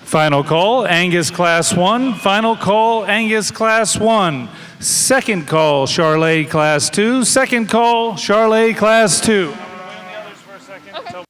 Final call, Angus Class 1. Final call, Angus Class 1. Second call, Charolais Class 2. Second call, Charolais Class 2. Okay.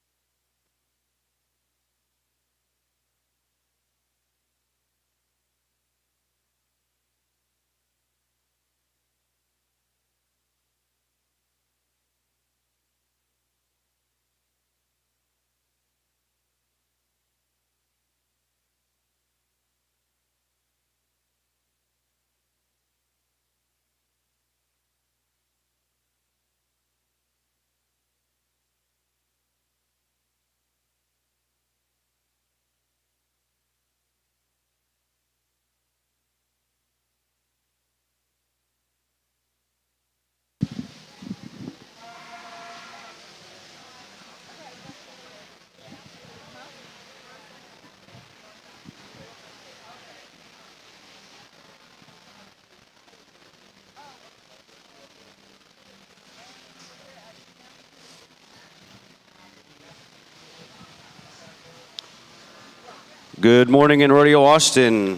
Good morning in Rodeo Austin.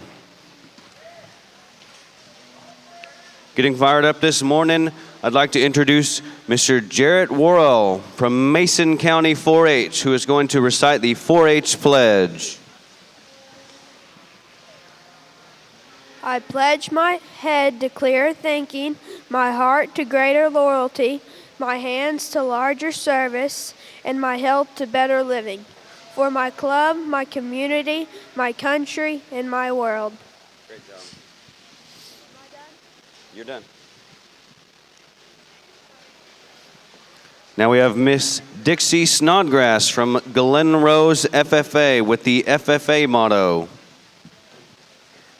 Getting fired up this morning, I'd like to introduce Mr. Jarrett Worrell from Mason County 4-H, who is going to recite the 4-H pledge. I pledge my head to clearer thinking, my heart to greater loyalty, my hands to larger service, and my health to better living. For my club, my community, my country, and my world. Great job. Am I done? You're done. Now we have Miss Dixie Snodgrass from Glen Rose FFA with the FFA motto.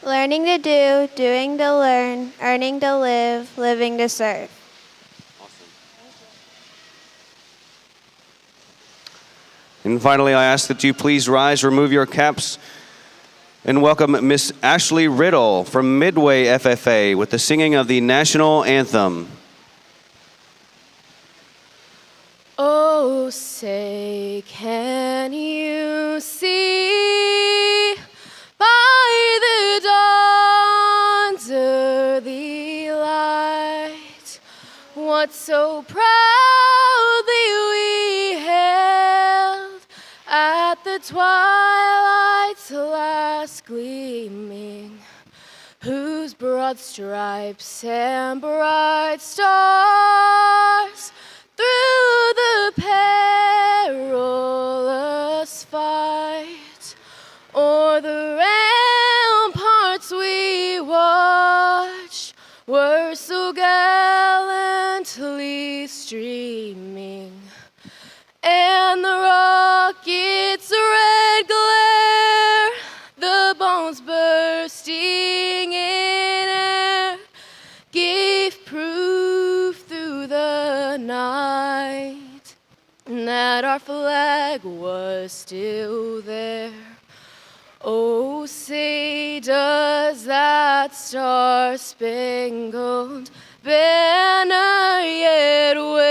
Learning to do, doing to learn, earning to live, living to serve. And finally, I ask that you please rise, remove your caps, and welcome Miss Ashley Riddle from Midway FFA with the singing of the national anthem. Oh, say, can you see by the dawn's early light what so proudly we hailed at the twilight's last gleaming, whose broad stripes and bright stars through the perilous fight o'er the ramparts we watched were so gallantly streaming, and the rocket's red glare, the bombs bursting in air, gave proof through the night that our flag was still there. Oh, say, does that star-spangled banner yet wave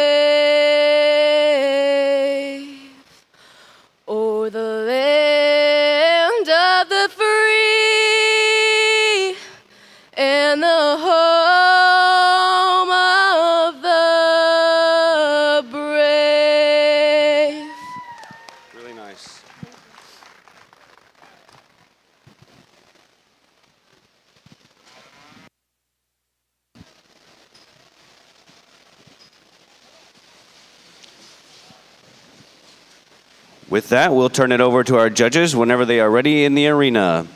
o'er the land of the free and the home of the brave? Really nice. With that, we'll turn it over to our judges whenever they are ready in the arena.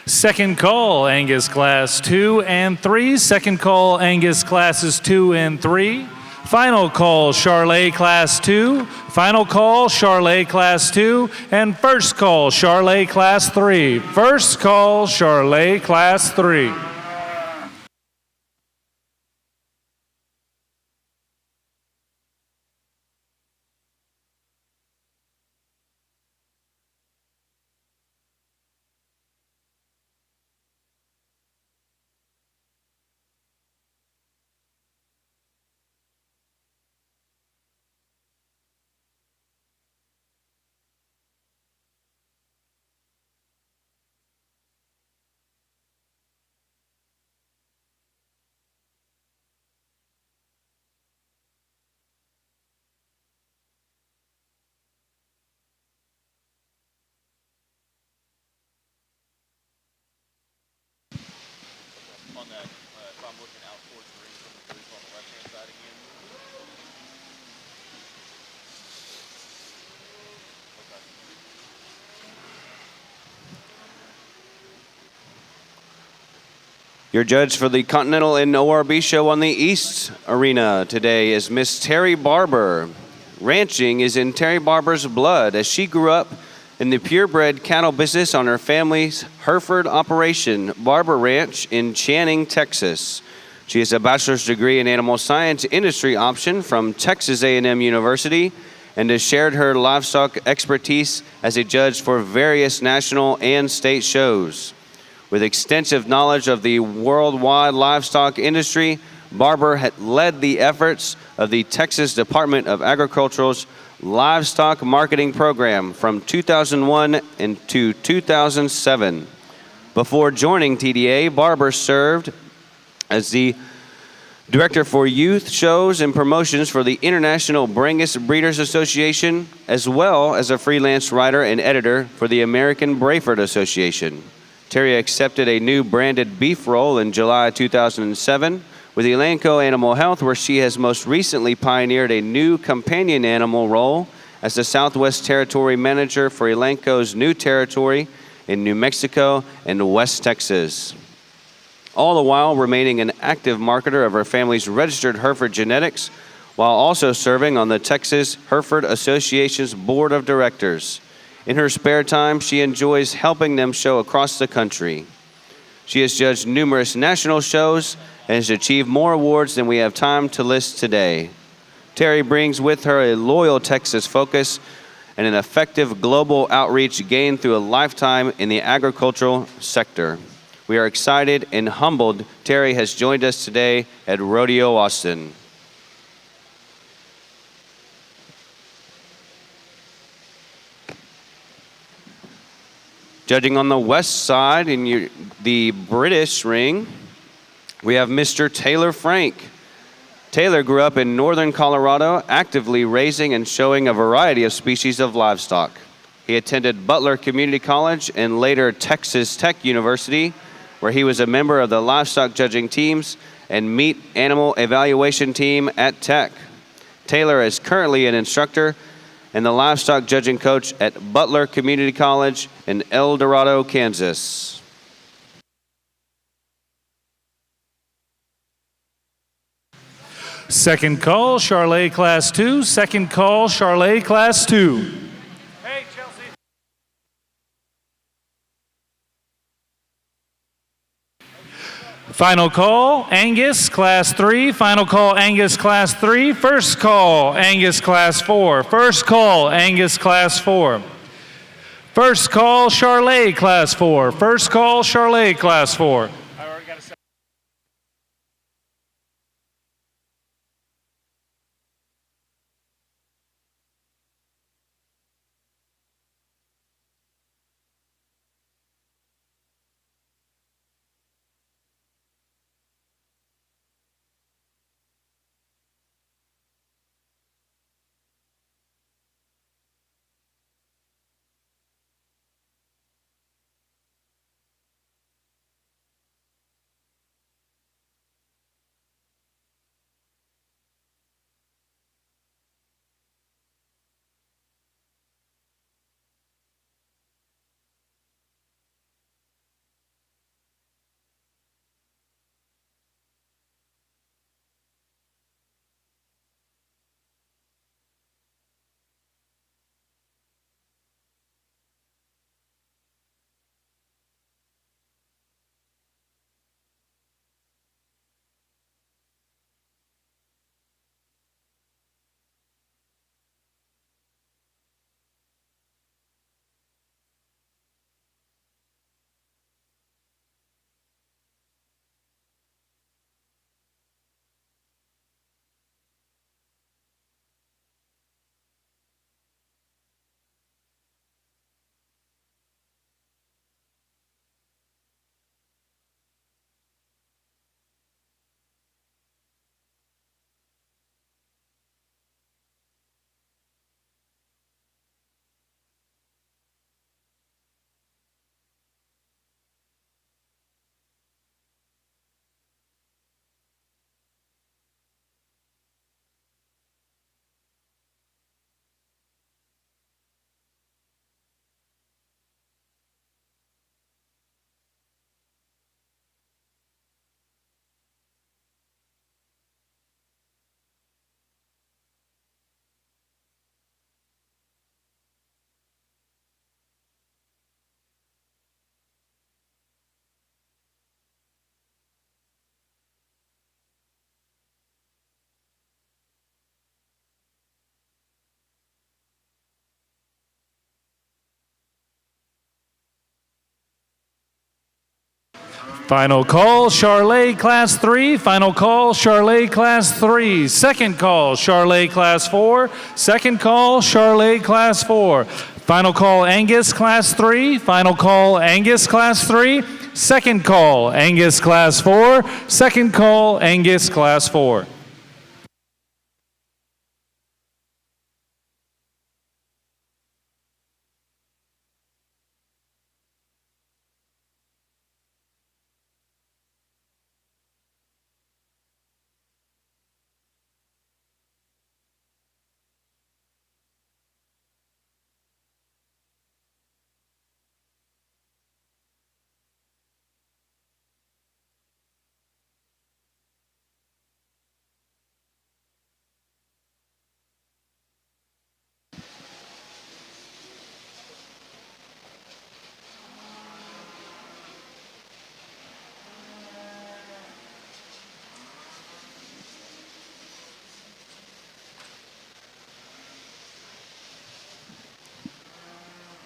Second call, Angus Class 2 and 3. Second call, Angus Classes 2 and 3. Final call, Charolais Class 2. Final call, Charolais Class 2. And first call, Charolais Class 3. First call, Charolais Class 3. Your judge for the Continental and ORB show on the East Arena today is Miss Terry Barber. Ranching is in Terry Barber's blood as she grew up in the purebred cattle business on her family's Hereford operation, Barber Ranch in Channing, Texas. She has a bachelor's degree in animal science industry option from Texas A&M University and has shared her livestock expertise as a judge for various national and state shows. With extensive knowledge of the worldwide livestock industry, Barber had led the efforts of the Texas Department of Agriculture's Livestock Marketing Program from 2001 into 2007. Before joining TDA, Barber served as the Director for Youth Shows and Promotions for the International Brangus Breeders Association, as well as a freelance writer and editor for the American Brayford Association. Terry accepted a new branded beef role in July 2007 with Elanco Animal Health, where she has most recently pioneered a new companion animal role as the Southwest Territory Manager for Elanco's new territory in New Mexico and West Texas. All the while remaining an active marketer of her family's registered Hereford genetics, while also serving on the Texas Hereford Association's Board of Directors. In her spare time, she enjoys helping them show across the country. She has judged numerous national shows and has achieved more awards than we have time to list today. Terry brings with her a loyal Texas focus and an effective global outreach gained through a lifetime in the agricultural sector. We are excited and humbled Terry has joined us today at Rodeo Austin. Judging on the west side in the British ring, we have Mr. Taylor Frank. Taylor grew up in northern Colorado, actively raising and showing a variety of species of livestock. He attended Butler Community College and later Texas Tech University, where he was a member of the livestock judging teams and meat animal evaluation team at Tech. Taylor is currently an instructor and the livestock judging coach at Butler Community College in El Dorado, Kansas. Second call, Charolais Class 2. Second call, Charolais Class 2. Hey, Chelsea. Final call, Angus Class 3. Final call, Angus Class 3. First call, Angus Class 4. First call, Angus Class 4. First call, Charolais Class 4. First call, Charolais Class 4. Final call, Charolais Class 3. Final call, Charolais Class 3. Second call, Charolais Class 4. Second call, Charolais Class 4. Final call, Angus Class 3. Final call, Angus Class 3. Second call, Angus Class 4. Second call, Angus Class 4.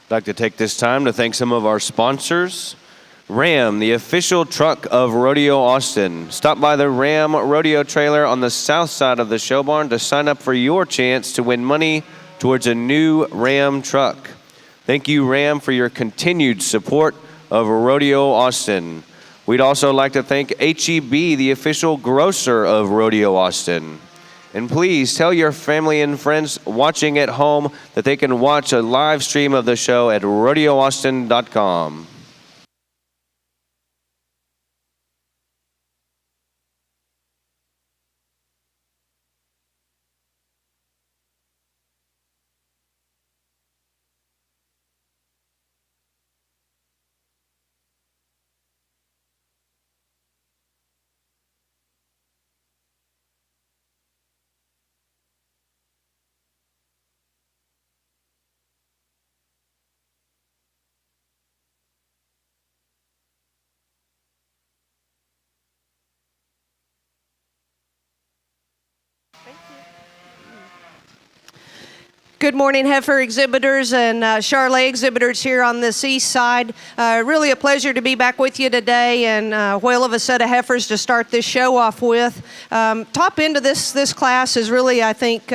I'd like to take this time to thank some of our sponsors. Ram, the official truck of Rodeo Austin. Stop by the Ram Rodeo trailer on the south side of the show barn to sign up for your chance to win money towards a new Ram truck. Thank you, Ram, for your continued support of Rodeo Austin. We'd also like to thank H-E-B, the official grocer of Rodeo Austin. And please tell your family and friends watching at home that they can watch a live stream of the show at rodeoaustin.com. Good morning, Heifer exhibitors and Charolais exhibitors here on this east side. Really a pleasure to be back with you today, and a whale of a set of heifers to start this show off with. Top end of this class is really, I think,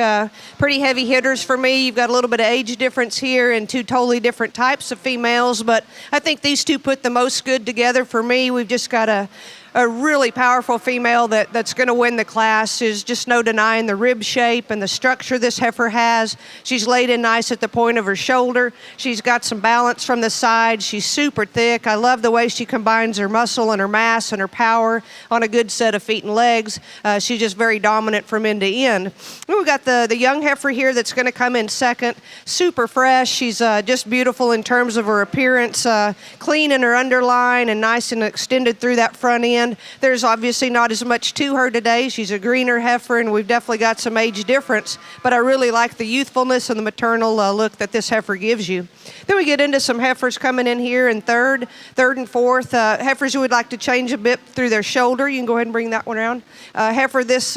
pretty heavy hitters for me. You've got a little bit of age difference here and two totally different types of females, but I think these two put the most good together for me. We've just got a really powerful female that's going to win the class. There's just no denying the rib shape and the structure this heifer has. She's laid in nice at the point of her shoulder. She's got some balance from the side. She's super thick. I love the way she combines her muscle and her mass and her power on a good set of feet and legs. She's just very dominant from end to end. We've got the young heifer here that's going to come in second. Super fresh. She's just beautiful in terms of her appearance. Clean in her underline and nice and extended through that front end. There's obviously not as much to her today. She's a greener heifer, and we've definitely got some age difference, but I really like the youthfulness and the maternal look that this heifer gives you. Then we get into some heifers coming in here in third and fourth. Heifers who would like to change a bit through their shoulder. You can go ahead and bring that one around. Heifer this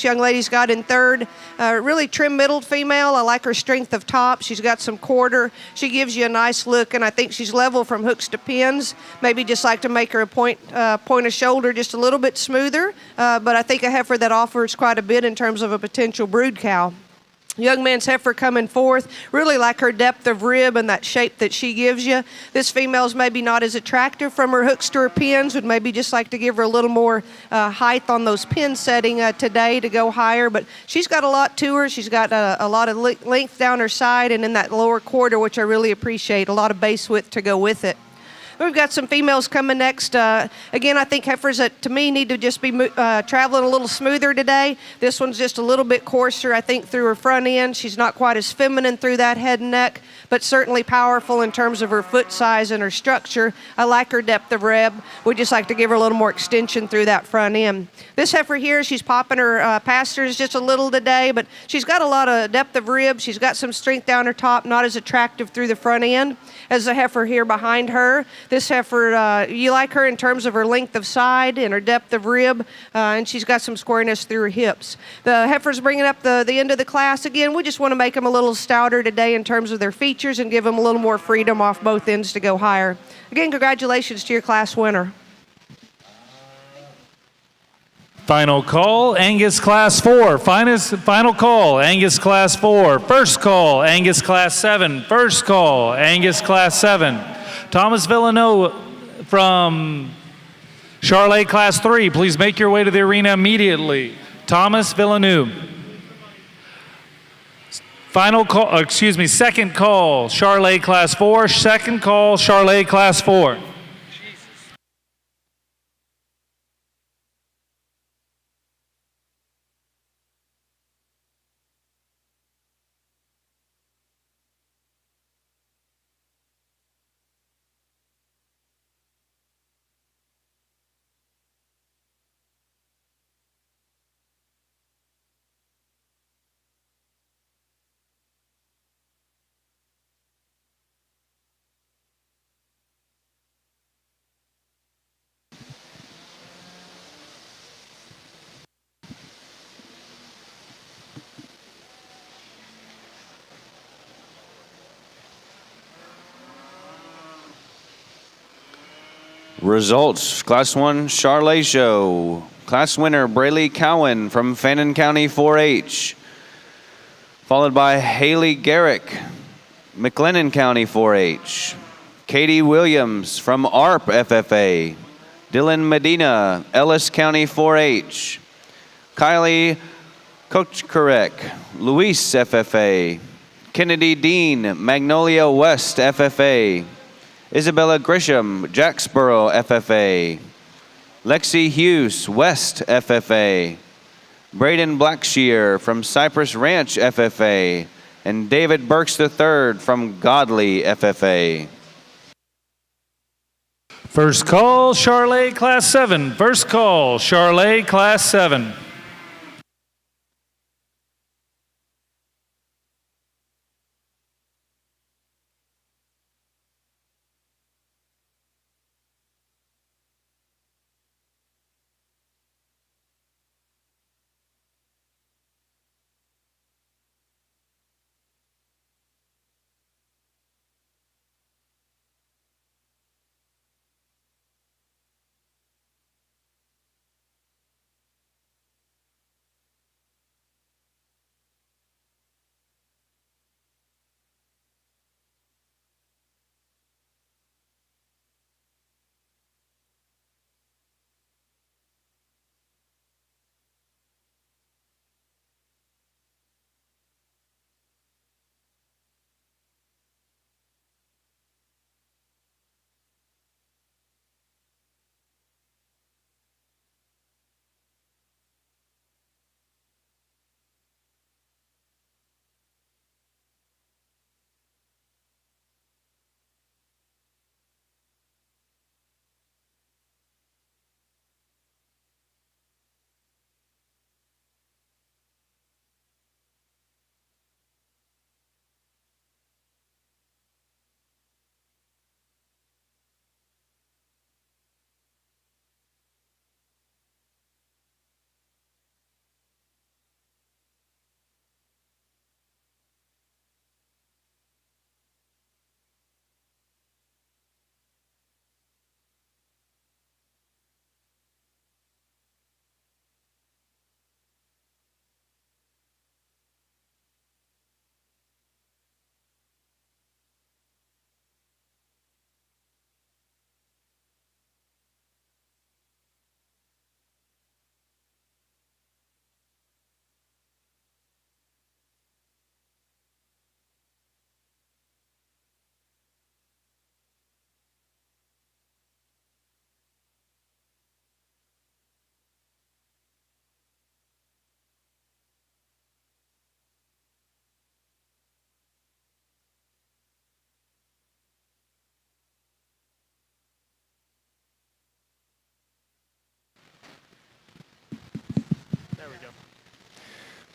young lady's got in third. Really trim-middled female. I like her strength of top. She's got some quarter. She gives you a nice look, and I think she's level from hooks to pins. Maybe just like to make her a point of shoulder just a little bit smoother, but I think a heifer that offers quite a bit in terms of a potential brood cow. Young man's heifer coming fourth. Really like her depth of rib and that shape that she gives you. This female's maybe not as attractive from her hooks to her pins. Would maybe just like to give her a little more height on those pin setting today to go higher. But she's got a lot to her. She's got a lot of length down her side and in that lower quarter, which I really appreciate. A lot of base width to go with it. We've got some females coming next. Again, I think heifers that, to me, need to just be traveling a little smoother today. This one's just a little bit coarser, I think, through her front end. She's not quite as feminine through that head and neck, but certainly powerful in terms of her foot size and her structure. I like her depth of rib. We just like to give her a little more extension through that front end. This heifer here, she's popping her pastures just a little today, but she's got a lot of depth of rib. She's got some strength down her top, not as attractive through the front end as the heifer here behind her. This heifer, you like her in terms of her length of side and her depth of rib, and she's got some squareness through her hips. The heifer's bringing up the end of the class. Again, we just want to make them a little stouter today in terms of their features and give them a little more freedom off both ends to go higher. Again, congratulations to your class winner. Final call, Angus Class 4. Final call, Angus Class 4. First call, Angus Class 7. First call, Angus Class 7. Thomas Villeneuve from Charolais Class 3, please make your way to the arena immediately. Thomas Villeneuve. Final call, second call, Charolais Class 4. Second call, Charolais Class 4. Results, Class 1 Charolais Show. Class winner Braylee Cowan from Fannin County 4-H. Followed by Haley Garrick, McLennan County 4-H. Katie Williams from ARP FFA. Dylan Medina, Ellis County 4-H. Kylie Kochkarek, Luis FFA. Kennedy Dean, Magnolia West FFA. Isabella Grisham, Jacksboro FFA. Lexi Hughes, West FFA. Braden Blackshear from Cypress Ranch FFA. And David Burks III from Godley FFA. First call, Charolais Class 7. First call, Charolais Class 7.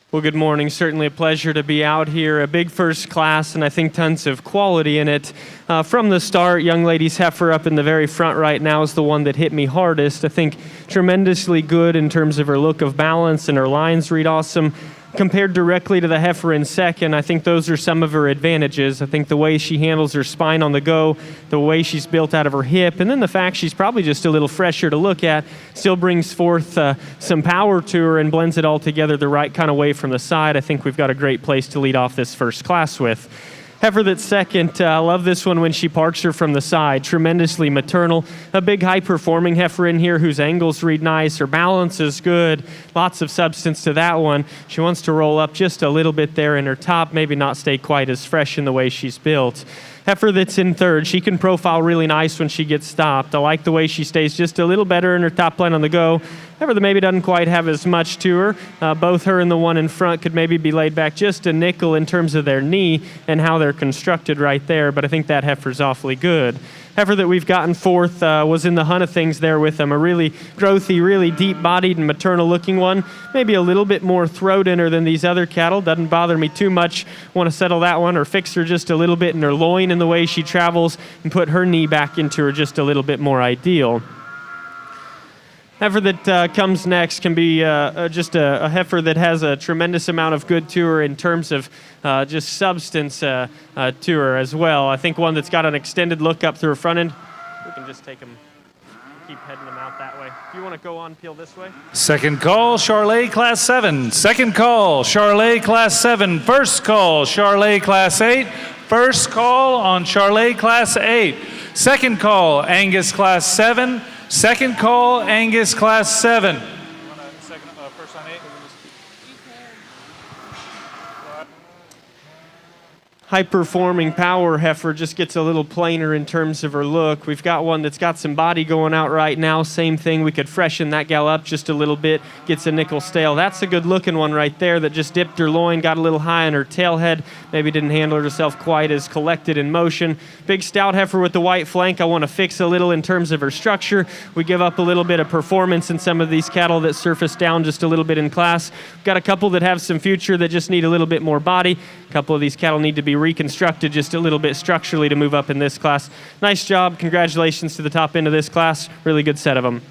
Well, good morning. Certainly a pleasure to be out here. A big first class, and I think tons of quality in it. From the start, young lady's Heifer up in the very front right now is the one that hit me hardest. I think tremendously good in terms of her look of balance, and her lines read awesome. compared directly to the heifer in second, I think those are some of her advantages. I think the way she handles her spine on the go, the way she's built out of her hip, and then the fact she's probably just a little fresher to look at, still brings forth some power to her and blends it all together the right kind of way from the side. I think we've got a great place to lead off this first class with. Heifer that's second, I love this one when she parks her from the side. Tremendously maternal. A big high-performing heifer in here whose angles read nice. Her balance is good. Lots of substance to that one. She wants to roll up just a little bit there in her top, maybe not stay quite as fresh in the way she's built. Heifer that's in third, she can profile really nice when she gets stopped. I like the way she stays just a little better in her top line on the go. Heifer that maybe doesn't quite have as much to her. Both her and the one in front could maybe be laid back just a nickel in terms of their knee and how they're constructed right there, but I think that heifer's awfully good. Heifer that we've gotten fourth was in the hunt of things there with them. A really growthy, really deep-bodied and maternal-looking one. Maybe a little bit more throat in her than these other cattle. Doesn't bother me too much. Want to settle that one or fix her just a little bit in her loin in the way she travels and put her knee back into her just a little bit more ideal. Heifer that comes next can be just a heifer that has a tremendous amount of good to her in terms of just substance to her as well. I think one that's got an extended look up through her front end. We can just take them, keep heading them out that way. If you want to go on, peel this way. Second call, Charolais Class 7. Second call, Charolais Class 7. First call, Charolais Class 8. First call on Charolais Class 8. Second call, Angus Class 7. Second call, Angus Class 7. You want a second, first on 8? High-performing power heifer just gets a little plainer in terms of her look. We've got one that's got some body going out right now. Same thing, we could freshen that gal up just a little bit, gets a nickel stale. That's a good-looking one right there that just dipped her loin, got a little high on her tail head, maybe didn't handle herself quite as collected in motion. Big stout heifer with the white flank. I want to fix a little in terms of her structure. We give up a little bit of performance in some of these cattle that surface down just a little bit in class. We've got a couple that have some future that just need a little bit more body. A couple of these cattle need to be reconstructed just a little bit structurally to move up in this class. Nice job. Congratulations to the top end of this class. Really good set of them.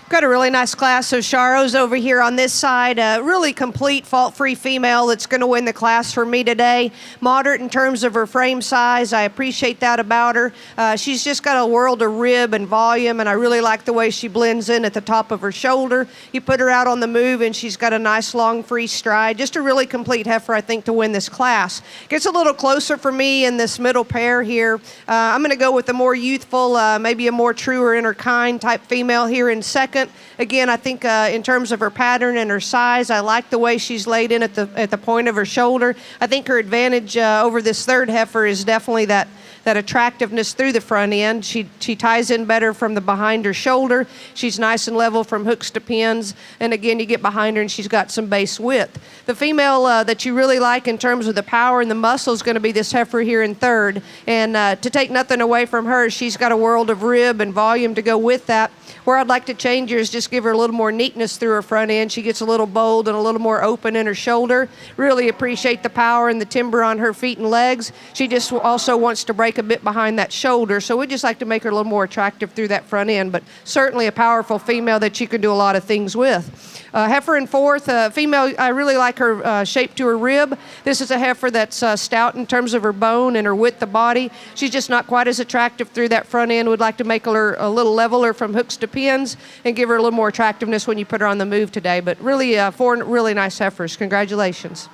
Got a really nice class of Charros over here on this side. A really complete, fault-free female that's going to win the class for me today. Moderate in terms of her frame size. I appreciate that about her. She's just got a world of rib and volume, and I really like the way she blends in at the top of her shoulder. You put her out on the move, and she's got a nice, long, free stride. Just a really complete heifer, I think, to win this class. Gets a little closer for me in this middle pair here. I'm going to go with a more youthful, maybe a more truer inner kind type female here in second. Again, I think in terms of her pattern and her size, I like the way she's laid in at the point of her shoulder. I think her advantage over this third heifer is definitely that attractiveness through the front end. She ties in better from the behind her shoulder. She's nice and level from hooks to pins. And again, you get behind her and she's got some base width. The female that you really like in terms of the power and the muscle is going to be this heifer here in third. And to take nothing away from her, she's got a world of rib and volume to go with that. Where I'd like to change her is just give her a little more neatness through her front end. She gets a little bold and a little more open in her shoulder. Really appreciate the power and the timber on her feet and legs. She just also wants to break a bit behind that shoulder. So we'd just like to make her a little more attractive through that front end, but certainly a powerful female that you can do a lot of things with. Heifer in fourth, female, I really like her shape to her rib. This is a heifer that's stout in terms of her bone and her width of body. She's just not quite as attractive through that front end. We'd like to make her a little leveler from hooks to pins and give her a little more attractiveness when you put her on the move today. But really, four really nice heifers. Congratulations.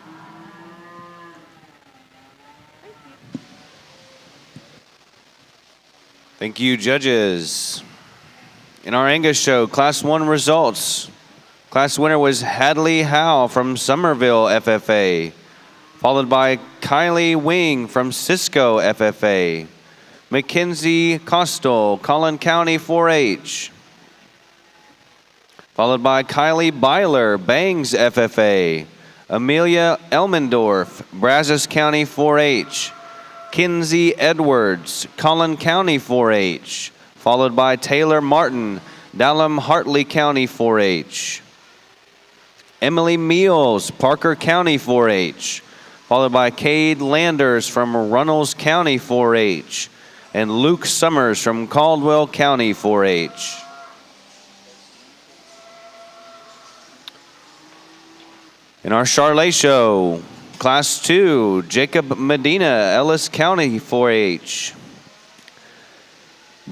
Thank you, judges. In our Angus show, Class 1 results. Class winner was Hadley Howe from Somerville FFA, followed by Kylie Wing from Cisco FFA, Mackenzie Costal, Collin County 4-H, followed by Kylie Byler, Bangs FFA, Amelia Elmendorf, Brazos County 4-H, Kinsey Edwards, Collin County 4-H, followed by Taylor Martin, Dallam Hartley County 4-H. Emily Meals, Parker County 4-H, followed by Cade Landers from Runnels County 4-H, and Luke Summers from Caldwell County 4-H. In our Charolais show, Class 2, Jacob Medina, Ellis County 4-H.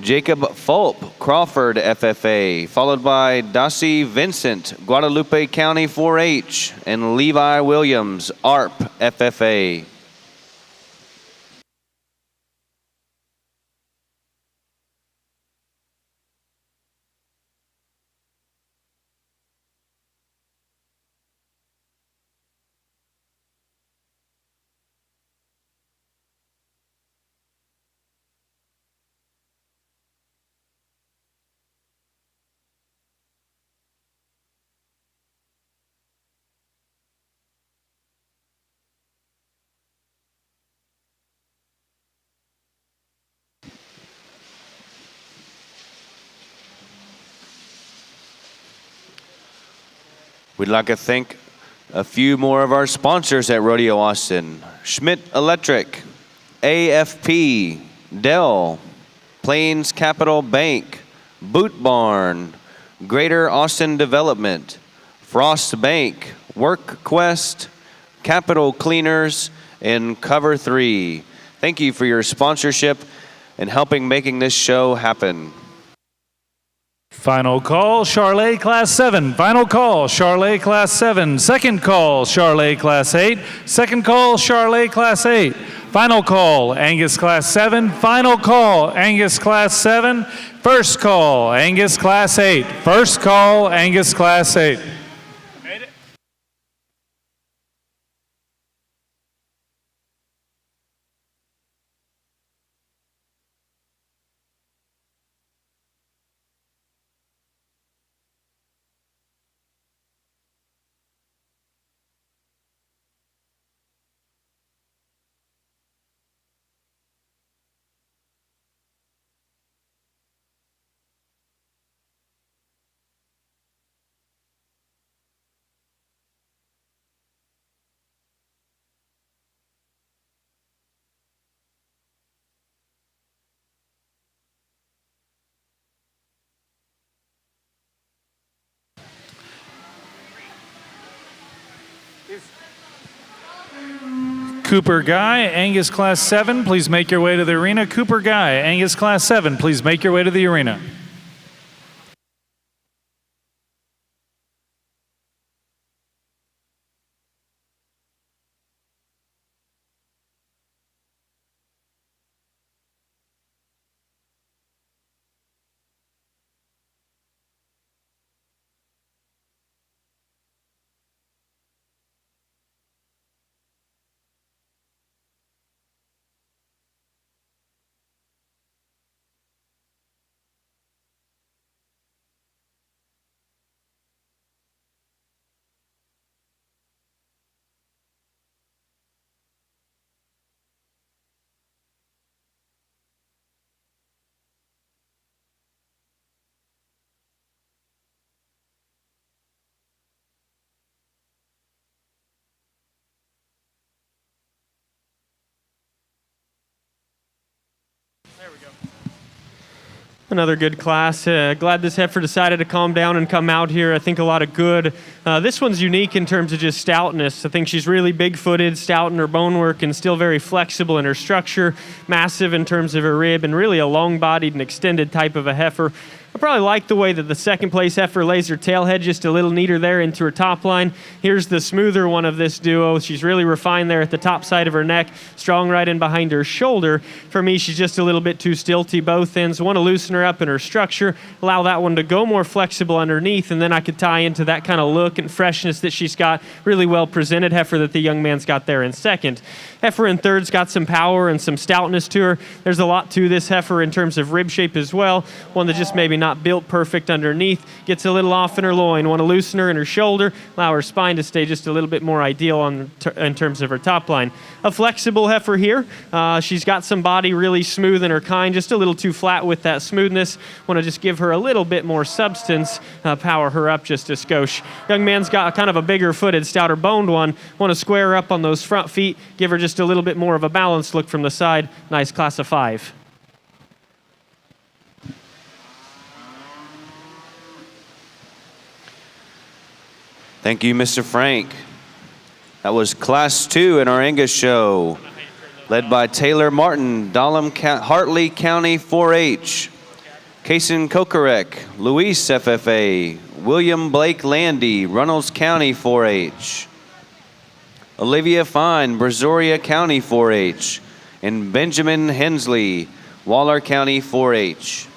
Jacob Fulp, Crawford FFA, followed by Dossie Vincent, Guadalupe County 4-H, and Levi Williams, ARP FFA. We'd like to thank a few more of our sponsors at Rodeo Austin: Schmidt Electric, AFP, Dell, Plains Capital Bank, Boot Barn, Greater Austin Development, Frost Bank, WorkQuest, Capital Cleaners, and Cover 3. Thank you for your sponsorship and helping making this show happen. Final call, Charolais Class 7. Final call, Charolais Class 7. Second call, Charolais Class 8. Second call, Charolais Class 8. Final call, Angus Class 7. Final call, Angus Class 7. First call, Angus Class 8. First call, Angus Class 8. Made it. Cooper Guy, Angus Class 7, please make your way to the arena. Cooper Guy, Angus Class 7, please make your way to the arena. Another good class. Glad this heifer decided to calm down and come out here. I think a lot of good. This one's unique in terms of just stoutness. I think she's really big-footed, stout in her bonework, and still very flexible in her structure. Massive in terms of her rib, and really a long-bodied and extended type of a heifer. I probably like the way that the second place heifer lays her tail head just a little neater there into her top line. Here's the smoother one of this duo. She's really refined there at the top side of her neck, strong right in behind her shoulder. For me, she's just a little bit too stilty both ends. Want to loosen her up in her structure, allow that one to go more flexible underneath, and then I could tie into that kind of look and freshness that she's got. Really well presented heifer that the young man's got there in second. Heifer in third's got some power and some stoutness to her. There's a lot to this heifer in terms of rib shape as well. One that just maybe not built perfect underneath. Gets a little off in her loin. Want to loosen her in her shoulder, allow her spine to stay just a little bit more ideal in terms of her top line. A flexible heifer here. She's got some body really smooth in her kind, just a little too flat with that smoothness. Want to just give her a little bit more substance, power her up just a skosh. Young man's got kind of a bigger footed, stouter boned one. Want to square her up on those front feet, give her just a little bit more of a balanced look from the side. Nice class of 5. Thank you, Mr. Frank. That was Class 2 in our Angus show, led by Taylor Martin, Hartley County 4-H, Kason Kokarek, Luis FFA, William Blake Landy, Runnels County 4-H, Olivia Fine, Brazoria County 4-H, and Benjamin Hensley, Waller County 4-H.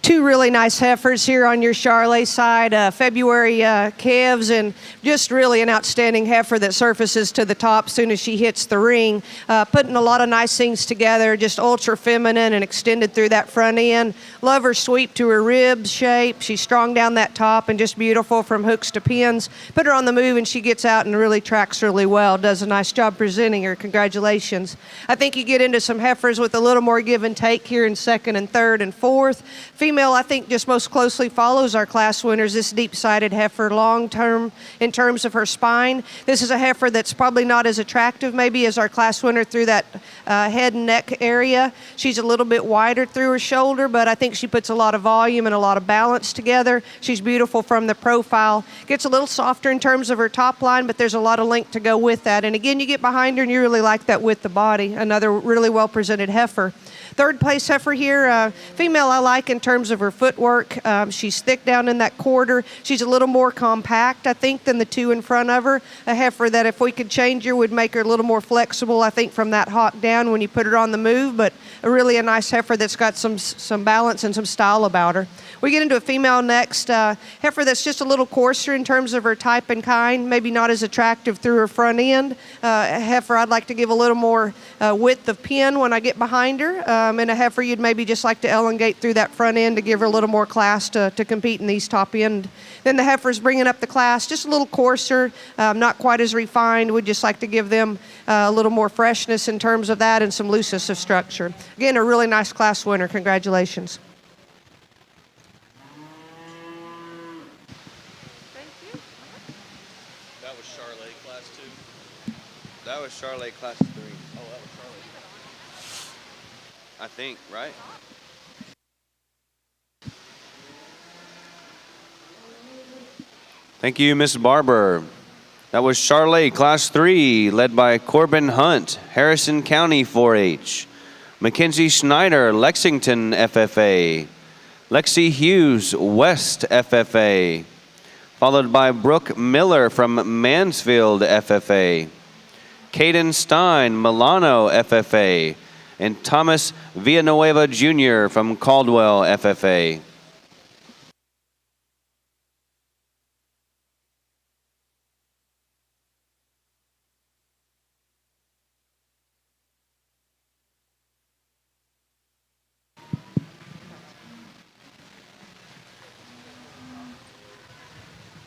2 really nice heifers here on your Charolais side, February calves, and just really an outstanding heifer that surfaces to the top as soon as she hits the ring. Putting a lot of nice things together, just ultra feminine and extended through that front end. Love her sweep to her ribs shape. She's strong down that top and just beautiful from hooks to pins. Put her on the move and she gets out and really tracks really well. Does a nice job presenting her. Congratulations. I think you get into some heifers with a little more give and take here in 2nd and 3rd and 4th. Female, I think, just most closely follows our class winners, this deep-sided heifer long-term in terms of her spine. This is a heifer that's probably not as attractive maybe as our class winner through that head and neck area. She's a little bit wider through her shoulder, but I think she puts a lot of volume and a lot of balance together. She's beautiful from the profile. Gets a little softer in terms of her top line, but there's a lot of length to go with that. And again, you get behind her and you really like that with the body. Another really well-presented heifer. 3rd place heifer here, female I like in terms of her footwork. She's thick down in that quarter. She's a little more compact, I think, than the 2 in front of her. A heifer that if we could change her would make her a little more flexible, I think, from that hock down when you put her on the move, but really a nice heifer that's got some balance and some style about her. We get into a female next, heifer that's just a little coarser in terms of her type and kind, maybe not as attractive through her front end. A heifer I'd like to give a little more width of pin when I get behind her, and a heifer you'd maybe just like to elongate through that front end to give her a little more class to compete in these top end. Then the heifers bringing up the class, just a little coarser, not quite as refined. We'd just like to give them a little more freshness in terms of that and some looseness of structure. Again, a really nice class winner. Congratulations. That was Charolais Class 2. That was Charolais Class 3. Oh, that was Charolais. I think, right? Thank you, Miss Barber. That was Charolais Class 3, led by Corbin Hunt, Harrison County 4-H. Mackenzie Schneider, Lexington FFA. Lexi Hughes, West FFA. Followed by Brooke Miller from Mansfield FFA. Caden Stein, Milano FFA. And Thomas Villanueva Jr. from Caldwell FFA.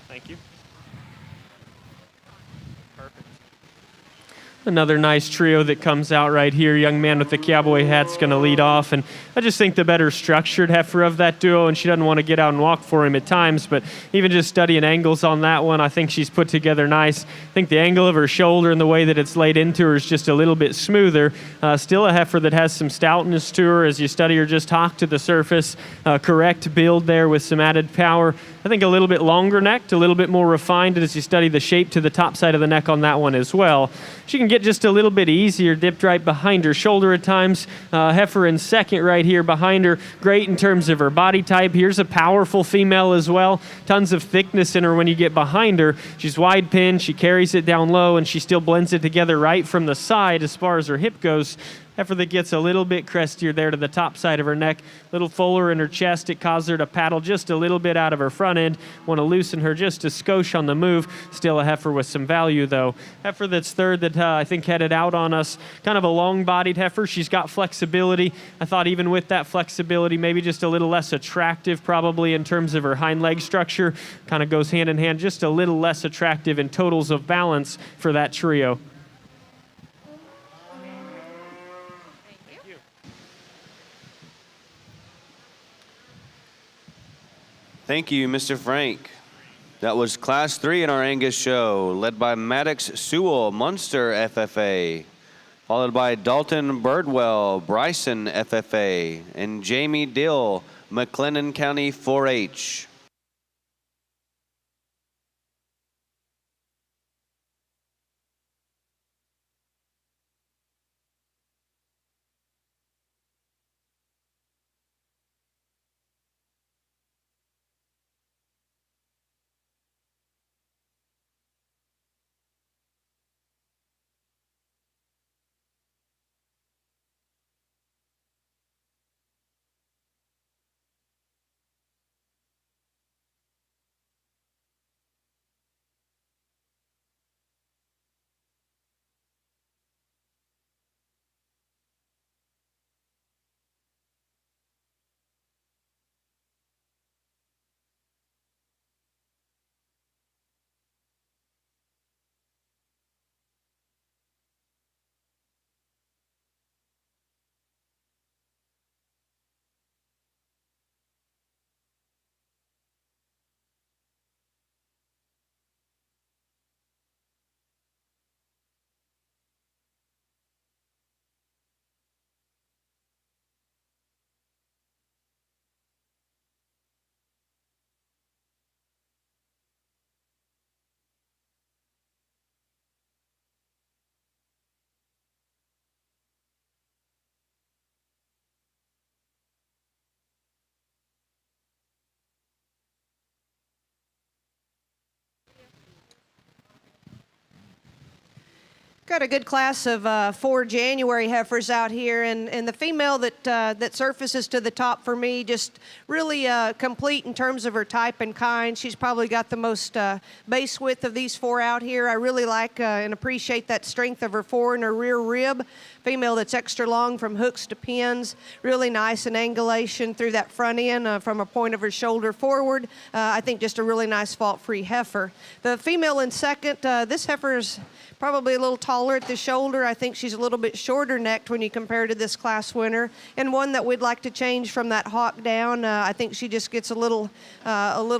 Thank you. Perfect. Another nice trio that comes out right here. Young man with the cowboy hat's going to lead off, and I just think the better structured heifer of that duo, and she doesn't want to get out and walk for him at times, but even just studying angles on that one, I think she's put together nice. I think the angle of her shoulder and the way that it's laid into her is just a little bit smoother. Still a heifer that has some stoutness to her as you study her just hock to the surface. Correct build there with some added power. I think a little bit longer necked, a little bit more refined as you study the shape to the top side of the neck on that one as well. She can get just a little bit easier, dipped right behind her shoulder at times. Heifer in second right here behind her. Great in terms of her body type. Here's a powerful female as well. Tons of thickness in her when you get behind her. She's wide pinned, she carries it down low, and she still blends it together right from the side as far as her hip goes. Heifer that gets a little bit crestier there to the top side of her neck, a little fuller in her chest. It causes her to paddle just a little bit out of her front end. Want to loosen her just a skosh on the move. Still a heifer with some value, though. Heifer that's third that I think headed out on us. Kind of a long-bodied heifer. She's got flexibility. I thought even with that flexibility, maybe just a little less attractive probably in terms of her hind leg structure. Kind of goes hand in hand, just a little less attractive in totals of balance for that trio. Thank you, Mr. Frank. That was Class 3 in our Angus show, led by Maddox Sewell, Munster FFA, followed by Dalton Birdwell, Bryson FFA, and Jamie Dill, McLennan County 4-H. Got a good class of 4 January heifers out here, and the female that surfaces to the top for me, just really complete in terms of her type and kind. She's probably got the most base width of these 4 out here. I really like and appreciate that strength of her fore and her rear rib. Female that's extra long from hooks to pins, really nice in angulation through that front end from a point of her shoulder forward. I think just a really nice fault-free heifer. The female in second, this heifer is probably a little taller at the shoulder. I think she's a little bit shorter necked when you compare to this class winner, and one that we'd like to change from that hock down. I think she just gets a little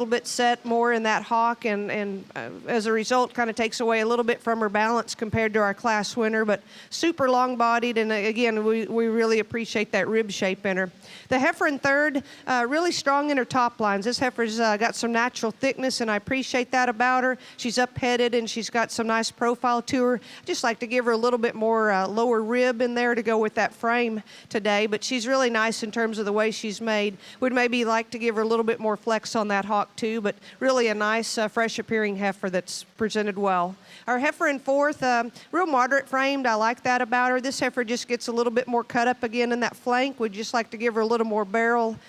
bit set more in that hock, and as a result kind of takes away a little bit from her balance compared to our class winner, but super long bodied, and again, we really appreciate that rib shape in her. The heifer in third, really strong in her top lines. This heifer's got some natural thickness, and I appreciate that about her. She's up-headed, and she's got some nice profile to her. I just like to give her a little bit more lower rib in there to go with that frame today, but she's really nice in terms of the way she's made. Would maybe like to give her a little bit more flex on that hock too, but really a nice, fresh-appearing heifer that's presented well. Our heifer in fourth, real moderate framed. I like that about her. This heifer just gets a little bit more cut up again in that flank. We'd just like to give her a little more barrel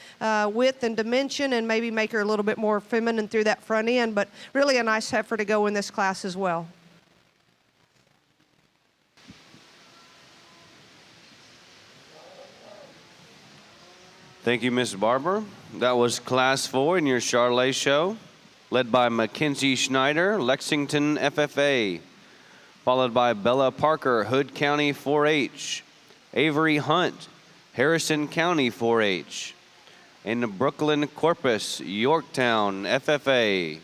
width and dimension, and maybe make her a little bit more feminine through that front end, but really a nice heifer to go in this class as well. Thank you, Ms. Barber. That was Class 4 in your Charolais show, led by Mackenzie Schneider, Lexington FFA, followed by Bella Parker, Hood County 4-H, Avery Hunt, Harrison County 4-H, and Brooklyn Corpus, Yorktown FFA.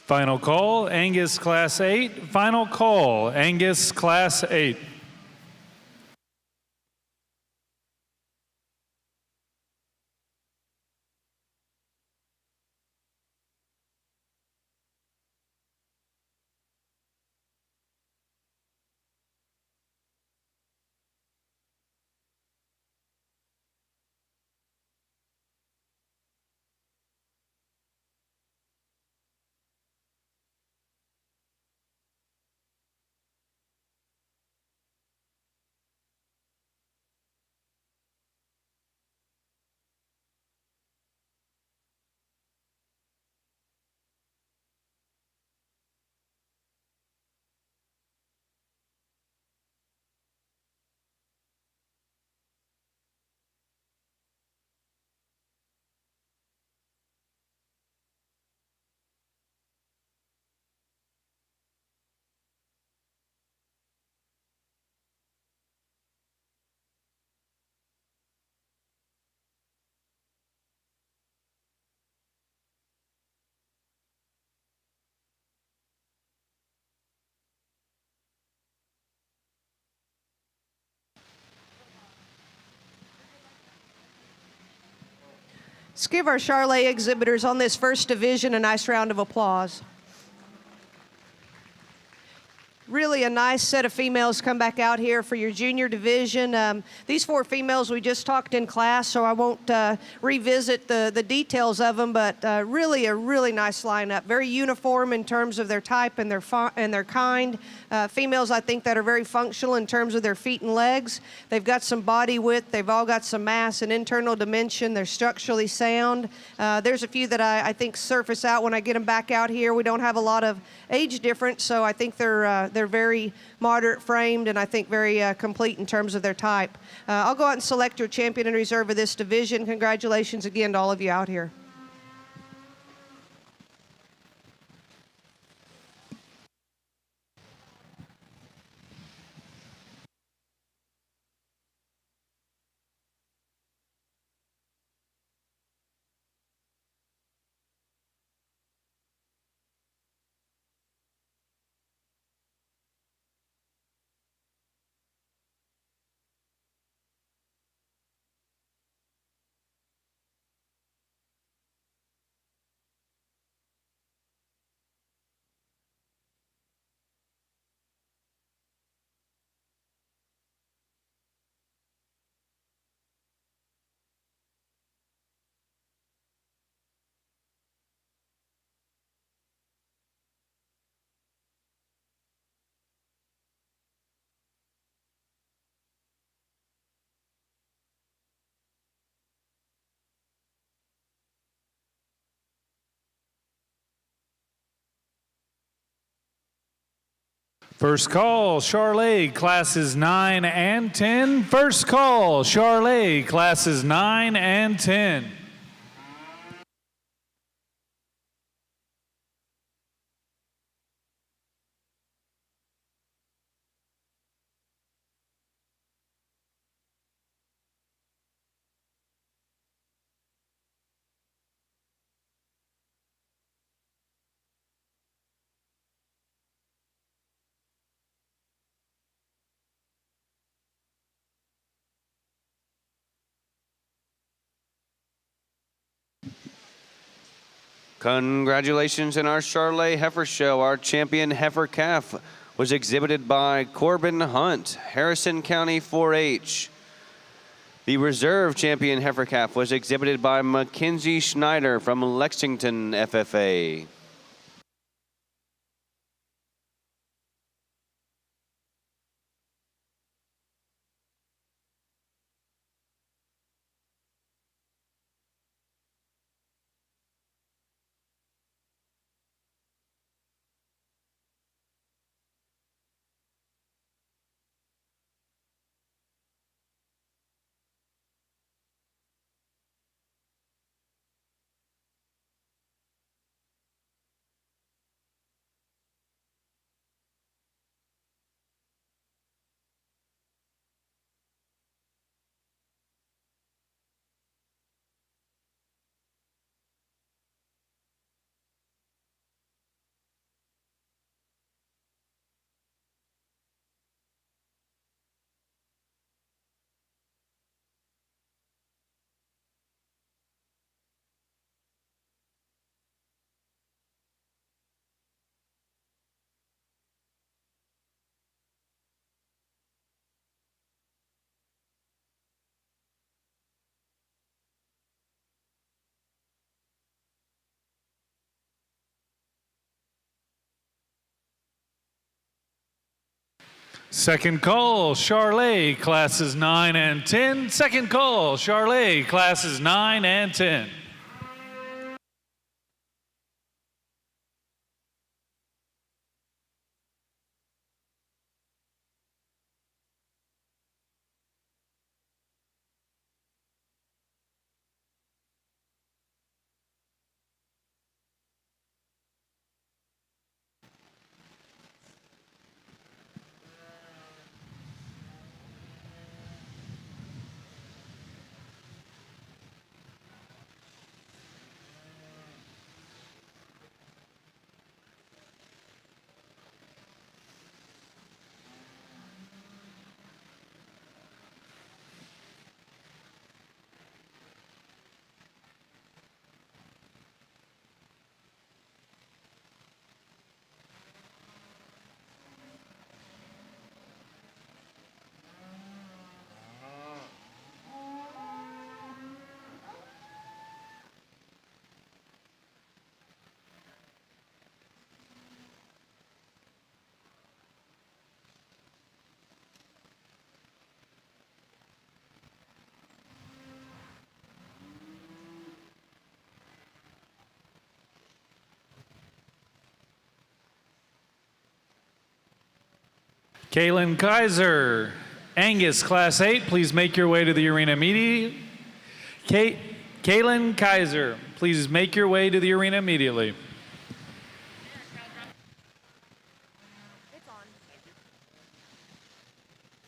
Final call, Angus Class 8. Final call, Angus Class 8. Let's give our Charolais exhibitors on this first division a nice round of applause. Really a nice set of females come back out here for your junior division. These 4 females we just talked in class, so I won't revisit the details of them, but really a really nice lineup. Very uniform in terms of their type and their kind. Females, I think, that are very functional in terms of their feet and legs. They've got some body width. They've all got some mass and internal dimension. They're structurally sound. There's a few that I think surface out when I get them back out here. We don't have a lot of age difference, so I think they're very moderate framed and I think very complete in terms of their type. I'll go out and select your champion and reserve of this division. Congratulations again to all of you out here. First call, Charolais, classes 9 and 10. First call, Charolais, classes 9 and 10. Congratulations in our Charolais Heifer Show. Our champion heifer calf was exhibited by Corbin Hunt, Harrison County 4-H. The reserve champion heifer calf was exhibited by Mackenzie Schneider from Lexington FFA. Second call, Charolais, classes 9 and 10. Second call, Charolais, classes 9 and 10. Kaylin Kaiser, Angus, Class 8, please make your way to the arena immediately. Kaylin Kaiser, please make your way to the arena immediately.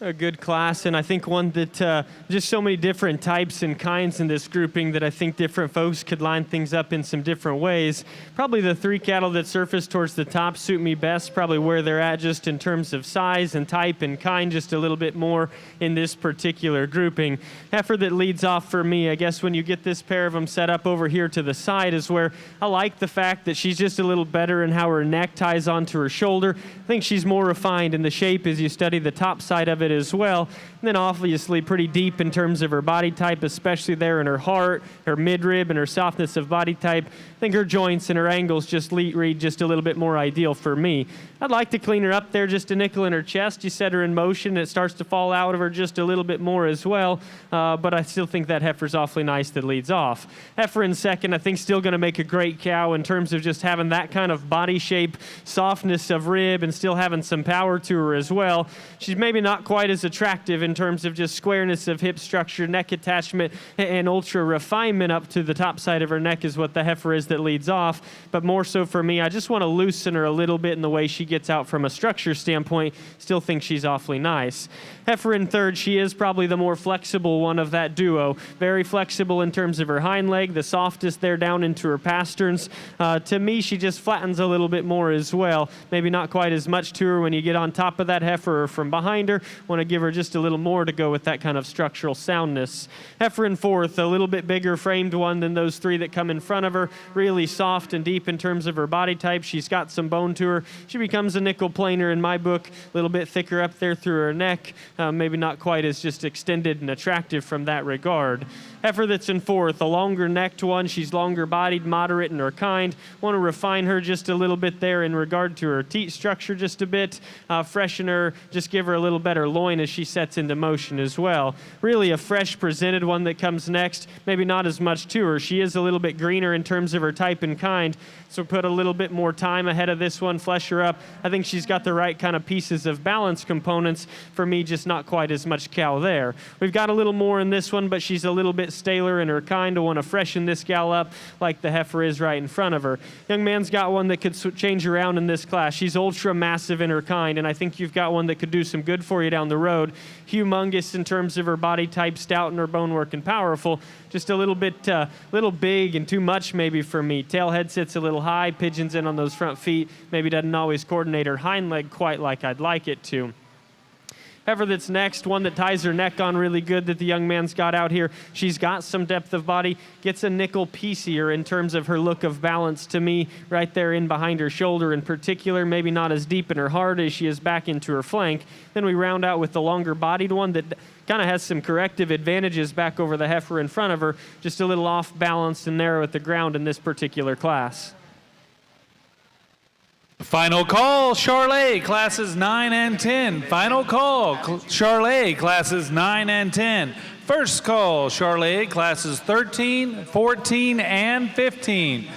A good class, and I think one that just so many different types and kinds in this grouping that I think different folks could line things up in some different ways. Probably the three cattle that surface towards the top suit me best, probably where they're at just in terms of size and type and kind, just a little bit more in this particular grouping. Heifer that leads off for me, I guess when you get this pair of them set up over here to the side is where I like the fact that she's just a little better in how her neck ties onto her shoulder. I think she's more refined in the shape as you study the top side of it as well. And then obviously pretty deep in terms of her body type, especially there in her heart, her midrib, and her softness of body type. I think her joints and her angles just read just a little bit more ideal for me. I'd like to clean her up there just a nickel in her chest. You set her in motion, and it starts to fall out of her just a little bit more as well. But I still think that heifer's awfully nice that leads off. Heifer in second, I think still going to make a great cow in terms of just having that kind of body shape, softness of rib, and still having some power to her as well. She's maybe not quite as attractive in terms of just squareness of hip structure, neck attachment, and ultra refinement up to the top side of her neck is what the heifer is that leads off. But more so for me, I just want to loosen her a little bit in the way she gets out from a structure standpoint. Still think she's awfully nice. Heifer in third, she is probably the more flexible one of that duo. Very flexible in terms of her hind leg, the softest there down into her pasterns. To me, she just flattens a little bit more as well. Maybe not quite as much to her when you get on top of that heifer or from behind her. Want to give her just a little more to go with that kind of structural soundness. Heifer in fourth, a little bit bigger framed one than those three that come in front of her. Really soft and deep in terms of her body type. She's got some bone to her. She becomes a nickel planer in my book. A little bit thicker up there through her neck. Maybe not quite as just extended and attractive from that regard. Heifer that's in fourth, a longer necked one. She's longer bodied, moderate in her kind. Want to refine her just a little bit there in regard to her teat structure just a bit. Freshen her, just give her a little better loin as she sets into motion as well. Really a fresh presented one that comes next. Maybe not as much to her. She is a little bit greener in terms of her type and kind. So put a little bit more time ahead of this one, flesh her up. I think she's got the right kind of pieces of balance components. For me, just not quite as much cow there. We've got a little more in this one, but she's a little bit staler in her kind. I want to freshen this gal up like the heifer is right in front of her. Young man's got one that could change around in this class. She's ultra massive in her kind, and I think you've got one that could do some good for you down the road. Humongous in terms of her body type, stout in her bone work and powerful. Just a little bit, little big and too much maybe for me. Tail head sits a little high, pigeons in on those front feet. Maybe doesn't always coordinate her hind leg quite like I'd like it to. Heifer that's next, one that ties her neck on really good that the young man's got out here. She's got some depth of body, gets a nickel piecier in terms of her look of balance to me, right there in behind her shoulder in particular, maybe not as deep in her heart as she is back into her flank. Then we round out with the longer bodied one that kind of has some corrective advantages back over the heifer in front of her, just a little off balance and narrow at the ground in this particular class. Final call, Charolais, classes 9 and 10. Final call, Charolais, classes 9 and 10. First call, Charolais, classes 13, 14, and 15.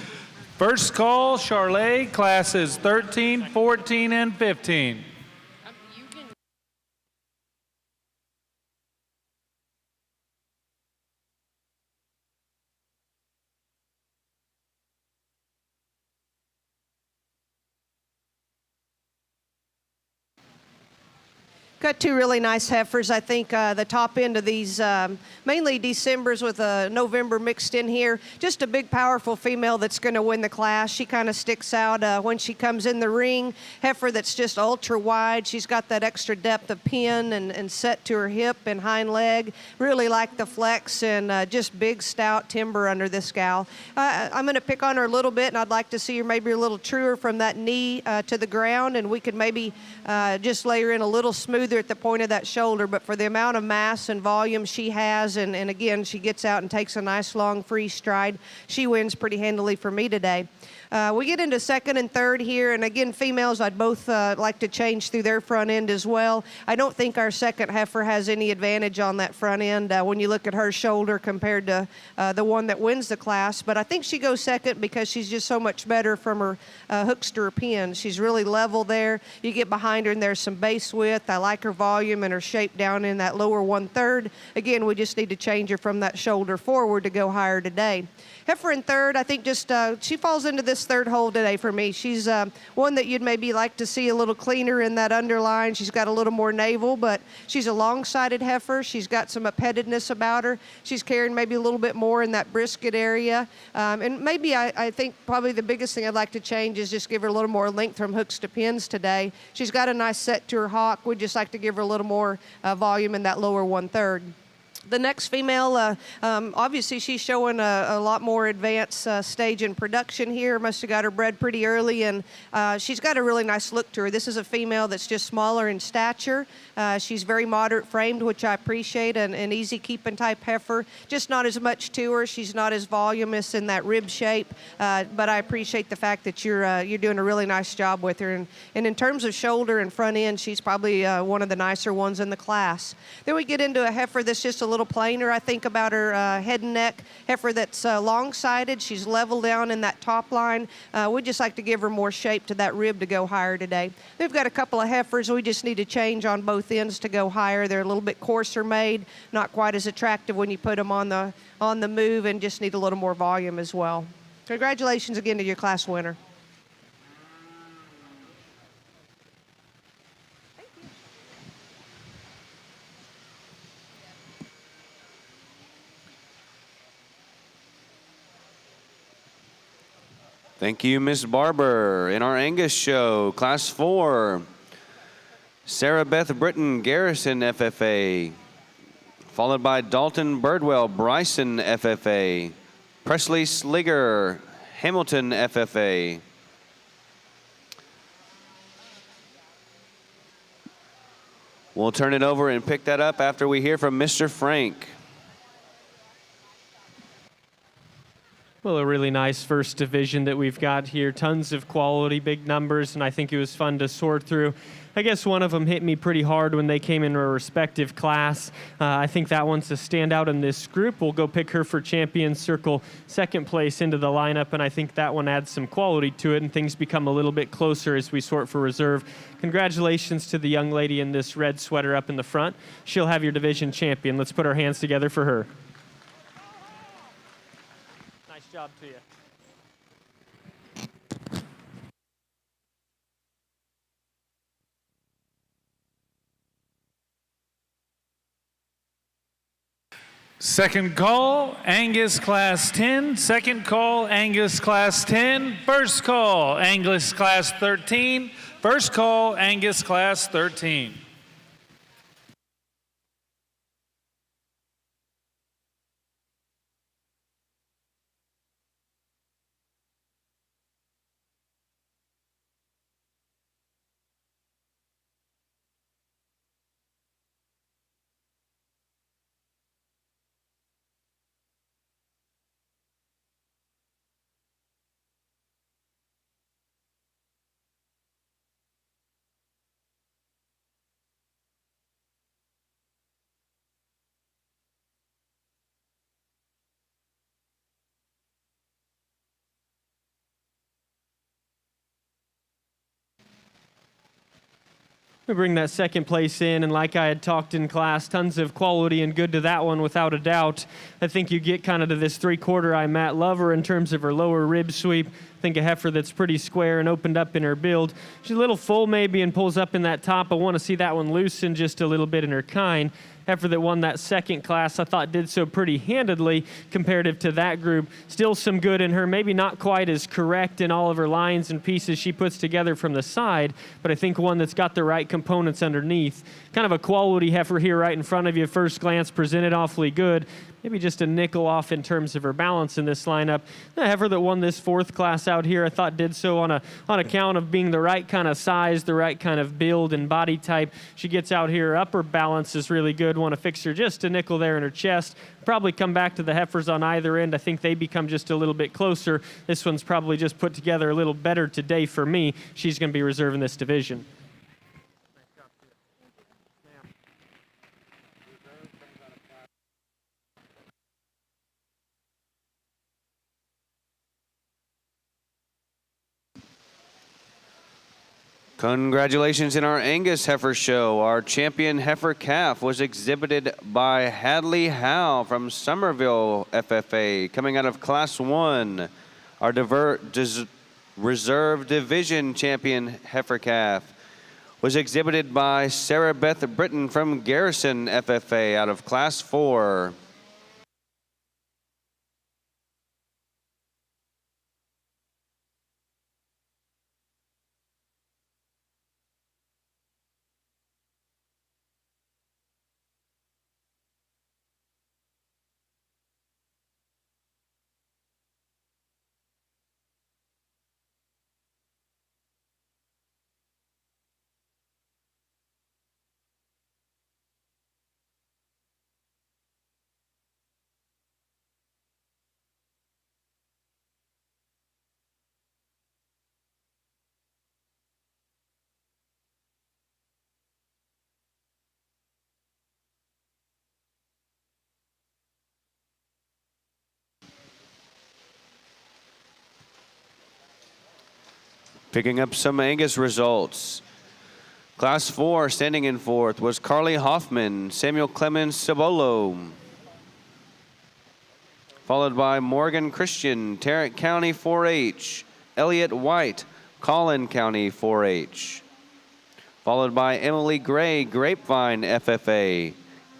First call, Charolais, classes 13, 14, and 15. Got two really nice heifers. I think the top end of these, mainly Decembers with a November mixed in here. Just a big, powerful female that's going to win the class. She kind of sticks out when she comes in the ring. Heifer that's just ultra wide. She's got that extra depth of pin and set to her hip and hind leg. Really like the flex and just big, stout timber under this gal. I'm going to pick on her a little bit, and I'd like to see her maybe a little truer from that knee to the ground, and we could maybe just lay her in a little smoother at the point of that shoulder. But for the amount of mass and volume she has, and again, she gets out and takes a nice long free stride, she wins pretty handily for me today. We get into second and third here, and again, females, I'd both like to change through their front end as well. I don't think our second heifer has any advantage on that front end when you look at her shoulder compared to the one that wins the class, but I think she goes second because she's just so much better from her hooks to her pins. She's really level there. You get behind her and there's some base width. I like her volume and her shape down in that lower 1/3. Again, we just need to change her from that shoulder forward to go higher today. Heifer in third, I think just she falls into this third hole today for me. She's one that you'd maybe like to see a little cleaner in that underline. She's got a little more navel, but she's a long-sided heifer. She's got some appetedness about her. She's carrying maybe a little bit more in that brisket area. And maybe I think probably the biggest thing I'd like to change is just give her a little more length from hooks to pins today. She's got a nice set to her hock. We'd just like to give her a little more volume in that lower 1/3. The next female, obviously she's showing a lot more advanced stage in production here. Must have got her bred pretty early, and she's got a really nice look to her. This is a female that's just smaller in stature. She's very moderate framed, which I appreciate, an easy keeping type heifer. Just not as much to her. She's not as voluminous in that rib shape, but I appreciate the fact that you're doing a really nice job with her. And in terms of shoulder and front end, she's probably one of the nicer ones in the class. Then we get into a heifer that's just a little plainer, I think, about her head and neck. Heifer that's long-sided. She's level down in that top line. We'd just like to give her more shape to that rib to go higher today. We've got a couple of heifers we just need to change on both ends to go higher. They're a little bit coarser made, not quite as attractive when you put them on the move, and just need a little more volume as well. Congratulations again to your class winner. Thank you, Miss Barber. In our Angus show, Class 4, Sarah Beth Britton, Garrison, FFA, followed by Dalton Birdwell, Bryson, FFA, Presley Sligger, Hamilton, FFA. We'll turn it over and pick that up after we hear from Mr. Frank. Well, a really nice first division that we've got here. Tons of quality, big numbers, and I think it was fun to sort through. I guess one of them hit me pretty hard when they came in a respective class. I think that one's a standout in this group. We'll go pick her for champion, circle second place into the lineup, and I think that one adds some quality to it, and things become a little bit closer as we sort for reserve. Congratulations to the young lady in this red sweater up in the front. She'll have your division champion. Let's put our hands together for her. Nice job to you. Second call, Angus Class 10. Second call, Angus Class 10. First call, Angus Class 13. First call, Angus Class 13. We bring that second place in, and like I had talked in class, tons of quality and good to that one without a doubt. I think you get kind of to this three-quarter I Matt love her in terms of her lower rib sweep. I think a heifer that's pretty square and opened up in her build. She's a little full maybe and pulls up in that top. I want to see that one loosen just a little bit in her kind. Heifer that won that second class, I thought did so pretty handedly comparative to that group. Still some good in her, maybe not quite as correct in all of her lines and pieces she puts together from the side, but I think one that's got the right components underneath. Kind of a quality heifer here right in front of you. First glance presented awfully good. Maybe just a nickel off in terms of her balance in this lineup. The heifer that won this fourth class out here, I thought did so on account of being the right kind of size, the right kind of build and body type. She gets out here, upper balance is really good. Want to fix her just a nickel there in her chest. Probably come back to the heifers on either end. I think they become just a little bit closer. This one's probably just put together a little better today for me. She's going to be reserving this division. Congratulations in our Angus Heifer Show. Our champion heifer calf was exhibited by Hadley Howe from Somerville FFA, coming out of Class 1. Our Reserve Division champion heifer calf was exhibited by Sarah Beth Britton from Garrison FFA out of Class 4. Picking up some Angus results. Class 4, standing in fourth, was Carly Hoffman, Samuel Clemens Cibolo. Followed by Morgan Christian, Tarrant County 4-H. Elliott White, Collin County 4-H. Followed by Emily Gray, Grapevine FFA.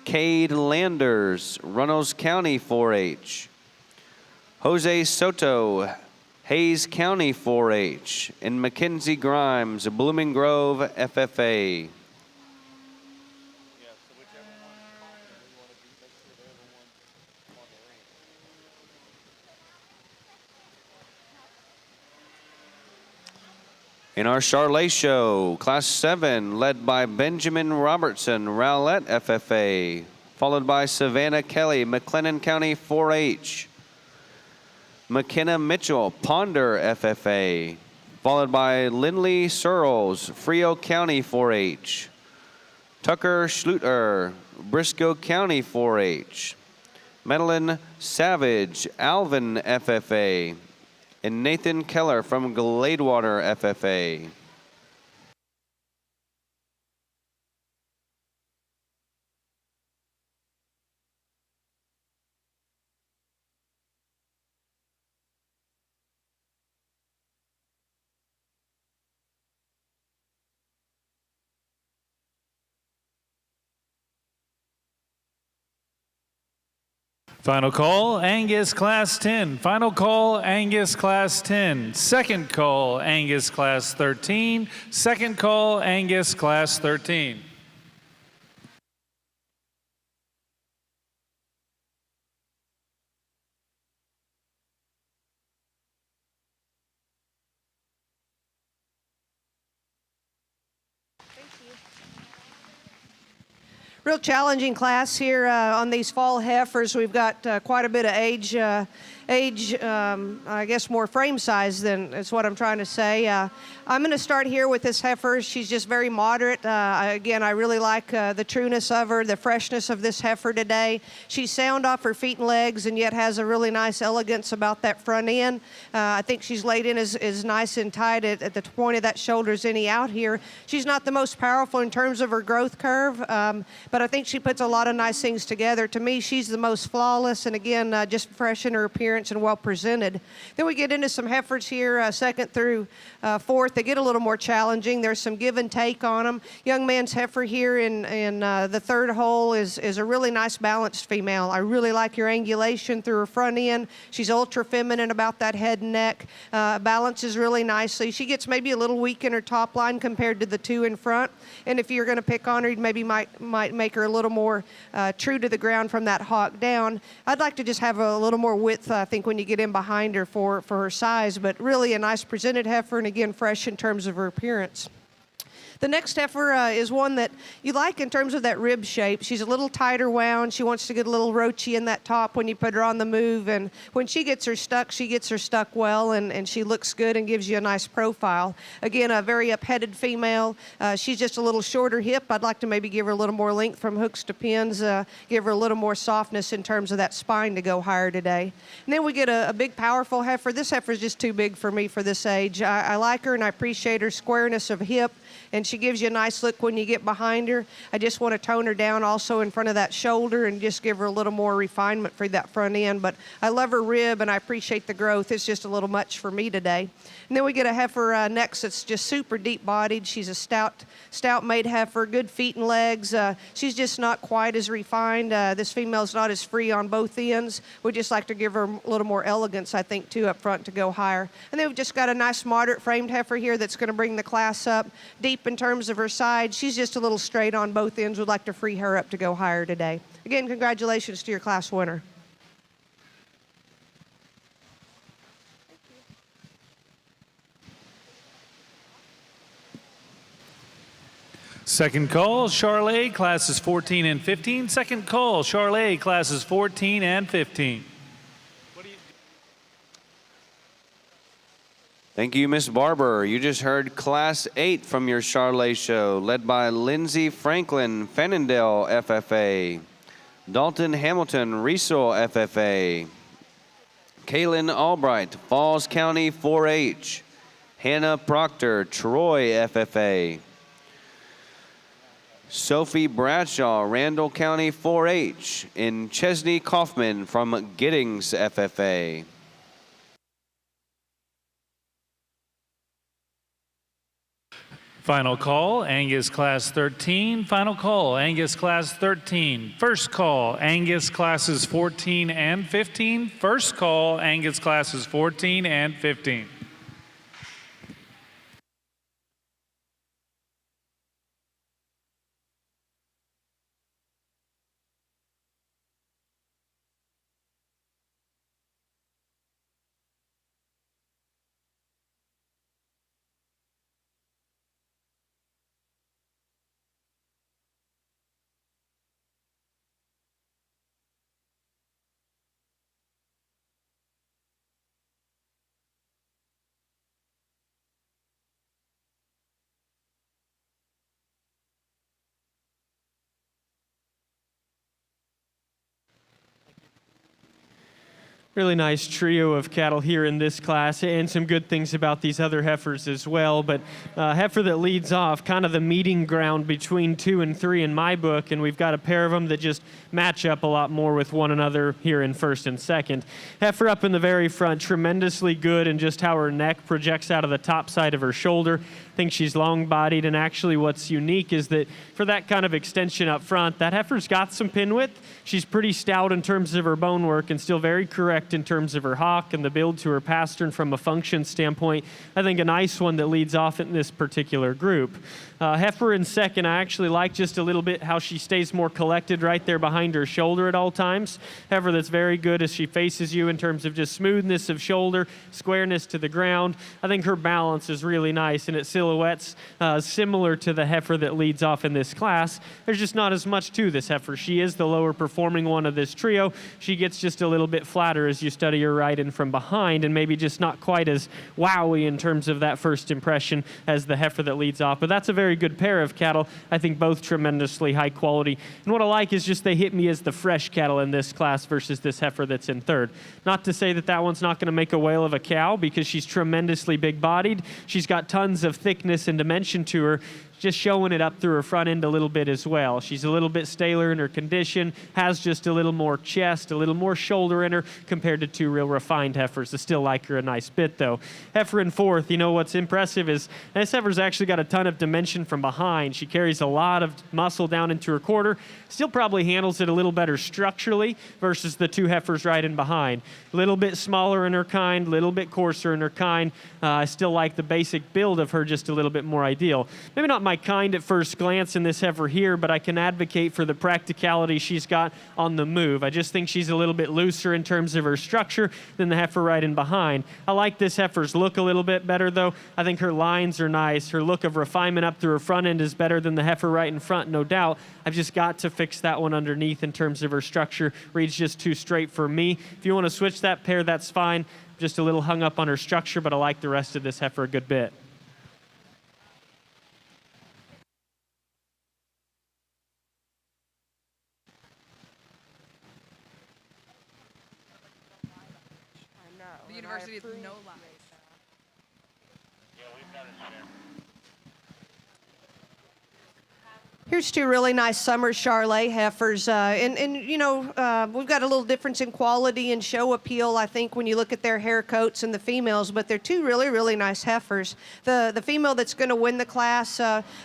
Cade Landers, Runnels County 4-H. Jose Soto, Hayes County 4-H, and Mackenzie Grimes, Blooming Grove FFA. In our Charolais show, Class 7, led by Benjamin Robertson, Rowlett FFA, followed by Savannah Kelly, McLennan County 4-H. McKenna Mitchell, Ponder FFA, followed by Lindley Searles, Frio County 4-H. Tucker Schluter, Briscoe County 4-H. Madeline Savage, Alvin FFA, and Nathan Keller from Gladewater FFA. Final call, Angus Class 10. Final call, Angus Class 10. Second call, Angus Class 13. Second call, Angus Class 13. Real challenging class here on these fall heifers. We've got quite a bit of age age, I guess more frame size than is what I'm trying to say. I'm going to start here with this heifer. She's just very moderate. Again, I really like the trueness of her, the freshness of this heifer today. She's sound off her feet and legs and yet has a really nice elegance about that front end. I think she's laid in as nice and tight at the point of that shoulder as any out here. She's not the most powerful in terms of her growth curve, but I think she puts a lot of nice things together. To me, she's the most flawless, and again, just fresh in her appearance and well presented. Then we get into some heifers here, second through fourth. They get a little more challenging. There's some give and take on them. Young man's heifer here in the third hole is a really nice balanced female. I really like her angulation through her front end. She's ultra feminine about that head and neck. Balances really nicely. She gets maybe a little weak in her top line compared to the two in front. And if you're going to pick on her, you maybe might make her a little more true to the ground from that hock down. I'd like to just have a little more width, I think, when you get in behind her for her size, but really a nice presented heifer, and again, fresh in terms of her appearance. The next heifer is one that you like in terms of that rib shape. She's a little tighter wound. She wants to get a little roachy in that top when you put her on the move. And when she gets her stuck well, and she looks good and gives you a nice profile. Again, a very up-headed female. She's just a little shorter hip. I'd like to maybe give her a little more length from hooks to pins, give her a little more softness in terms of that spine to go higher today. And then we get a big, powerful heifer. This heifer is just too big for me for this age. I like her and I appreciate her squareness of hip, and she gives you a nice look when you get behind her. I just want to tone her down also in front of that shoulder and just give her a little more refinement for that front end. But I love her rib and I appreciate the growth. It's just a little much for me today. And then we get a heifer next that's just super deep bodied. She's a stout made heifer, good feet and legs. She's just not quite as refined. This female's not as free on both ends. We just like to give her a little more elegance, I think, too, up front to go higher. And then we've just got a nice moderate framed heifer here that's going to bring the class up deep in terms of her side. She's just a little straight on both ends. We'd like to free her up to go higher today. Again, congratulations to your class winner. Second call, Charolais, classes 14 and 15. Second call, Charolais, classes 14 and 15. Thank you, Miss Barber. You just heard Class 8 from your Charolais show, led by Lindsay Franklin, Fannindale FFA, Dalton Hamilton, Riesel FFA, Kaylin Albright, Falls County 4-H, Hannah Proctor, Troy FFA, Sophie Bradshaw, Randall County 4-H, and Chesney Kaufman from Giddings FFA. Final call, Angus class 13. Final call, Angus class 13. First call, Angus classes 14 and 15. First call, Angus classes 14 and 15. Really nice trio of cattle here in this class, and some good things about these other heifers as well. But heifer that leads off, kind of the meeting ground between 2 and 3 in my book, and we've got a pair of them that just match up a lot more with one another here in first and second. Heifer up in the very front, tremendously good in just how her neck projects out of the top side of her shoulder. I think she's long-bodied, and actually what's unique is that for that kind of extension up front, that heifer's got some pin width. She's pretty stout in terms of her bone work and still very correct in terms of her hock and the build to her pastern from a function standpoint. I think a nice one that leads off in this particular group. Heifer in second, I actually like just a little bit how she stays more collected right there behind her shoulder at all times. Heifer that's very good as she faces you in terms of just smoothness of shoulder, squareness to the ground. I think her balance is really nice, and it silhouettes similar to the heifer that leads off in this class. There's just not as much to this heifer. She is the lower performing one of this trio. She gets just a little bit flatter as you study her riding from behind, and maybe just not quite as wowy in terms of that first impression as the heifer that leads off. But that's a very good pair of cattle. I think both tremendously high quality. And what I like is just they hit me as the fresh cattle in this class versus this heifer that's in third. Not to say that that one's not going to make a whale of a cow, because she's tremendously big-bodied. She's got tons of thickness and dimension to her, just showing it up through her front end a little bit as well. She's a little bit staler in her condition, has just a little more chest, a little more shoulder in her compared to two real refined heifers. I still like her a nice bit, though. Heifer in fourth, you know what's impressive is this heifer's actually got a ton of dimension from behind. She carries a lot of muscle down into her quarter, still probably handles it a little better structurally versus the two heifers right in behind. A little bit smaller in her kind, a little bit coarser in her kind. I still like the basic build of her just a little bit more ideal. Maybe not my kind at first glance in this heifer here, but I can advocate for the practicality she's got on the move. I just think she's a little bit looser in terms of her structure than the heifer right in behind. I like this heifer's look a little bit better, though. I think her lines are nice. Her look of refinement up through her front end is better than the heifer right in front, no doubt. I've just got to fix that one underneath in terms of her structure. Reads just too straight for me. If you want to switch that pair, that's fine. Just a little hung up on her structure, but I like the rest of this heifer a good bit. The University of No Lies. Here's two really nice summer Charolais heifers. We've got a little difference in quality and show appeal, I think, when you look at their hair coats and the females, but they're two really, really nice heifers. The female that's going to win the class,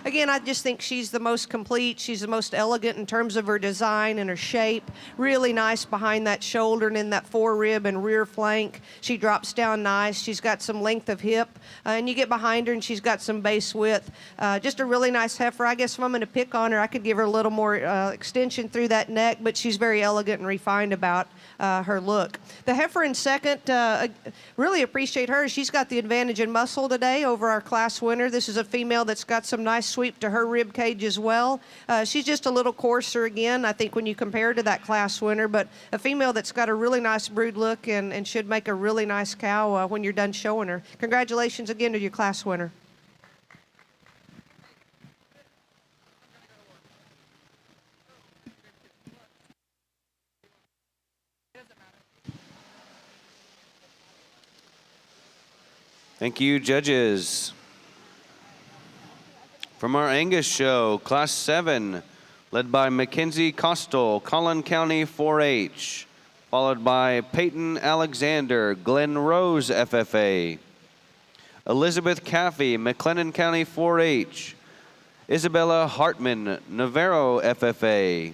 again, I just think she's the most complete. She's the most elegant in terms of her design and her shape. Really nice behind that shoulder and in that forerib and rear flank. She drops down nice. She's got some length of hip, and you get behind her and she's got some base width. Just a really nice heifer. I guess if I'm going to pick on her, I could give her a little more extension through that neck, but she's very elegant and refined about her look. The heifer in second, really appreciate her. She's got the advantage in muscle today over our class winner. This is a female that's got some nice sweep to her rib cage as well. She's just a little coarser again, I think, when you compare her to that class winner, but a female that's got a really nice brood look and should make a really nice cow when you're done showing her. Congratulations again to your class winner. Thank you, judges. From our Angus show, Class 7, led by Mackenzie Costal, Collin County 4-H, followed by Peyton Alexander, Glen Rose FFA, Elizabeth Caffey, McLennan County 4-H, Isabella Hartman, Navarro FFA,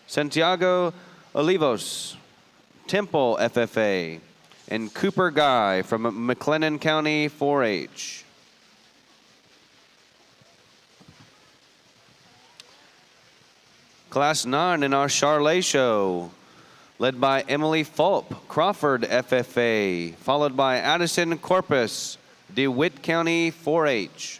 Santiago Olivos, Temple FFA, and Cooper Guy from McLennan County 4-H. Class 9 in our Charolais show, led by Emily Fulp, Crawford FFA, followed by Addison Corpus, DeWitt County 4-H.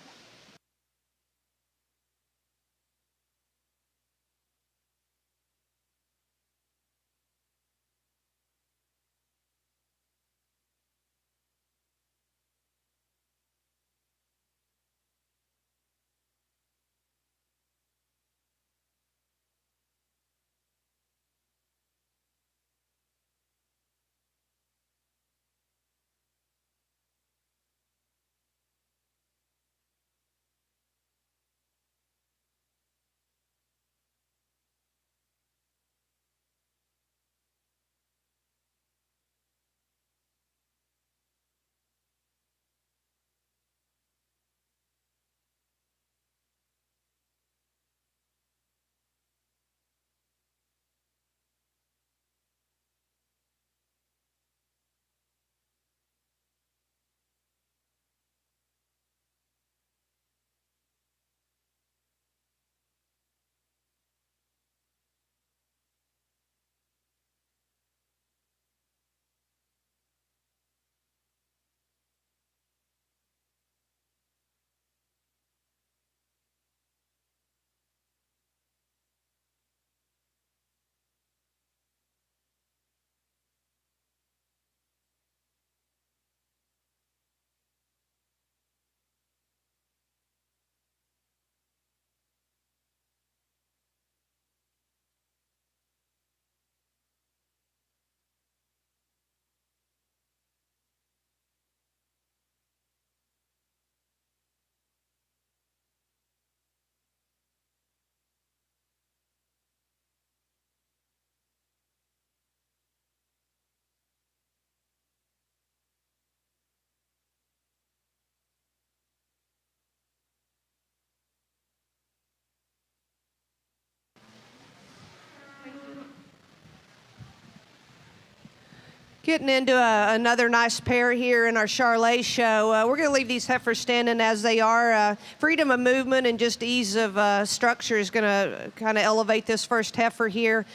Getting into another nice pair here in our Charolais show. We're going to leave these heifers standing as they are. Freedom of movement and just ease of structure is going to kind of elevate this first heifer here.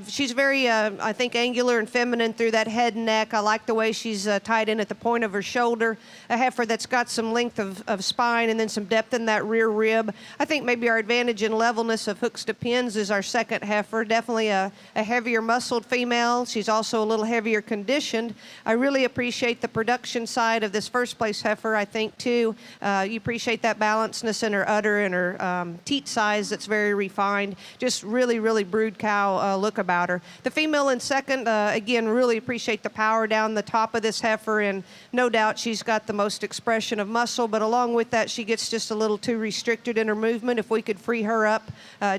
She's very, I think, angular and feminine through that head and neck. I like the way she's tied in at the point of her shoulder. A heifer that's got some length of spine and then some depth in that rear rib. I think maybe our advantage in levelness of hooks to pins is our second heifer. Definitely a heavier muscled female. She's also a little heavier conditioned. I really appreciate the production side of this first place heifer, I think, too. You appreciate that balancedness in her udder and her teat size that's very refined. Just really, really brood cow look about her. The female in second, again, really appreciate the power down the top of this heifer, and no doubt she's got the most expression of muscle, but along with that, she gets just a little too restricted in her movement. If we could free her up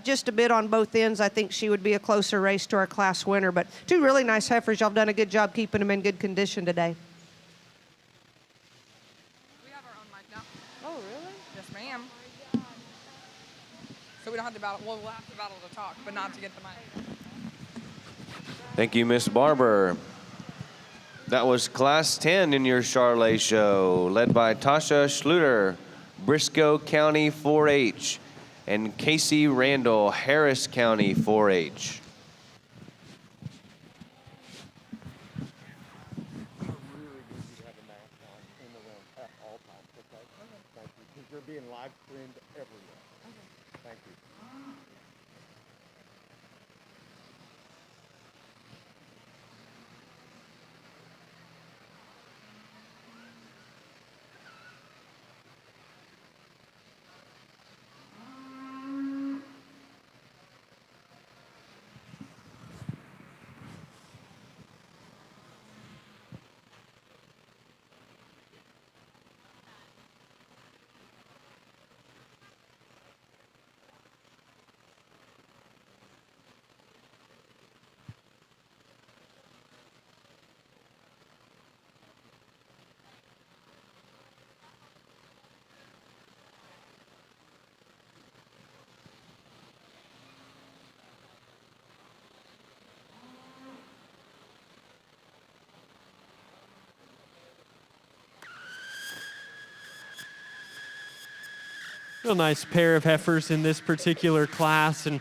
just a bit on both ends, I think she would be a closer race to our class winner. But two really nice heifers. Y'all done a good job keeping them in good condition today. We have our own mic now. Oh, really? Yes, ma'am. So we don't have to battle. Well, we'll have to battle to talk, but not to get the mic. Thank you, Miss Barber. That was Class 10 in your Charolais show, led by Tasha Schluter, Briscoe County 4-H, and Casey Randall, Harris County 4-H. You're being live streamed everywhere. Thank you. Real nice pair of heifers in this particular class, and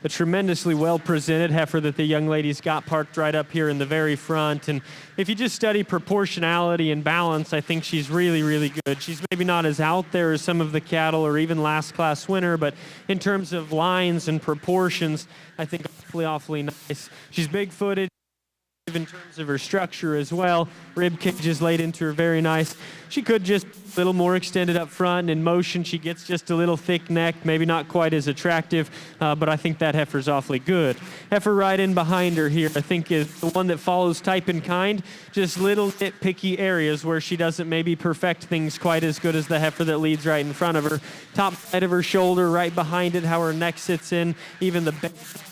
a tremendously well presented heifer that the young ladies got parked right up here in the very front. And if you just study proportionality and balance, I think she's really, really good. She's maybe not as out there as some of the cattle or even last class winner, but in terms of lines and proportions, I think awfully nice. She's big-footed in terms of her structure as well. Rib cage is laid into her very nice. She could just a little more extended up front. In motion, she gets just a little thick neck, maybe not quite as attractive, but I think that heifer's awfully good. Heifer right in behind her here, I think, is the one that follows type and kind. Just little nitpicky areas where she doesn't maybe perfect things quite as good as the heifer that leads right in front of her. Top side of her shoulder, right behind it, how her neck sits in, even the base.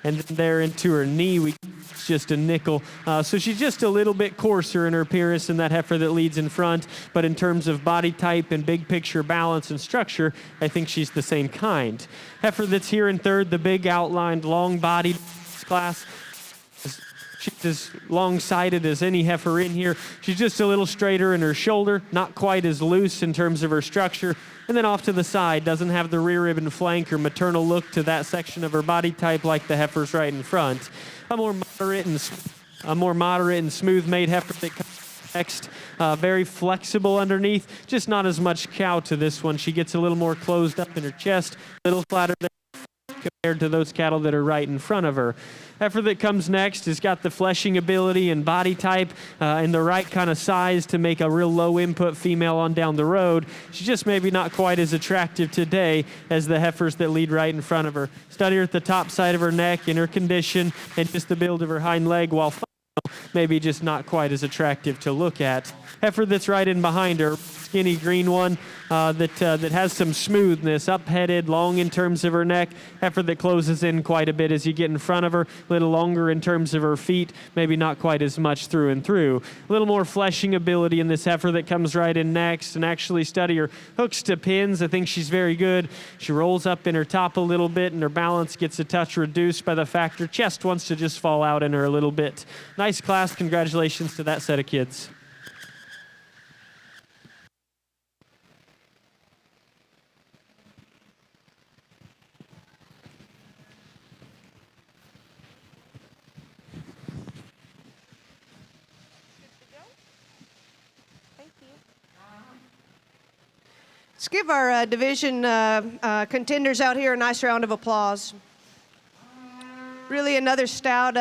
And then there into her knee, it's just a nickel. So she's just a little bit coarser in her appearance than that heifer that leads in front. But in terms of body type and big picture balance and structure, I think she's the same kind. Heifer that's here in third, the big outlined, long-bodied class. She's as long-sided as any heifer in here. She's just a little straighter in her shoulder, not quite as loose in terms of her structure. And then off to the side, doesn't have the rear rib and flank or maternal look to that section of her body type like the heifers right in front. A more moderate and smooth-made heifer that comes next. Very flexible underneath, just not as much cow to this one. She gets a little more closed up in her chest, a little flatter there compared to those cattle that are right in front of her. Heifer that comes next has got the fleshing ability and body type and the right kind of size to make a real low input female on down the road. She's just maybe not quite as attractive today as the heifers that lead right in front of her. Study her at the top side of her neck, in her condition, and just the build of her hind leg, while maybe just not quite as attractive to look at. Heifer that's right in behind her, skinny green one that has some smoothness, up-headed, long in terms of her neck. Heifer that closes in quite a bit as you get in front of her, a little longer in terms of her feet, maybe not quite as much through and through. A little more fleshing ability in this heifer that comes right in next, and actually study her hooks to pins. I think she's very good. She rolls up in her top a little bit, and her balance gets a touch reduced by the fact her chest wants to just fall out in her a little bit. Nice class. Congratulations to that set of kids. Let's give our division contenders out here a nice round of applause. Really another stout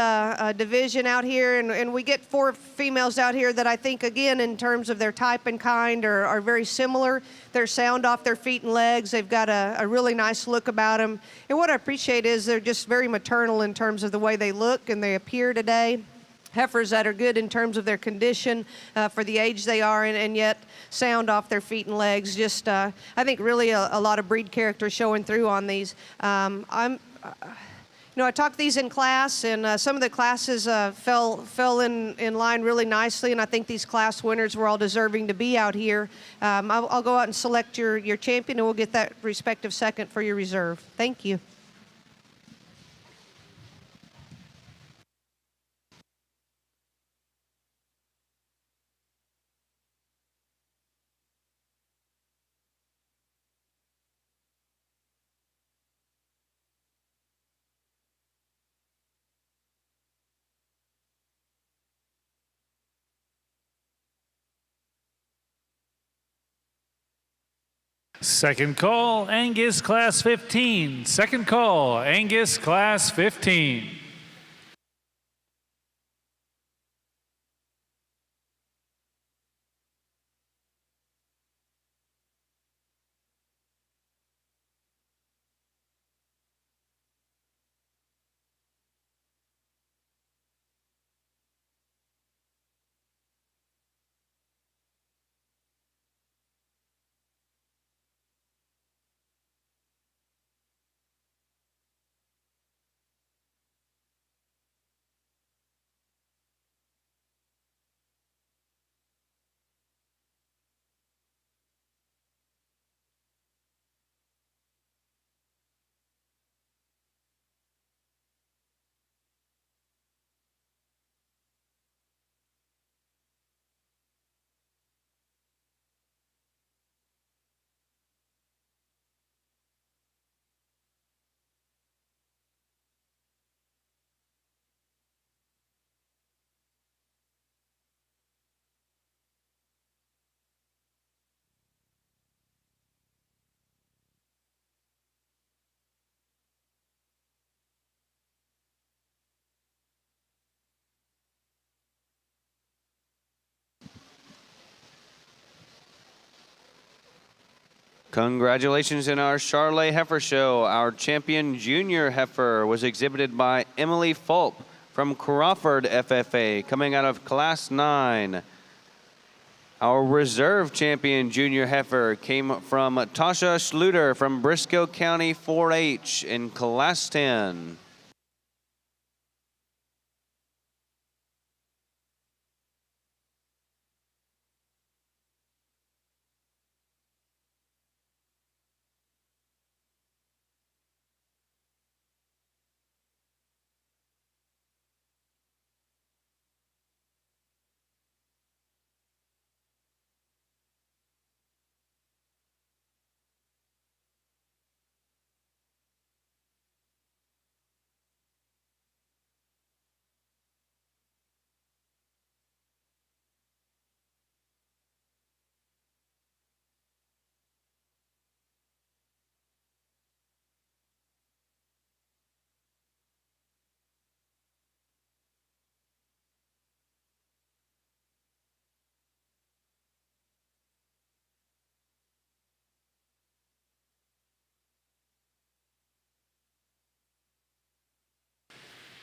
division out here, and we get 4 females out here that I think, again, in terms of their type and kind, are very similar. They're sound off their feet and legs. They've got a really nice look about them. And what I appreciate is they're just very maternal in terms of the way they look and they appear today. Heifers that are good in terms of their condition for the age they are, and yet sound off their feet and legs. Just, I think, really a lot of breed character showing through on these. I taught these in class, and some of the classes fell in line really nicely, and I think these class winners were all deserving to be out here. I'll go out and select your champion, and we'll get that respective second for your reserve. Thank you. Second call, Angus class 15. Second call, Angus class 15. Congratulations in our Charolais Heifer Show. Our champion junior heifer was exhibited by Emily Fulp from Crawford FFA, coming out of Class 9. Our reserve champion junior heifer came from Tasha Schluter from Briscoe County 4-H in Class 10.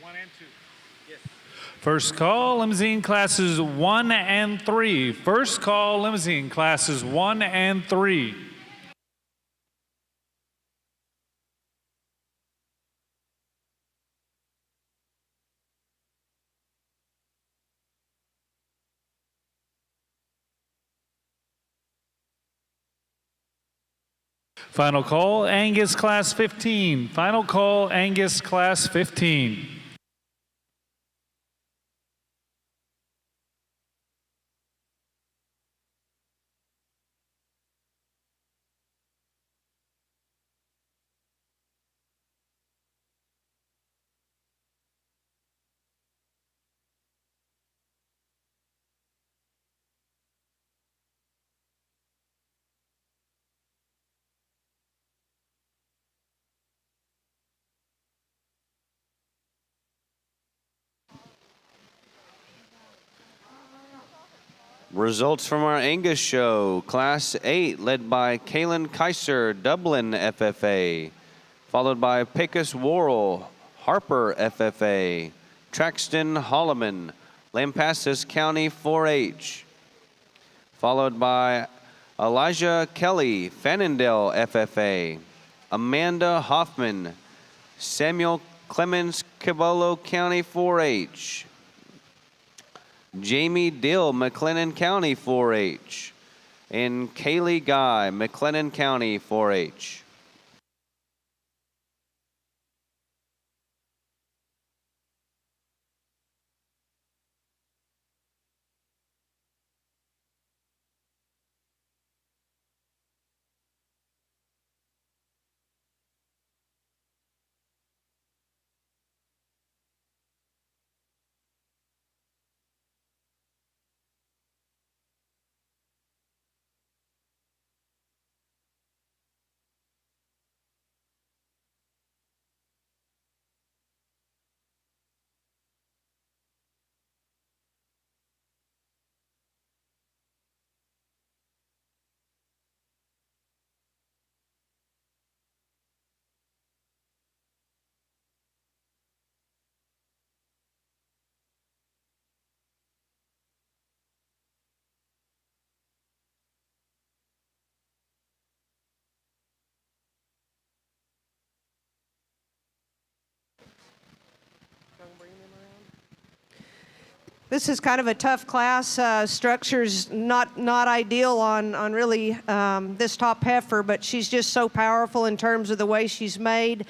One and two. First call, limousine classes 1 and 3. First call, limousine classes 1 and 3. Final call, Angus class 15. Final call, Angus class 15. Results from our Angus show. Class 8 led by Kaylin Kaiser, Dublin FFA. Followed by Pecos Worrell, Harper FFA. Traxton Holloman, Lampasas County 4-H. Followed by Elijah Kelly, Fannondale FFA. Amanda Hoffman, Samuel Clemens, Cabolo County 4-H. Jamie Dill, McLennan County 4-H. And Kaylee Guy, McLennan County 4-H. This is kind of a tough class. Structure's not ideal on really this top heifer, but she's just so powerful in terms of the way she's made.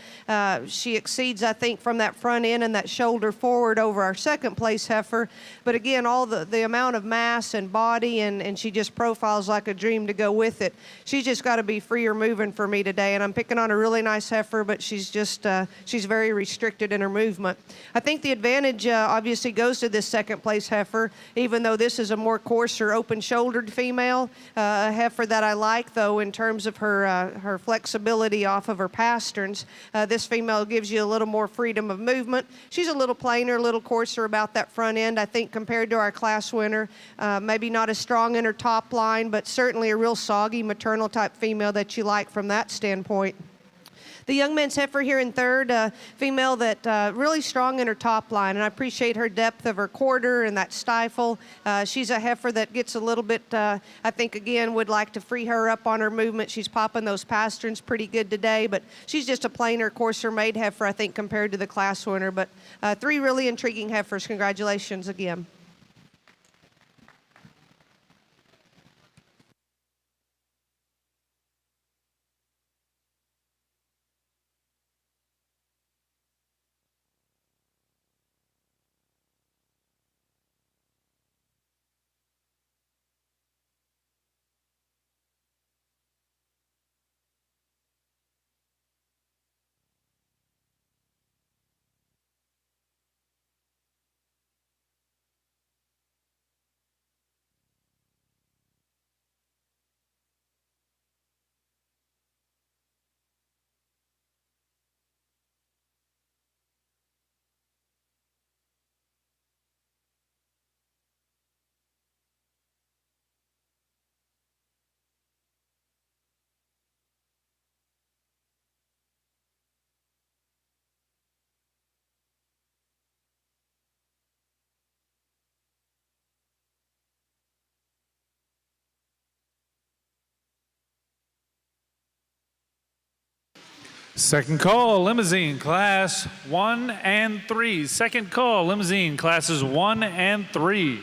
She exceeds, I think, from that front end and that shoulder forward over our second place heifer. But again, all the amount of mass and body, and she just profiles like a dream to go with it. She's just got to be freer moving for me today. And I'm picking on a really nice heifer, but she's just she's very restricted in her movement. I think the advantage obviously goes to this second place heifer, even though this is a more coarser, open-shouldered female. A heifer that I like, though, in terms of her flexibility off of her pasterns. This female gives you a little more freedom of movement. She's a little plainer, a little coarser about that front end, I think, compared to our class winner. Maybe not as strong in her top line, but certainly a real soggy, maternal-type female that you like from that standpoint. The young man's heifer here in third, female that really strong in her top line, and I appreciate her depth of her quarter and that stifle. She's a heifer that gets a little bit, I think, again, would like to free her up on her movement. She's popping those pasterns pretty good today, but she's just a plainer, coarser made heifer, I think, compared to the class winner. But three really intriguing heifers. Congratulations again. Second call, Limousine, Class 1 and 3. Second call, Limousine, Classes 1 and 3.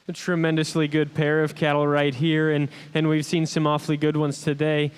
A tremendously good pair of cattle right here, and we've seen some awfully good ones today.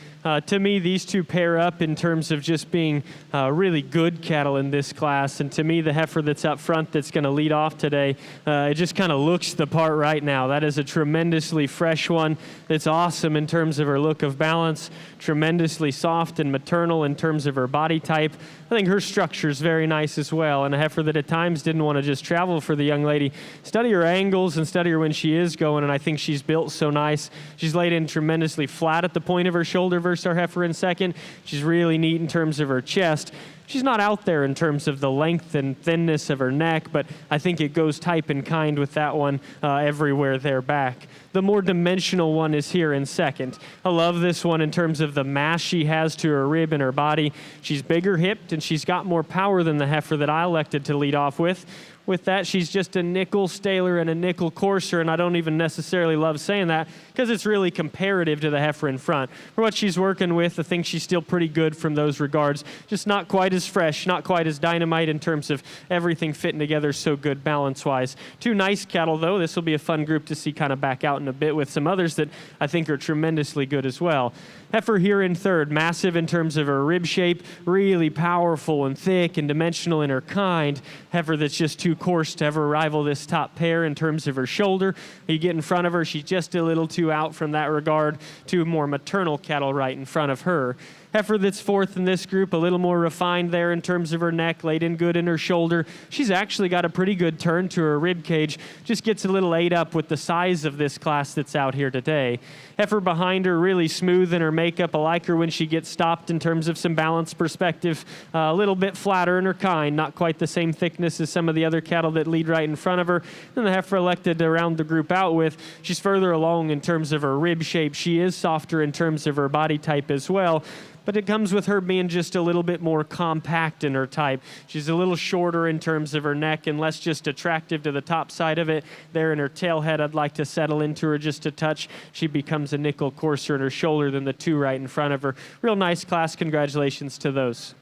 To me, these two pair up in terms of just being really good cattle in this class. And to me, the heifer that's up front that's going to lead off today, it just kind of looks the part right now. That is a tremendously fresh one that's awesome in terms of her look of balance, tremendously soft and maternal in terms of her body type. I think her structure is very nice as well, and a heifer that at times didn't want to just travel for the young lady. Study her angles and study her when she is going, and I think she's built so nice. She's laid in tremendously flat at the point of her shoulder versus our heifer in second. She's really neat in terms of her chest. She's not out there in terms of the length and thinness of her neck, but I think it goes type and kind with that one everywhere there back. The more dimensional one is here in second. I love this one in terms of the mass she has to her rib and her body. She's bigger hipped, and she's got more power than the heifer that I elected to lead off with. With that, she's just a nickel staler and a nickel courser, and I don't even necessarily love saying that because it's really comparative to the heifer in front. For what she's working with, I think she's still pretty good from those regards. Just not quite as fresh, not quite as dynamite in terms of everything fitting together so good balance-wise. Two nice cattle, though. This will be a fun group to see kind of back out in a bit with some others that I think are tremendously good as well. Heifer here in third, massive in terms of her rib shape, really powerful and thick and dimensional in her kind. Heifer that's just too coarse to ever rival this top pair in terms of her shoulder. You get in front of her, she's just a little too out from that regard. Two more maternal cattle right in front of her. Heifer that's fourth in this group, a little more refined there in terms of her neck, laid in good in her shoulder. She's actually got a pretty good turn to her rib cage, just gets a little ate up with the size of this class that's out here today. Heifer behind her, really smooth in her makeup. I like her when she gets stopped in terms of some balance perspective. A little bit flatter in her kind, not quite the same thickness as some of the other cattle that lead right in front of her. And the heifer elected to round the group out with, she's further along in terms of her rib shape. She is softer in terms of her body type as well. But it comes with her being just a little bit more compact in her type. She's a little shorter in terms of her neck and less just attractive to the top side of it. There in her tail head, I'd like to settle into her just a touch. She becomes a nickel coarser in her shoulder than the two right in front of her. Real nice class. Congratulations to those.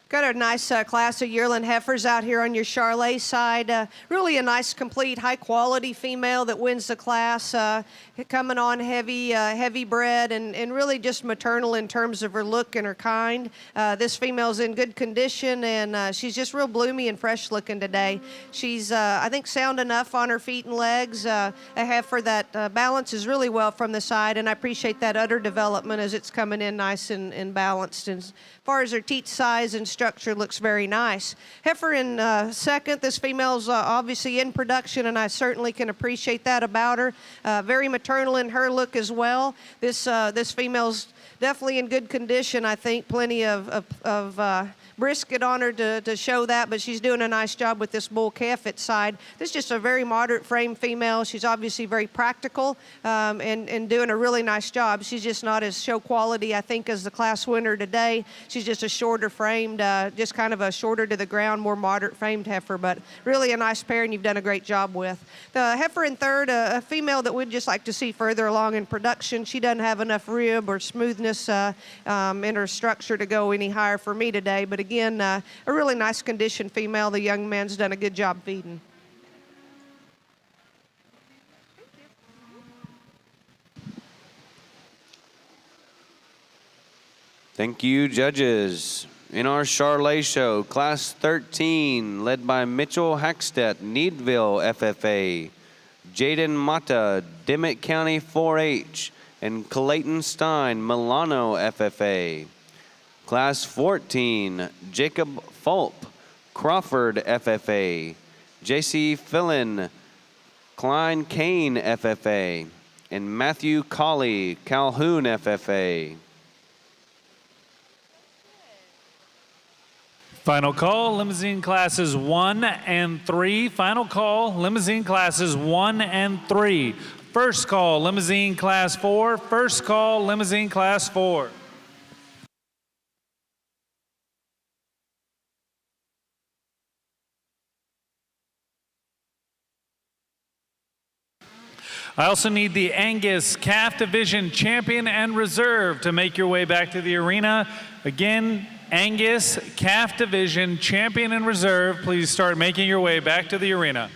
Got a nice class of yearling heifers out here on your Charolais side. Really a nice, complete, high-quality female that wins the class. Coming on heavy bred and really just maternal in terms of her look and her kind. This female's in good condition, and she's just real bloomy and fresh looking today. She's, I think, sound enough on her feet and legs. A heifer that balances really well from the side, and I appreciate that udder development as it's coming in nice and balanced. And as far as her teat size and structure, looks very nice. Heifer in second. This female's obviously in production, and I certainly can appreciate that about her. Very maternal in her look as well. This female's definitely in good condition, I think. Plenty of brisket on her to show that, but she's doing a nice job with this bull calf at side. This is just a very moderate frame female. She's obviously very practical and doing a really nice job. She's just not as show quality, I think, as the class winner today. She's just a shorter framed, just kind of a shorter to the ground, more moderate framed heifer, but really a nice pair, and you've done a great job with. The heifer in third, a female that we'd just like to see further along in production. She doesn't have enough rib or smoothness in her structure to go any higher for me today, but again, a really nice condition female. The young man's done a good job feeding. Thank you, judges. In our Charolais show, Class 13, led by Mitchell Hackstedt, Needville FFA, Jaden Mata, Dimmitt County 4-H, and Clayton Stein, Milano FFA. Class 14, Jacob Fulp, Crawford FFA, J.C. Fillin, Klein Kane FFA, and Matthew Colley, Calhoun FFA. Final call, Limousine Classes 1 and 3. Final call, Limousine Classes 1 and 3. First call, Limousine Class 4. First call, Limousine Class 4. I also need the Angus Calf Division Champion and Reserve to make your way back to the arena. Again, Angus Calf Division Champion and Reserve, please start making your way back to the arena.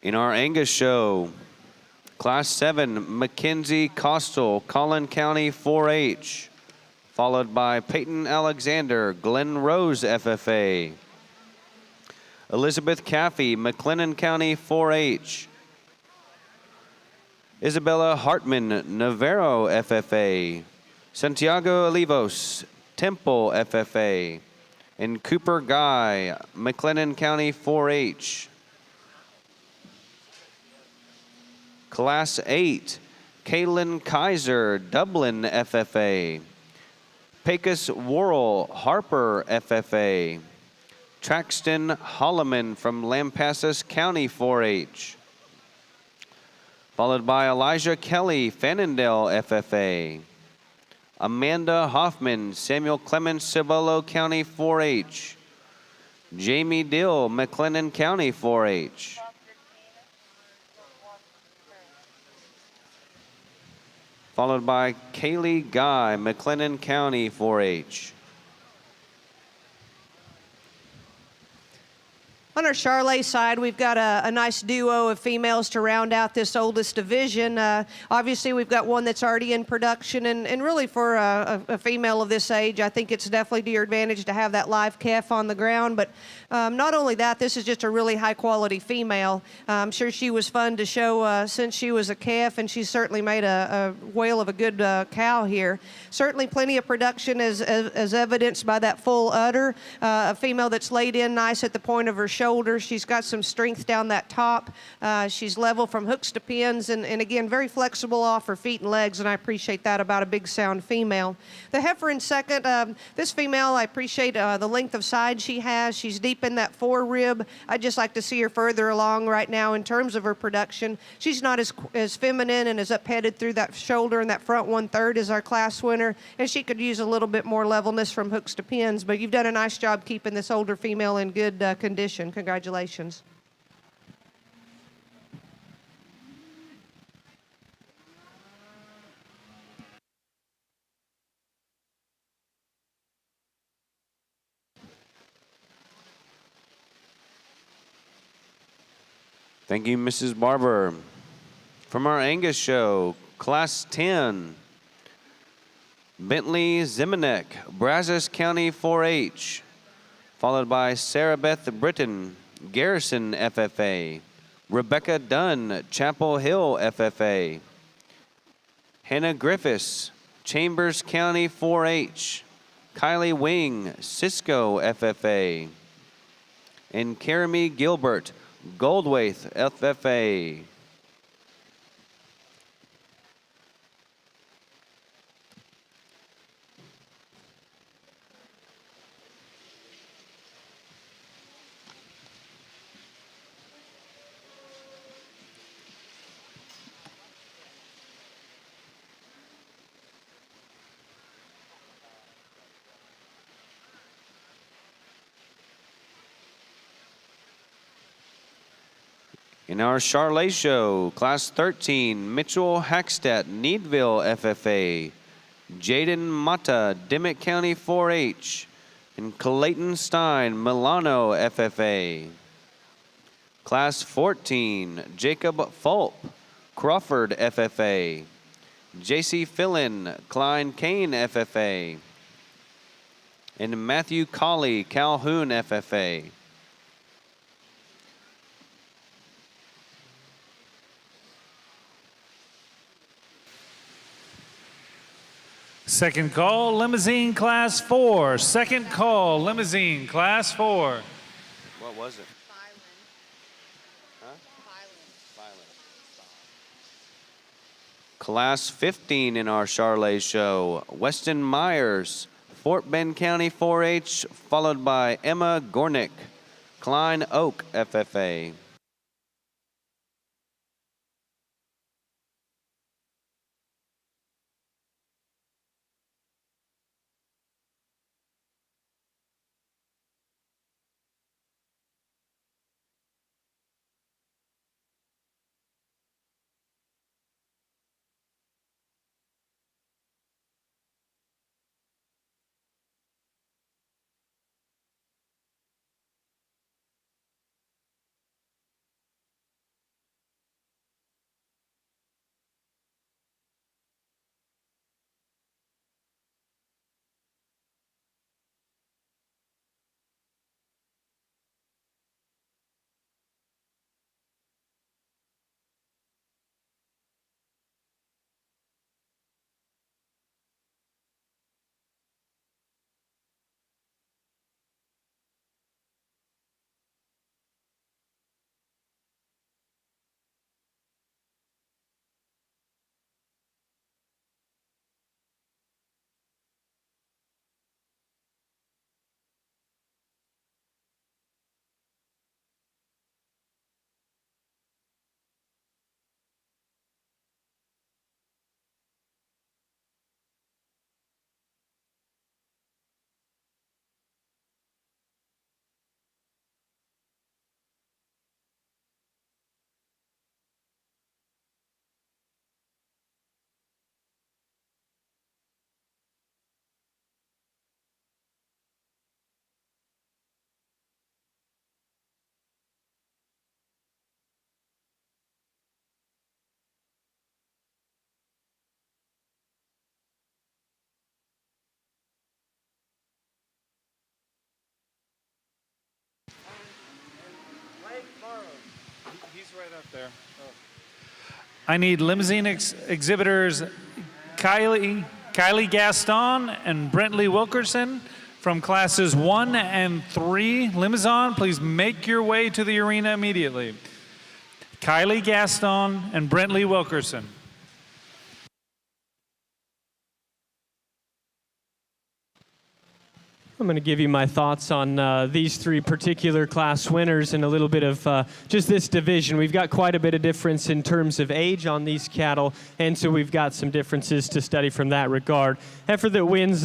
In our Angus show, Class 7, Mackenzie Costal, Collin County 4-H, followed by Peyton Alexander, Glen Rose FFA. Elizabeth Caffey, McLennan County 4-H. Isabella Hartman, Navarro FFA. Santiago Olivos, Temple FFA. And Cooper Guy, McLennan County 4-H. Class 8, Kaylin Kaiser, Dublin FFA. Pecos Worrell, Harper FFA. Traxton Holloman from Lampasas County 4-H. Followed by Elijah Kelly, Fannondale FFA. Amanda Hoffman, Samuel Clemens, Cibolo County 4-H. Jamie Dill, McLennan County 4-H. Followed by Kaylee Guy, McLennan County 4-H. On our Charolais side, we've got a nice duo of females to round out this oldest division. Obviously, we've got one that's already in production, and really for a female of this age, I think it's definitely to your advantage to have that live calf on the ground. But not only that, this is just a really high-quality female. I'm sure she was fun to show since she was a calf, and she's certainly made a whale of a good cow here. Certainly plenty of production as evidenced by that full udder. A female that's laid in nice at the point of her shoulder. She's got some strength down that top. She's level from hooks to pins, and again, very flexible off her feet and legs, and I appreciate that about a big sound female. The heifer in second, this female, I appreciate the length of side she has. She's deep in that forerib. I'd just like to see her further along right now in terms of her production. She's not as feminine and as up-headed through that shoulder and that front 1/3 as our class winner, and she could use a little bit more levelness from hooks to pins, but you've done a nice job keeping this older female in good condition. Congratulations. Thank you, Mrs. Barber. From our Angus show, Class 10, Bentley Ziminek, Brazos County 4-H. Followed by Sarah Beth Britton, Garrison FFA. Rebecca Dunn, Chapel Hill FFA. Hannah Griffiths, Chambers County 4-H. Kylie Wing, Cisco FFA. And Karami Gilbert, Goldwaith FFA. In our Charolais show, Class 13, Mitchell Hackstadt, Needville FFA. Jaden Mata, Dimmitt County 4-H. And Clayton Stein, Milano FFA. Class 14, Jacob Fulp, Crawford FFA. JC Fillin, Klein Kane FFA. And Matthew Colley, Calhoun FFA. Second call, Limousine Class 4. Second call, Limousine Class 4. What was it? Huh? Class 15 in our Charolais show, Weston Myers, Fort Bend County 4-H, followed by Emma Gornick, Klein Oak FFA. right up there. I need limousine exhibitors Kylie Gaston and Brentley Wilkerson from classes 1 and 3. Limousin, please make your way to the arena immediately. Kylie Gaston and Brentley Wilkerson. I'm going to give you my thoughts on these three particular class winners and a little bit of just this division. We've got quite a bit of difference in terms of age on these cattle, and so we've got some differences to study from that regard. Heifer that wins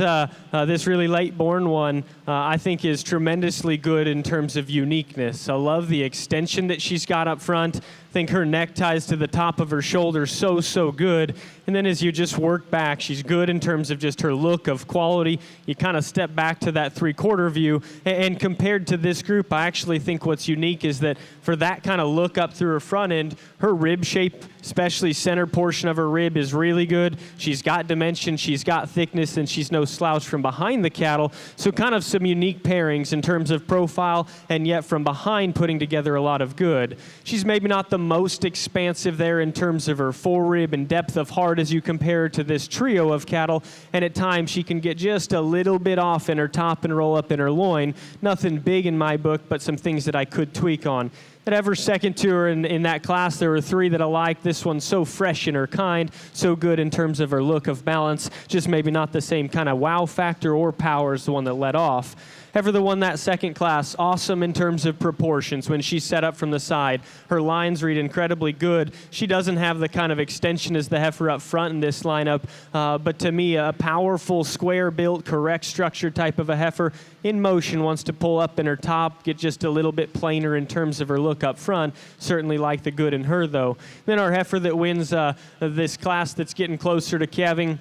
this really late-born one, I think is tremendously good in terms of uniqueness. I love the extension that she's got up front. I think her neck ties to the top of her shoulder so good. And then as you just work back, she's good in terms of just her look of quality. You kind of step back to that three-quarter view. And compared to this group, I actually think what's unique is that for that kind of look up through her front end, her rib shape, especially center portion of her rib, is really good. She's got dimension, she's got thickness, and she's no slouch from behind the cattle. So kind of some unique pairings in terms of profile, and yet from behind putting together a lot of good. She's maybe not the most expansive there in terms of her forerib and depth of heart as you compare her to this trio of cattle, and at times she can get just a little bit off in her top and roll up in her loin. Nothing big in my book, but some things that I could tweak on. At ever second to her in that class, there were three that I liked. This one's so fresh in her kind, so good in terms of her look of balance, just maybe not the same kind of wow factor or power as the one that led off. Heifer that won that second class, awesome in terms of proportions when she's set up from the side. Her lines read incredibly good. She doesn't have the kind of extension as the heifer up front in this lineup, but to me, a powerful, square-built, correct structure type of a heifer in motion, wants to pull up in her top, get just a little bit plainer in terms of her look up front. Certainly like the good in her, though. Then our heifer that wins this class that's getting closer to calving,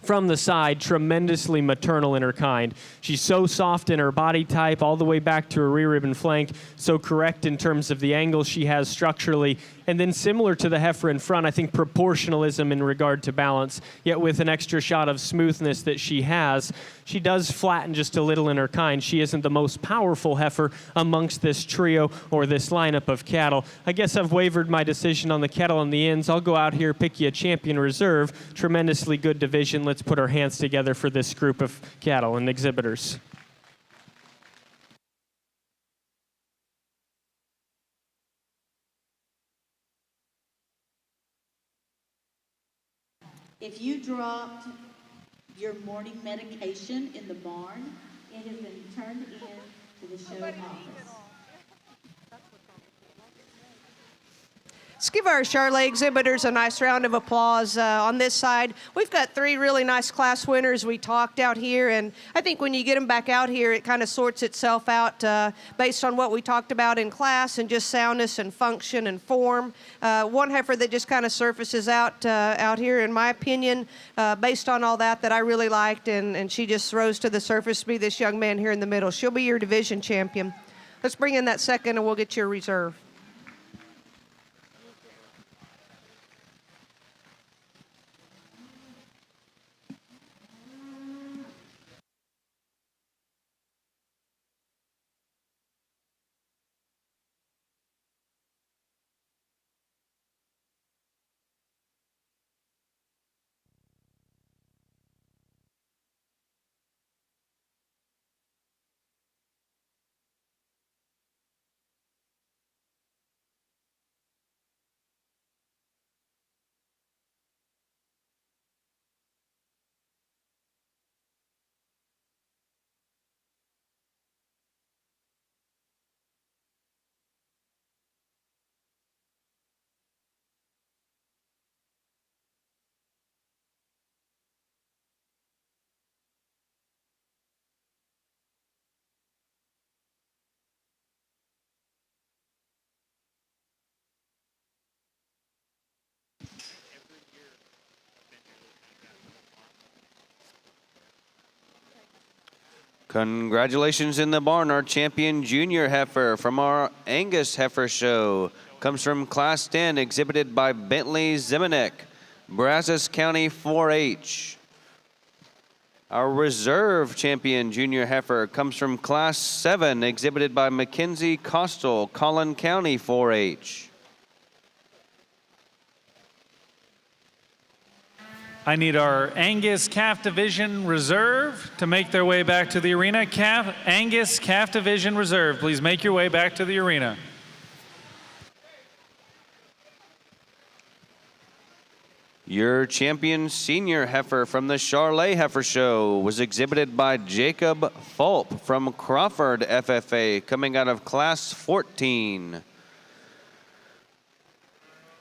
from the side, tremendously maternal in her kind. She's so soft in her body type, all the way back to her rear rib and flank, so correct in terms of the angle she has structurally, and then similar to the heifer in front, I think proportionalism in regard to balance, yet with an extra shot of smoothness that she has. She does flatten just a little in her kind. She isn't the most powerful heifer amongst this trio or this lineup of cattle. I guess I've wavered my decision on the cattle on the ends. I'll go out here, pick you a champion reserve. Tremendously good division. Let's put our hands together for this group of cattle and exhibitors. If you dropped your morning medication in the barn, it has been turned in to the show office. Let's give our Charolais exhibitors a nice round of applause on this side. We've got three really nice class winners we talked out here, and I think when you get them back out here, it kind of sorts itself out based on what we talked about in class and just soundness and function and form. One heifer that just kind of surfaces out here, in my opinion, based on all that I really liked, and she just rose to the surface to be this young man here in the middle. She'll be your division champion. Let's bring in that second, and we'll get your reserve. Congratulations in the barn. Our champion junior heifer from our Angus heifer show comes from Class 10, exhibited by Bentley Zemanek, Brazos County 4-H. Our reserve champion junior heifer comes from Class 7, exhibited by Mackenzie Costal, Collin County 4-H. I need our Angus Calf Division Reserve to make their way back to the arena. Angus Calf Division Reserve, please make your way back to the arena. Your champion senior heifer from the Charolais Heifer Show was exhibited by Jacob Fulp from Crawford FFA, coming out of Class 14.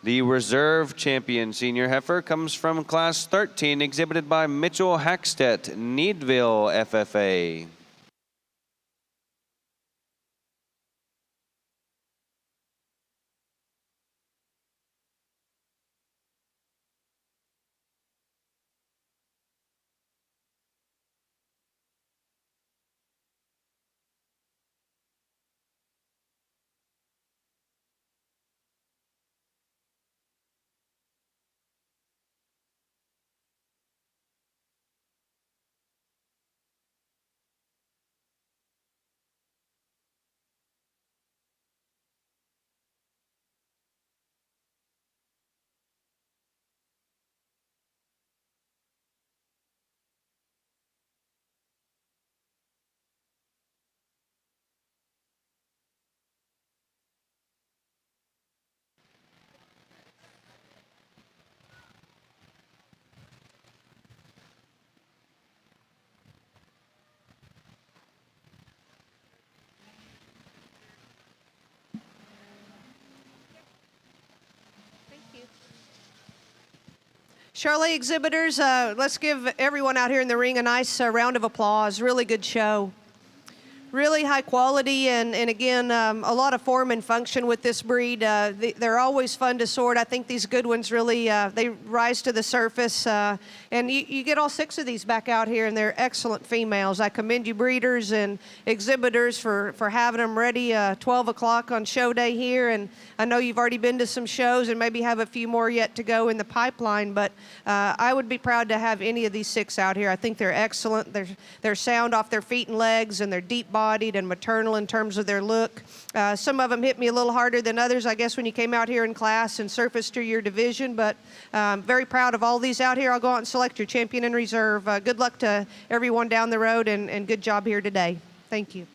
The reserve champion senior heifer comes from Class 13, exhibited by Mitchell Hackstedt, Needville FFA. Charolais exhibitors, let's give everyone out here in the ring a nice round of applause. Really good show. Really high quality, and again, a lot of form and function with this breed. They're always fun to sort. I think these good ones really, they rise to the surface. And you get all 6 of these back out here, and they're excellent females. I commend you breeders and exhibitors for having them ready 12 o'clock on show day here. And I know you've already been to some shows and maybe have a few more yet to go in the pipeline, but I would be proud to have any of these 6 out here. I think they're excellent. They're sound off their feet and legs, and they're deep-bodied and maternal in terms of their look. Some of them hit me a little harder than others, I guess, when you came out here in class and surfaced through your division, but very proud of all these out here. I'll go out and select your champion in reserve. Good luck to everyone down the road, and good job here today. Thank you.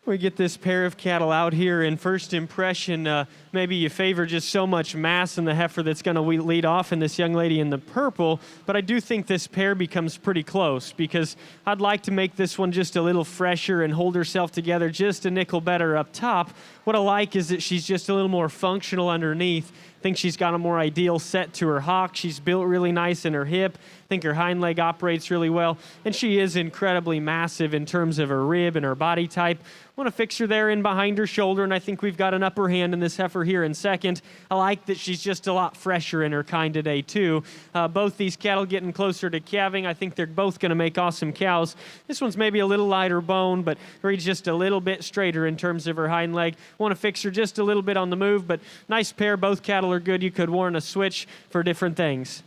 We get this pair of cattle out here, and first impression, maybe you favor just so much mass in the heifer that's going to lead off in this young lady in the purple, but I do think this pair becomes pretty close because I'd like to make this one just a little fresher and hold herself together just a nickel better up top. What I like is that she's just a little more functional underneath. I think she's got a more ideal set to her hock. She's built really nice in her hip. I think her hind leg operates really well, and she is incredibly massive in terms of her rib and her body type. I want to fix her there in behind her shoulder, and I think we've got an upper hand in this heifer here in second. I like that she's just a lot fresher in her kind today, too. Both these cattle getting closer to calving. I think they're both going to make awesome cows. This one's maybe a little lighter bone, but reads just a little bit straighter in terms of her hind leg. I want to fix her just a little bit on the move, but nice pair. Both cattle are good. You could warrant a switch for different things.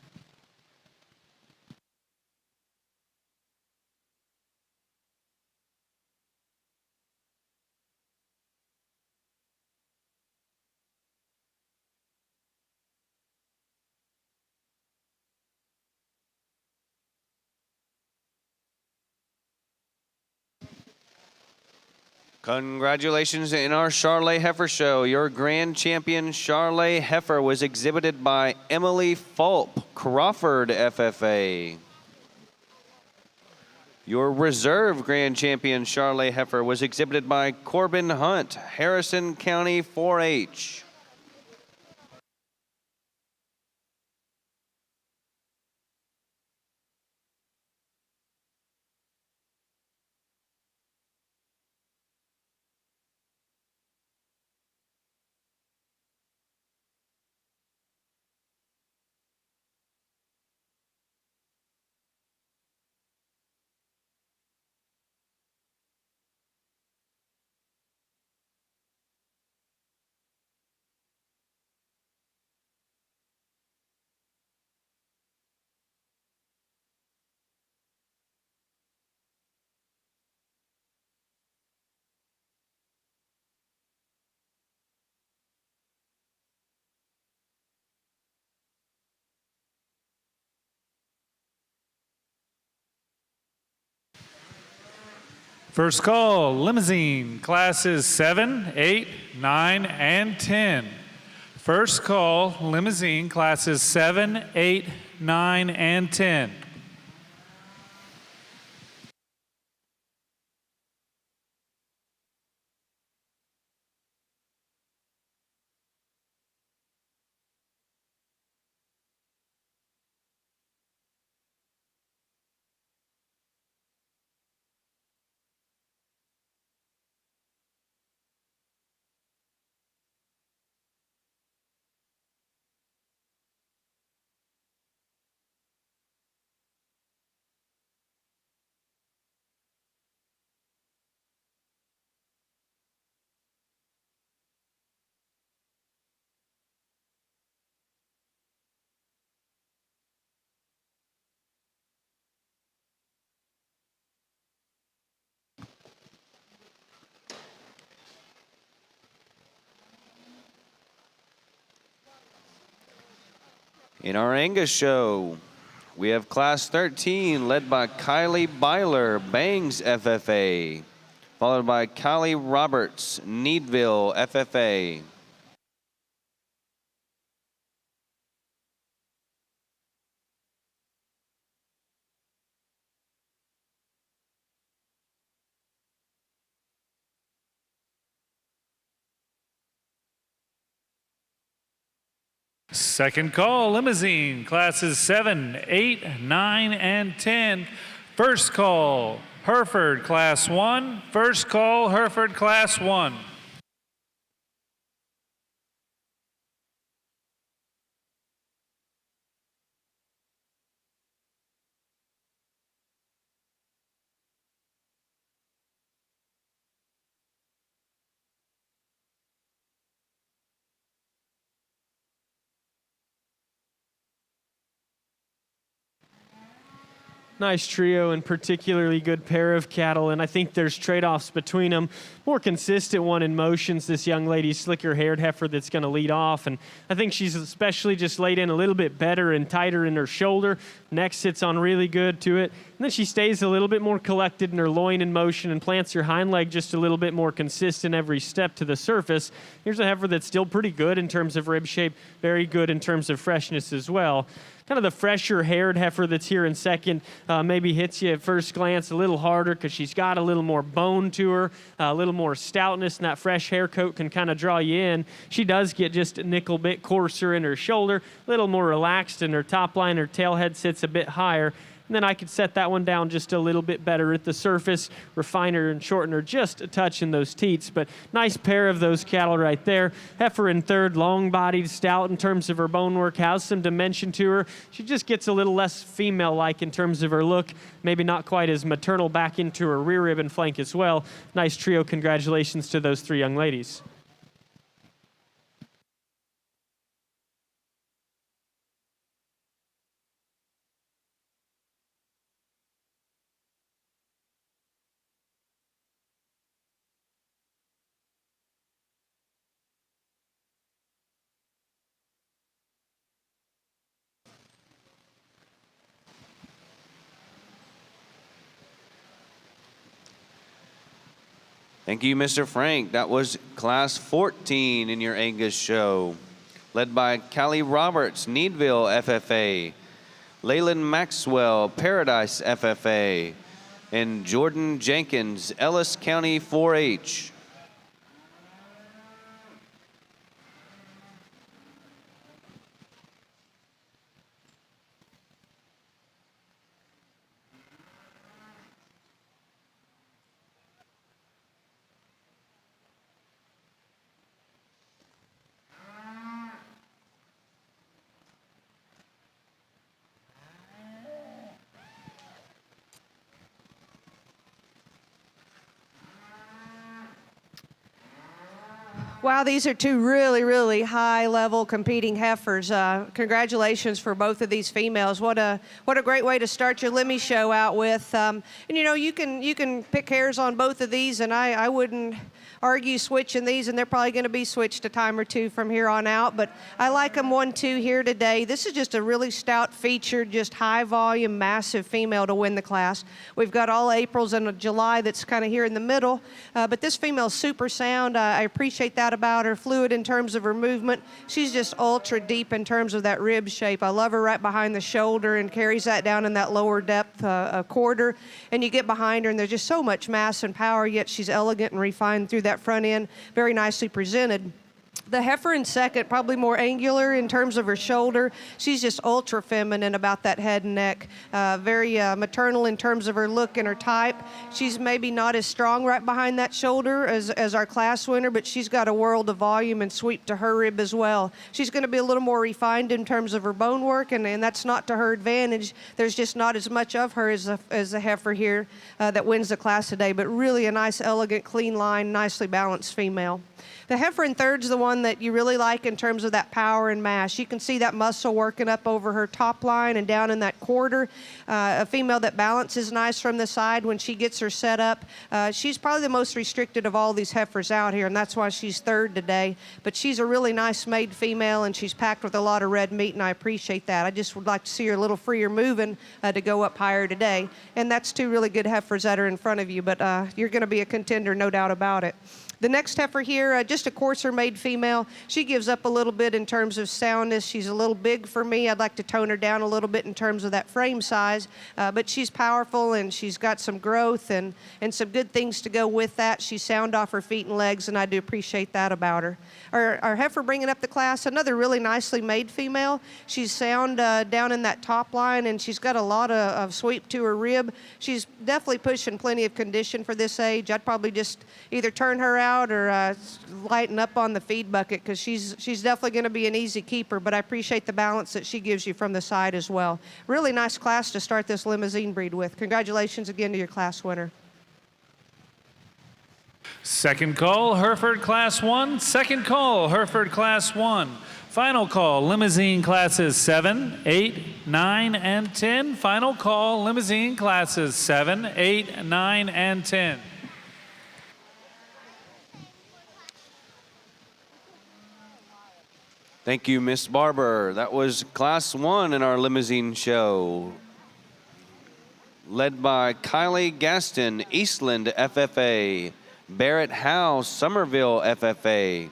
Congratulations in our Charolais Heifer Show. Your grand champion Charolais Heifer was exhibited by Emily Fulp, Crawford FFA. Your reserve grand champion Charolais Heifer was exhibited by Corbin Hunt, Harrison County 4-H. First call, Limousin, classes 7, 8, 9, and 10. First call, Limousin, classes 7, 8, 9, and 10. In our Angus show, we have Class 13 led by Kylie Byler, Bangs FFA, followed by Kylie Roberts, Needville FFA. Second call, Limousin, classes 7, 8, 9, and 10. First call, Hereford, class 1. First call, Hereford, class 1. Nice trio and particularly good pair of cattle, and I think there's trade-offs between them. More consistent one in motions, this young lady's slicker-haired heifer that's going to lead off, and I think she's especially just laid in a little bit better and tighter in her shoulder. Neck sits on really good to it, and then she stays a little bit more collected in her loin in motion and plants her hind leg just a little bit more consistent every step to the surface. Here's a heifer that's still pretty good in terms of rib shape, very good in terms of freshness as well. Kind of the fresher haired heifer that's here in second maybe hits you at first glance a little harder because she's got a little more bone to her, a little more stoutness, and that fresh hair coat can kind of draw you in. She does get just a nickel bit coarser in her shoulder, a little more relaxed in her top line. Her tail head sits a bit higher. And then I could set that one down just a little bit better at the surface, refine her and shorten her just a touch in those teats. But nice pair of those cattle right there. Heifer in third, long-bodied, stout in terms of her bone work, has some dimension to her. She just gets a little less female-like in terms of her look, maybe not quite as maternal back into her rear rib and flank as well. Nice trio. Congratulations to those three young ladies. Thank you, Mr. Frank. That was Class 14 in your Angus show, led by Callie Roberts, Needville FFA, Leyland Maxwell, Paradise FFA, and Jordan Jenkins, Ellis County 4-H. Wow, these are two really, really high-level competing heifers. Congratulations for both of these females. What a great way to start your Limmy show out with. And you know, you can pick hairs on both of these, and I wouldn't argue switching these, and they're probably going to be switched a time or two from here on out, but I like them 1-2 here today. This is just a really stout featured, just high volume, massive female to win the class. We've got all Aprils and a July that's kind of here in the middle, but this female's super sound. I appreciate that about her. Fluid in terms of her movement. She's just ultra deep in terms of that rib shape. I love her right behind the shoulder and carries that down in that lower depth quarter, and you get behind her and there's just so much mass and power, yet she's elegant and refined through that front end, very nicely presented. The heifer in second, probably more angular in terms of her shoulder. She's just ultra feminine about that head and neck, very maternal in terms of her look and her type. She's maybe not as strong right behind that shoulder as our class winner, but she's got a world of volume and sweep to her rib as well. She's going to be a little more refined in terms of her bone work, and that's not to her advantage. There's just not as much of her as the heifer here that wins the class today, but really a nice, elegant, clean line, nicely balanced female. The heifer in third's the one that you really like in terms of that power and mass. You can see that muscle working up over her top line and down in that quarter. A female that balances nice from the side when she gets her set up. She's probably the most restricted of all these heifers out here, and that's why she's third today. But she's a really nice made female, and she's packed with a lot of red meat, and I appreciate that. I just would like to see her a little freer moving to go up higher today. And that's two really good heifers that are in front of you, but you're going to be a contender, no doubt about it. The next heifer here, just a coarser-made female. She gives up a little bit in terms of soundness. She's a little big for me. I'd like to tone her down a little bit in terms of that frame size, but she's powerful, and she's got some growth and some good things to go with that. She's sound off her feet and legs, and I do appreciate that about her. Our heifer bringing up the class, another really nicely made female. She's sound down in that top line, and she's got a lot of sweep to her rib. She's definitely pushing plenty of condition for this age. I'd probably just either turn her out or lighten up on the feed bucket, because she's definitely going to be an easy keeper, but I appreciate the balance that she gives you from the side as well. Really nice class to start this Limousin breed with. Congratulations again to your class winner. Second call, Hereford Class 1. Second call, Hereford Class 1. Final call, Limousin Classes 7, 8, 9, and 10. Final call, Limousin Classes 7, 8, 9, and 10. Thank you, Miss Barber. That was Class 1 in our Limousin show. Led by Kylie Gaston, Eastland FFA. Barrett Howe, Somerville FFA.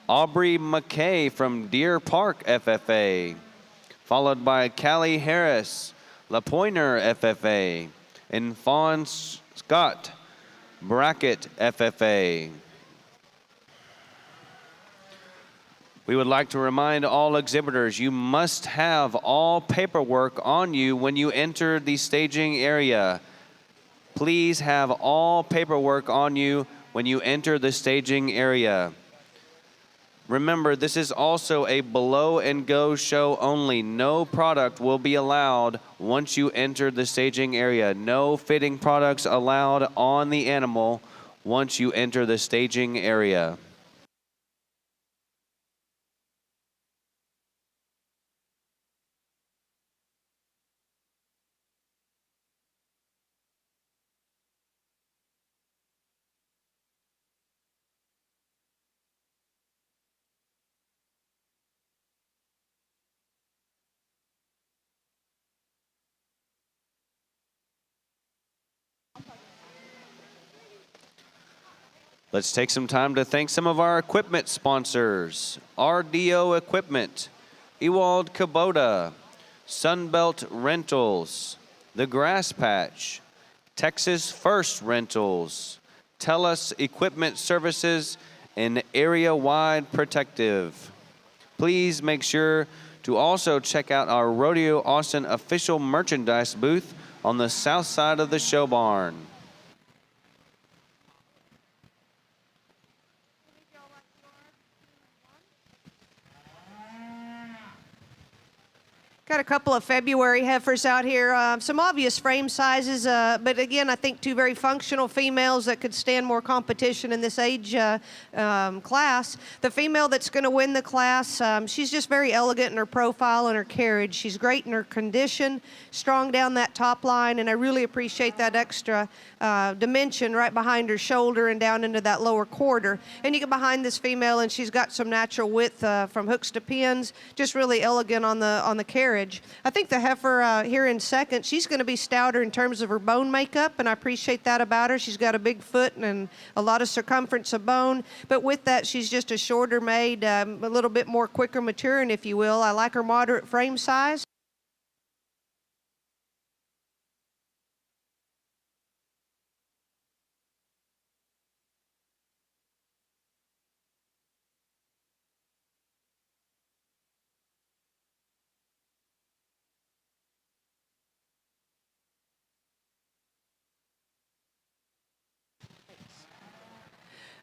Aubrey McKay from Deer Park FFA. Followed by Callie Harris, La Pointer FFA. And Fawn Scott, Brackett FFA. We would like to remind all exhibitors you must have all paperwork on you when you enter the staging area. Please have all paperwork on you when you enter the staging area. Remember, this is also a blow and go show only. No product will be allowed once you enter the staging area. No fitting products allowed on the animal once you enter the staging area. Let's take some time to thank some of our equipment sponsors. RDO Equipment, Ewald Kubota, Sunbelt Rentals, The Grass Patch, Texas First Rentals, TELUS Equipment Services, and Area Wide Protective. Please make sure to also check out our Rodeo Austin official merchandise booth on the south side of the show barn. Got a couple of February heifers out here. Some obvious frame sizes, but again, I think two very functional females that could stand more competition in this age class. The female that's going to win the class, she's just very elegant in her profile and her carriage. She's great in her condition, strong down that top line, and I really appreciate that extra dimension right behind her shoulder and down into that lower quarter. And you get behind this female, and she's got some natural width from hooks to pins, just really elegant on the carriage. I think the heifer here in second, she's going to be stouter in terms of her bone makeup, and I appreciate that about her. She's got a big foot and a lot of circumference of bone, but with that, she's just a shorter made, a little bit more quicker maturing, if you will. I like her moderate frame size.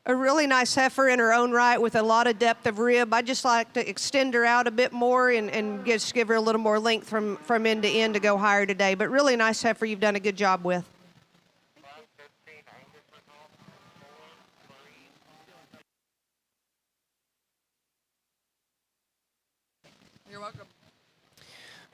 A really nice heifer in her own right with a lot of depth of rib. I just like to extend her out a bit more and just give her a little more length from end to end to go higher today. But really nice heifer you've done a good job with. You're welcome.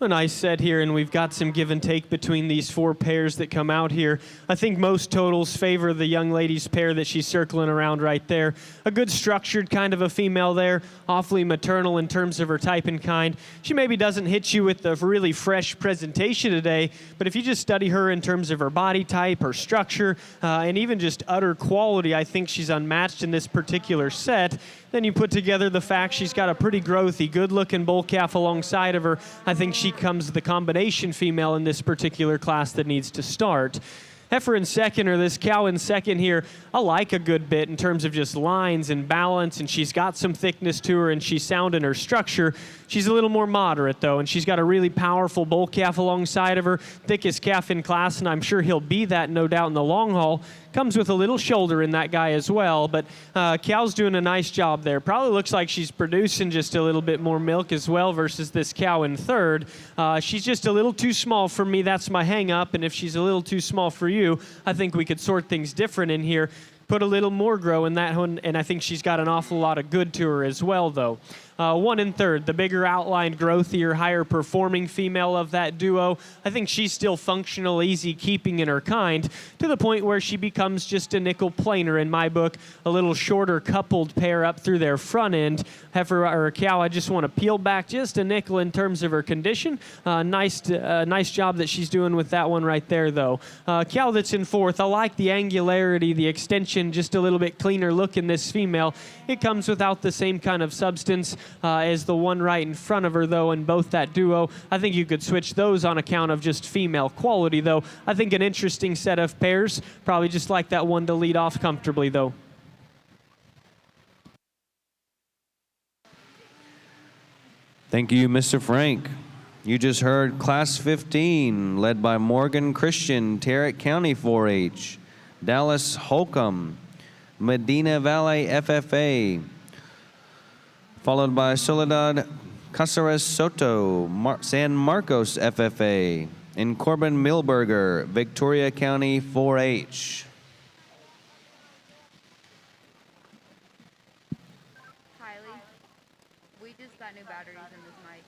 A nice set here, and we've got some give and take between these four pairs that come out here. I think most totals favor the young lady's pair that she's circling around right there. A good structured kind of a female there, awfully maternal in terms of her type and kind. She maybe doesn't hit you with the really fresh presentation today, but if you just study her in terms of her body type, her structure, and even just utter quality, I think she's unmatched in this particular set. Then you put together the fact she's got a pretty growthy, good-looking bull calf alongside of her. I think she comes the combination female in this particular class that needs to start. Heifer in second, or this cow in second here, I like a good bit in terms of just lines and balance, and she's got some thickness to her, and she's sound in her structure. She's a little more moderate, though, and she's got a really powerful bull calf alongside of her, thickest calf in class, and I'm sure he'll be that, no doubt, in the long haul. Comes with a little shoulder in that guy as well, but cow's doing a nice job there. Probably looks like she's producing just a little bit more milk as well versus this cow in third. She's just a little too small for me. That's my hang-up, and if she's a little too small for you, I think we could sort things different in here. Put a little more grow in that one, and I think she's got an awful lot of good to her as well, though. One in third, the bigger outlined, growthier, higher performing female of that duo. I think she's still functional, easy keeping in her kind, to the point where she becomes just a nickel planer in my book, a little shorter coupled pair up through their front end. Heifer or a cow, I just want to peel back just a nickel in terms of her condition. Nice job that she's doing with that one right there, though. Cow that's in fourth, I like the angularity, the extension, just a little bit cleaner look in this female. It comes without the same kind of substance as the one right in front of her, though, in both that duo. I think you could switch those on account of just female quality, though. I think an interesting set of pairs. Probably just like that one to lead off comfortably, though. Thank you, Mr. Frank. You just heard Class 15, led by Morgan Christian, Tarrant County 4-H, Dallas Holcomb, Medina Valley FFA, followed by Soledad Caceres Soto, San Marcos FFA, and Corbin Milberger, Victoria County 4-H. Kylie, we just got new batteries in this mic.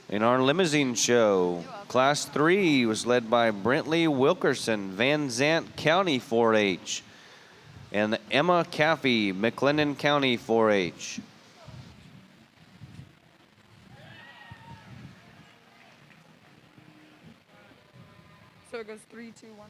In our limousine show, Class 3 was led by Brentley Wilkerson, Van Zant County 4-H, and Emma Caffey, McLennan County 4-H. So it goes 3, 2, 1.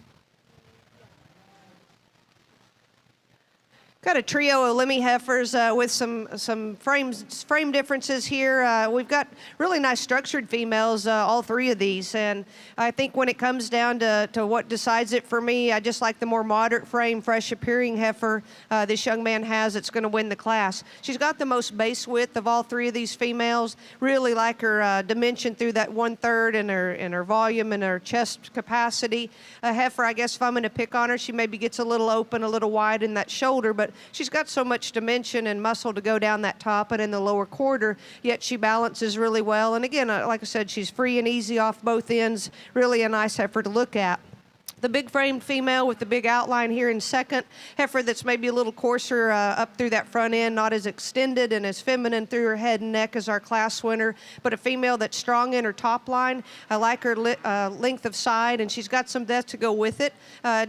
Got a trio of Limmy heifers with some frame differences here. We've got really nice structured females, all three of these, and I think when it comes down to what decides it for me, I just like the more moderate frame, fresh appearing heifer this young man has that's going to win the class. She's got the most base width of all three of these females. Really like her dimension through that 1/3 and her volume and her chest capacity. A heifer, I guess if I'm going to pick on her, she maybe gets a little open, a little wide in that shoulder, but she's got so much dimension and muscle to go down that top and in the lower quarter, yet she balances really well. And again, like I said, she's free and easy off both ends. Really a nice heifer to look at. The big framed female with the big outline here in second. Heifer that's maybe a little coarser up through that front end, not as extended and as feminine through her head and neck as our class winner, but a female that's strong in her top line. I like her length of side, and she's got some depth to go with it.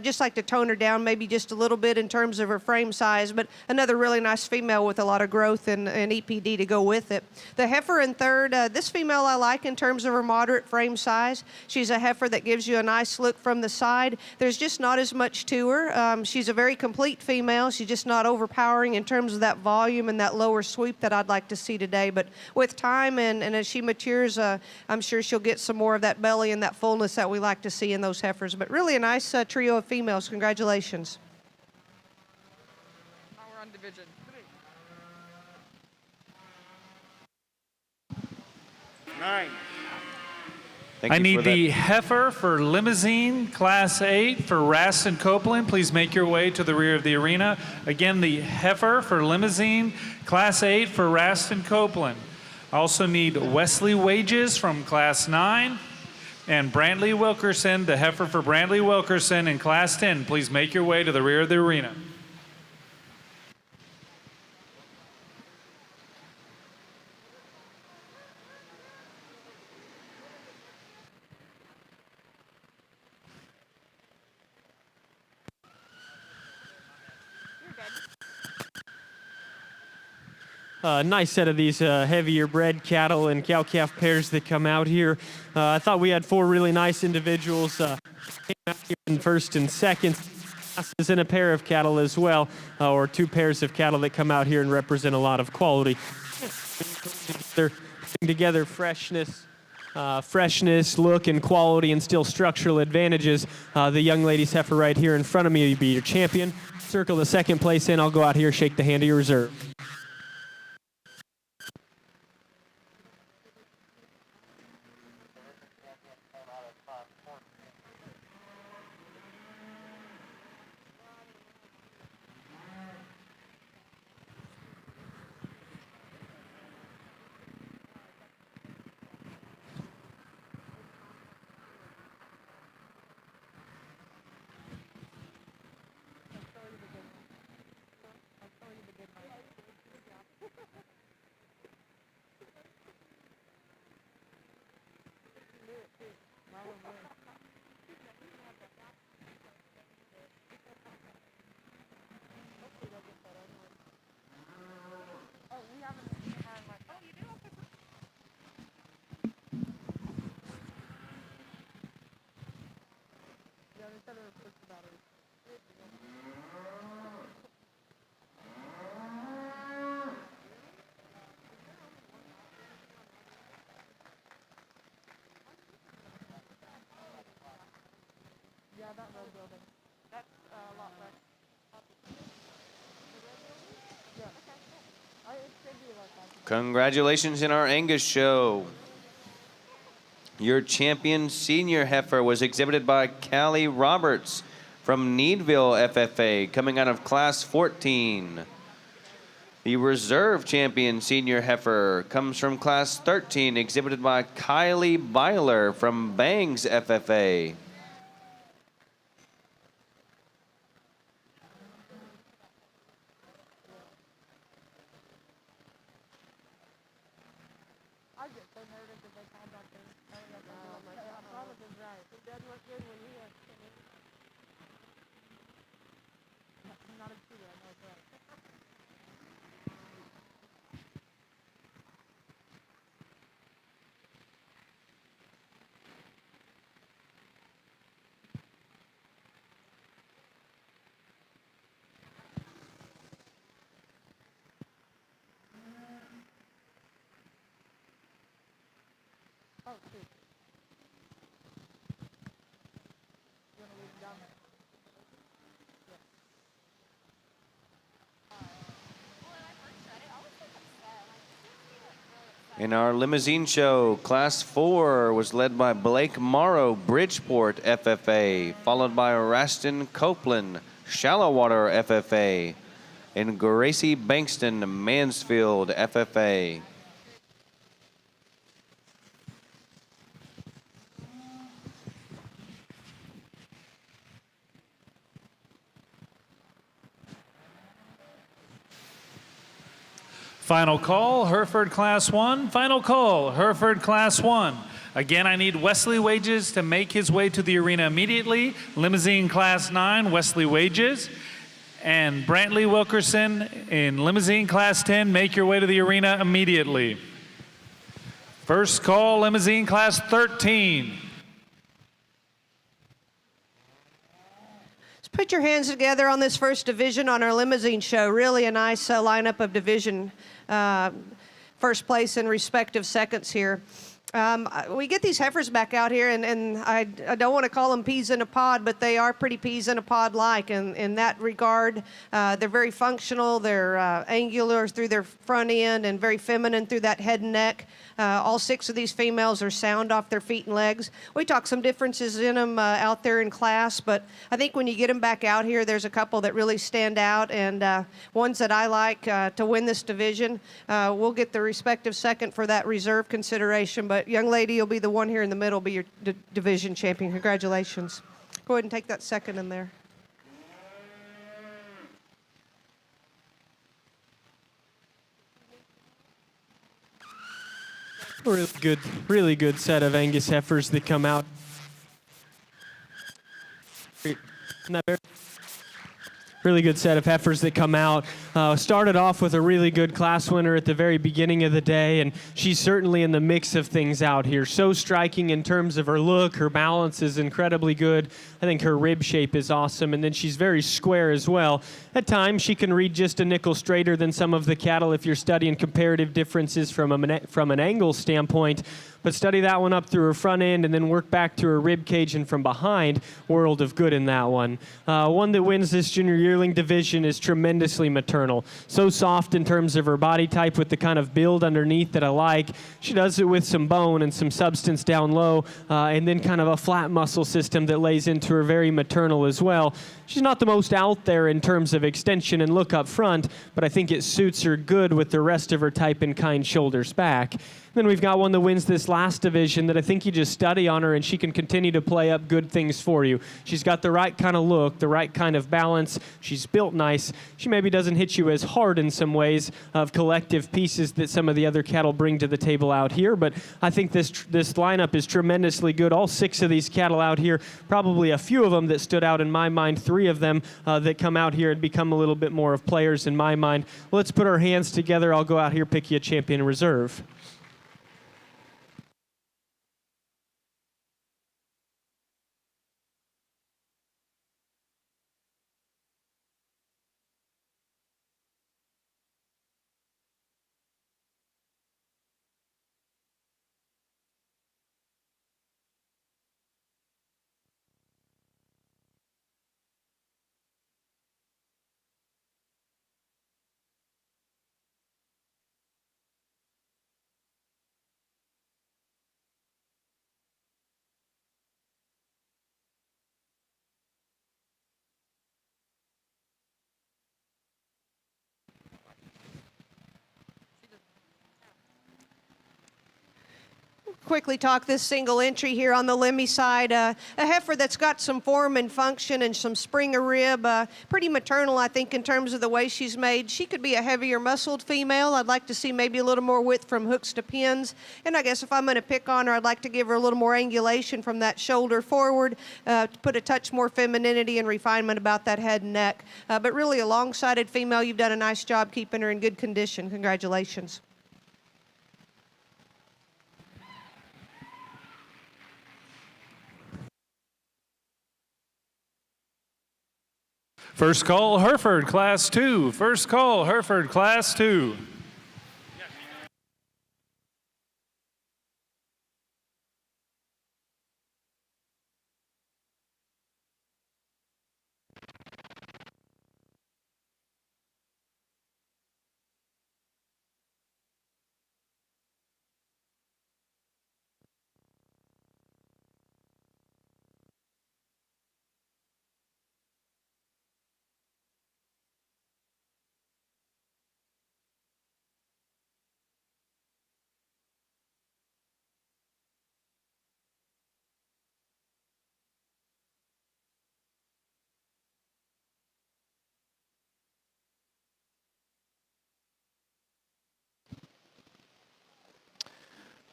Just like to tone her down maybe just a little bit in terms of her frame size, but another really nice female with a lot of growth and EPD to go with it. The heifer in third, this female I like in terms of her moderate frame size. She's a heifer that gives you a nice look from the side. There's just not as much to her. She's a very complete female. She's just not overpowering in terms of that volume and that lower sweep that I'd like to see today. But with time and as she matures, I'm sure she'll get some more of that belly and that fullness that we like to see in those heifers. But really a nice trio of females. Congratulations. Now we're on division. Nine. Thank I you need for that. the heifer for Limousin, Class 8 for Raston Copeland. Please make your way to the rear of the arena. Again, the heifer for Limousin, Class 8 for Raston Copeland. I also need Wesley Wages from Class 9 and Brantley Wilkerson, the heifer for Brantley Wilkerson in Class 10. Please make your way to the rear of the arena. Nice set of these heavier bred cattle and cow-calf pairs that come out here. I thought we had four really nice individuals came out here in first and second. Classes and a pair of cattle as well, or two pairs of cattle that come out here and represent a lot of quality. They're putting together freshness, look, and quality, and still structural advantages. The young lady's heifer right here in front of me will be your champion. Circle the second place in. I'll go out here, shake the hand of your reserve. Congratulations in our Angus show. Your champion senior heifer was exhibited by Callie Roberts from Needville FFA, coming out of Class 14. The reserve champion senior heifer comes from Class 13, exhibited by Kylie Byler from Bangs FFA. In our limousine show, Class 4 was led by Blake Morrow, Bridgeport FFA, followed by Raston Copeland, Shallowwater FFA, and Gracie Bankston, Mansfield FFA. Final call, Hereford Class 1. Final call, Hereford Class 1. Again, I need Wesley Wages to make his way to the arena immediately. Limousine Class 9, Wesley Wages. And Brantley Wilkerson in Limousine Class 10, make your way to the arena immediately. First call, Limousine Class 13. Put your hands together on this first division on our limousine show. Really a nice lineup of division first place and respective seconds here. We get these heifers back out here, and I don't want to call them peas in a pod, but they are pretty peas in a pod-like in that regard. They're very functional. They're angular through their front end and very feminine through that head and neck. All 6 of these females are sound off their feet and legs. We talked some differences in them out there in class, but I think when you get them back out here, there's a couple that really stand out, and ones that I like to win this division. We'll get the respective second for that reserve consideration, but young lady, you'll be the one here in the middle, be your division champion. Congratulations. Go ahead and take that second in there. Really good set of Angus heifers that come out. Really good set of heifers that come out. Started off with a really good class winner at the very beginning of the day, and she's certainly in the mix of things out here. So striking in terms of her look. Her balance is incredibly good. I think her rib shape is awesome, and then she's very square as well. At times, she can read just a nickel straighter than some of the cattle if you're studying comparative differences from an angle standpoint. But study that one up through her front end and then work back to her rib cage and from behind. World of good in that one. One that wins this junior yearling division is tremendously maternal. So soft in terms of her body type with the kind of build underneath that I like. She does it with some bone and some substance down low and then kind of a flat muscle system that lays into her very maternal as well. She's not the most out there in terms of extension and look up front, but I think it suits her good with the rest of her type and kind shoulders back. Then we've got one that wins this last division that I think you just study on her and she can continue to play up good things for you. She's got the right kind of look, the right kind of balance. She's built nice. She maybe doesn't hit you as hard in some ways of collective pieces that some of the other cattle bring to the table out here, but I think this lineup is tremendously good. All 6 of these cattle out here, probably a few of them that stood out in my mind, 3 of them that come out here and become a little bit more of players in my mind. Let's put our hands together. I'll go out here, pick you a champion reserve. Quickly talk this single entry here on the Lemmy side. A heifer that's got some form and function and some spring of rib. Pretty maternal, I think, in terms of the way she's made. She could be a heavier muscled female. I'd like to see maybe a little more width from hooks to pins. And I guess if I'm going to pick on her, I'd like to give her a little more angulation from that shoulder forward, to put a touch more femininity and refinement about that head and neck. But really a long-sided female. You've done a nice job keeping her in good condition. Congratulations. First call, Hereford Class 2. First call, Hereford Class 2.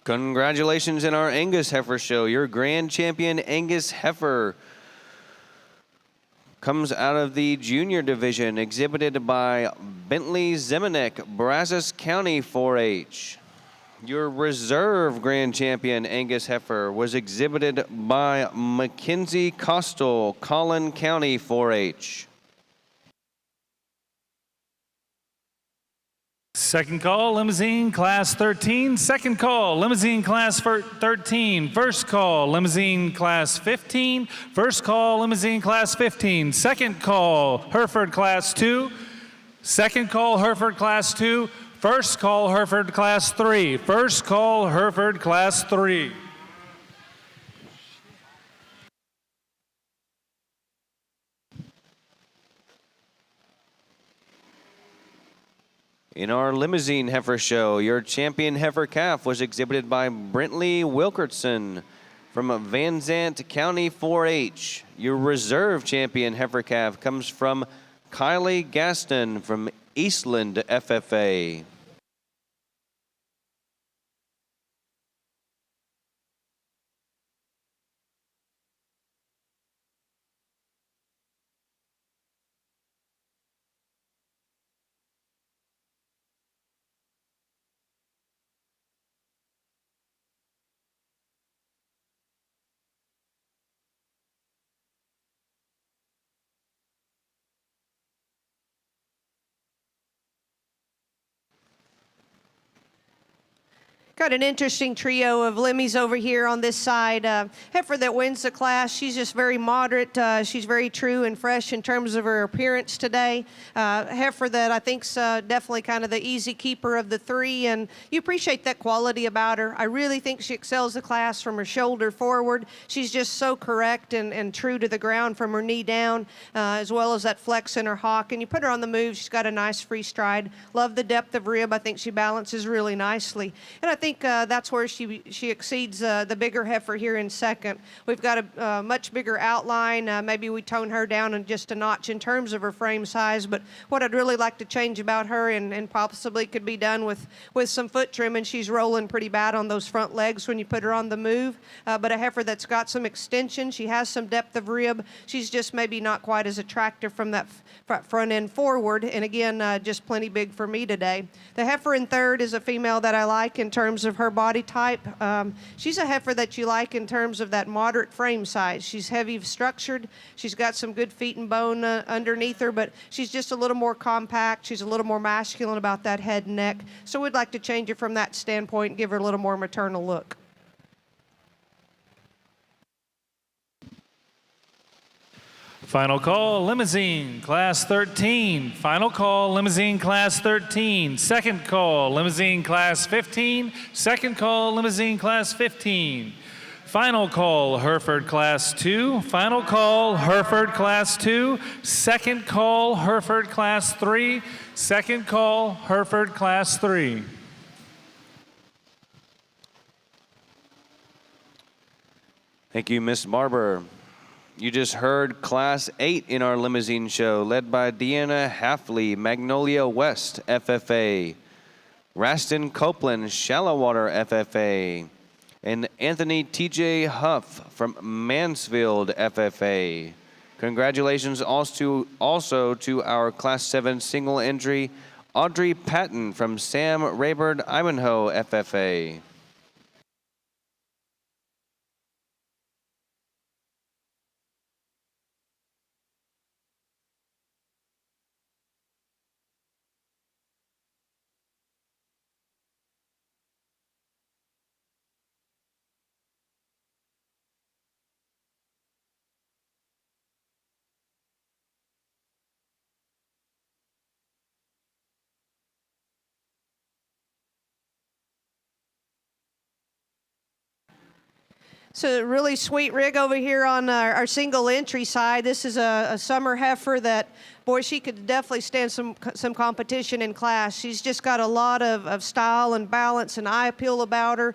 Congratulations in our Angus Heifer show. Your grand champion Angus Heifer comes out of the junior division, exhibited by Bentley Zemanek, Brazos County 4-H. Your reserve grand champion Angus Heifer was exhibited by Mackenzie Costal, Collin County 4-H. Second call, Limousine Class 13. Second call, Limousine Class 13. First call, Limousine Class 15. First call, Limousine Class 15. Second call, Hereford Class 2. Second call, Hereford Class 2. First call, Hereford Class 3. First call, Hereford Class 3. In our Limousine Heifer show, your champion heifer calf was exhibited by Brentley Wilkerson from Van Zant County 4-H. Your reserve champion heifer calf comes from Kylie Gaston from Eastland FFA. Got an interesting trio of Limmies over here on this side. Heifer that wins the class, she's just very moderate. She's very true and fresh in terms of her appearance today. Heifer that I think's definitely kind of the easy keeper of the three, and you appreciate that quality about her. I really think she excels the class from her shoulder forward. She's just so correct and true to the ground from her knee down, as well as that flex in her hock. And you put her on the move, she's got a nice free stride. Love the depth of rib. I think she balances really nicely. And I think that's where she exceeds the bigger heifer here in second. We've got a much bigger outline. Maybe we tone her down just a notch in terms of her frame size, but what I'd really like to change about her, and possibly could be done with some foot trim, and she's rolling pretty bad on those front legs when you put her on the move, but a heifer that's got some extension. She has some depth of rib. She's just maybe not quite as attractive from that front end forward, and again, just plenty big for me today. The heifer in third is a female that I like in terms of her body type. She's a heifer that you like in terms of that moderate frame size. She's heavy structured. She's got some good feet and bone underneath her, but she's just a little more compact. She's a little more masculine about that head and neck. So we'd like to change her from that standpoint and give her a little more maternal look. Final call, Limousine Class 13. Final call, Limousine Class 13. Second call, Limousine Class 15. Second call, Limousine Class 15. Final call, Hereford Class 2. Final call, Hereford Class 2. Second call, Hereford Class 3. Second call, Hereford Class 3. Thank you, Miss Barber. You just heard Class 8 in our Limousine show, led by Deanna Halfley, Magnolia West FFA, Raston Copeland, Shallowater FFA, and Anthony TJ Huff from Mansfield FFA. Congratulations also to our Class 7 single entry, Audrey Patton from Sam Rayburn Ivanhoe FFA. So a really sweet rig over here on our single entry side. This is a summer heifer that boy, she could definitely stand some competition in class. She's just got a lot of style and balance and eye appeal about her.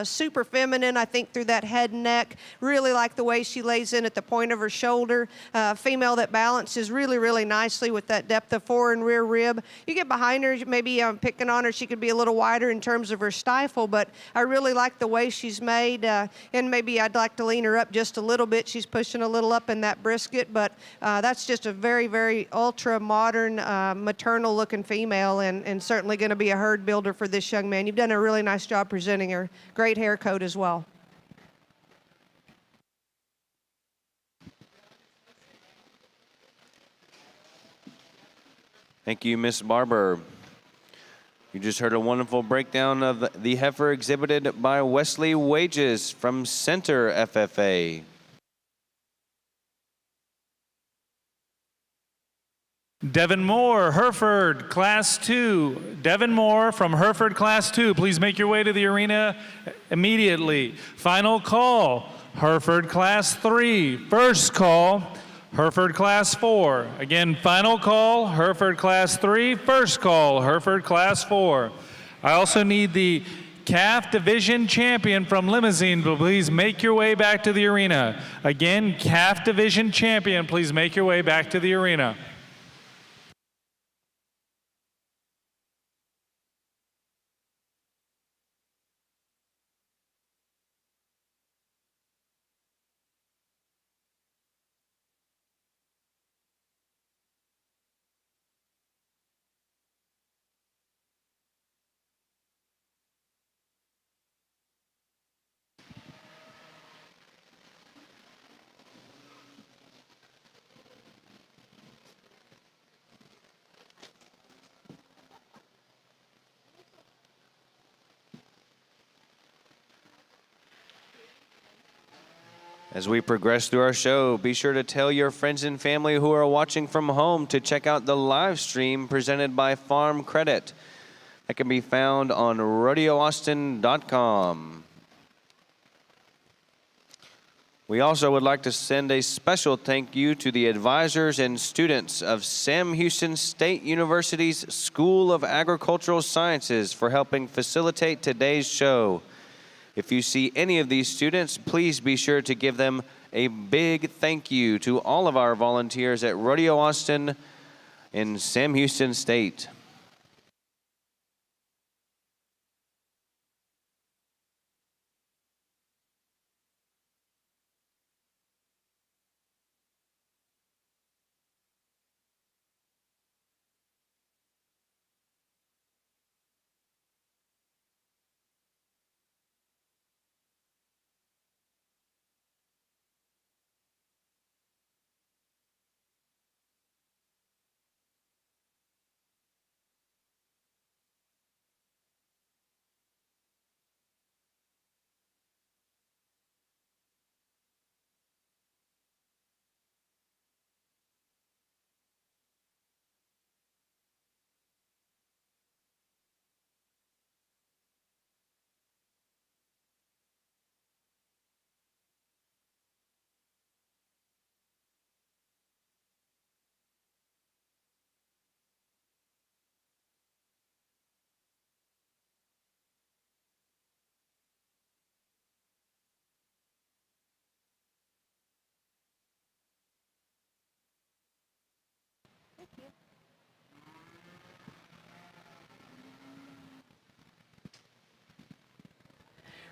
Super feminine, I think, through that head and neck. Really like the way she lays in at the point of her shoulder. Female that balances really, really nicely with that depth of fore and rear rib. You get behind her, maybe picking on her, she could be a little wider in terms of her stifle, but I really like the way she's made, and maybe I'd like to lean her up just a little bit. She's pushing a little up in that brisket, but that's just a very, very ultra-modern, maternal-looking female, and certainly going to be a herd builder for this young man. You've done a really nice job presenting her. Great hair coat as well. Thank you, Miss Barber. You just heard a wonderful breakdown of the heifer exhibited by Wesley Wages from Center FFA. Devin Moore, Hereford, Class 2. Devin Moore from Hereford, Class 2. Please make your way to the arena immediately. Final call, Hereford, Class 3. First call, Hereford, Class 4. Again, final call, Hereford, Class 3. First call, Hereford, Class 4. I also need the Calf Division Champion from Limousin, but please make your way back to the arena. Again, Calf Division Champion, please make your way back to the arena. As we progress through our show, be sure to tell your friends and family who are watching from home to check out the live stream presented by Farm Credit. That can be found on rodeoaustin.com. We also would like to send a special thank you to the advisors and students of Sam Houston State University's School of Agricultural Sciences for helping facilitate today's show. If you see any of these students, please be sure to give them a big thank you to all of our volunteers at Rodeo Austin in Sam Houston State.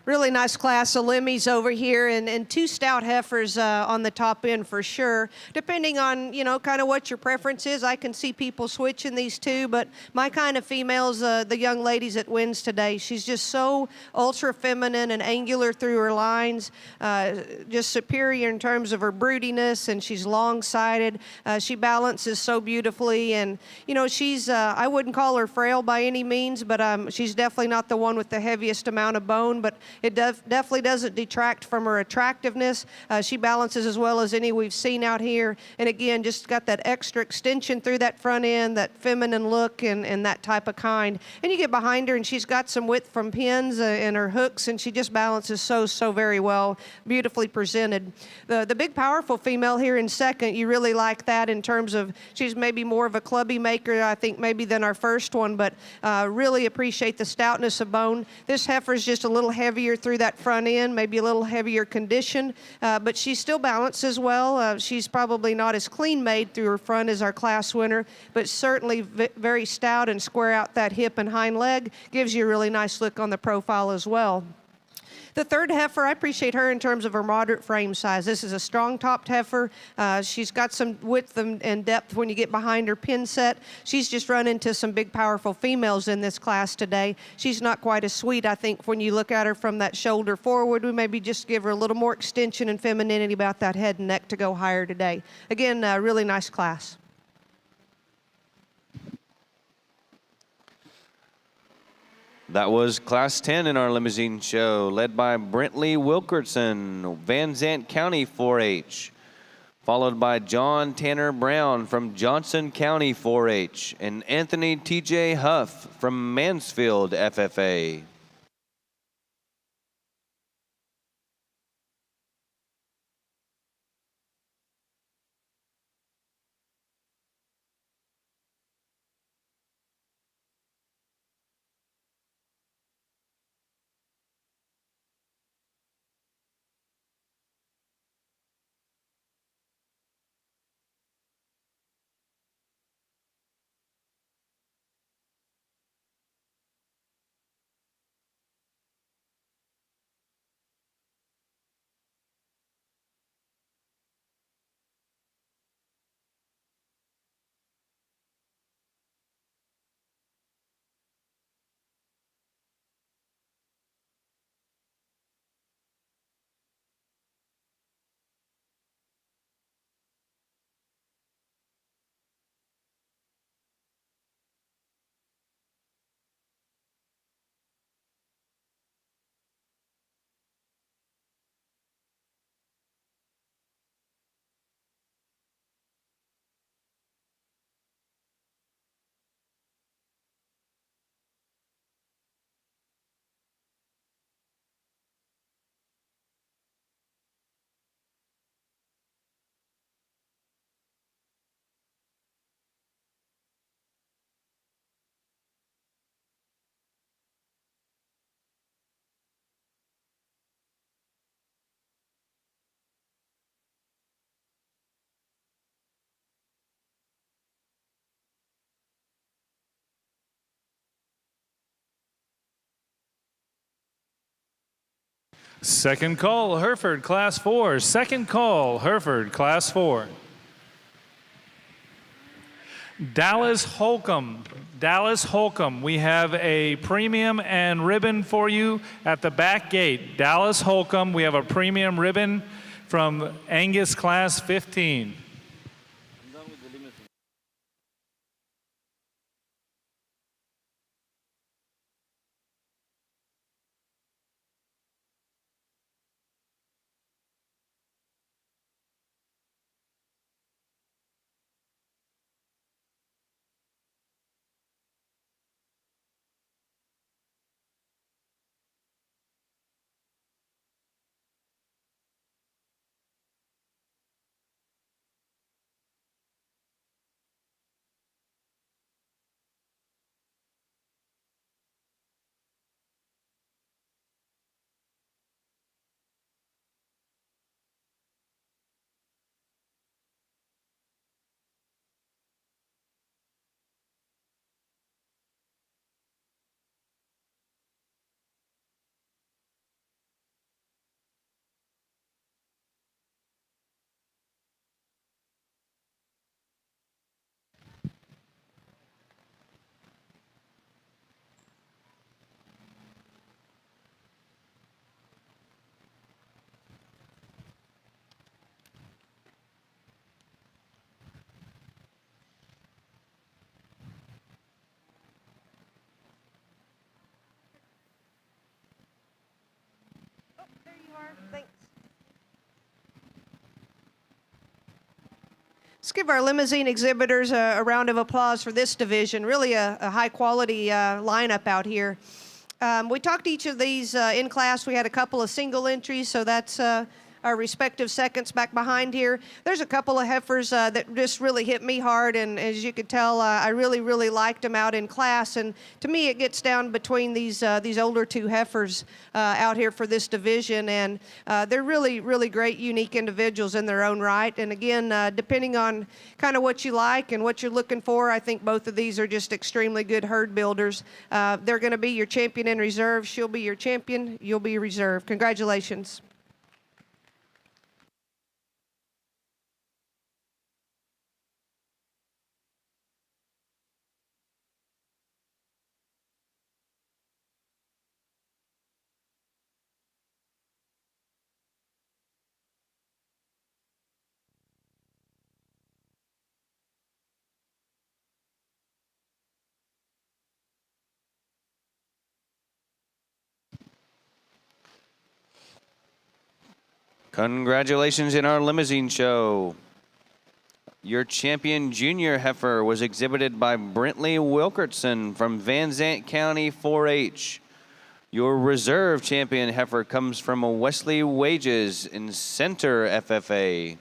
Really nice class of limmies over here, and two stout heifers on the top end for sure. Depending on, kind of what your preference is, I can see people switching these two, but my kind of female's the young ladies that wins today. She's just so ultra feminine and angular through her lines, just superior in terms of her broodiness, and she's long-sided. She balances so beautifully, and, she's, I wouldn't call her frail by any means, but she's definitely not the one with the heaviest amount of bone, but It definitely doesn't detract from her attractiveness. She balances as well as any we've seen out here. And again, just got that extra extension through that front end, that feminine look and that type of kind. And you get behind her and she's got some width from pins and her hooks, and she just balances so very well, beautifully presented. The big powerful female here in second, you really like that in terms of she's maybe more of a clubby maker, I think, maybe than our first one, but really appreciate the stoutness of bone. This heifer is just a little heavier through that front end, maybe a little heavier condition, but she still balances well. She's probably not as clean made through her front as our class winner, but certainly very stout and square out that hip and hind leg. Gives you a really nice look on the profile as well. The third heifer, I appreciate her in terms of her moderate frame size. This is a strong-topped heifer. She's got some width and depth when you get behind her pin set. She's just run into some big, powerful females in this class today. She's not quite as sweet, I think, when you look at her from that shoulder forward. We maybe just give her a little more extension and femininity about that head and neck to go higher today. Again, really nice class. That was Class 10 in our limousine show, led by Brentley Wilkerson, Van Zant County 4-H, followed by John Tanner Brown from Johnson County 4-H, and Anthony T.J. Huff from Mansfield FFA. Second call, Hereford, Class 4. Second call, Hereford, Class 4. Dallas Holcomb. Dallas Holcomb, we have a premium and ribbon for you at the back gate. Dallas Holcomb, we have a premium ribbon from Angus Class 15. Thanks. Let's give our limousine exhibitors a round of applause for this division. Really a high-quality lineup out here. We talked to each of these in class. We had a couple of single entries, so that's our respective seconds back behind here. There's a couple of heifers that just really hit me hard, and as you could tell, I really, really liked them out in class. And to me, it gets down between these older two heifers out here for this division, and they're really, really great, unique individuals in their own right. And again, depending on kind of what you like and what you're looking for, I think both of these are just extremely good herd builders. They're going to be your champion in reserve. She'll be your champion. You'll be reserve. Congratulations. Congratulations in our limousine show. Your champion junior heifer was exhibited by Brentley Wilkerson from Van Zant County 4-H. Your reserve champion heifer comes from Wesley Wages in Center FFA.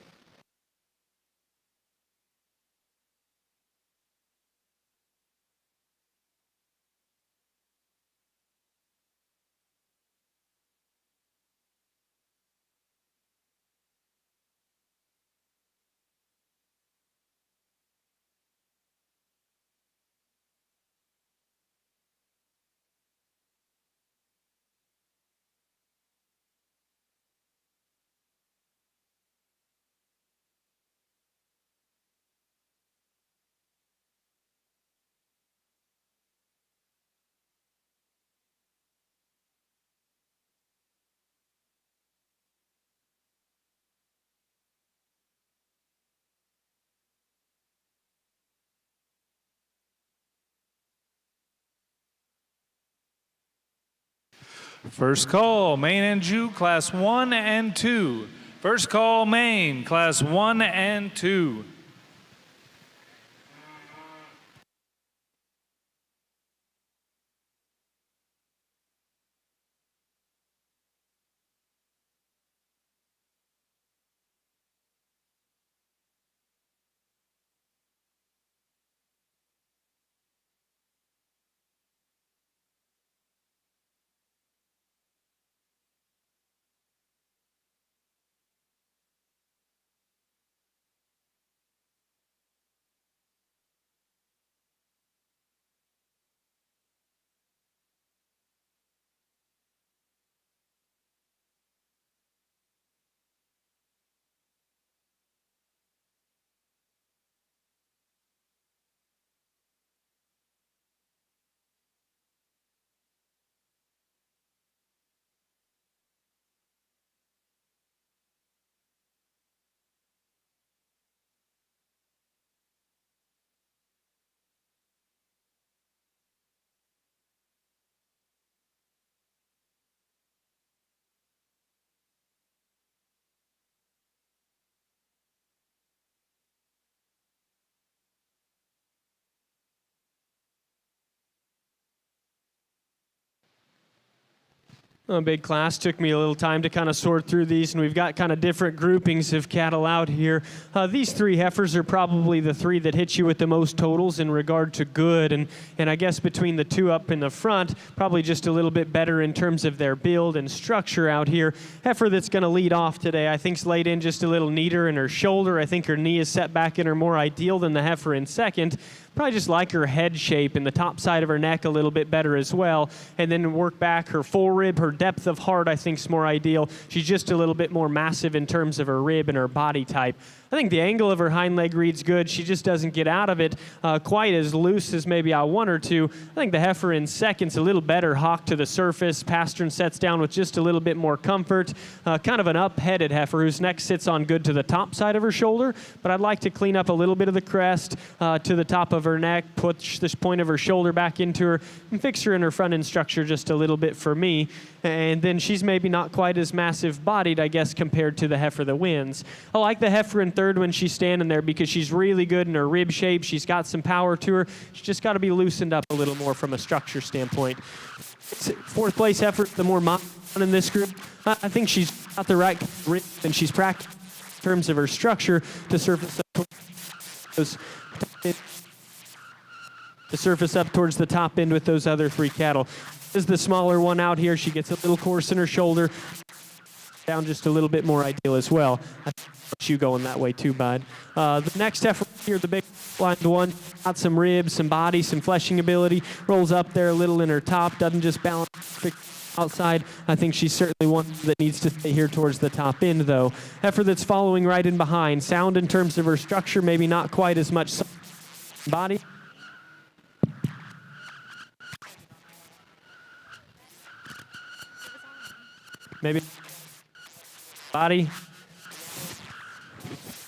First call, Maine and Jew, Class 1 and 2. First call, Maine, Class 1 and 2. A big class. Took me a little time to kind of sort through these, and we've got kind of different groupings of cattle out here. These three heifers are probably the three that hit you with the most totals in regard to good, and I guess between the two up in the front, probably just a little bit better in terms of their build and structure out here. Heifer that's going to lead off today, I think's laid in just a little neater in her shoulder. I think her knee is set back in her more ideal than the heifer in second. Probably just like her head shape and the top side of her neck a little bit better as well. And then work back her full rib, her depth of heart I think is more ideal. She's just a little bit more massive in terms of her rib and her body type. I think the angle of her hind leg reads good. She just doesn't get out of it quite as loose as maybe I want her to. I think the heifer in second's a little better hock to the surface. Pastern sets down with just a little bit more comfort. Kind of an up-headed heifer whose neck sits on good to the top side of her shoulder, but I'd like to clean up a little bit of the crest to the top of of her neck, push this point of her shoulder back into her, and fix her in her front end structure just a little bit for me. And then she's maybe not quite as massive bodied, I guess, compared to the heifer that wins. I like the heifer in third when she's standing there because she's really good in her rib shape. She's got some power to her. She's just got to be loosened up a little more from a structure standpoint. Fourth place heifer, the more modern in this group. I think she's got the right rib and she's practiced in terms of her structure to surface up towards the top end with those other three cattle. This is the smaller one out here. She gets a little coarse in her shoulder. Down just a little bit more ideal as well. I think you going that way too, bud. The next heifer here, the big blind one, got some ribs, some body, some fleshing ability. Rolls up there a little in her top. Doesn't just balance outside. I think she's certainly one that needs to stay here towards the top end, though. Heifer that's following right in behind. Sound in terms of her structure, maybe not quite as much body. Maybe body.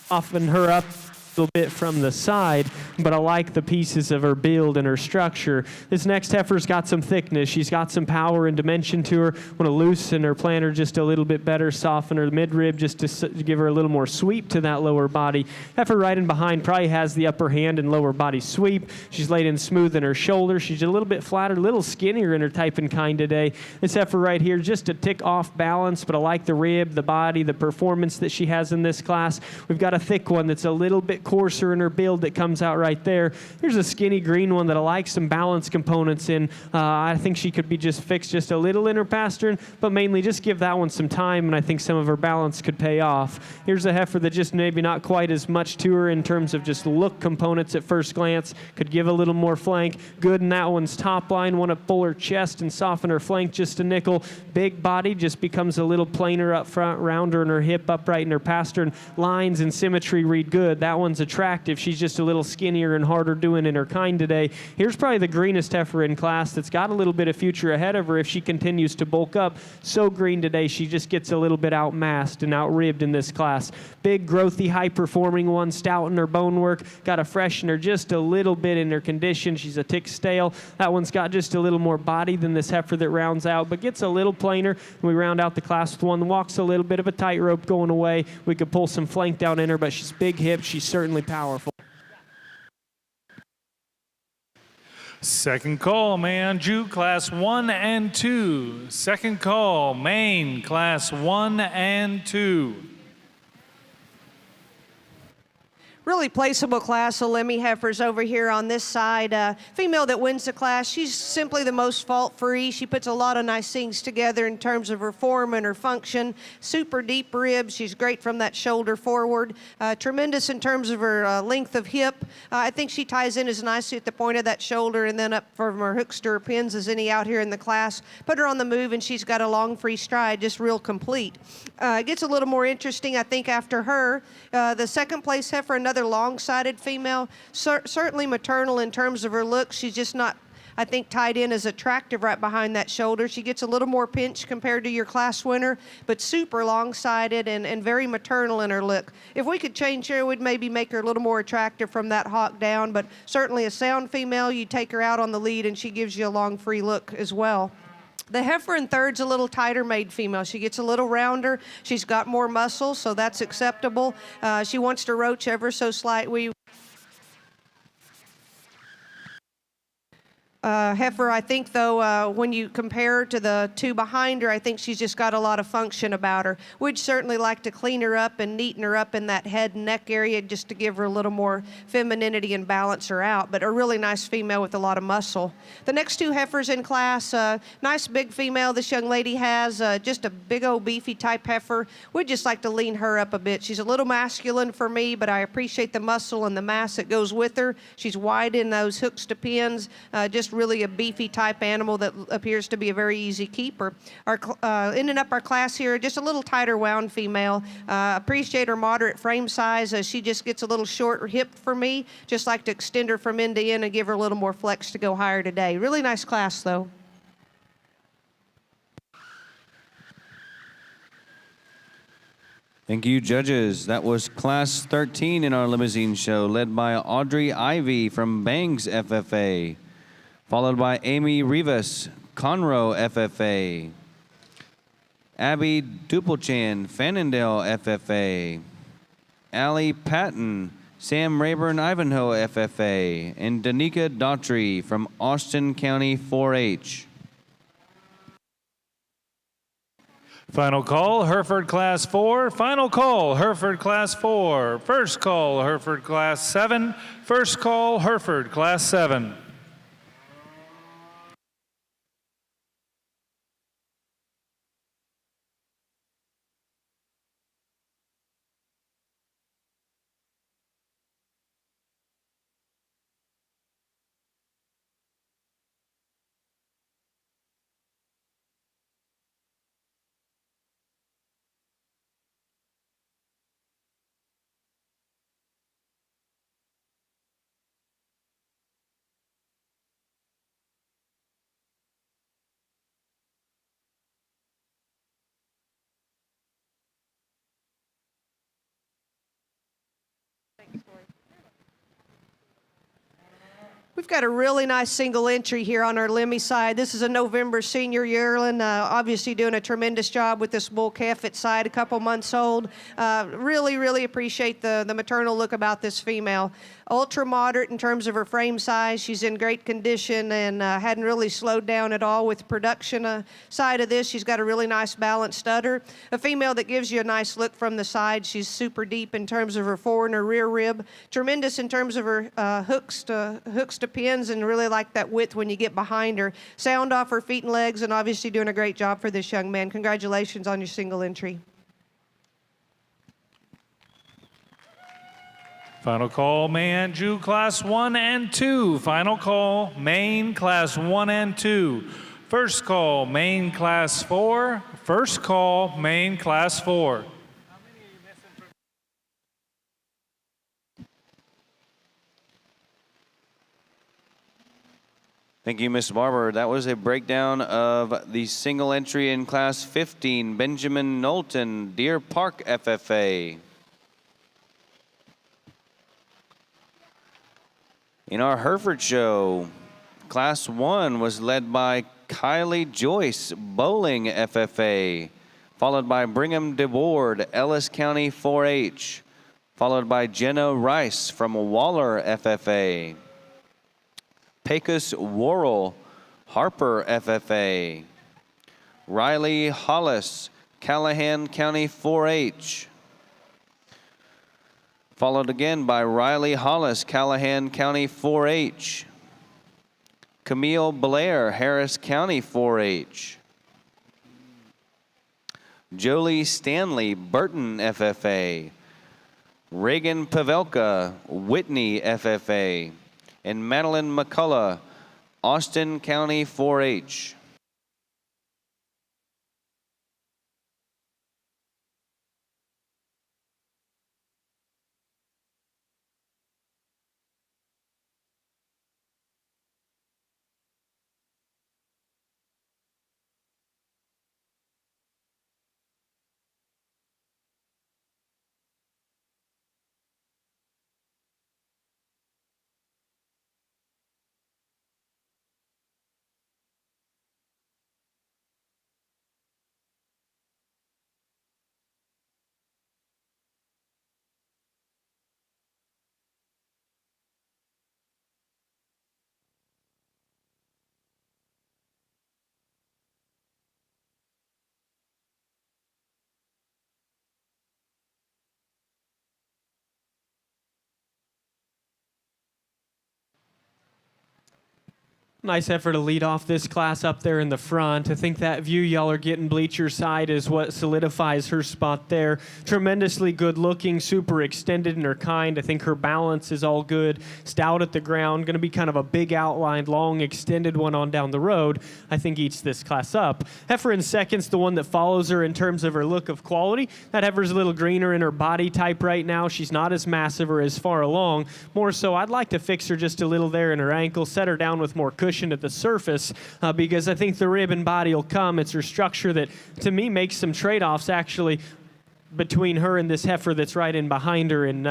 Soften her up a little bit from the side, but I like the pieces of her build and her structure. This next heifer's got some thickness. She's got some power and dimension to her. Want to loosen her plantar just a little bit better, soften her midrib just to give her a little more sweep to that lower body. Heifer right in behind probably has the upper hand and lower body sweep. She's laid in smooth in her shoulder. She's a little bit flatter, a little skinnier in her type and kind today. This heifer right here just a tick off balance, but I like the rib, the body, the performance that she has in this class. We've got a thick one that's a little bit coarser in her build that comes out right there. Here's a skinny green one that I like some balance components in. I think she could be just fixed just a little in her pastern, but mainly just give that one some time, and I think some of her balance could pay off. Here's a heifer that just maybe not quite as much to her in terms of just look components at first glance. Could give a little more flank. Good in that one's top line. Want to pull her chest and soften her flank just a nickel. Big body just becomes a little plainer up front, rounder in her hip, upright in her pastern. Lines and symmetry read good. That one's attractive. She's just a little skinnier and harder doing in her kind today. Here's probably the greenest heifer in class that's got a little bit of future ahead of her if she continues to bulk up. So green today, she just gets a little bit outmassed and outribbed in this class. Big, growthy, high-performing one, stout in her bone work. Got to freshen her just a little bit in her condition. She's a tick stale. That one's got just a little more body than this heifer that rounds out, but gets a little plainer. We round out the class with one that walks a little bit of a tightrope going away. We could pull some flank down in her, but she's big hips. She's certainly powerful. Second call, man, Jew class 1 and 2. Second call, Maine class 1 and 2. Really placeable class of Lemmy heifers over here on this side. Female that wins the class, she's simply the most fault-free. She puts a lot of nice things together in terms of her form and her function. Super deep ribs. She's great from that shoulder forward. Tremendous in terms of her length of hip. I think she ties in as nicely at the point of that shoulder and then up from her hooks to her pins as any out here in the class. Put her on the move and she's got a long free stride, just real complete. It gets a little more interesting, I think, after her. The second place heifer, another long-sided female, certainly maternal in terms of her look. She's just not, I think, tied in as attractive right behind that shoulder. She gets a little more pinch compared to your class winner, but super long-sided and very maternal in her look. If we could change her, we'd maybe make her a little more attractive from that hawk down, but certainly a sound female, you take her out on the lead and she gives you a long free look as well. The heifer in third's a little tighter made female. She gets a little rounder. She's got more muscle, so that's acceptable. She wants to roach ever so slightly. Heifer, I think, though, when you compare her to the two behind her, I think she's just got a lot of function about her. We'd certainly like to clean her up and neaten her up in that head and neck area just to give her a little more femininity and balance her out, but a really nice female with a lot of muscle. The next two heifers in class, nice big female this young lady has, just a big old beefy type heifer. We'd just like to lean her up a bit. She's a little masculine for me, but I appreciate the muscle and the mass that goes with her. She's wide in those hooks to pins, just really a beefy type animal that appears to be a very easy keeper. Ending up our class here, just a little tighter wound female. Appreciate her moderate frame size as she just gets a little short hip for me. Just like to extend her from end to end and give her a little more flex to go higher today. Really nice class though. Thank you, judges. That was Class 13 in our limousine show, led by Audrey Ivy from Bangs FFA, followed by Amy Rivas, Conroe FFA, Abby Duplechan, Fannondale FFA, Allie Patton, Sam Rayburn, Ivanhoe FFA, and Danica Daughtry from Austin County 4-H. Final call, Hereford Class 4. Final call, Hereford Class 4. First call, Hereford Class 7. First call, Hereford Class 7. We've got a really nice single entry here on our Lemmy side. This is a November senior yearling, obviously doing a tremendous job with this bull calf at side, a couple months old. Really appreciate the maternal look about this female. Ultra moderate in terms of her frame size. She's in great condition and hadn't really slowed down at all with production side of this. She's got a really nice balanced udder. A female that gives you a nice look from the side. She's super deep in terms of her fore and her rear rib. Tremendous in terms of her hooks to pins, and really like that width when you get behind her. Sound off her feet and legs, and obviously doing a great job for this young man. Congratulations on your single entry. Final call, Maine Jew Class 1 and 2. Final call, Maine Class 1 and 2. First call, Maine Class 4. First call, Maine Class 4. Thank you, Ms. Barber. That was a breakdown of the single entry in Class 15, Benjamin Knowlton, Deer Park FFA. In our Hereford show, Class 1 was led by Kylie Joyce, Bowling FFA, followed by Brigham DeWard, Ellis County 4-H, followed by Jenna Rice from Waller FFA. Pecos Worrell, Harper FFA. Riley Hollis, Callahan County 4-H. Followed again by Riley Hollis, Callahan County 4-H. Camille Blair, Harris County 4-H. Jolie Stanley, Burton FFA. Reagan Pavelka, Whitney FFA. And Madeline McCullough, Austin County 4-H. Nice effort to lead off this class up there in the front. I think that view y'all are getting bleacher side is what solidifies her spot there. Tremendously good looking, super extended in her kind. I think her balance is all good. Stout at the ground, going to be kind of a big outlined, long extended one on down the road. I think eats this class up. Heifer in second's the one that follows her in terms of her look of quality. That Heifer's a little greener in her body type right now. She's not as massive or as far along. More so, I'd like to fix her just a little there in her ankle, set her down with more cushion at the surface because I think the rib and body will come. It's her structure that, to me, makes some trade-offs actually between her and this heifer that's right in behind her and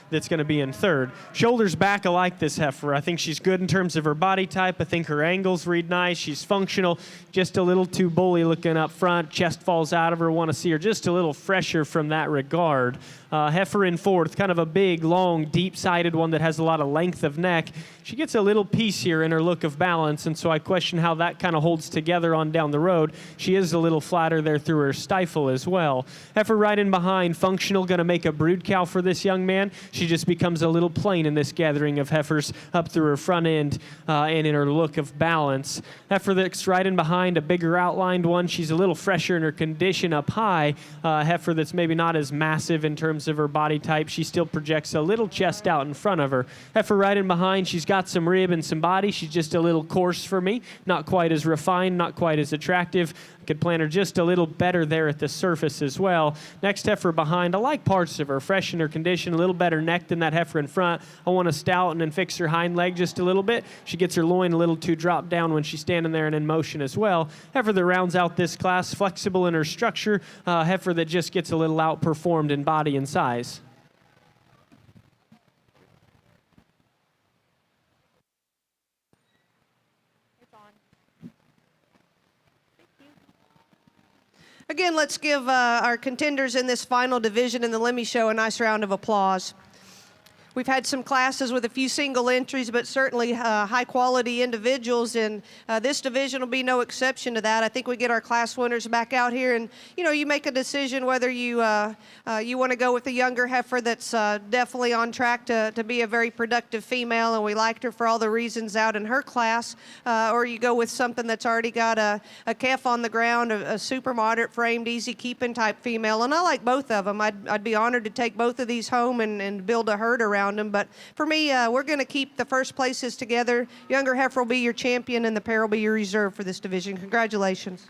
that's going to be in third. Shoulders back, I like this heifer. I think she's good in terms of her body type. I think her angles read nice. She's functional, just a little too bully looking up front. Chest falls out of her. Want to see her just a little fresher from that regard. Heifer in fourth, kind of a big, long, deep-sided one that has a lot of length of neck. She gets a little piece here in her look of balance, and so I question how that kind of holds together on down the road. She is a little flatter there through her stifle as well. Heifer right in behind, functional, going to make a brood cow for this young man. She just becomes a little plain in this gathering of heifers up through her front end and in her look of balance. Heifer that's right in behind, a bigger outlined one. She's a little fresher in her condition up high. Heifer that's maybe not as massive in terms of her body type. She still projects a little chest out in front of her. Heifer right in behind, she's got some rib and some body. She's just a little coarse for me. Not quite as refined, not quite as attractive. I could plan her just a little better there at the surface as well. Next heifer behind, I like parts of her. Fresh in her condition, a little better neck than that heifer in front. I want to stout and fix her hind leg just a little bit. She gets her loin a little too dropped down when she's standing there and in motion as well. Heifer that rounds out this class, flexible in her structure. Heifer that just gets a little outperformed in body and size. Again, let's give our contenders in this final division in the Lemmy Show a nice round of applause. We've had some classes with a few single entries, but certainly high-quality individuals, and this division will be no exception to that. I think we get our class winners back out here, and you make a decision whether you want to go with a younger heifer that's definitely on track to be a very productive female, and we liked her for all the reasons out in her class, or you go with something that's already got a calf on the ground, a super moderate framed, easy keeping type female, and I like both of them. I'd be honored to take both of these home and build a herd around them. But for me, we're going to keep the first places together. Younger heifer will be your champion, and the pair will be your reserve for this division. Congratulations.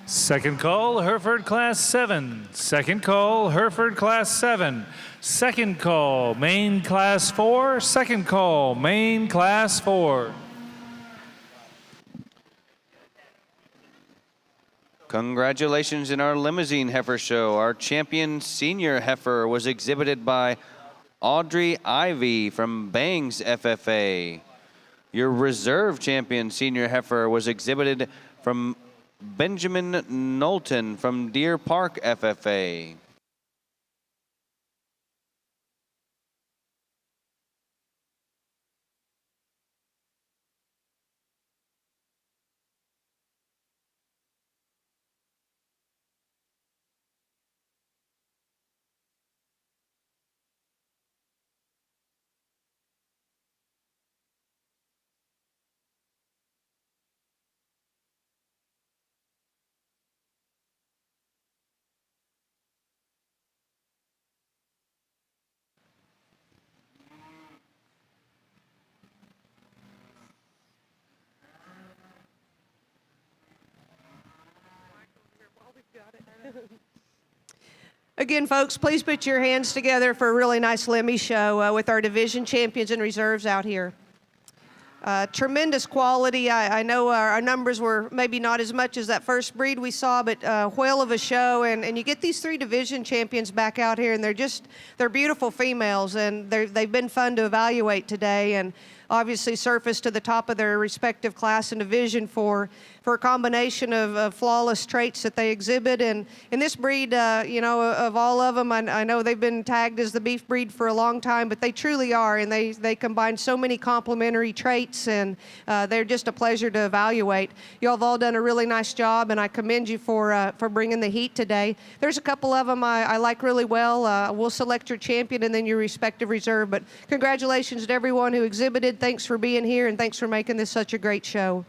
Second call, Hereford Class 7. Second call, Hereford Class 7. Second call, Main Class 4. Second call, Main Class 4. Congratulations in our Limousine Heifer Show. Our champion senior heifer was exhibited by Audrey Ivy from Bangs FFA. Your reserve champion senior heifer was exhibited from Benjamin Knowlton from Deer Park FFA. Again, folks, please put your hands together for a really nice Lemmy Show with our division champions and reserves out here. Tremendous quality. I know our numbers were maybe not as much as that first breed we saw, but whale of a show. And you get these three division champions back out here, and they're beautiful females, and they've been fun to evaluate today, and obviously surfaced to the top of their respective class and division for a combination of flawless traits that they exhibit. And in this breed, of all of them, I know they've been tagged as the beef breed for a long time, but they truly are, and they combine so many complementary traits, and they're just a pleasure to evaluate. You all have all done a really nice job, and I commend you for bringing the heat today. There's a couple of them I like really well. We'll select your champion and then your respective reserve, but congratulations to everyone who exhibited. Thanks for being here, and thanks for making this such a great show.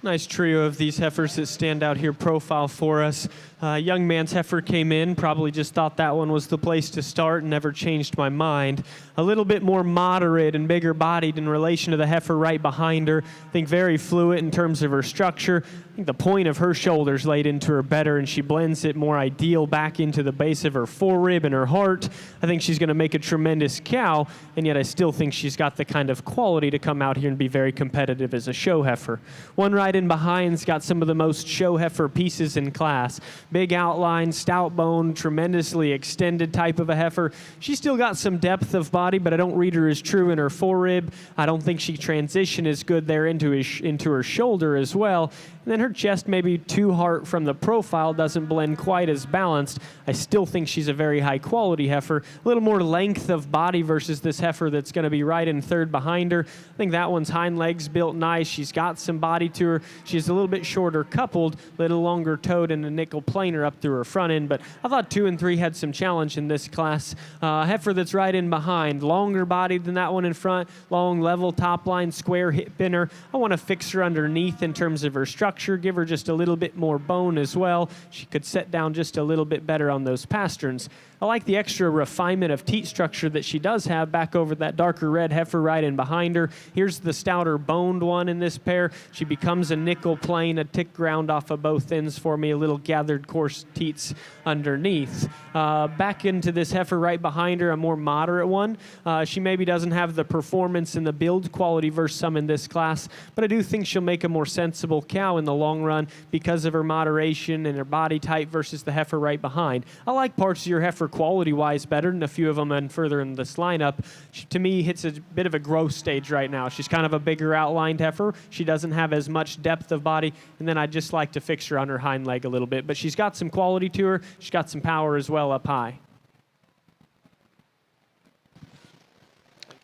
Nice trio of these heifers that stand out here profile for us. Young man's heifer came in, probably just thought that one was the place to start and never changed my mind. A little bit more moderate and bigger bodied in relation to the heifer right behind her. I think very fluid in terms of her structure. I think the point of her shoulders laid into her better, and she blends it more ideal back into the base of her forerib and her heart. I think she's going to make a tremendous cow, and yet I still think she's got the kind of quality to come out here and be very competitive as a show heifer. One right in behind's got some of the most show heifer pieces in class. Big outline, stout bone, tremendously extended type of a heifer. She's still got some depth of body, but I don't read her as true in her forerib. I don't think she transition is good there into her shoulder as well. And then her chest, maybe too hard from the profile, doesn't blend quite as balanced. I still think she's a very high quality heifer. A little more length of body versus this heifer that's going to be right in third behind her. I think that one's hind legs built nice. She's got some body to her. She's a little bit shorter coupled, a little longer toed, and a nickel planer up through her front end. But I thought 2 and 3 had some challenge in this class. Heifer that's right in behind, longer bodied than that one in front, long level top line, square hip in her. I want to fix her underneath in terms of her structure. Give her just a little bit more bone as well. She could set down just a little bit better on those pasterns. I like the extra refinement of teat structure that she does have back over that darker red heifer right in behind her. Here's the stouter boned one in this pair. She becomes a nickel plane, a tick ground off of both ends for me, a little gathered coarse teats underneath. Back into this heifer right behind her, a more moderate one. She maybe doesn't have the performance and the build quality versus some in this class, but I do think she'll make a more sensible cow in the long run because of her moderation and her body type versus the heifer right behind. I like parts of your heifer quality-wise better than a few of them and further in this lineup. She, to me, hits a bit of a growth stage right now. She's kind of a bigger outlined heifer. She doesn't have as much depth of body, and then I'd just like to fix her on her hind leg a little bit. But she's got some quality to her. She's got some power as well up high.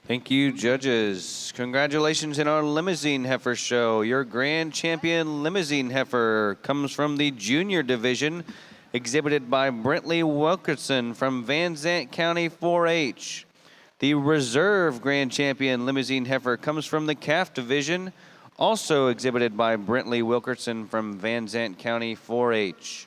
Thank you, judges. Congratulations in our Limousin Heifer Show. Your grand champion Limousin Heifer comes from the junior division, exhibited by Brentley Wilkerson from Van Zant County 4-H. The reserve grand champion Limousin Heifer comes from the calf division, also exhibited by Brentley Wilkerson from Van Zant County 4-H.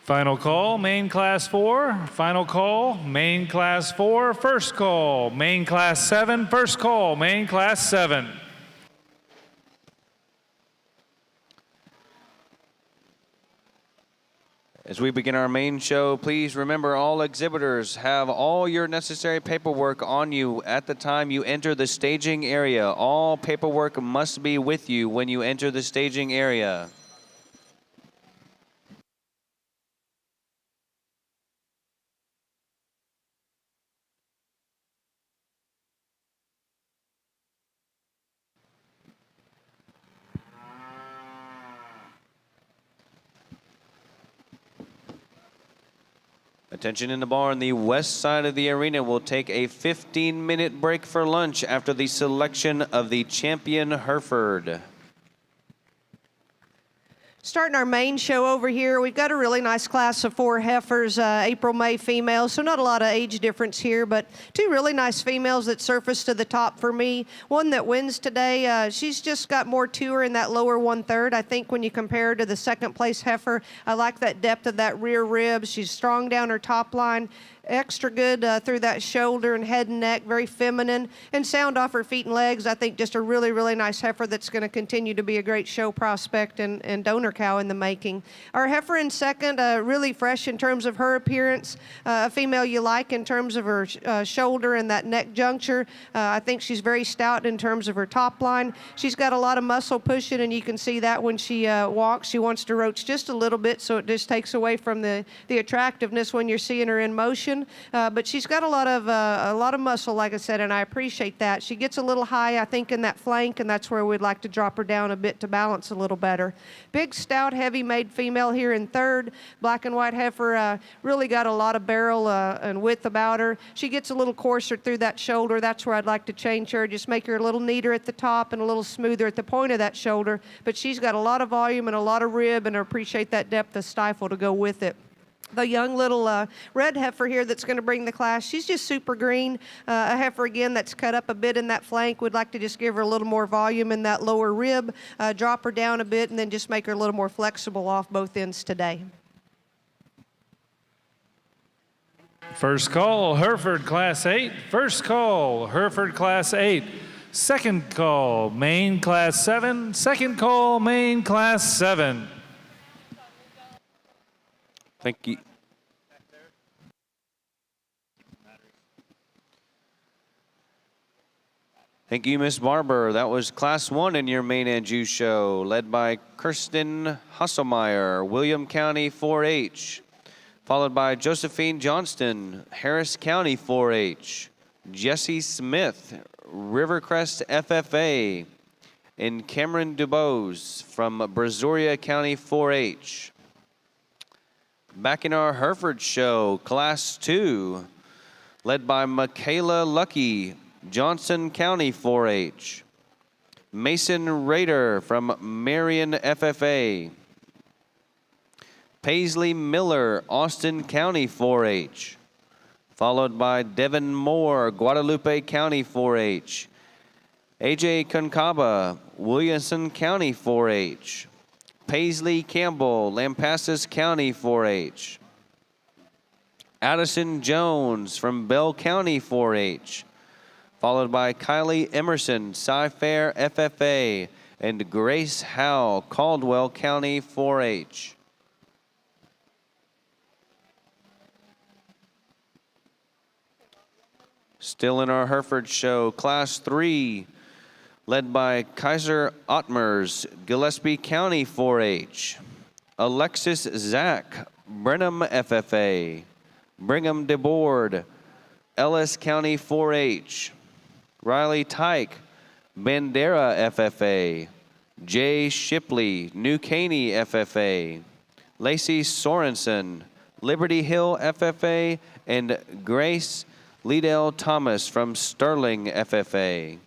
Final call, main class 4. Final call, main class 4. First call, main class 7. First call, main class 7. As we begin our main show, please remember all exhibitors have all your necessary paperwork on you at the time you enter the staging area. All paperwork must be with you when you enter the staging area. Attention in the barn, the west side of the arena will take a 15-minute break for lunch after the selection of the champion Hereford. Starting our main show over here, we've got a really nice class of 4 heifers, April, May females, so not a lot of age difference here, but 2 really nice females that surfaced to the top for me. One that wins today, she's just got more to her in that lower 1/3. I think when you compare her to the second place heifer, I like that depth of that rear rib. She's strong down her top line. Extra good through that shoulder and head and neck, very feminine, and sound off her feet and legs. I think just a really, really nice heifer that's going to continue to be a great show prospect and donor cow in the making. Our heifer in second, really fresh in terms of her appearance, a female you like in terms of her shoulder and that neck juncture. I think she's very stout in terms of her top line. She's got a lot of muscle pushing, and you can see that when she walks. She wants to roach just a little bit, so it just takes away from the attractiveness when you're seeing her in motion. production, but she's got a lot of muscle, like I said, and I appreciate that. She gets a little high, I think, in that flank, and that's where we'd like to drop her down a bit to balance a little better. Big, stout, heavy-made female here in third. Black and white heifer, really got a lot of barrel and width about her. She gets a little coarser through that shoulder. That's where I'd like to change her, just make her a little neater at the top and a little smoother at the point of that shoulder. But she's got a lot of volume and a lot of rib, and I appreciate that depth of stifle to go with it. The young little red heifer here that's going to bring the class, she's just super green. A heifer, again, that's cut up a bit in that flank. We'd like to just give her a little more volume in that lower rib, drop her down a bit, and then just make her a little more flexible off both ends today. First call, Hereford Class 8. First call, Hereford Class 8. Second call, Maine Class 7. Second call, Maine Class 7. Thank you. Thank you, Miss Barber. That was Class 1 in your Maine and Jew show, led by Kirsten Hasselmeyer, William County 4-H, followed by Josephine Johnston, Harris County 4-H, Jesse Smith, Rivercrest FFA, and Cameron Dubose from Brazoria County 4-H. Back in our Hereford show, Class 2, led by Michaela Lucky, Johnson County 4-H. Mason Rader from Marion FFA. Paisley Miller, Austin County 4-H. Followed by Devin Moore, Guadalupe County 4-H. AJ Concaba, Williamson County 4-H. Paisley Campbell, Lampasas County 4-H. Addison Jones from Bell County 4-H. Followed by Kylie Emerson, Cy-Fair FFA, and Grace Howe, Caldwell County 4-H. Still in our Hereford show, Class 3, led by Kaiser Ottmers, Gillespie County 4-H. Alexis Zach, Brenham FFA. Brigham DeBoard, Ellis County 4-H. Riley Tyke, Bandera FFA. Jay Shipley, New Caney FFA. Lacey Sorensen, Liberty Hill FFA. And Grace Liddell Thomas from Sterling FFA.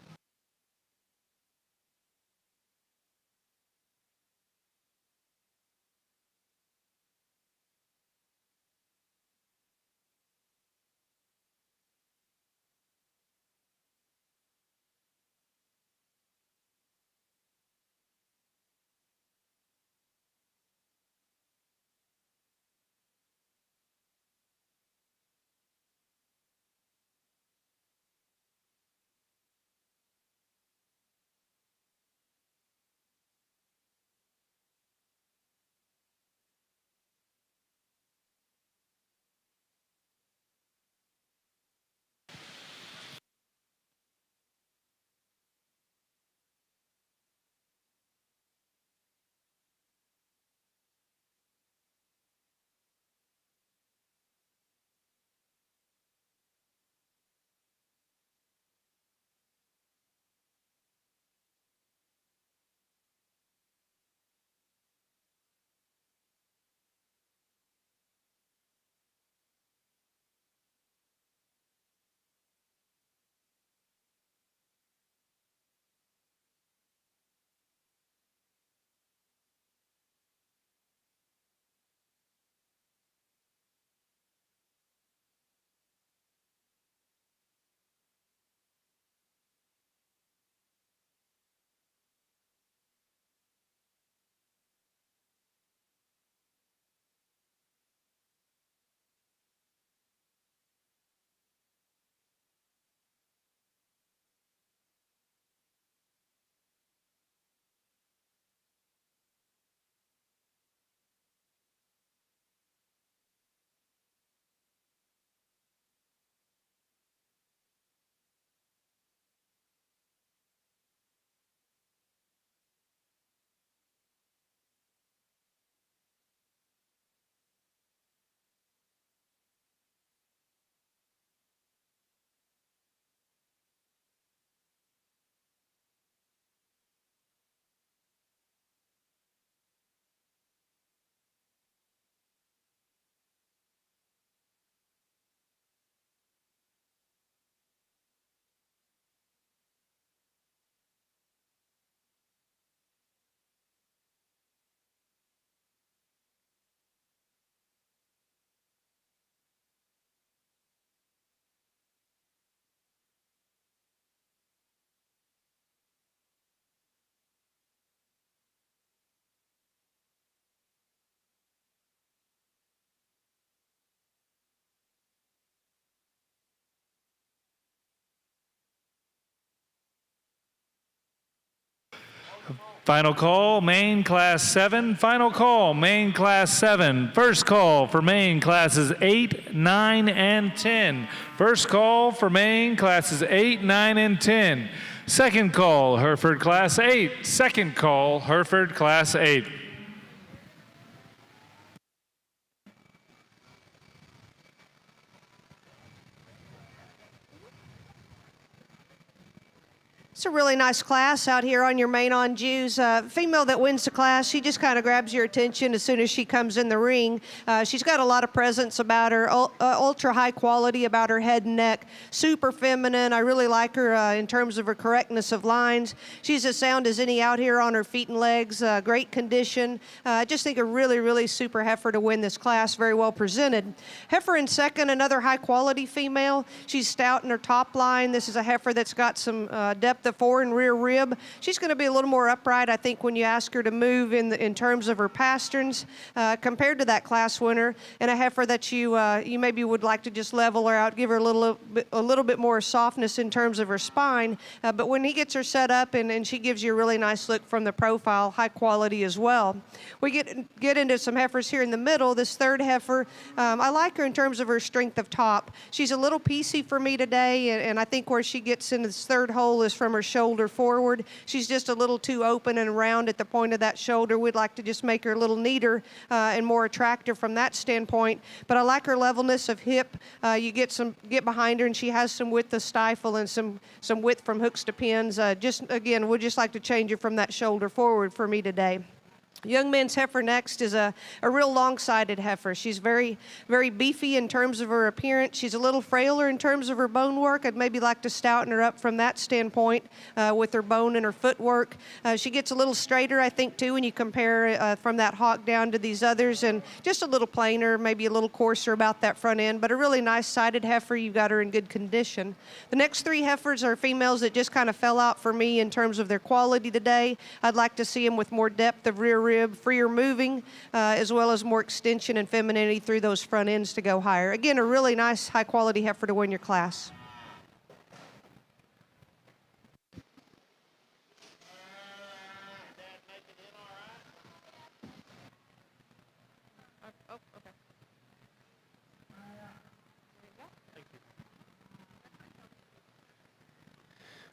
Final call, main class 7. Final call, main class 7. First call for main classes 8, 9, and 10. First call for main classes 8, 9, and 10. Second call, Hereford class 8. Second call, Hereford class 8. It's a really nice class out here on your main on Jews. Female that wins the class, she just kind of grabs your attention as soon as she comes in the ring. She's got a lot of presence about her, ultra high quality about her head and neck, super feminine. I really like her in terms of her correctness of lines. She's as sound as any out here on her feet and legs, great condition. I just think a really, really super heifer to win this class, very well presented. Heifer in second, another high quality female. She's stout in her top line. This is a heifer that's got some depth the fore and rear rib. She's going to be a little more upright, I think, when you ask her to move in terms of her pasterns compared to that class winner, and a heifer that you maybe would like to just level her out, give her a little bit more softness in terms of her spine. But when he gets her set up and she gives you a really nice look from the profile, high quality as well. We get into some heifers here in the middle. This third heifer, I like her in terms of her strength of top. She's a little piecey for me today, and I think where she gets into this third hole is from her shoulder forward. She's just a little too open and round at the point of that shoulder. We'd like to just make her a little neater and more attractive from that standpoint. But I like her levelness of hip. You get behind her, and she has some width of stifle and some width from hooks to pins. Again, we'd just like to change her from that shoulder forward for me today. Young man's heifer next is a real long-sided heifer. She's very, very beefy in terms of her appearance. She's a little frailer in terms of her bone work. I'd maybe like to stouten her up from that standpoint with her bone and her footwork. She gets a little straighter, I think, too, when you compare from that hock down to these others, and just a little plainer, maybe a little coarser about that front end, but a really nice-sided heifer. You've got her in good condition. The next three heifers are females that just kind of fell out for me in terms of their quality today. I'd like to see them with more depth of rear rib, freer moving, as well as more extension and femininity through those front ends to go higher. Again, a really nice, high-quality heifer to win your class.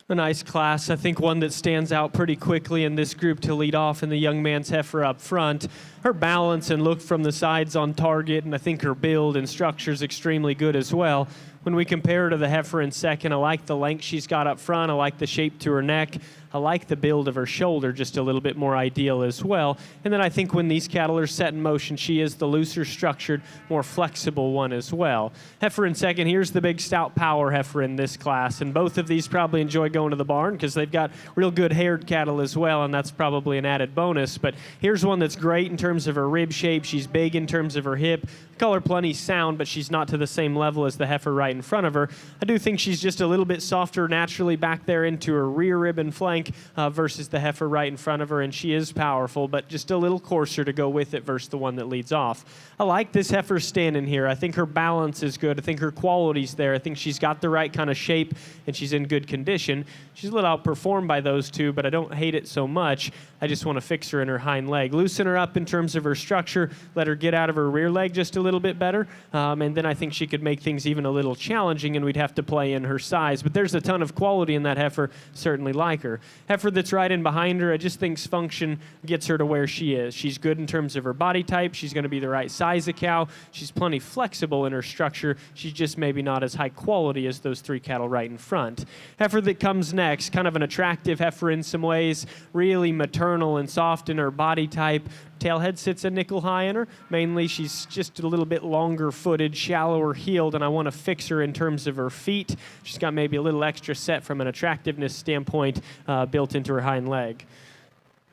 A nice class. I think one that stands out pretty quickly in this group to lead off, and the young man's heifer up front. Her balance and look from the sides on target, and I think her build and structure is extremely good as well. When we compare her to the heifer in second, I like the length she's got up front. I like the shape to her neck. I like the build of her shoulder, just a little bit more ideal as well. And then I think when these cattle are set in motion, she is the looser structured, more flexible one as well. Heifer in second, here's the big stout power heifer in this class. And both of these probably enjoy going to the barn because they've got real good haired cattle as well, and that's probably an added bonus. But here's one that's great in terms of her rib shape. She's big in terms of her hip. Call her plenty sound, but she's not to the same level as the heifer right in front of her. I do think she's just a little bit softer naturally back there into her rear rib and flank versus the heifer right in front of her, and she is powerful, but just a little coarser to go with it versus the one that leads off. I like this heifer standing here. I think her balance is good. I think her quality's there. I think she's got the right kind of shape, and she's in good condition. She's a little outperformed by those two, but I don't hate it so much. I just want to fix her in her hind leg. Loosen her up in terms of her structure, let her get out of her rear leg just a little bit better, and then I think she could make things even a little challenging, and we'd have to play in her size. But there's a ton of quality in that heifer. Certainly like her. Heifer that's right in behind her, I just think function gets her to where she is. She's good in terms of her body type. She's going to be the right size of cow. She's plenty flexible in her structure. She's just maybe not as high quality as those three cattle right in front. Heifer that comes next, kind of an attractive heifer in some ways, really maternal and soft in her body type. Tailhead sits a nickel high in her. Mainly, she's just a little bit longer footed, shallower heeled, and I want to fix her in terms of her feet. She's got maybe a little extra set from an attractiveness standpoint built into her hind leg.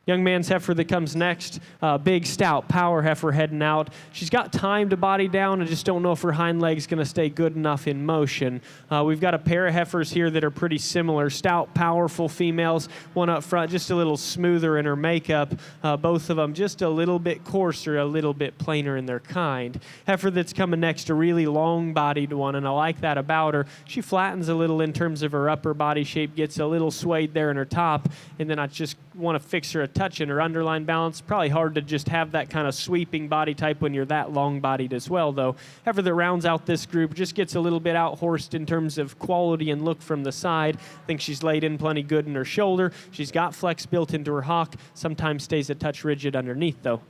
Young man's heifer that comes next, big, stout, power heifer heading out. She's got time to body down. I just don't know if her hind leg's going to stay good enough in motion. We've got a pair of heifers here that are pretty similar. Stout, powerful females. One up front, just a little smoother in her makeup. Both of them just a little bit coarser, a little bit plainer in their kind. Heifer that's coming next, a really long-bodied one, and I like that about her. She flattens a little in terms of her upper body shape, gets a little swayed there in her top, and then I just want to fix her a touch in her underline balance. Probably hard to just have that kind of sweeping body type when you're that long-bodied as well, though. Heifer that rounds out this group just gets a little bit out-horsed in terms of quality and look from the side. I think she's laid in plenty good in her shoulder. She's got flex built into her hock. Sometimes stays a touch rigid underneath, though.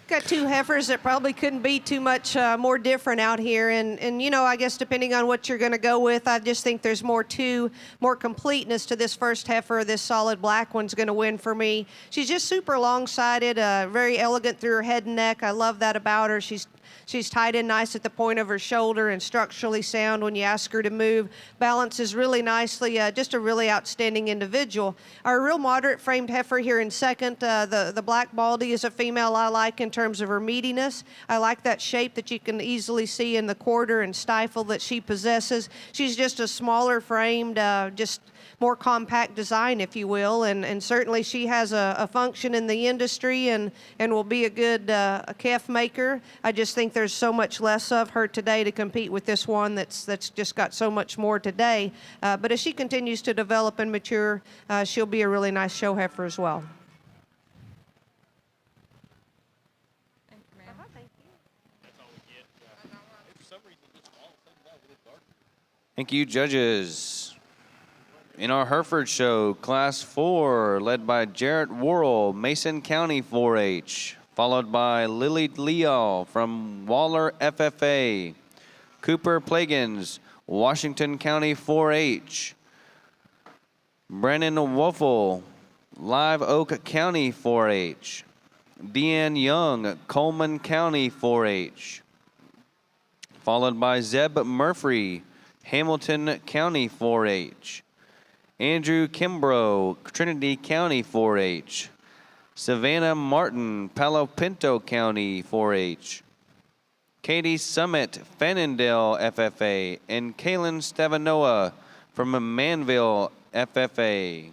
Got two heifers that probably couldn't be too much more different out here. And you know, I guess depending on what you're going to go with, I just think there's more completeness to this first heifer. This solid black one's going to win for me. She's just super long-sided, very elegant through her head and neck. I love that about her. She's tied in nice at the point of her shoulder and structurally sound when you ask her to move. Balances really nicely, just a really outstanding individual. Our real moderate framed heifer here in second, the black baldy is a female I like in terms of her meatiness. I like that shape that you can easily see in the quarter and stifle that she possesses. She's just a smaller framed, just more compact design, if you will, and certainly she has a function in the industry and will be a good a calf maker. I just think there's so much less of her today to compete with this one that's just got so much more today. But as she continues to develop and mature, she'll be a really nice show heifer as well. Thank you, judges. In our Hereford show, Class 4, led by Jarrett Worrell, Mason County 4-H, followed by Lily Leal from Waller FFA, Cooper Plagans, Washington County 4-H, Brennan Woffel, Live Oak County 4-H, Deanne Young, Coleman County 4-H, followed by Zeb Murphy, Hamilton County 4-H, Andrew Kimbrough, Trinity County 4-H, Savannah Martin, Palo Pinto County 4-H, Katie Summit, Fannondale FFA, and Kaylin Stavanoa from Manville FFA.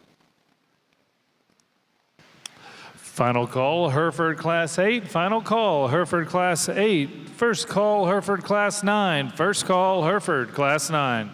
Final call, Hereford Class 8. Final call, Hereford Class 8. First call, Hereford Class 9. First call, Hereford Class 9.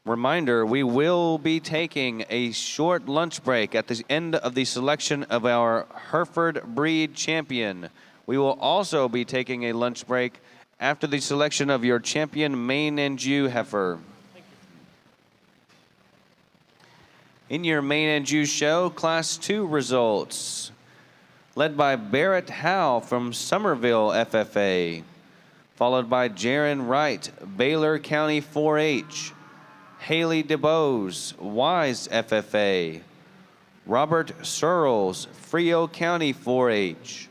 Reminder, we will be taking a short lunch break at the end of the selection of our Hereford breed champion. We will also be taking a lunch break after the selection of your champion Maine and Jew heifer. In your Maine and Jew show, Class 2 results, led by Barrett Howe from Somerville FFA, followed by Jaron Wright, Baylor County 4-H, Haley DeBose, Wise FFA, Robert Searles, Frio County 4-H,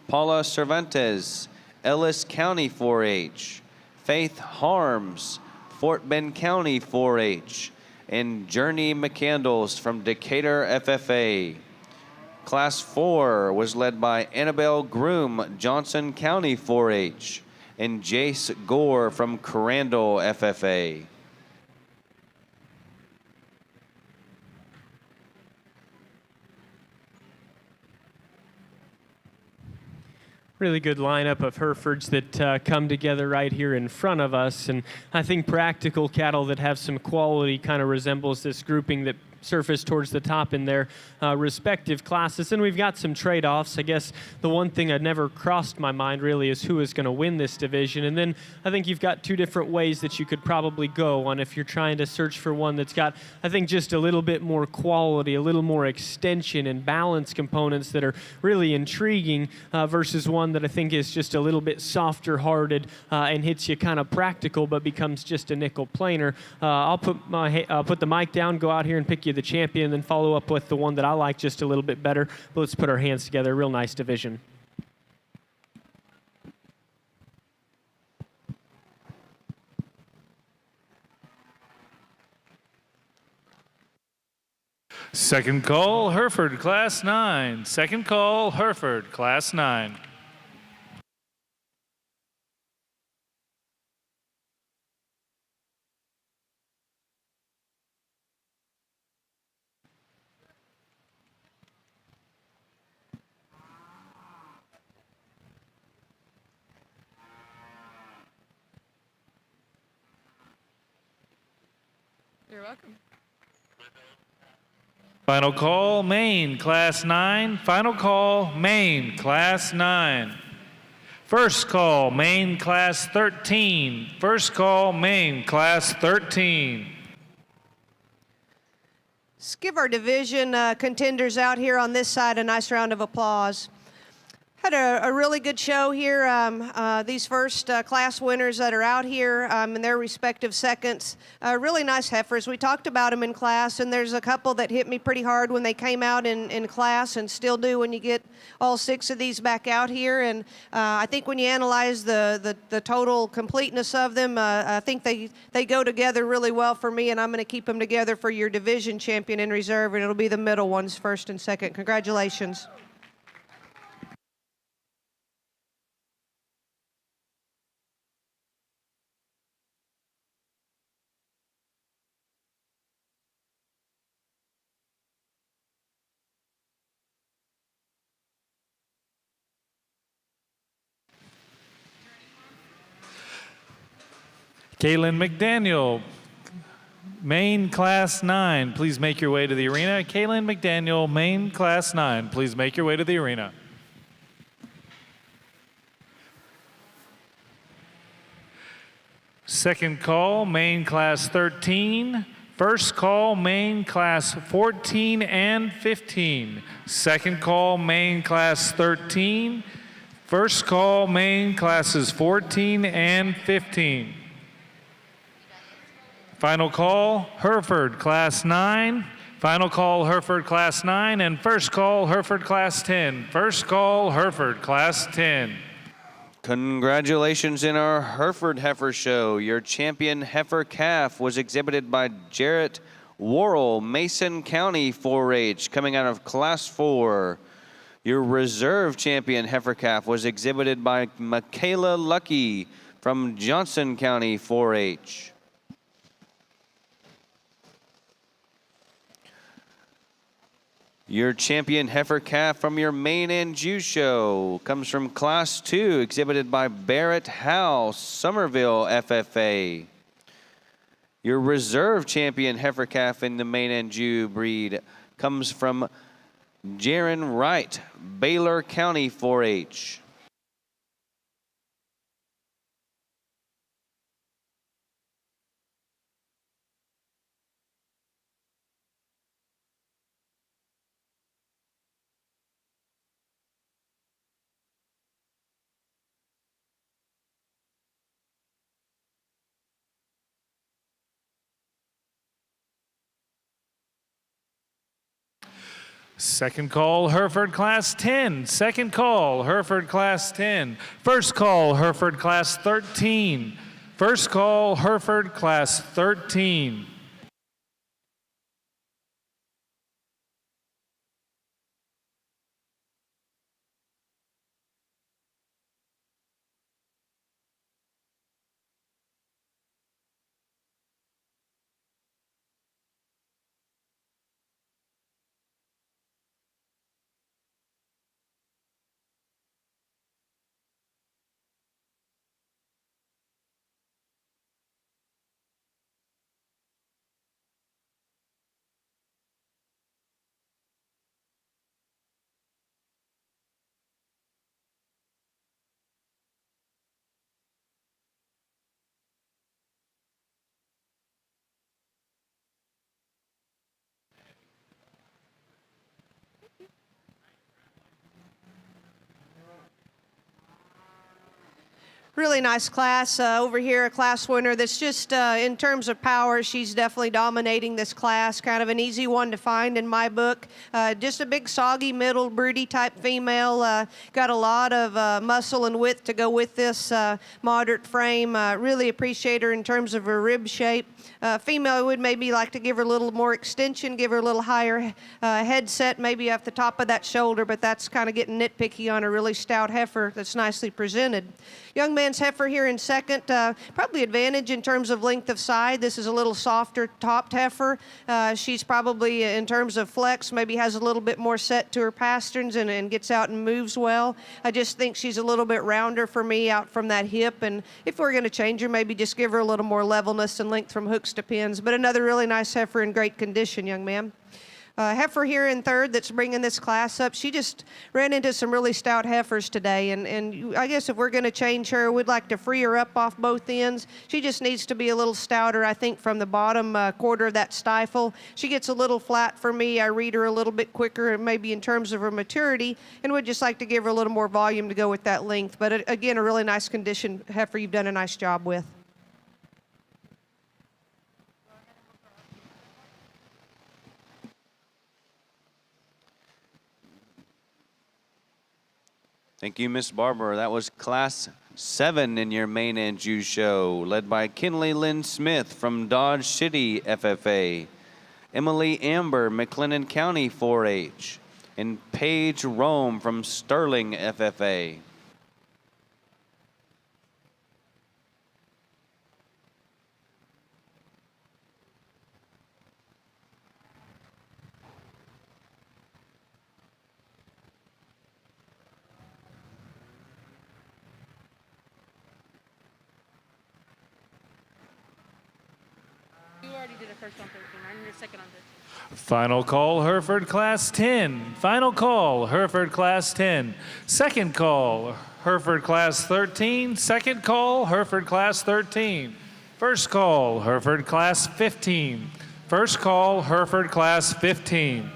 Paula Cervantes, Ellis County 4-H, Faith Harms, Fort Bend County 4-H, and Journey McCandles from Decatur FFA. Class 4 was led by Annabelle Groom, Johnson County 4-H, and Jace Gore from Crandall FFA. Really good lineup of Herefords that come together right here in front of us. And I think practical cattle that have some quality kind of resembles this grouping that surface towards the top in their respective classes. And we've got some trade-offs. I guess the one thing that never crossed my mind really is who is going to win this division. And then I think you've got two different ways that you could probably go on if you're trying to search for one that's got, I think, just a little bit more quality, a little more extension and balance components that are really intriguing versus one that I think is just a little bit softer-hearted and hits you kind of practical but becomes just a nickel planer. I'll put the mic down, go out here and pick you the champion, then follow up with the one that I like just a little bit better. But let's put our hands together. Real nice division. Second call, Hereford Class 9. Second call, Hereford Class 9. You're welcome. Final call, Maine, Class 9. Final call, Maine, Class 9. First call, Maine, Class 13. First call, Maine, Class 13. Let's give our division contenders out here on this side a nice round of applause. Had a really good show here. These first class winners that are out here in their respective seconds, really nice heifers. We talked about them in class, and there's a couple that hit me pretty hard when they came out in class and still do when you get all 6 of these back out here. And I think when you analyze the total completeness of them, I think they go together really well for me, and I'm going to keep them together for your division champion in reserve, and it'll be the middle ones, first and second. Congratulations. Kaylin McDaniel, Maine Class 9, please make your way to the arena. Kaylin McDaniel, Maine Class 9, please make your way to the arena. Second call, Maine Class 13. First call, Maine Class 14 and 15. Second call, Maine Class 13. First call, Maine Classes 14 and 15. Final call, Hereford Class 9. Final call, Hereford Class 9. And first call, Hereford Class 10. First call, Hereford Class 10. Congratulations in our Hereford Heifer Show. Your champion heifer calf was exhibited by Jarrett Worrell, Mason County 4-H, coming out of Class 4. Your reserve champion heifer calf was exhibited by Michaela Lucky from Johnson County 4-H. Your champion heifer calf from your Maine and Jew show comes from Class 2, exhibited by Barrett House, Somerville FFA. Your reserve champion heifer calf in the Maine and Jew breed comes from Jaron Wright, Baylor County 4-H. Second call, Hereford Class 10. Second call, Hereford Class 10. First call, Hereford Class 13. First call, Hereford Class 13. Really nice class. Over here, a class winner that's just, in terms of power, she's definitely dominating this class. Kind of an easy one to find in my book. Just a big, soggy, middle, broody type female. Got a lot of muscle and width to go with this moderate frame. Really appreciate her in terms of her rib shape. Female would maybe like to give her a little more extension, give her a little higher head set, maybe off the top of that shoulder, but that's kind of getting nitpicky on a really stout heifer that's nicely presented. Young man glance heifer here in second. Probably advantage in terms of length of side. This is a little softer topped heifer. She's probably, in terms of flex, maybe has a little bit more set to her pasterns and gets out and moves well. I just think she's a little bit rounder for me out from that hip. And if we're going to change her, maybe just give her a little more levelness and length from hooks to pins. But another really nice heifer in great condition, young man. Heifer here in third that's bringing this class up. She just ran into some really stout heifers today, and I guess if we're going to change her, we'd like to free her up off both ends. She just needs to be a little stouter, I think, from the bottom quarter of that stifle. She gets a little flat for me. I read her a little bit quicker, maybe in terms of her maturity, and would just like to give her a little more volume to go with that length. But again, a really nice condition heifer you've done a nice job with. Thank you, Miss Barber. That was Class 7 in your main and Jew show, led by Kinley Lynn Smith from Dodge City FFA, Emily Amber, McLennan County 4-H, and Paige Rome from Sterling FFA. Did a first on 13. I'm your second on 13. Final call, Hereford Class 10. Final call, Hereford Class 10. Second call, Hereford Class 13. Second call, Hereford Class 13. First call, Hereford Class 15. First call, Hereford Class 15.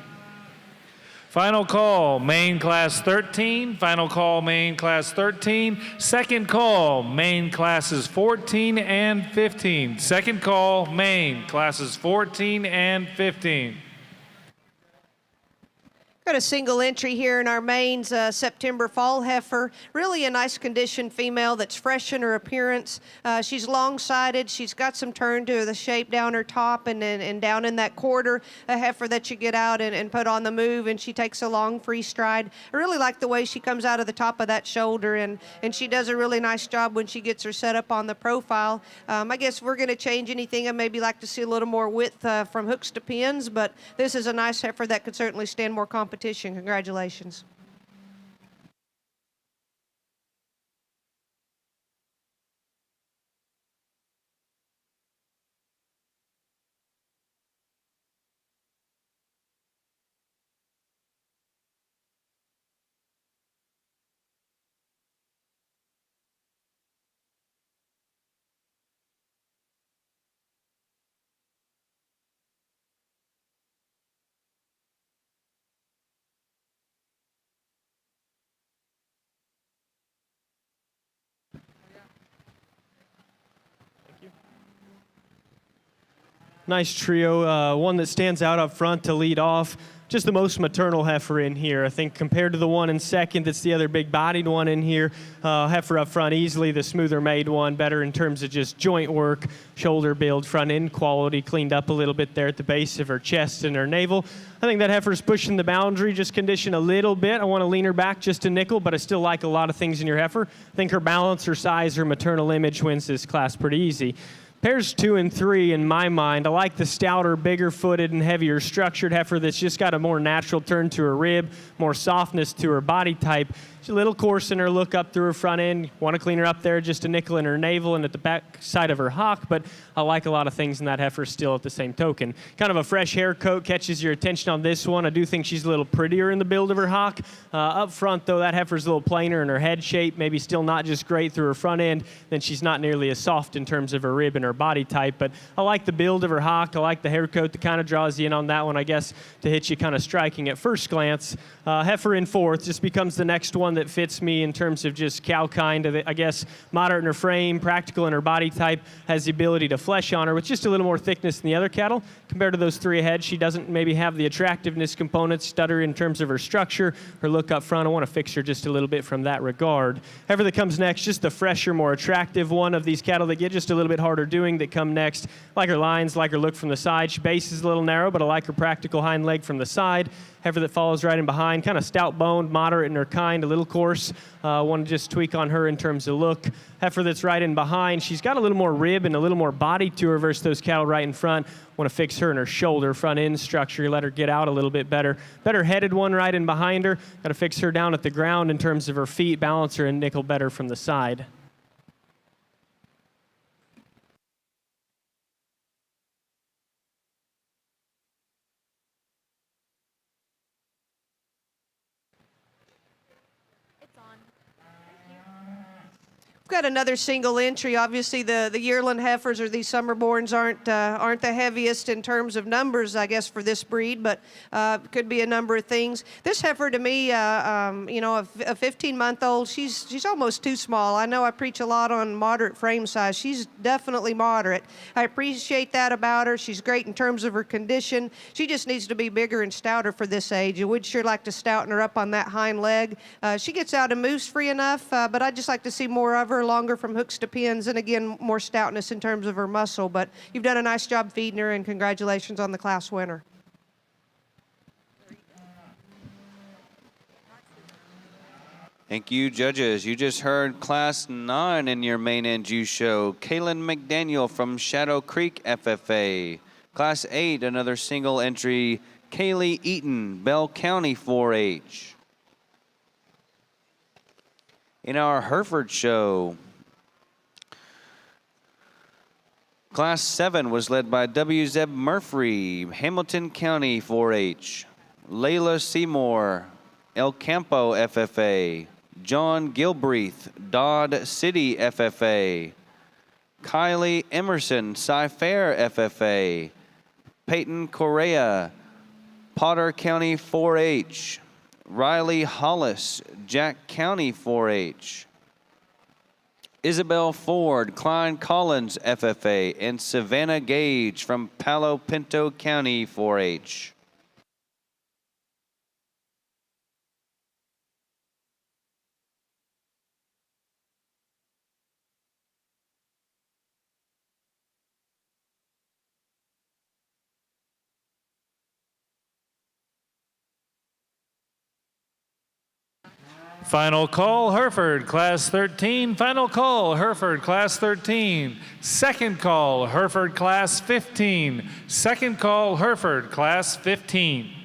Final call, Main Class 13. Final call, Main Class 13. Second call, Main Classes 14 and 15. Second call, Main Classes 14 and 15. Got a single entry here in our mains, September fall heifer. Really a nice condition female that's fresh in her appearance. She's long-sided. She's got some turn to the shape down her top and down in that quarter. A heifer that you get out and put on the move, and she takes a long free stride. I really like the way she comes out of the top of that shoulder, and she does a really nice job when she gets her set up on the profile. I guess if we're going to change anything, I maybe like to see a little more width from hooks to pins, but this is a nice heifer that could certainly stand more competition. Congratulations. Nice trio, one that stands out up front to lead off. Just the most maternal heifer in here. I think compared to the one in second, that's the other big-bodied one in here. Heifer up front, easily the smoother made one, better in terms of just joint work, shoulder build, front end quality, cleaned up a little bit there at the base of her chest and her navel. I think that heifer's pushing the boundary, just condition a little bit. I want to lean her back just a nickel, but I still like a lot of things in your heifer. I think her balance, her size, her maternal image wins this class pretty easy. Pairs 2 and 3, in my mind, I like the stouter, bigger-footed, and heavier structured heifer that's just got a more natural turn to her rib, more softness to her body type. She's a little coarse in her look up through her front end. Want to clean her up there, just a nickel in her navel and at the back side of her hock, but I like a lot of things in that heifer still at the same token. Kind of a fresh hair coat catches your attention on this one. I do think she's a little prettier in the build of her hock. Up front, though, that heifer's a little plainer in her head shape, maybe still not just great through her front end, then she's not nearly as soft in terms of her rib and her body type, but I like the build of her hock. I like the hair coat that kind of draws you in on that one, I guess, to hit you kind of striking at first glance. Heifer in fourth just becomes the next one that fits me in terms of just cow kind of, I guess, moderate in her frame, practical in her body type, has the ability to flesh on her with just a little more thickness than the other cattle. Compared to those three ahead, she doesn't maybe have the attractiveness components, stutter in terms of her structure, her look up front. I want to fix her just a little bit from that regard. Heifer that comes next, just the fresher, more attractive one of these cattle that get just a little bit harder doing. doing that come next. I like her lines, like her look from the side. She base is a little narrow, but I like her practical hind leg from the side. Heifer that follows right in behind, kind of stout-boned, moderate in her kind, a little coarse. Want to just tweak on her in terms of look. Heifer that's right in behind, she's got a little more rib and a little more body to her versus those cattle right in front. Want to fix her in her shoulder, front end structure, let her get out a little bit better. Better headed one right in behind her. Got to fix her down at the ground in terms of her feet, balance her and nickel better from the side. We've got another single entry. Obviously, the yearling heifers or these summerborns aren't the heaviest in terms of numbers, I guess, for this breed, but could be a number of things. This heifer, to me, you know, a 15-month-old, she's almost too small. I know I preach a lot on moderate frame size. She's definitely moderate. I appreciate that about her. She's great in terms of her condition. She just needs to be bigger and stouter for this age. I would sure like to stouten her up on that hind leg. She gets out and moves free enough, but I'd just like to see more of her, longer from hooks to pins, and again, more stoutness in terms of her muscle. But you've done a nice job feeding her, and congratulations on the class winner. Thank you, judges. You just heard Class 9 in your main end juice show. Kaylin McDaniel from Shadow Creek FFA. Class 8, another single entry, Kaylee Eaton, Bell County 4-H. In our Hereford show, Class 7 was led by W. Zeb Murphy, Hamilton County 4-H. Layla Seymour, El Campo FFA. John Gilbreath, Dodd City FFA. Kylie Emerson, Cy-Fair FFA. Peyton Correa, Potter County 4-H. Riley Hollis, Jack County 4-H. Isabel Ford, Klein Collins FFA, and Savannah Gage from Palo Pinto County 4-H. Final call, Hereford, Class 13. Final call, Hereford, Class 13. Second call, Hereford, Class 15. Second call, Hereford, Class 15.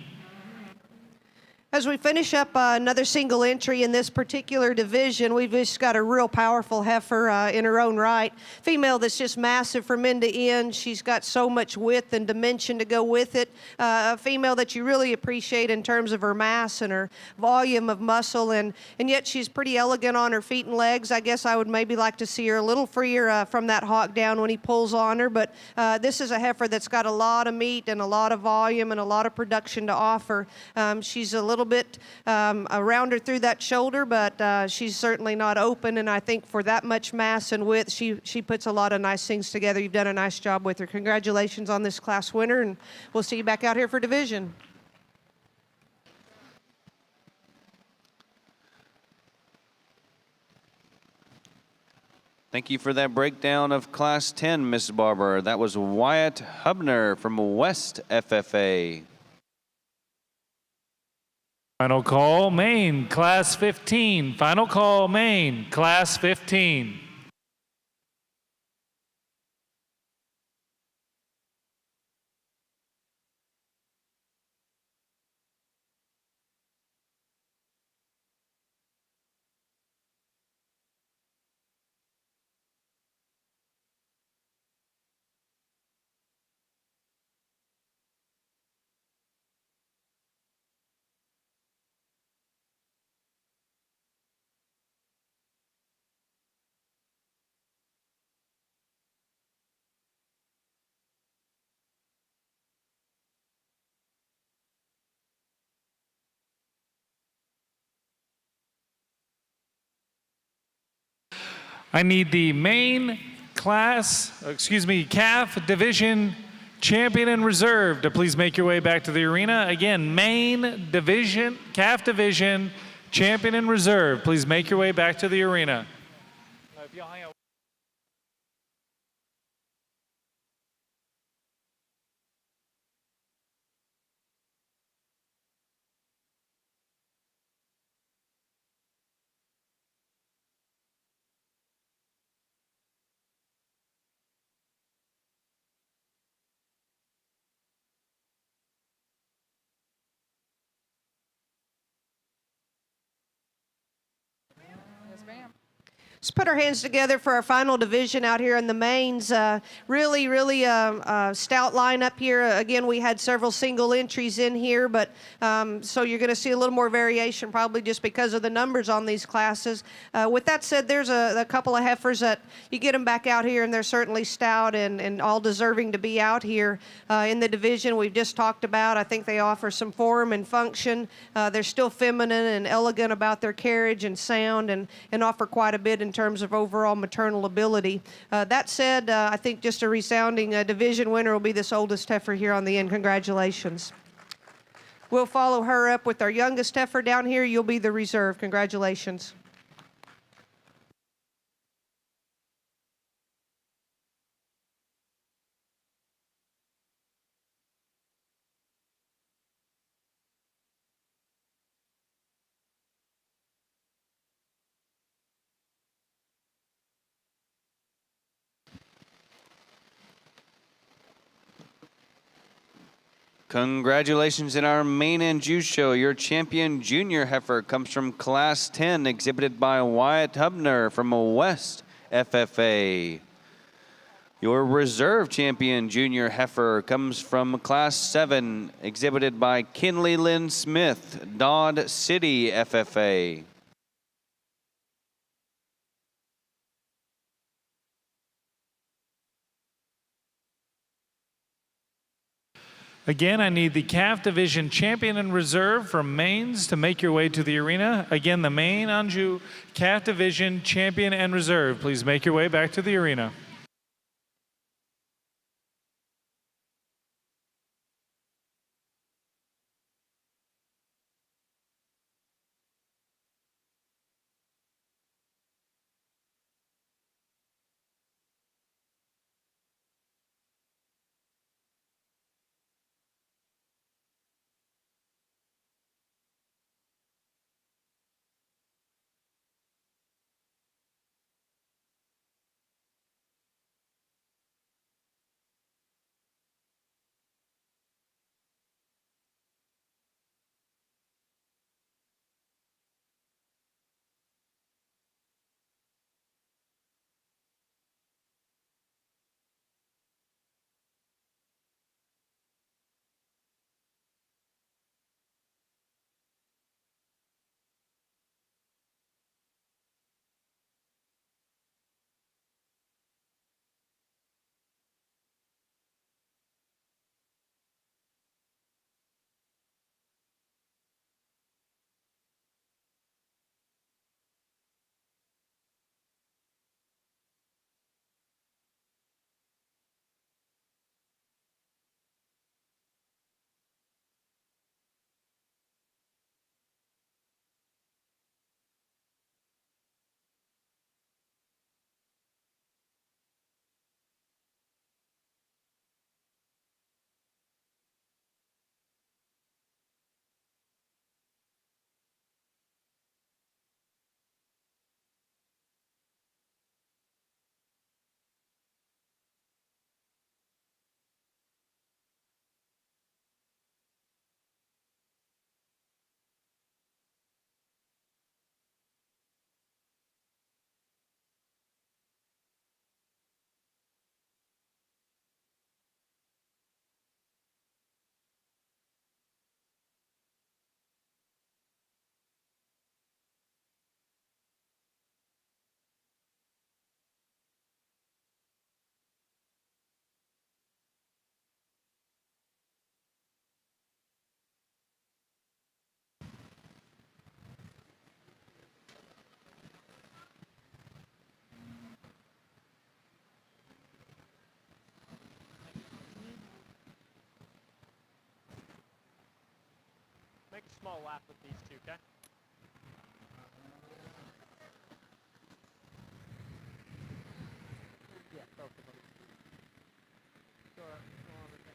As we finish up another single entry in this particular division, we've just got a real powerful heifer in her own right. Female that's just massive from end to end. She's got so much width and dimension to go with it. A female that you really appreciate in terms of her mass and her volume of muscle, and yet she's pretty elegant on her feet and legs. I guess I would maybe like to see her a little freer from that hawk down when he pulls on her, but this is a heifer that's got a lot of meat and a lot of volume and a lot of production to offer. She's a little bit around her through that shoulder, but she's certainly not open, and I think for that much mass and width, she puts a lot of nice things together. You've done a nice job with her. Congratulations on this class winner, and we'll see you back out here for division. Thank you for that breakdown of Class 10, Miss Barber. That was Wyatt Hubner from West FFA. Final call, Maine, Class 15. Final call, Maine, Class 15. I need the main calf division champion and reserve to please make your way back to the arena. Again, main division, calf division, champion and reserve. Please make your way back to the arena. Let's put our hands together for our final division out here in the mains. Really stout lineup here. Again, we had several single entries in here, but so you're going to see a little more variation probably just because of the numbers on these classes. With that said, there's a couple of heifers that you get them back out here, and they're certainly stout and all deserving to be out here in the division we've just talked about. I think they offer some form and function. They're still feminine and elegant about their carriage and sound, and offer quite a bit in terms of overall maternal ability. That said, I think just a resounding division winner will be this oldest heifer here on the end. Congratulations. We'll follow her up with our youngest heifer down here. You'll be the reserve. Congratulations. Congratulations in our main and juice show. Your champion junior heifer comes from Class 10, exhibited by Wyatt Hubner from West FFA. Your reserve champion junior heifer comes from Class 7, exhibited by Kinley Lynn Smith, Dodd City FFA. Again, I need the calf division champion and reserve from mains to make your way to the arena. Again, the main Anjou calf division champion and reserve. Please make your way back to the arena. Make a small lap with these two, okay? Yeah, both of them. Go on over there.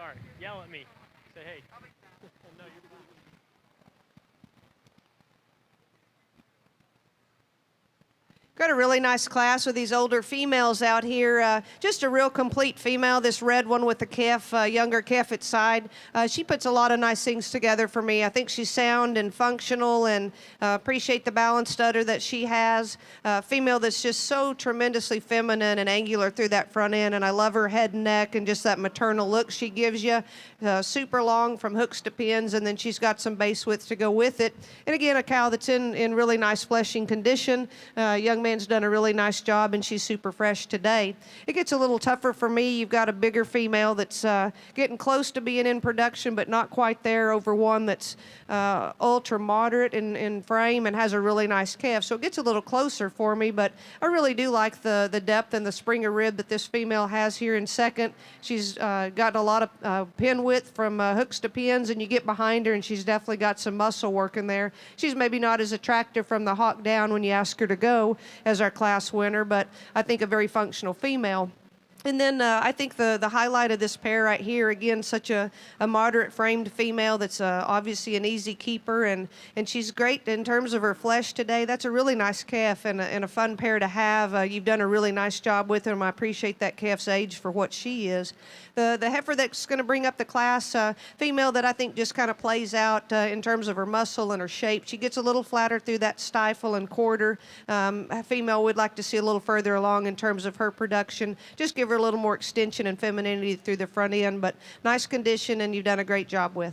Sorry. Yell at me. Say hey. No, you're fine. Got a really nice class with these older females out here. Just a real complete female. This red one with the calf, younger calf at side. She puts a lot of nice things together for me. I think she's sound and functional, and appreciate the balanced udder that she has. Female that's just so tremendously feminine and angular through that front end, and I love her head and neck and just that maternal look she gives you. Super long from hooks to pins, and then she's got some base width to go with it. And again, a cow that's in really nice fleshing condition. Young man's done a really nice job, and she's super fresh today. It gets a little tougher for me. You've got a bigger female that's getting close to being in production, but not quite there, over one that's ultra moderate in frame and has a really nice calf. So it gets a little closer for me, but I really do like the depth and the spring of rib that this female has here in second. She's got a lot of pin width from hooks to pins, and you get behind her, and she's definitely got some muscle work in there. She's maybe not as attractive from the hock down when you ask her to go as our class winner, but I think a very functional female. And then I think the highlight of this pair right here, again, such a moderate framed female that's obviously an easy keeper, and she's great in terms of her flesh today. That's a really nice calf and a fun pair to have. You've done a really nice job with her, and I appreciate that calf's age for what she is. The heifer that's going to bring up the class, female that I think just kind of plays out in terms of her muscle and her shape. She gets a little flatter through that stifle and quarter. A female would like to see a little further along in terms of her production. Just give her a little more extension and femininity through the front end, but nice condition, and you've done a great job with.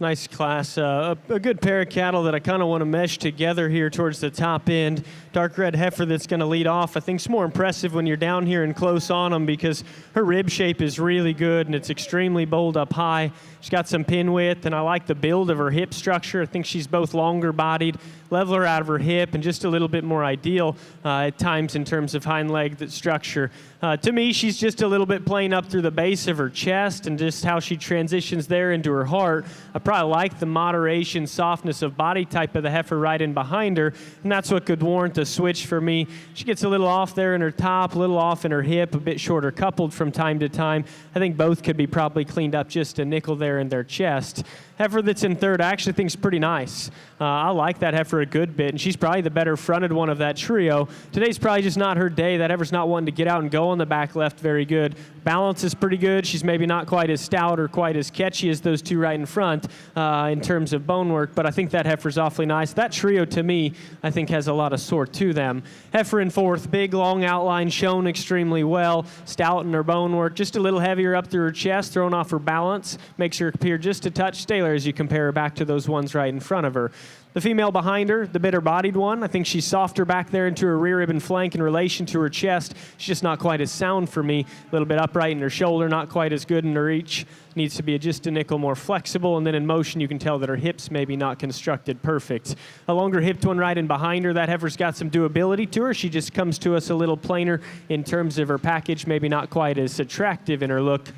Nice class. A good pair of cattle that I kind of want to mesh together here towards the top end. Dark red heifer that's going to lead off. I think it's more impressive when you're down here and close on them because her rib shape is really good and it's extremely bold up high. She's got some pin width, and I like the build of her hip structure. I think she's both longer bodied, leveler out of her hip, and just a little bit more ideal at times in terms of hind leg structure. To me, she's just a little bit plain up through the base of her chest and just how she transitions there into her heart. I probably like the moderation, softness of body type of the heifer right in behind her, and that's what could warrant a switch for me. She gets a little off there in her top, a little off in her hip, a bit shorter coupled from time to time. I think both could be probably cleaned up just a nickel there in their chest. Heifer that's in third I actually think is pretty nice. I like that heifer a good bit, and she's probably the better fronted one of that trio. Today's probably just not her day. That heifer's not wanting to get out and go on the back left very good. Balance is pretty good. She's maybe not quite as stout or quite as catchy as those two right in front in terms of bone work, but I think that heifer's awfully nice. That trio, to me, I think has a lot of sort to them. Heifer in fourth, big, long outline, shown extremely well. Stout in her bone work, just a little heavier up through her chest, thrown off her balance. Makes her appear just a touch staler as you compare her back to those ones right in front of her. The female behind her, the bitter-bodied one, I think she's softer back there into her rear rib and flank in relation to her chest. She's just not quite as sound for me. A little bit upright in her shoulder, not quite as good in her reach. Needs to be just a nickel more flexible, and then in motion you can tell that her hips maybe not constructed perfect. A longer hipped one right in behind her. That heifer's got some doability to her. She just comes to us a little plainer in terms of her package, maybe not quite as attractive in her look.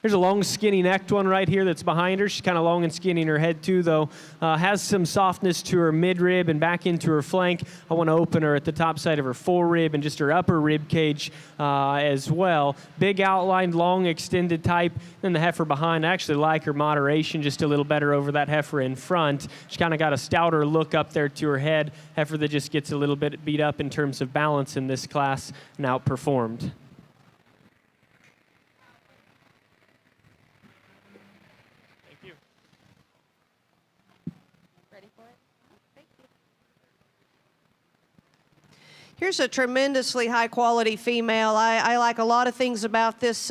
There's a long, skinny-necked one right here that's behind her. She's kind of long and skinny in her head, too, though. Has some softness to her midrib and back into her flank. I want to open her at the top side of her forerib and just her upper rib cage as well. Big outlined, long, extended type. Then the heifer behind, I actually like her moderation just a little better over that heifer in front. She's kind of got a stouter look up there to her head. Heifer that just gets a little bit beat up in terms of balance in this class and outperformed. Here's a tremendously high-quality female. I like a lot of things about this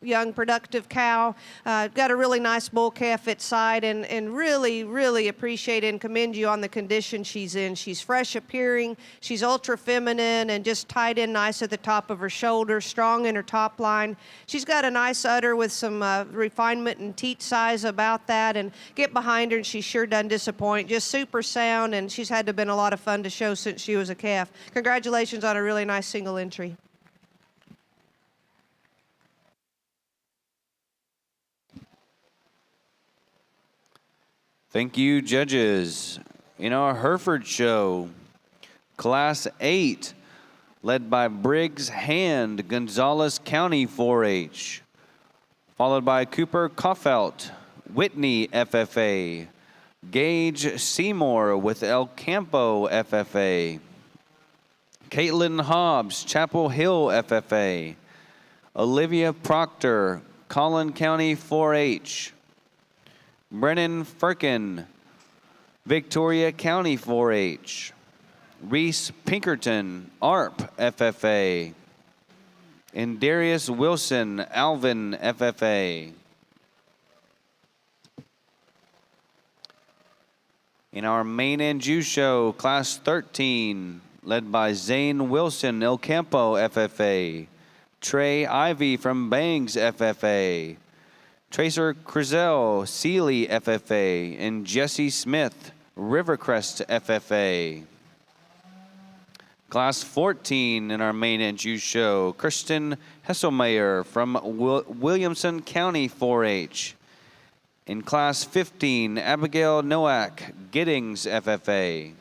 young, productive cow. Got a really nice bull calf at side, and really, really appreciate and commend you on the condition she's in. She's fresh appearing, she's ultra feminine, and just tied in nice at the top of her shoulder, strong in her top line. She's got a nice udder with some refinement and teat size about that, and get behind her and she sure doesn't disappoint. Just super sound, and she's had to been a lot of fun to show since she was a calf. Congratulations on a really nice single entry. Thank you, judges. In our Hereford show, Class 8, led by Briggs Hand, Gonzales County 4-H, followed by Cooper Koffelt, Whitney FFA, Gage Seymour with El Campo FFA, Caitlin Hobbs, Chapel Hill FFA, Olivia Proctor, Collin County 4-H, Brennan Firkin, Victoria County 4-H, Reese Pinkerton, ARP FFA, and Darius Wilson, Alvin FFA. In our Main and Jew show, Class 13, led by Zane Wilson, El Campo FFA, Trey Ivy from Bangs FFA, Tracer Crizel, Sealy FFA, and Jesse Smith, Rivercrest FFA. Class 14 in our Main and Jew show, Kristen Hesselmeyer from Williamson County 4-H. In Class 15, Abigail Nowak, Giddings FFA.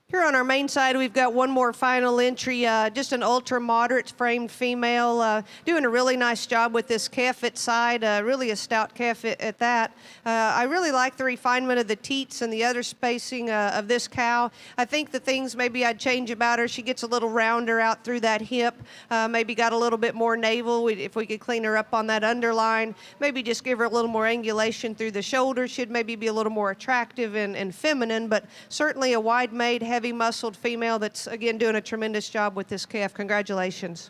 Here on our main side, we've got one more final entry, just an ultra-moderate framed female, doing a really nice job with this calf at side, really a stout calf at that. I really like the refinement of the teats and the other spacing of this cow. I think the things maybe I'd change about her, she gets a little rounder out through that hip, maybe got a little bit more navel. If we could clean her up on that underline, maybe just give her a little more angulation through the shoulders, should maybe be a little more attractive and feminine, but certainly a wide-made, heavy muscled female that's, again, doing a tremendous job with this calf. Congratulations.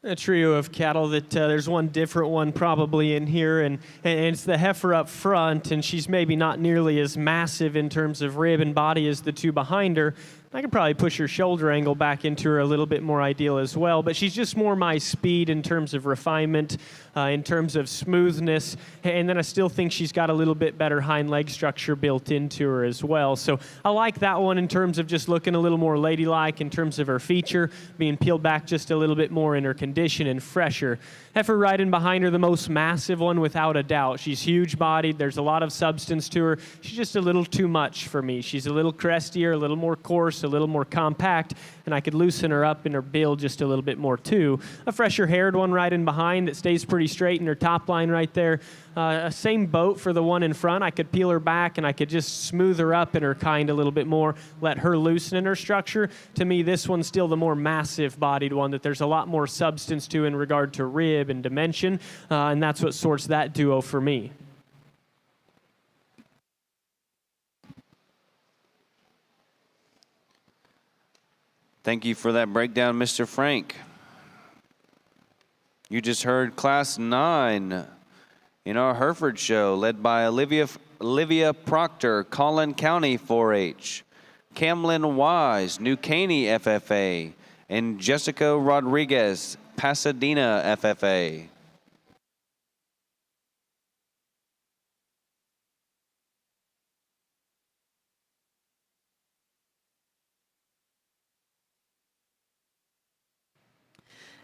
A trio of cattle that there's one different one probably in here, and it's the heifer up front, and she's maybe not nearly as massive in terms of rib and body as the two behind her. I could probably push her shoulder angle back into her a little bit more ideal as well, but she's just more my speed in terms of refinement, in terms of smoothness, and then I still think she's got a little bit better hind leg structure built into her as well. So I like that one in terms of just looking a little more ladylike in terms of her feature, being peeled back just a little bit more in her condition and fresher. Heifer right in behind her, the most massive one without a doubt. She's huge bodied, there's a lot of substance to her. She's just a little too much for me. She's a little crestier, a little more coarse, a little more compact, and I could loosen her up in her build just a little bit more too. A fresher haired one right in behind that stays pretty straight in her top line right there. Same boat for the one in front. I could peel her back and I could just smooth her up in her kind a little bit more, let her loosen in her structure. To me, this one's still the more massive bodied one that there's a lot more substance to in regard to rib and dimension, and that's what sorts that duo for me. Thank you for that breakdown, Mr. Frank. You just heard Class 9 in our Hereford show, led by Olivia Proctor, Collin County 4-H, Camlin Wise, New Caney FFA, and Jessica Rodriguez, Pasadena FFA.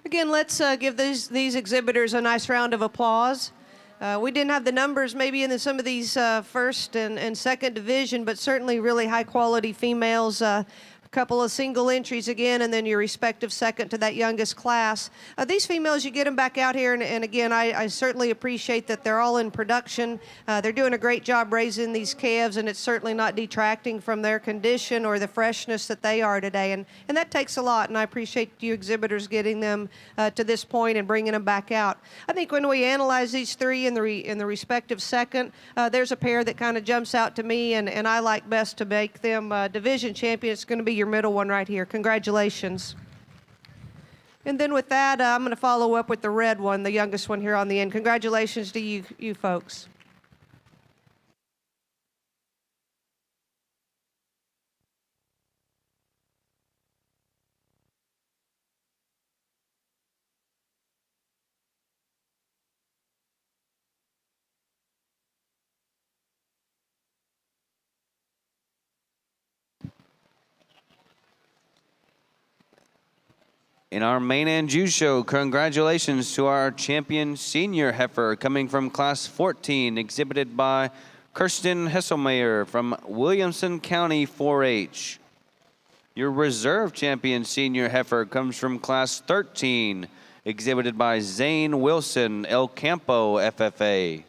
Again, let's give these exhibitors a nice round of applause. We didn't have the numbers maybe in some of these first and second division, but certainly really high quality females. Couple of single entries again, and then your respective second to that youngest class. These females, you get them back out here, and again, I certainly appreciate that they're all in production. They're doing a great job raising these calves, and it's certainly not detracting from their condition or the freshness that they are today, and that takes a lot, and I appreciate you exhibitors getting them to this point and bringing them back out. I think when we analyze these three in the respective second, there's a pair that kind of jumps out to me, and I like best to make them division champion. It's going to be your middle one right here. Congratulations. And then with that, I'm going to follow up with the red one, the youngest one here on the end. Congratulations to you folks. In our main and Jew show, congratulations to our champion senior heifer coming from class 14, exhibited by Kirsten Hesselmeyer from Williamson County 4-H. Your reserve champion senior heifer comes from class 13, exhibited by Zane Wilson, El Campo FFA.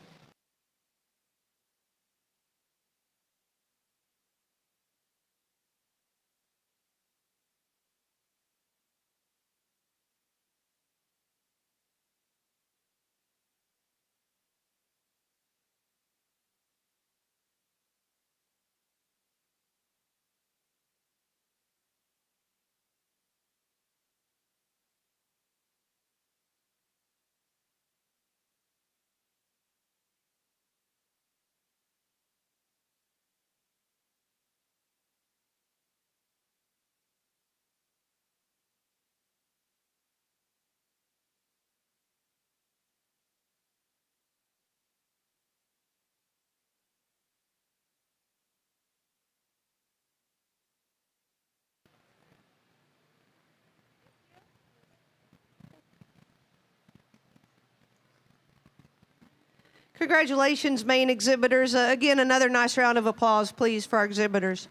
Congratulations, main exhibitors. Again, another nice round of applause, please, for our exhibitors.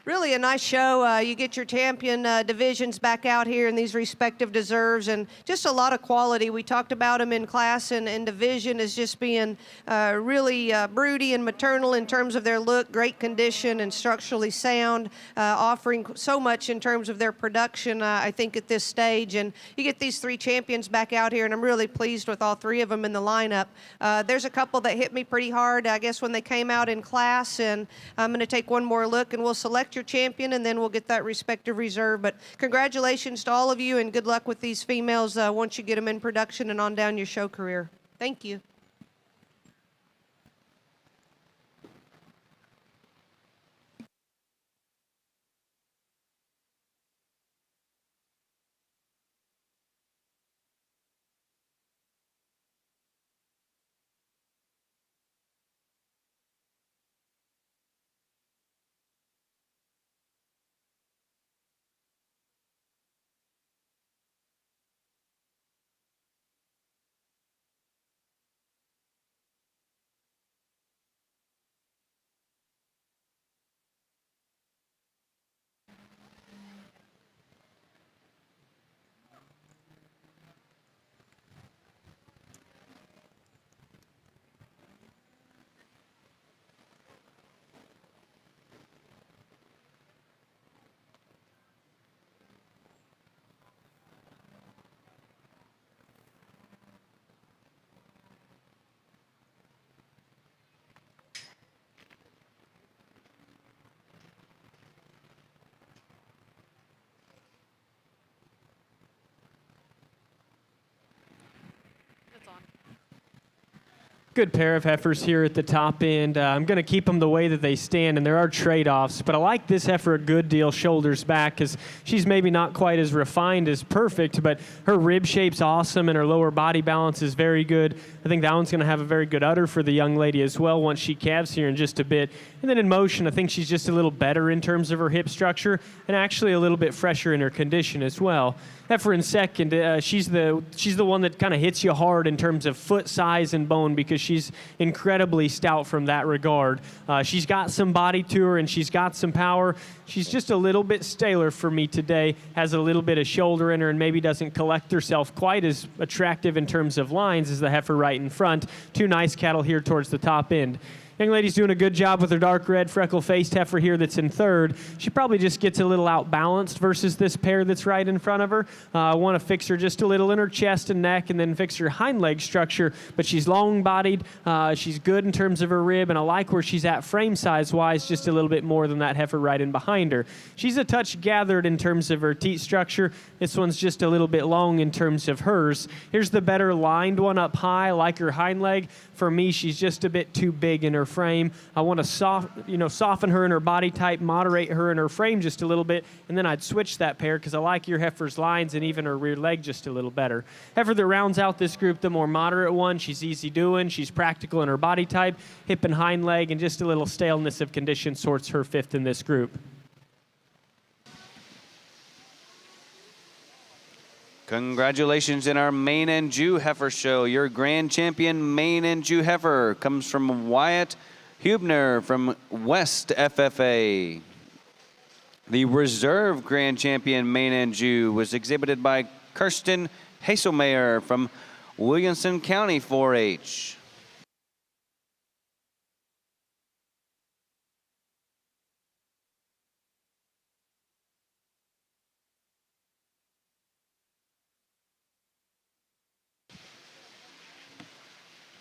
Really a nice show. You get your champion divisions back out here in these respective deserves, and just a lot of quality. We talked about them in class and division as just being really broody and maternal in terms of their look, great condition and structurally sound, offering so much in terms of their production, I think, at this stage. And you get these three champions back out here, and I'm really pleased with all three of them in the lineup. There's a couple that hit me pretty hard, I guess, when they came out in class, and I'm going to take one more look, and we'll select your champion, and then we'll get that respective reserve. But congratulations to all of you, and good luck with these females once you get them in production and on down your show career. Thank you. Good pair of heifers here at the top end. I'm going to keep them the way that they stand, and there are trade-offs, but I like this heifer a good deal shoulders back because she's maybe not quite as refined as perfect, but her rib shape's awesome and her lower body balance is very good. I think that one's going to have a very good udder for the young lady as well once she calves here in just a bit. And then in motion, I think she's just a little better in terms of her hip structure and actually a little bit fresher in her condition as well. Heifer in second, she's the one that kind of hits you hard in terms of foot size and bone because she's incredibly stout from that regard. She's got some body to her and she's got some power. She's just a little bit staler for me today, has a little bit of shoulder in her and maybe doesn't collect herself quite as attractive in terms of lines as the heifer right in front. Two nice cattle here towards the top end. Young lady's doing a good job with her dark red freckle-faced heifer here that's in third. She probably just gets a little outbalanced versus this pair that's right in front of her. I want to fix her just a little in her chest and neck and then fix her hind leg structure, but she's long-bodied. She's good in terms of her rib, and I like where she's at frame size-wise, just a little bit more than that heifer right in behind her. She's a touch gathered in terms of her teat structure. This one's just a little bit long in terms of hers. Here's the better lined one up high, like her hind leg. For me, she's just a bit too big in her frame. I want to soften her in her body type, moderate her in her frame just a little bit, and then I'd switch that pair because I like your heifer's lines and even her rear leg just a little better. Heifer that rounds out this group, the more moderate one, she's easy doing, she's practical in her body type, hip and hind leg, and just a little staleness of condition sorts her fifth in this group. Congratulations in our Maine and Jew Heifer show. Your grand champion Maine and Jew Heifer comes from Wyatt Hubner from West FFA. The reserve grand champion Maine and Jew was exhibited by Kirsten Haselmayer from Williamson County 4-H.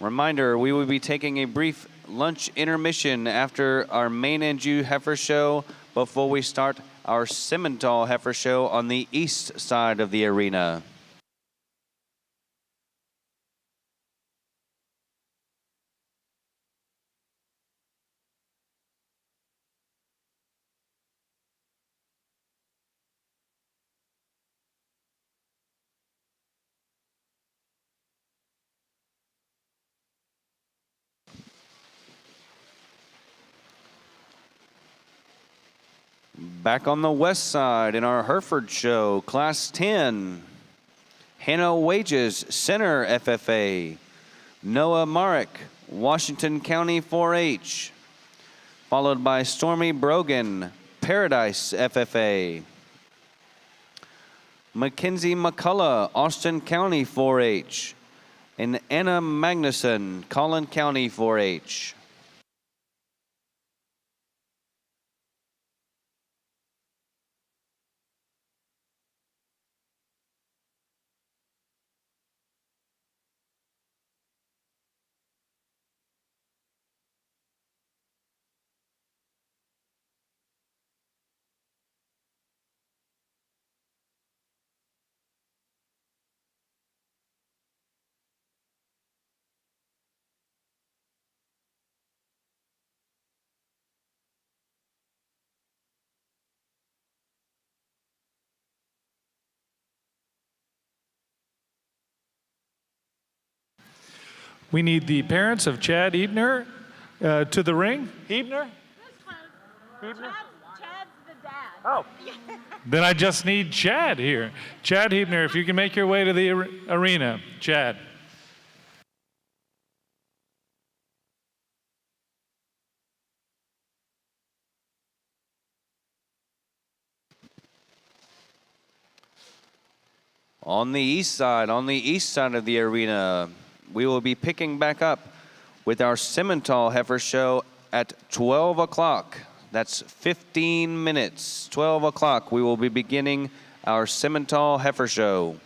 Reminder, we will be taking a brief lunch intermission after our Maine and Jew Heifer show before we start our Simmental Heifer show on the east side of the arena. Back on the west side in our Hereford show, Class 10, Hannah Wages, Center FFA, Noah Marek, Washington County 4-H, followed by Stormy Brogan, Paradise FFA, Mackenzie McCullough, Austin County 4-H, and Anna Magnuson, Collin County 4-H. We need the parents of Chad Ebner to the ring. Ebner? Chad's the dad. Oh. Then I just need Chad here. Chad Ebner, if you can make your way to the arena. Chad. On the east side of the arena, we will be picking back up with our Simmental Heifer show at 12 o'clock. That's 15 minutes. 12 o'clock, we will be beginning our Simmental Heifer show.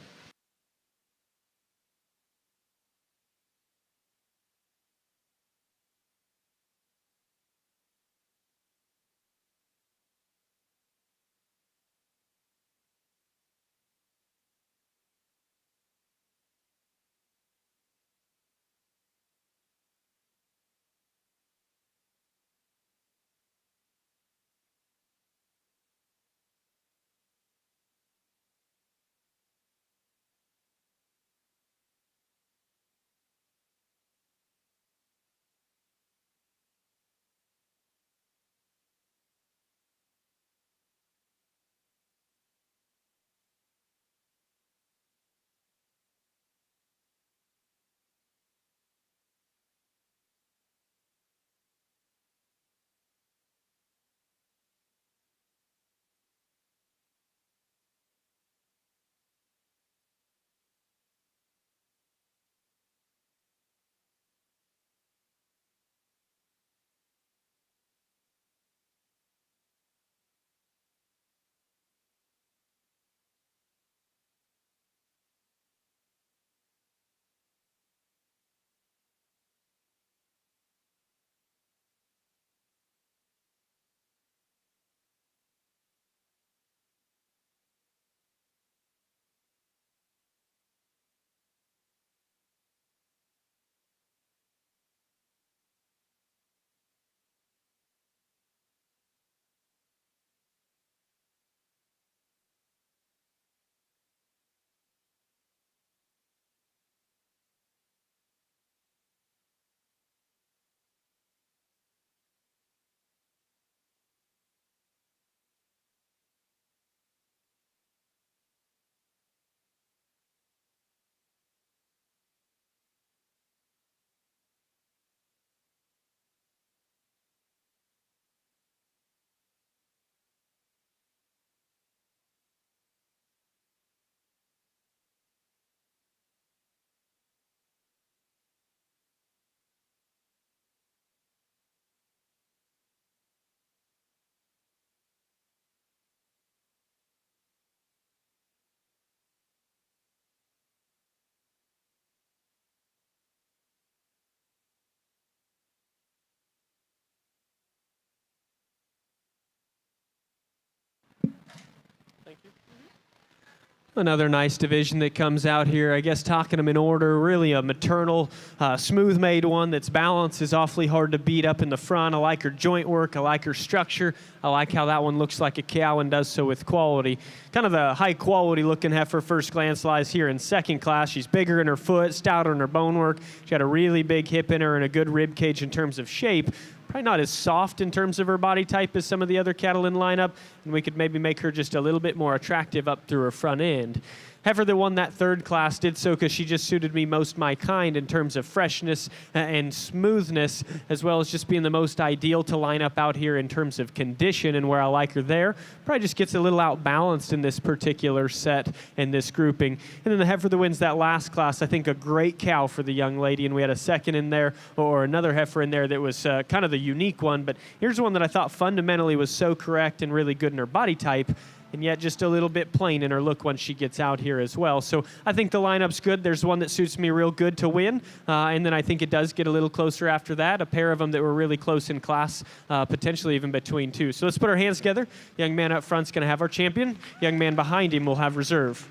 Another nice division that comes out here, I guess talking them in order, really a maternal, smooth-made one that's balanced, is awfully hard to beat up in the front. I like her joint work. I like her structure. I like how that one looks like a cow and does so with quality. Kind of the high-quality looking heifer first glance lies here in second class. She's bigger in her foot, stouter in her bone work. She's got a really big hip in her and a good rib cage in terms of shape. Probably not as soft in terms of her body type as some of the other cattle in lineup, and we could maybe make her just a little bit more attractive up through her front end. Heifer that won that third class did so because she just suited me most my kind in terms of freshness and smoothness, as well as just being the most ideal to line up out here in terms of condition and where I like her there. Probably just gets a little outbalanced in this particular set and this grouping. And then the heifer that wins that last class, I think a great cow for the young lady, and we had a second in there, or another heifer in there that was kind of the unique one, but here's one that I thought fundamentally was so correct and really good in her body type, and yet just a little bit plain in her look once she gets out here as well. So I think the lineup's good. There's one that suits me real good to win, and then I think it does get a little closer after that. A pair of them that were really close in class, potentially even between two. So let's put our hands together. Young man up front's going to have our champion. Young man behind him will have reserve.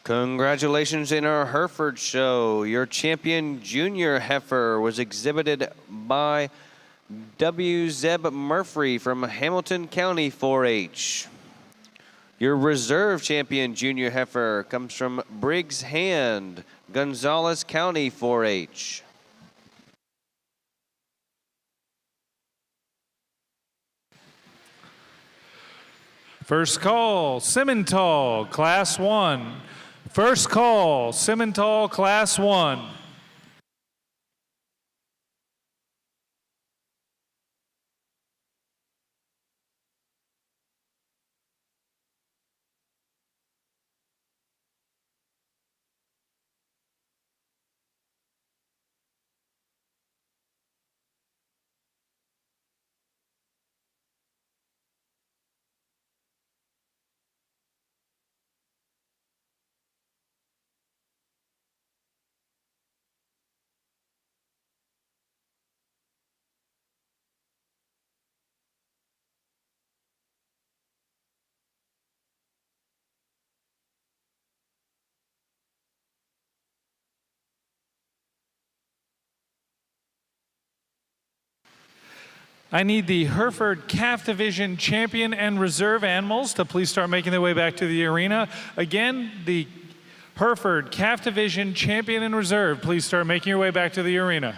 Congratulations in our Hereford show. Your champion junior heifer was exhibited by W. Zeb Murphy from Hamilton County 4-H. Your reserve champion junior heifer comes from Briggs Hand, Gonzales County 4-H. First call, Simmental, Class 1. First call, Simmental, Class 1. I need the Hereford Calf Division champion and reserve animals to please start making their way back to the arena. Again, the Hereford Calf Division champion and reserve, please start making your way back to the arena.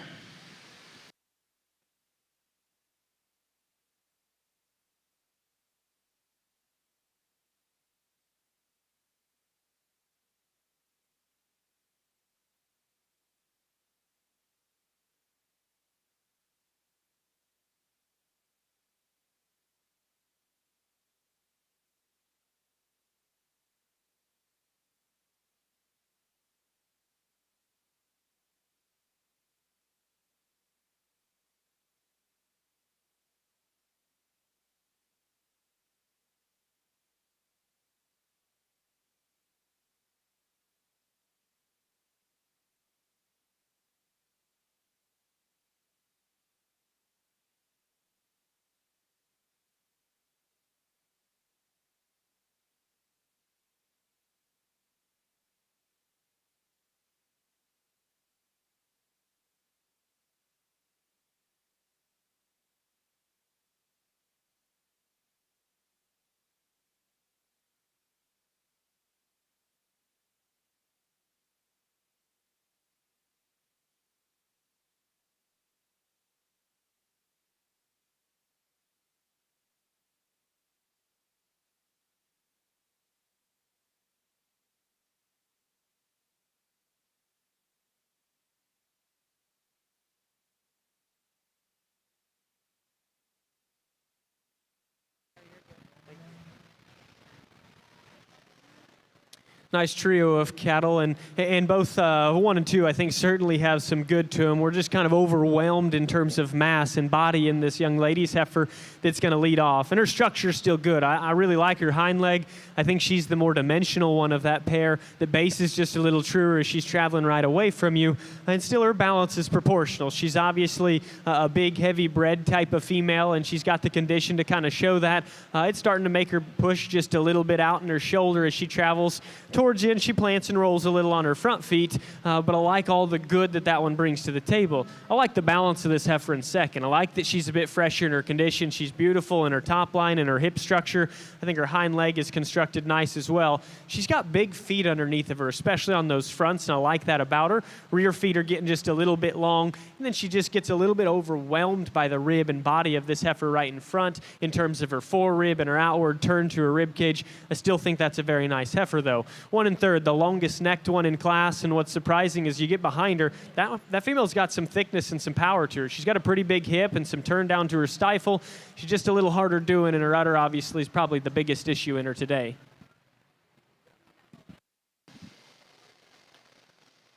Nice trio of cattle, and both 1 and 2, I think, certainly have some good to them. We're just kind of overwhelmed in terms of mass and body in this young lady's heifer that's going to lead off. And her structure's still good. I really like her hind leg. I think she's the more dimensional one of that pair. The base is just a little truer as she's traveling right away from you, and still her balance is proportional. She's obviously a big, heavy bred type of female, and she's got the condition to kind of show that. It's starting to make her push just a little bit out in her shoulder as she travels towards you, and she plants and rolls a little on her front feet, but I like all the good that one brings to the table. I like the balance of this heifer in second. I like that she's a bit fresher in her condition. She's beautiful in her top line and her hip structure. I think her hind leg is constructed nice as well. She's got big feet underneath of her, especially on those fronts, and I like that about her. Rear feet are getting just a little bit long, and then she just gets a little bit overwhelmed by the rib and body of this heifer right in front in terms of her forerib and her outward turn to her rib cage. I still think that's a very nice heifer, though. 1 and 3rd, the longest necked one in class, and what's surprising is you get behind her, that female's got some thickness and some power to her. She's got a pretty big hip and some turn down to her stifle. She's just a little harder doing, and her udder obviously is probably the biggest issue in her today.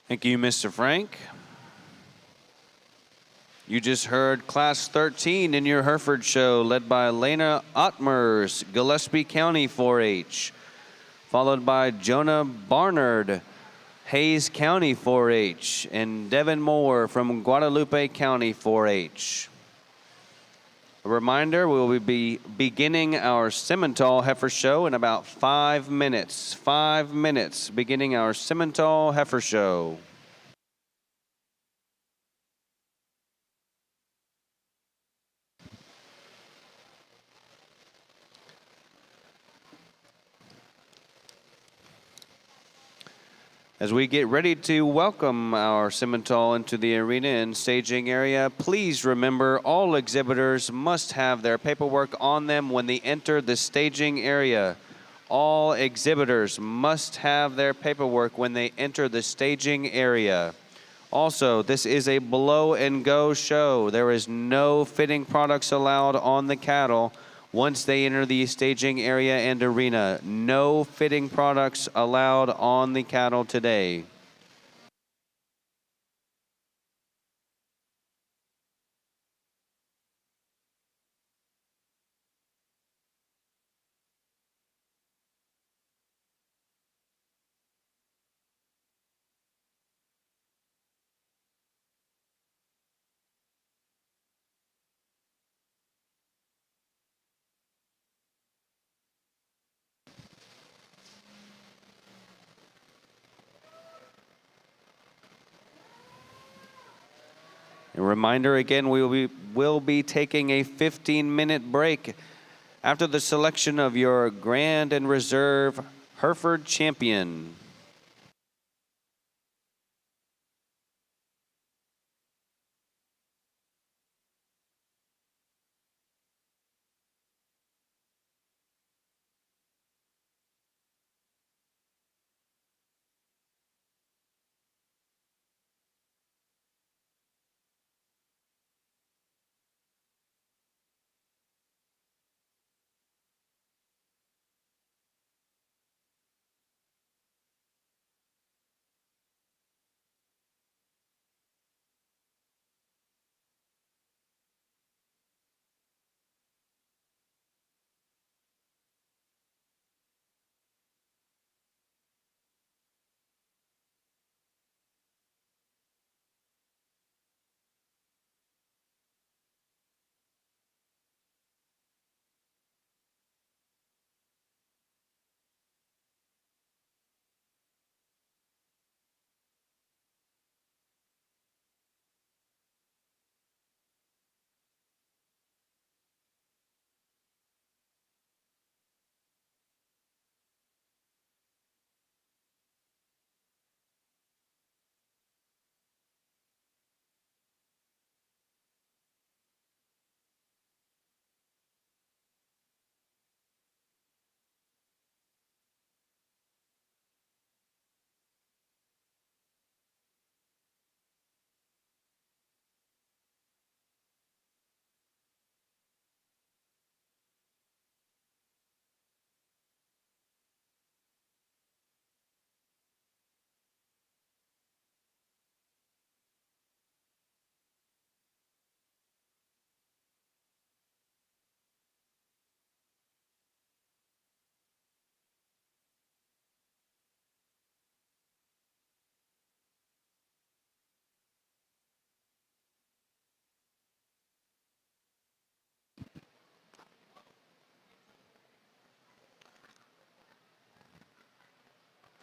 Thank you, Mr. Frank. You just heard Class 13 in your Hereford show, led by Lena Ottmers, Gillespie County 4-H, followed by Jonah Barnard, Hayes County 4-H, and Devin Moore from Guadalupe County 4-H. A reminder, we will be beginning our Simmental Heifer Show in about 5 minutes. 5 minutes, beginning our Simmental Heifer Show. As we get ready to welcome our Simmental into the arena and staging area, please remember all exhibitors must have their paperwork on them when they enter the staging area. All exhibitors must have their paperwork when they enter the staging area. Also, this is a blow and go show. There is no fitting products allowed on the cattle once they enter the staging area and arena. No fitting products allowed on the cattle today. A reminder again, we will be taking a 15-minute break after the selection of your Grand and Reserve Hereford champion.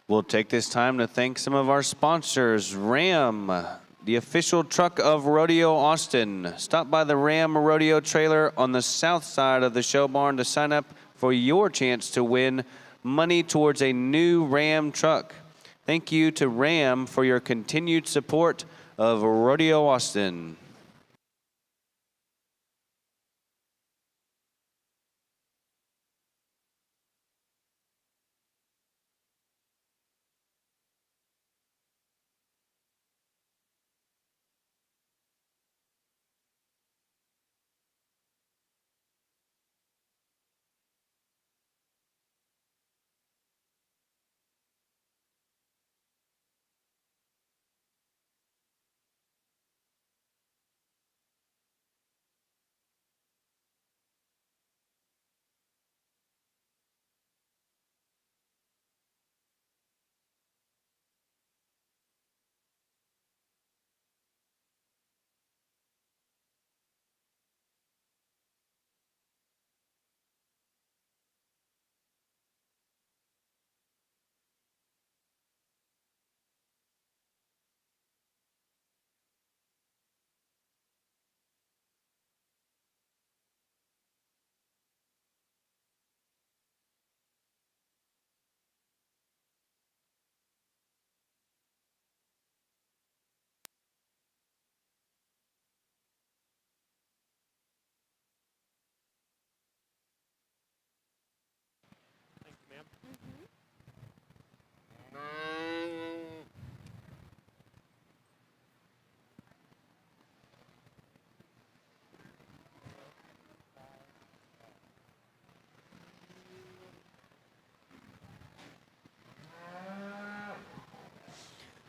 We'll take this time to thank some of our sponsors. Ram, the official truck of Rodeo Austin. Stop by the Ram Rodeo trailer on the south side of the show barn to sign up for your chance to win money towards a new Ram truck. Thank you to Ram for your continued support of Rodeo Austin.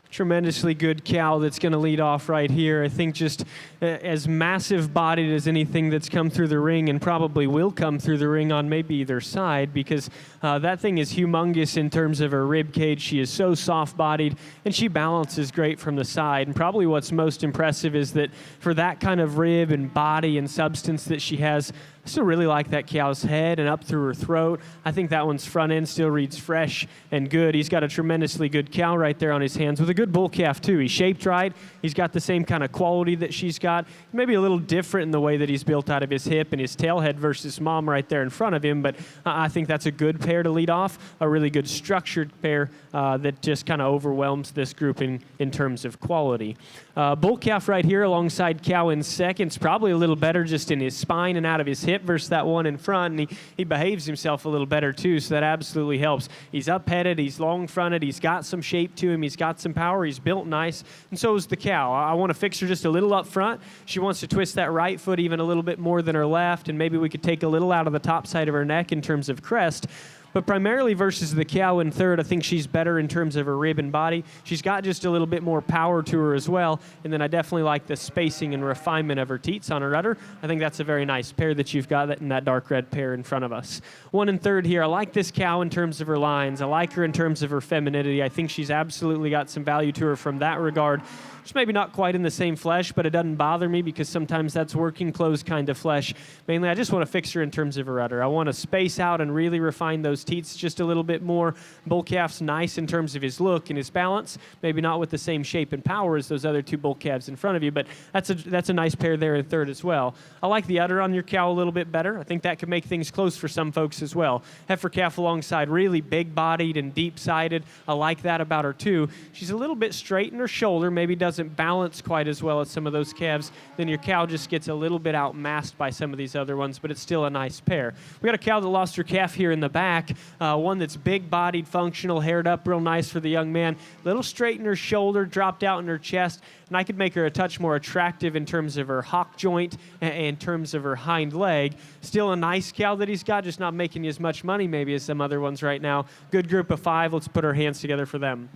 Tremendously good cow that's going to lead off right here. I think just as massive bodied as anything that's come through the ring, and probably will come through the ring on maybe either side, because that thing is humongous in terms of her rib cage. She is so soft bodied, and she balances great from the side. And probably what's most impressive is that for that kind of rib and body and substance that she has, I still really like that cow's head and up through her throat. I think that one's front end still reads fresh and good. He's got a tremendously good cow right there on his hands with a good bull calf too. He's shaped right. He's got the same kind of quality that she's got. Maybe a little different in the way that he's built out of his hip and his tail head versus mom right there in front of him, but I think that's a good pair to lead off, a really good structured pair that just kind of overwhelms this group in terms of quality. Bull calf right here alongside cow in seconds, probably a little better just in his spine and out of his hip versus that one in front, and he behaves himself a little better too, so that absolutely helps. He's up-headed, he's long-fronted, he's got some shape to him, he's got some power, he's built nice, and so is the cow. I want to fix her just a little up front. She wants to twist that right foot even a little bit more than her left, and maybe we could take a little out of the top side of her neck in terms of crest. But primarily versus the cow in third, I think she's better in terms of her rib and body. She's got just a little bit more power to her as well. And then I definitely like the spacing and refinement of her teats on her udder. I think that's a very nice pair that you've got in that dark red pair in front of us. 1 and 3rd here. I like this cow in terms of her lines. I like her in terms of her femininity. I think she's absolutely got some value to her from that regard. It's maybe not quite in the same flesh, but it doesn't bother me because sometimes that's working clothes kind of flesh. Mainly, I just want to fix her in terms of her udder. I want to space out and really refine those teats just a little bit more. Bull calf's nice in terms of his look and his balance. Maybe not with the same shape and power as those other 2 bull calves in front of you, but that's a nice pair there in 3rd as well. I like the udder on your cow a little bit better. I think that could make things close for some folks as well. Heifer calf alongside, really big-bodied and deep-sided. I like that about her too. She's a little bit straight in her shoulder, maybe doesn't balance quite as well as some of those calves. Then your cow just gets a little bit outmassed by some of these other ones, but it's still a nice pair. We got a cow that lost her calf here in the back, one that's big-bodied, functional, haired up real nice for the young man. Little straight in her shoulder, dropped out in her chest, and I could make her a touch more attractive in terms of her hock joint and in terms of her hind leg. Still a nice cow that he's got, just not making as much money maybe as some other ones right now. Good group of 5. Let's put our hands together for them.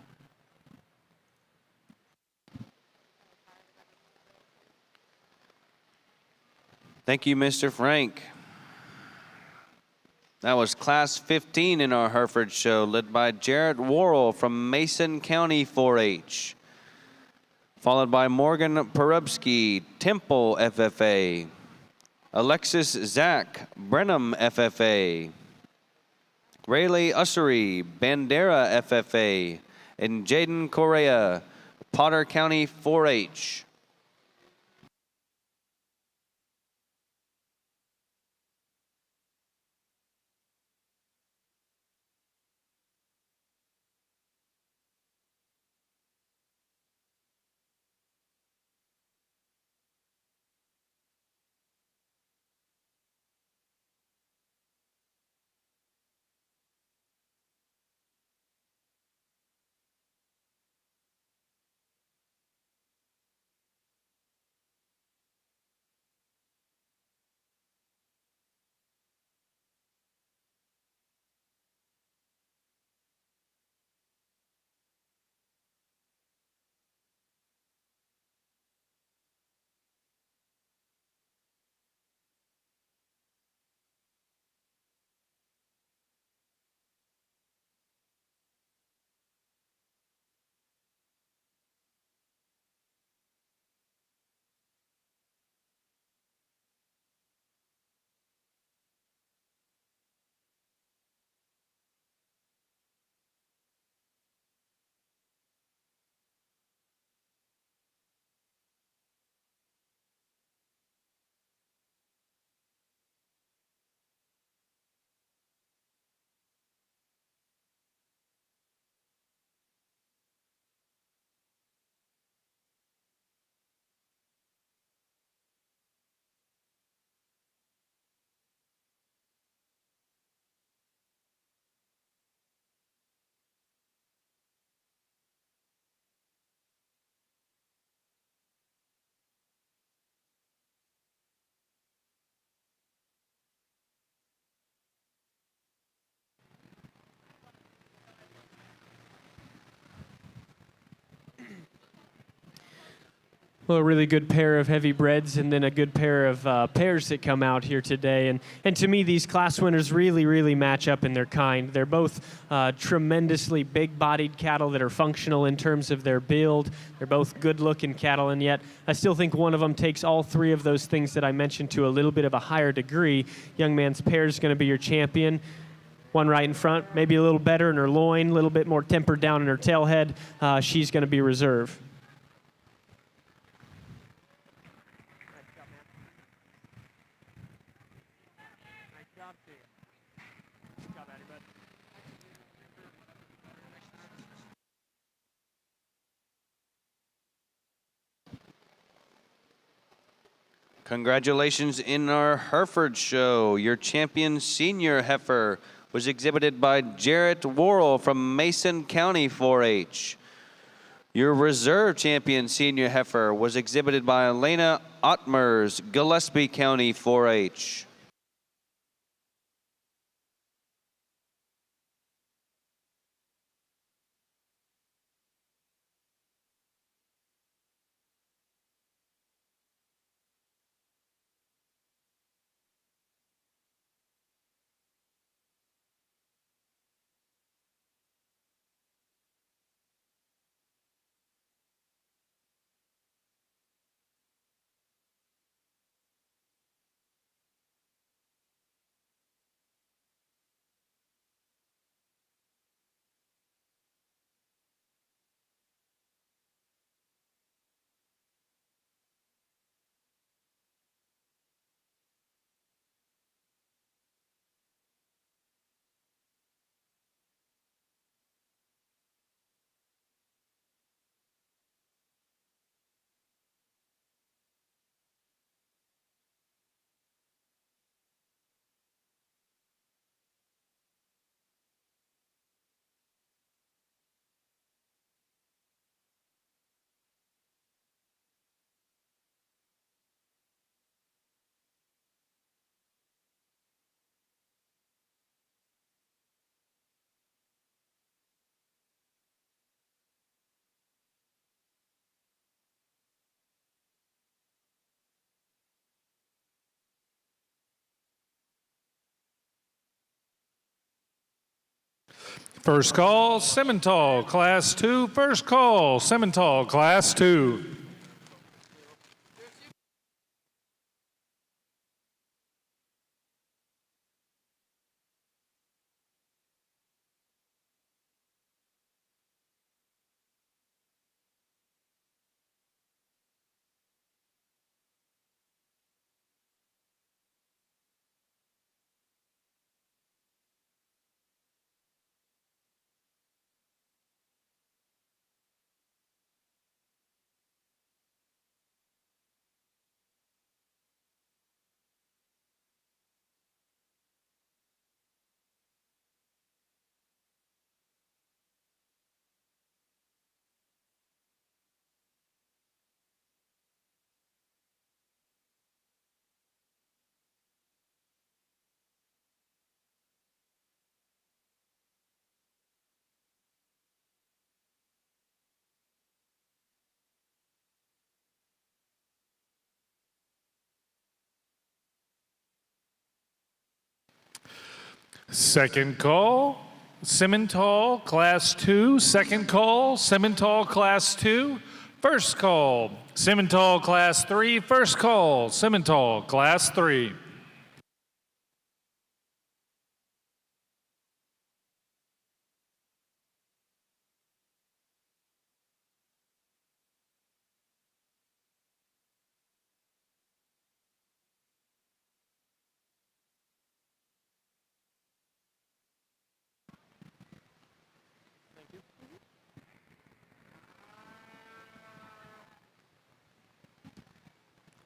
Thank you, Mr. Frank. That was Class 15 in our Hereford show, led by Jarrett Worrell from Mason County 4-H. Followed by Morgan Perubsky, Temple FFA. Alexis Zach, Brenham FFA. Rayleigh Ussery, Bandera FFA, and Jaden Correa, Potter County 4-H. Well, a really good pair of heavy breds and then a good pair of pairs that come out here today. And to me, these class winners really match up in their kind. They're both tremendously big-bodied cattle that are functional in terms of their build. They're both good-looking cattle, and yet I still think one of them takes all three of those things that I mentioned to a little bit of a higher degree. Young man's pair is going to be your champion. One right in front, maybe a little better in her loin, a little bit more tempered down in her tail head. She's going to be reserve. Congratulations in our Hereford show. Your champion senior heifer was exhibited by Jarrett Worrell from Mason County 4-H. Your reserve champion senior heifer was exhibited by Elena Ottmers, Gillespie County 4-H. First call, Simmental, Class 2. First call, Simmental, Class 2. Second call, Simmental, Class 2. Second call, Simmental, Class 2. First call, Simmental, Class 3. First call, Simmental, Class 3.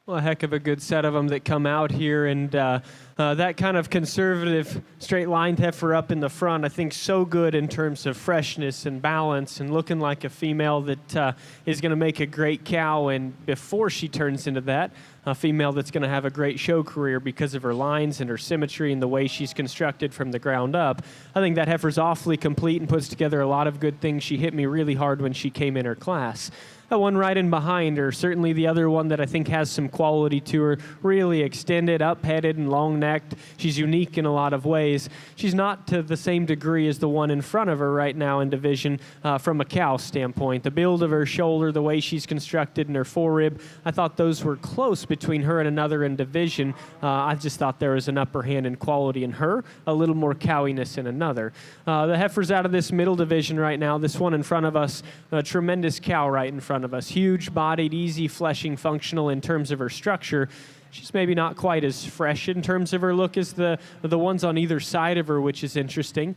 Well, a heck of a good set of them that come out here, and that kind of conservative straight-lined heifer up in the front, I think so good in terms of freshness and balance and looking like a female that is going to make a great cow, and before she turns into that, a female that's going to have a great show career because of her lines and her symmetry and the way she's constructed from the ground up. I think that heifer's awfully complete and puts together a lot of good things. She hit me really hard when she came in her class. That one right in behind her, certainly the other one that I think has some quality to her, really extended, up-headed, and long-necked. She's unique in a lot of ways. She's not to the same degree as the one in front of her right now in division from a cow standpoint. The build of her shoulder, the way she's constructed, and her forerib, I thought those were close between her and another in division. I just thought there was an upper hand in quality in her, a little more cowiness in another. The heifer's out of this middle division right now. This one in front of us, a tremendous cow right in front of us. Huge-bodied, easy fleshing, functional in terms of her structure. She's maybe not quite as fresh in terms of her look as the ones on either side of her, which is interesting.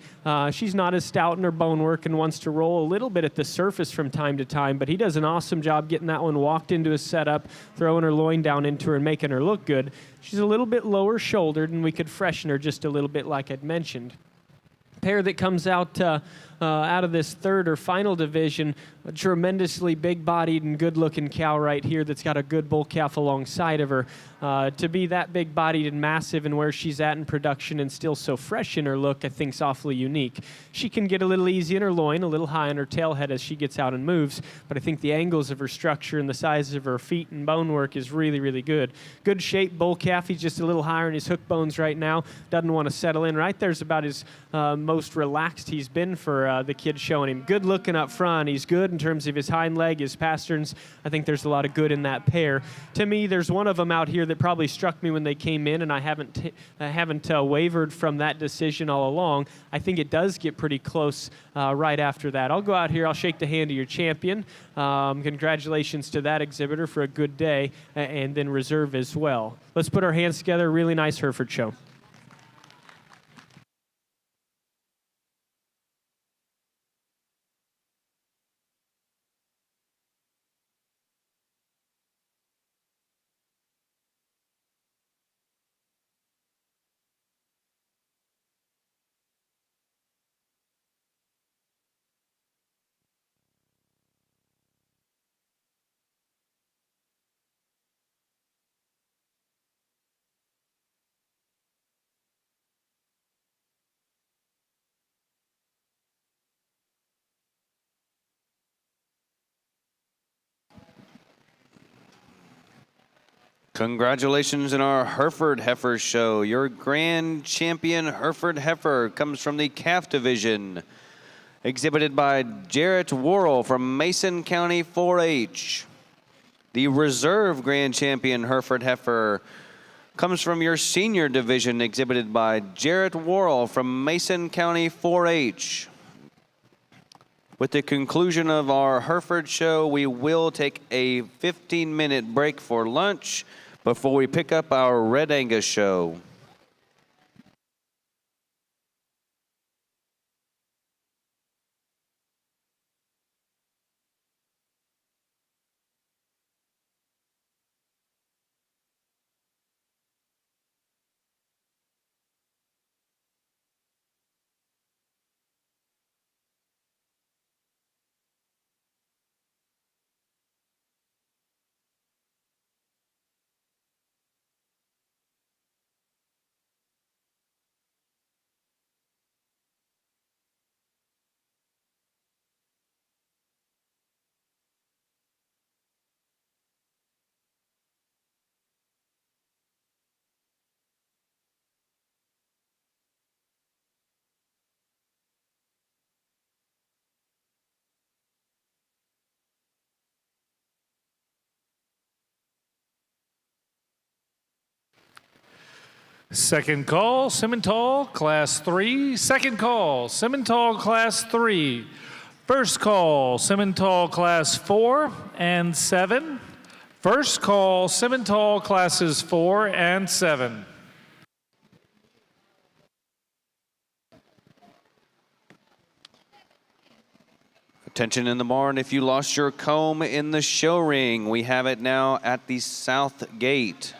She's not as stout in her bone work and wants to roll a little bit at the surface from time to time, but he does an awesome job getting that one walked into his setup, throwing her loin down into her and making her look good. She's a little bit lower shouldered, and we could freshen her just a little bit like I'd mentioned. Pair that comes out of this third or final division, a tremendously big-bodied and good-looking cow right here that's got a good bull calf alongside of her. To be that big-bodied and massive and where she's at in production and still so fresh in her look, I think is awfully unique. She can get a little easy in her loin, a little high on her tail head as she gets out and moves, but I think the angles of her structure and the size of her feet and bone work is really, really good. Good shape bull calf. He's just a little higher in his hook bones right now. Doesn't want to settle in. Right there's about his most relaxed he's been for the kid showing him. Good looking up front. He's good in terms of his hind leg, his pasterns. I think there's a lot of good in that pair. To me, there's one of them out here that probably struck me when they came in, and I haven't wavered from that decision all along. I think it does get pretty close right after that. I'll go out here. I'll shake the hand of your champion. Congratulations to that exhibitor for a good day, and then reserve as well. Let's put our hands together. Really nice Hereford show. Congratulations in our Hereford Heifer show. Your grand champion Hereford Heifer comes from the calf division, exhibited by Jarrett Worrell from Mason County 4-H. The reserve grand champion Hereford Heifer comes from your senior division, exhibited by Jarrett Worrell from Mason County 4-H. With the conclusion of our Hereford show, we will take a 15-minute break for lunch before we pick up our Red Angus show. Second call, Simmental, Class 3. Second call, Simmental, Class 3. First call, Simmental, Class 4 and 7. First call, Simmental, Classes 4 and 7. Attention in the barn, if you lost your comb in the show ring, we have it now at the south gate.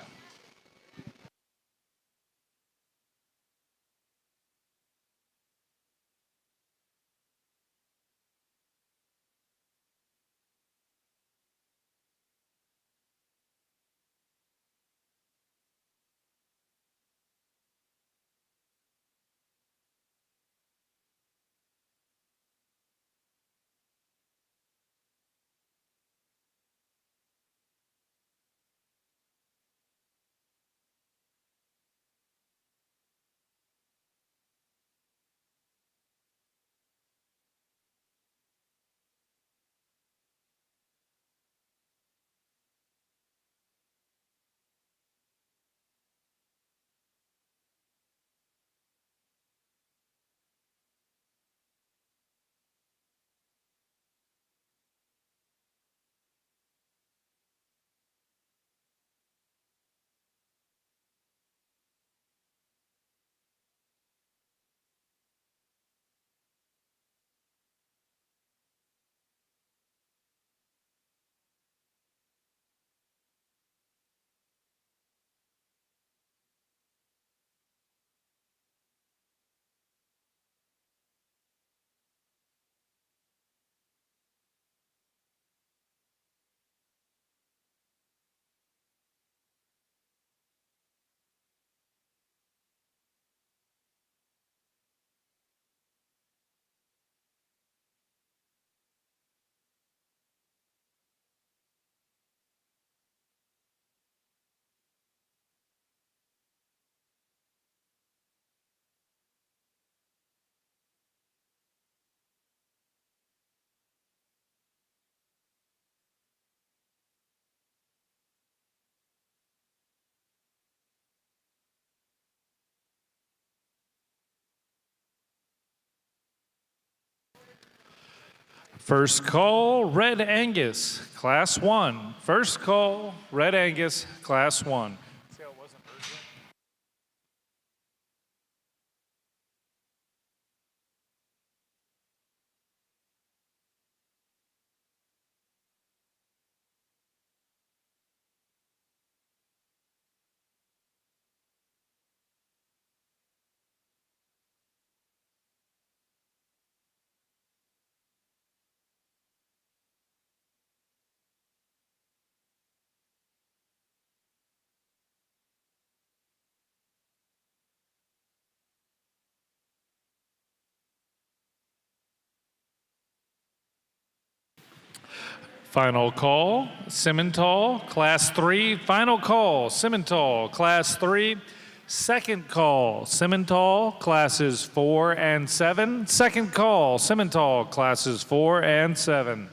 First call, Red Angus, Class 1. First call, Red Angus, Class 1. Final call, Simmental, Class 3. Final call, Simmental, Class 3. Second call, Simmental, Classes 4 and 7. Second call, Simmental, Classes 4 and 7.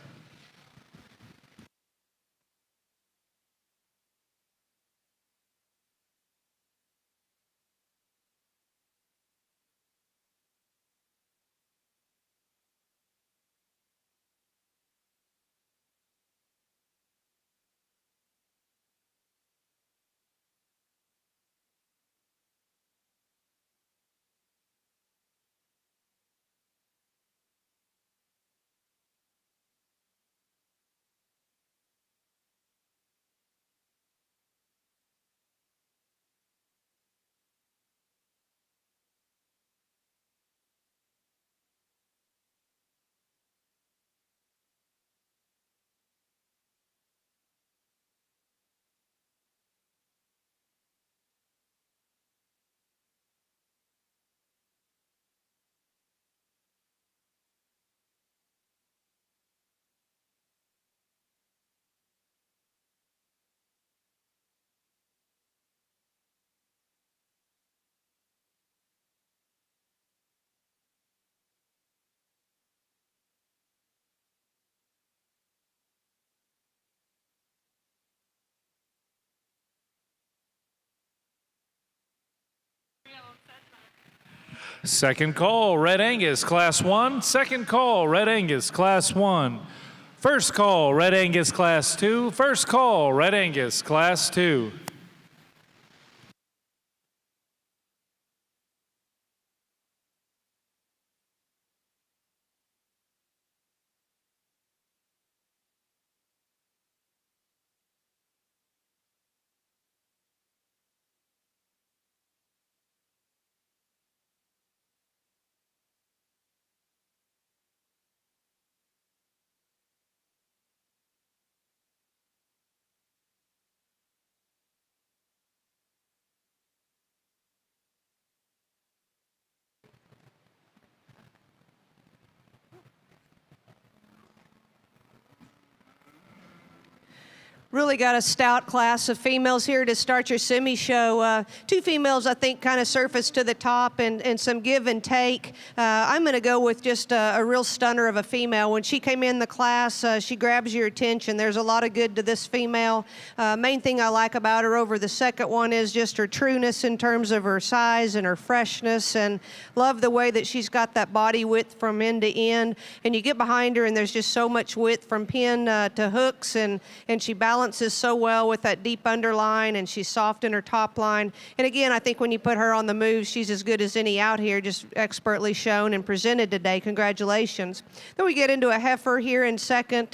Second call, Red Angus, Class 1. Second call, Red Angus, Class 1. First call, Red Angus, Class 2. First call, Red Angus, Class 2. Really got a stout class of females here to start your semi-show. Two females, I think, kind of surfaced to the top and some give and take. I'm going to go with just a real stunner of a female. When she came in the class, she grabs your attention. There's a lot of good to this female. Main thing I like about her over the second one is just her trueness in terms of her size and her freshness, and love the way that she's got that body width from end to end. And you get behind her and there's just so much width from pin to hooks, and she balances so well with that deep underline, and she's soft in her top line. And again, I think when you put her on the move, she's as good as any out here, just expertly shown and presented today. Congratulations. Then we get into a heifer here in second,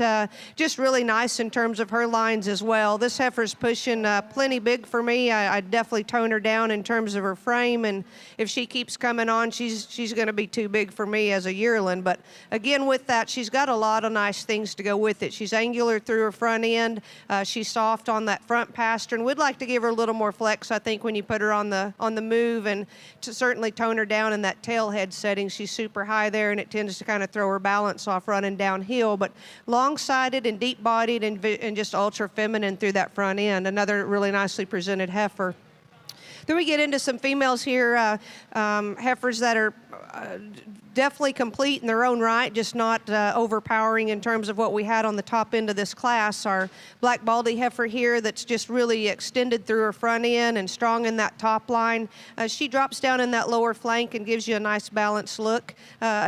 just really nice in terms of her lines as well. This heifer's pushing plenty big for me. I definitely tone her down in terms of her frame, and if she keeps coming on, she's going to be too big for me as a yearling. But again, with that, she's got a lot of nice things to go with it. She's angular through her front end. She's soft on that front pastern. We'd like to give her a little more flex, I think, when you put her on the move, and to certainly tone her down in that tail head setting. She's super high there, and it tends to kind of throw her balance off running downhill. But long-sided and deep-bodied and just ultra-feminine through that front end. Another really nicely presented heifer. Then we get into some females here, heifers that are definitely complete in their own right, just not overpowering in terms of what we had on the top end of this class. Our black baldy heifer here that's just really extended through her front end and strong in that top line. She drops down in that lower flank and gives you a nice balanced look.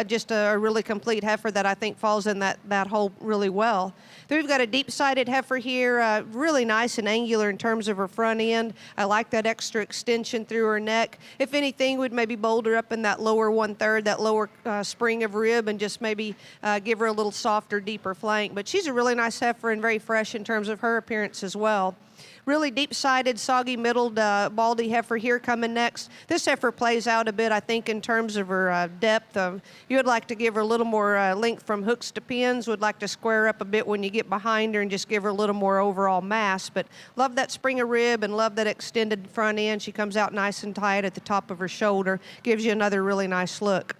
Just a really complete heifer that I think falls in that hole really well. Then we've got a deep-sided heifer here, really nice and angular in terms of her front end. I like that extra extension through her neck. If anything, we'd maybe bold her up in that lower 1/3, that lower spring of rib, and just maybe give her a little softer, deeper flank. But she's a really nice heifer and very fresh in terms of her appearance as well. Really deep-sided, soggy-middled baldy heifer here coming next. This heifer plays out a bit, I think, in terms of her depth. You would like to give her a little more length from hooks to pins. Would like to square up a bit when you get behind her and just give her a little more overall mass. But love that spring of rib and love that extended front end. She comes out nice and tight at the top of her shoulder. Gives you another really nice look.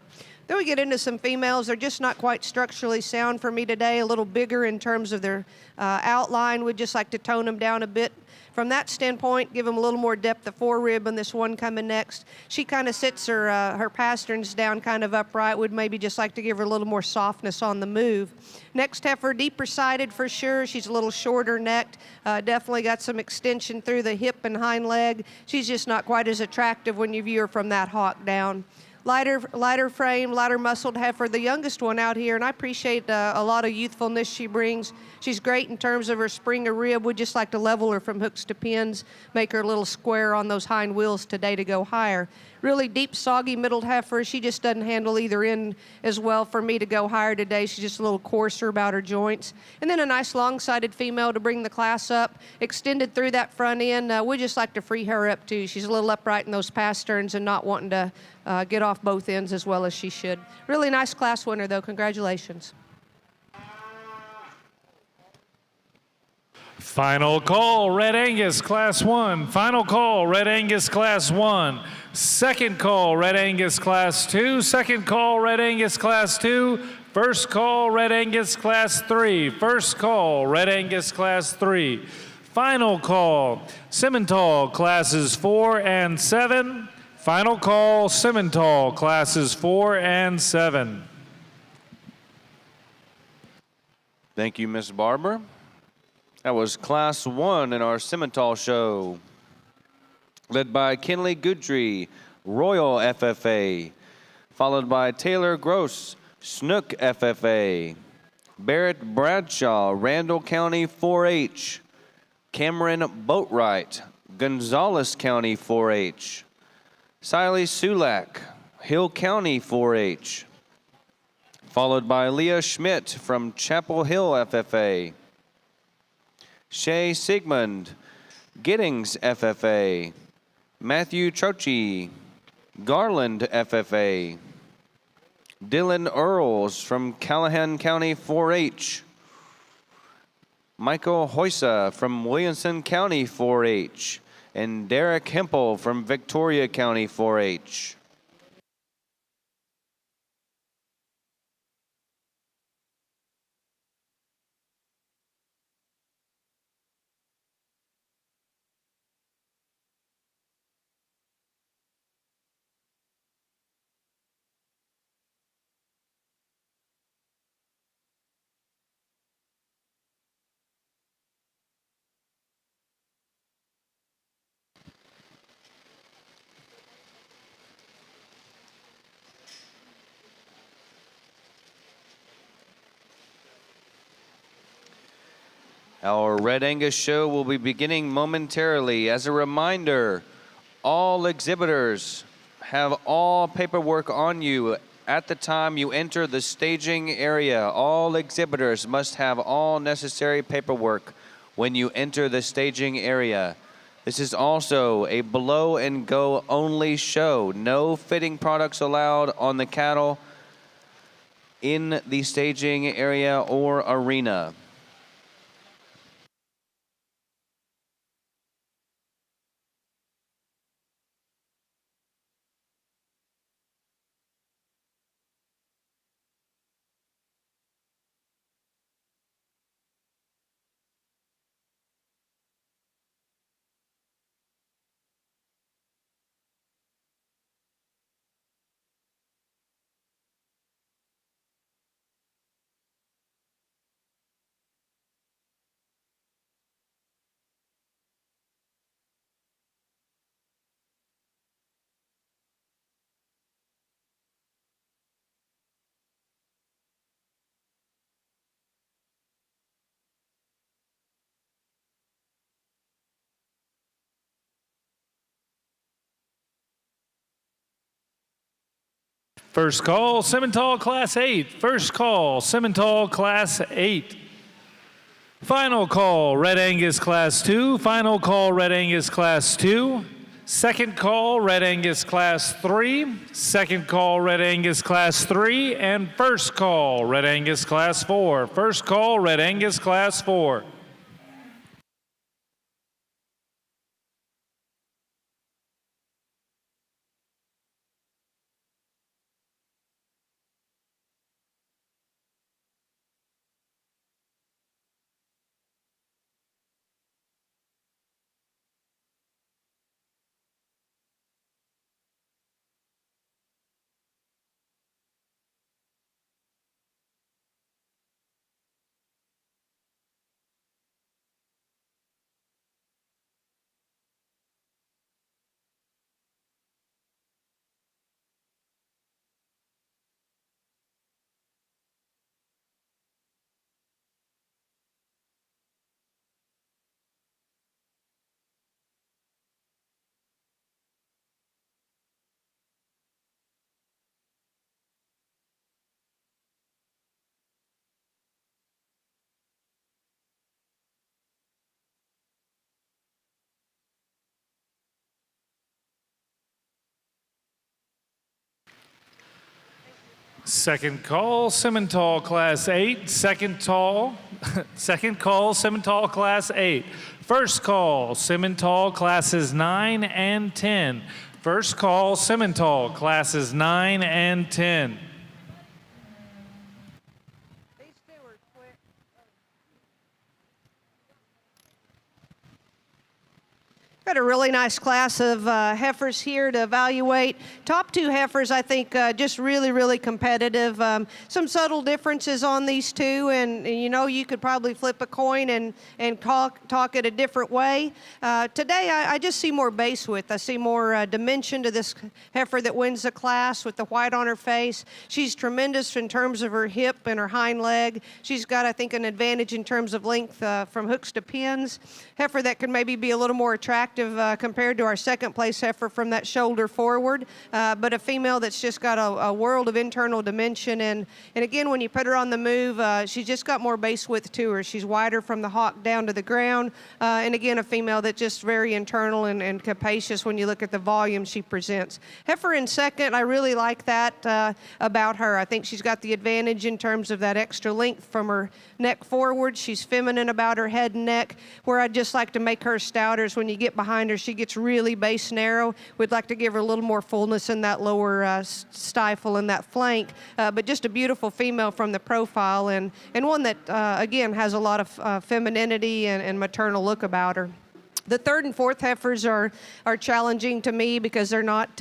Then we get into some females. They're just not quite structurally sound for me today. A little bigger in terms of their outline. We'd just like to tone them down a bit. From that standpoint, give them a little more depth of forerib on this one coming next. She kind of sits her pasterns down kind of upright. Would maybe just like to give her a little more softness on the move. Next heifer, deeper sided for sure. She's a little shorter necked. Definitely got some extension through the hip and hind leg. She's just not quite as attractive when you view her from that hawk down. Lighter frame, lighter muscled heifer, the youngest one out here, and I appreciate a lot of youthfulness she brings. She's great in terms of her spring of rib. We'd just like to level her from hooks to pins, make her a little square on those hind wheels today to go higher. Really deep, soggy, middled heifer. She just doesn't handle either end as well for me to go higher today. She's just a little coarser about her joints. And then a nice long-sided female to bring the class up, extended through that front end. We just like to free her up too. She's a little upright in those pasterns and not wanting to get off both ends as well as she should. Really nice class winner though. Congratulations. Final call, Red Angus, Class 1. Final call, Red Angus, Class 1. Second call, Red Angus, Class 2. Second call, Red Angus, Class 2. First call, Red Angus, Class 3. First call, Red Angus, Class 3. Final call, Simmental, Classes 4 and 7. Final call, Simmental, Classes 4 and 7. Thank you, Ms. Barber. That was Class 1 in our Simmental show, led by Kenley Goodry, Royal FFA. followed by Taylor Gross, Snook FFA. Barrett Bradshaw, Randall County 4-H. Cameron Boatwright, Gonzales County 4-H. Siley Sulak, Hill County 4-H. Followed by Leah Schmidt from Chapel Hill FFA. Shay Sigmund, Giddings FFA. Matthew Trochi, Garland FFA. Dylan Earls from Callahan County 4-H. Michael Hoysa from Williamson County 4-H. And Derek Hempel from Victoria County 4-H. Our Red Angus show will be beginning momentarily. As a reminder, all exhibitors have all paperwork on you at the time you enter the staging area. All exhibitors must have all necessary paperwork when you enter the staging area. This is also a blow and go only show. No fitting products allowed on the cattle in the staging area or arena. First call, Simmental Class 8. First call, Simmental Class 8. Final call, Red Angus Class 2. Final call, Red Angus Class 2. Second call, Red Angus Class 3. Second call, Red Angus Class 3. And first call, Red Angus Class 4. First call, Red Angus Class 4. Second call, Simmental Class 8. Second call, Simmental Class 8. First call, Simmental Classes 9 and 10. First call, Simmental Classes 9 and 10. got a really nice class of heifers here to evaluate. Top 2 heifers, I think, just really, really competitive. Some subtle differences on these two, and you know, you could probably flip a coin and talk it a different way. Today, I just see more base width. I see more dimension to this heifer that wins the class with the white on her face. She's tremendous in terms of her hip and her hind leg. She's got, I think, an advantage in terms of length from hooks to pins. Heifer that could maybe be a little more attractive compared to our second place heifer from that shoulder forward, but a female that's just got a world of internal dimension. And again, when you put her on the move, she's just got more base width to her. She's wider from the hock down to the ground. And again, a female that's just very internal and capacious when you look at the volume she presents. Heifer in second, I really like that about her. I think she's got the advantage in terms of that extra length from her neck forward. She's feminine about her head and neck. Where I'd just like to make her stouter is when you get behind her, she gets really base narrow. We'd like to give her a little more fullness in that lower stifle and that flank. But just a beautiful female from the profile, and one that, again, has a lot of femininity and maternal look about her. The third and fourth heifers are challenging to me because they're not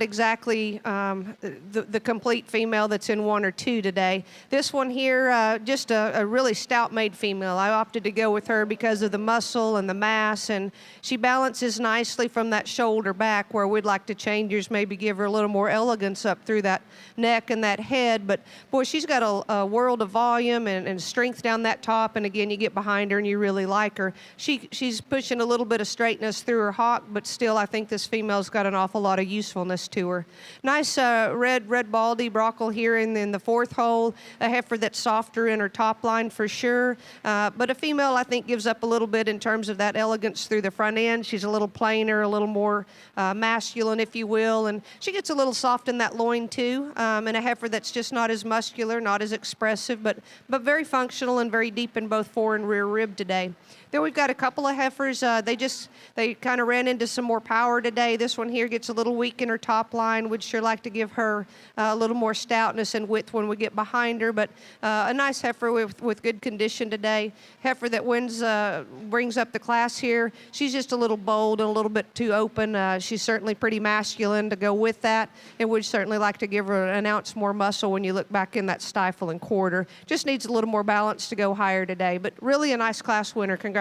exactly the complete female that's in 1 or 2 today. This one here, just a really stout-made female. I opted to go with her because of the muscle and the mass, and she balances nicely from that shoulder back, where we'd like to change yours, maybe give her a little more elegance up through that neck and that head. But boy, she's got a world of volume and strength down that top, and again, you get behind her and you really like her. She's pushing a little bit of straightness through her hock, but still I think this female's got an awful lot of usefulness to her. Nice red baldy brockle here in the fourth hole, a heifer that's softer in her top line for sure, but a female I think gives up a little bit in terms of that elegance through the front end. She's a little plainer, a little more masculine, if you will, and she gets a little soft in that loin too, and a heifer that's just not as muscular, not as expressive, but very functional and very deep in both fore and rear rib today. Then we've got a couple of heifers. They kind of ran into some more power today. This one here gets a little weak in her top line. We'd sure like to give her a little more stoutness and width when we get behind her. But a nice heifer with good condition today. Heifer that brings up the class here. She's just a little bold and a little bit too open. She's certainly pretty masculine to go with that. And we'd certainly like to give her an ounce more muscle when you look back in that stifle and quarter. Just needs a little more balance to go higher today. But really a nice class winner. Congratulations.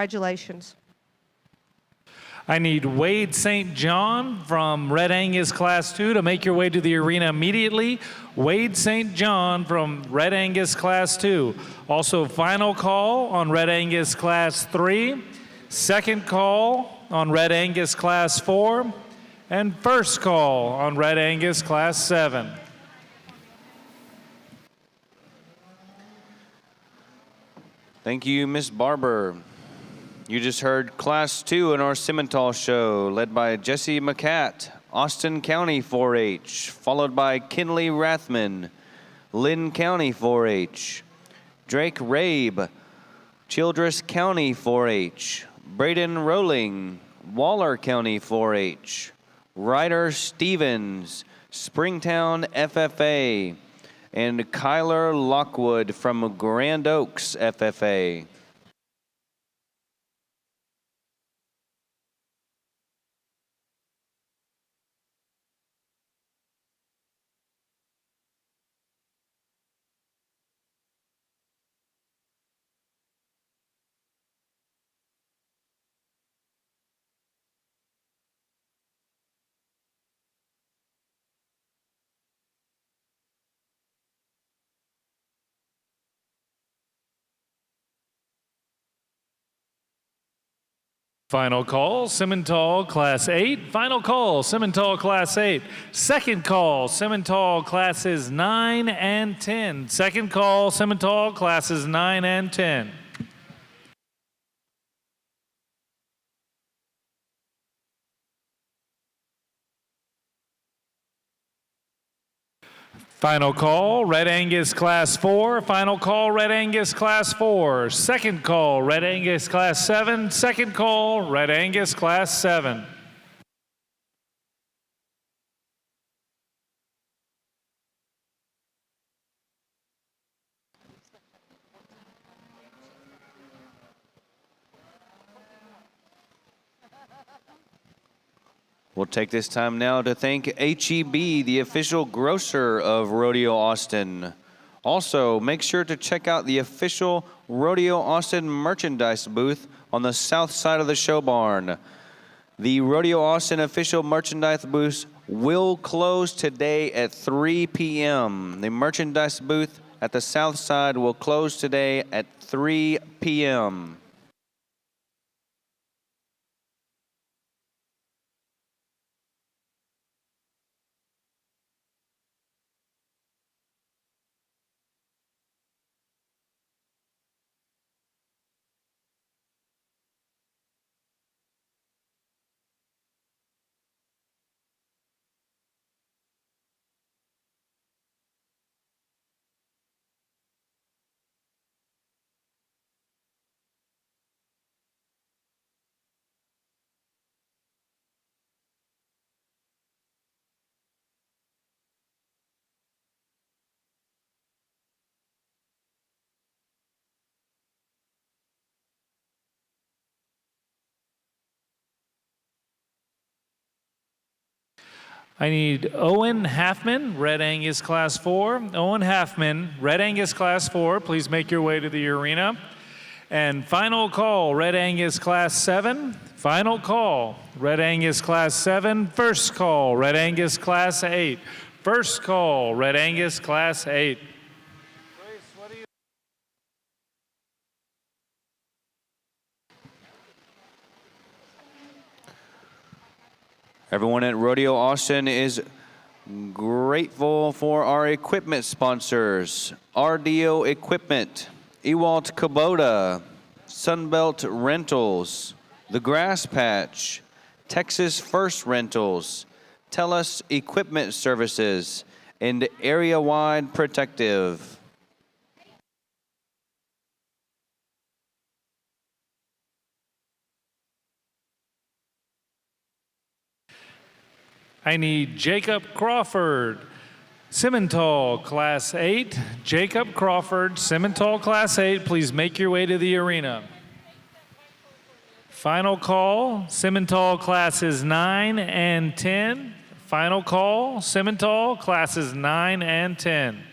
I need Wade St. John from Red Angus Class 2 to make your way to the arena immediately. Wade St. John from Red Angus Class 2. Also, final call on Red Angus Class 3, second call on Red Angus Class 4, and first call on Red Angus Class 7. Thank you, Miss Barber. You just heard Class 2 in our Simmental show, led by Jesse McCat, Austin County 4-H, followed by Kinley Rathman, Lynn County 4-H, Drake Rabe, Childress County 4-H, Braden Rowling, Waller County 4-H, Ryder Stevens, Springtown FFA, and Kyler Lockwood from Grand Oaks FFA. Final call, Simmental Class 8. Final call, Simmental Class 8. Second call, Simmental Classes 9 and 10. Second call, Simmental Classes 9 and 10. Final call, Red Angus Class 4. Final call, Red Angus Class 4. Second call, Red Angus Class 7. Second call, Red Angus Class 7. We'll take this time now to thank HEB, the official grocer of Rodeo Austin. Also, make sure to check out the official Rodeo Austin merchandise booth on the south side of the show barn. The Rodeo Austin official merchandise booth will close today at 3 p.m. The merchandise booth at the south side will close today at 3 p.m. I need Owen Halfman, Red Angus Class 4. Owen Halfman, Red Angus Class 4, please make your way to the arena. And final call, Red Angus Class 7. Final call, Red Angus Class 7. First call, Red Angus Class 8. First call, Red Angus Class 8. Everyone at Rodeo Austin is grateful for our equipment sponsors: RDO Equipment, Ewalt Kubota, Sunbelt Rentals, The Grass Patch, Texas First Rentals, TELUS Equipment Services, and Area Wide Protective. I need Jacob Crawford, Simmental Class 8. Jacob Crawford, Simmental Class 8, please make your way to the arena. Final call, Simmental Classes 9 and 10. Final call, Simmental Classes 9 and 10.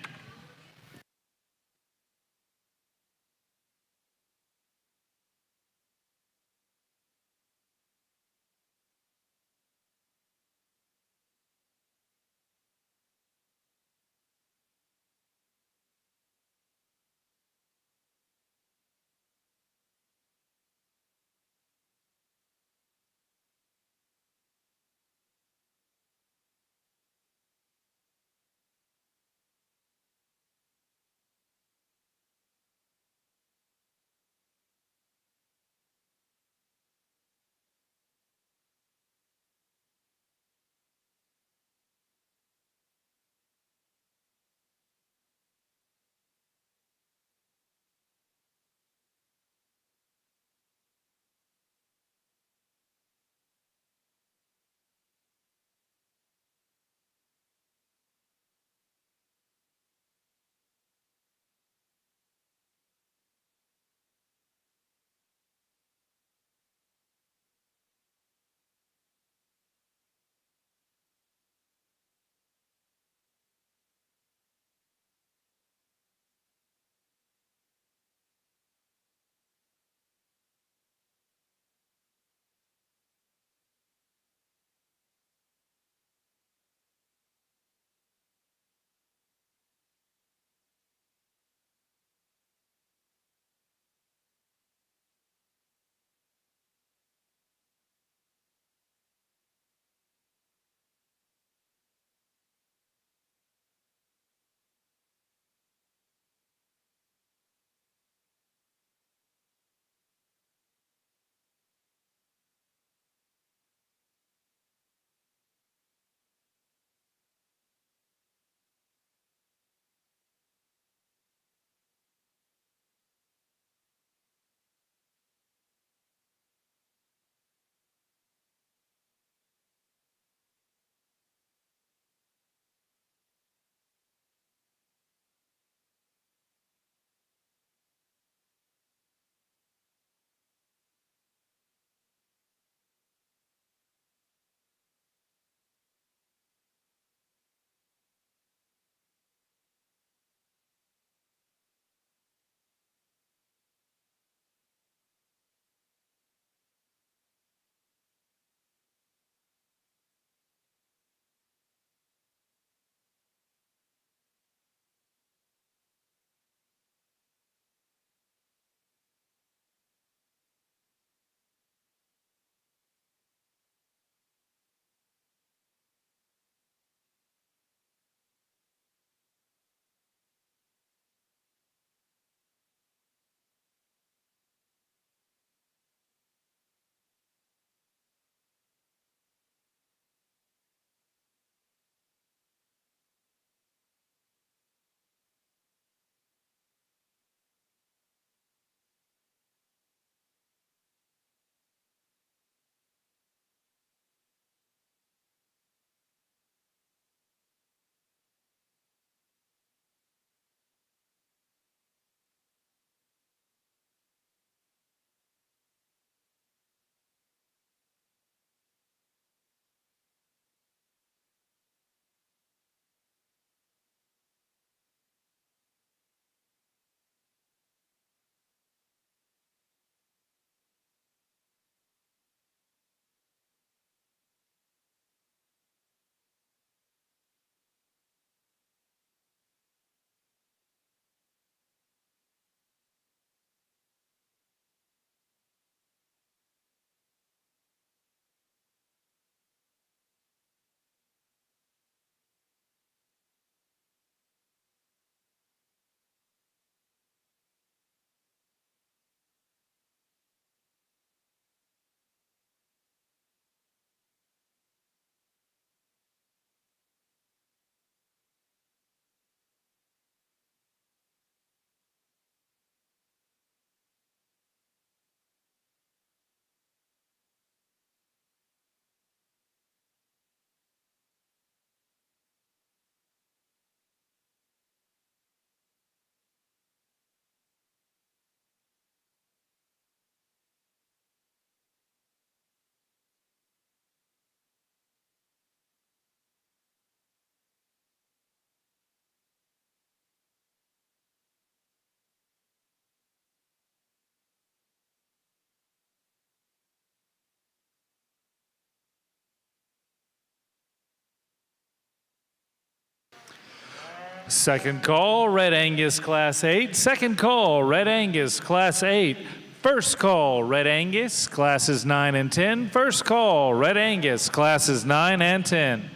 Second call, Red Angus Class 8. Second call, Red Angus Class 8. First call, Red Angus, Classes 9 and 10. First call, Red Angus, Classes 9 and 10.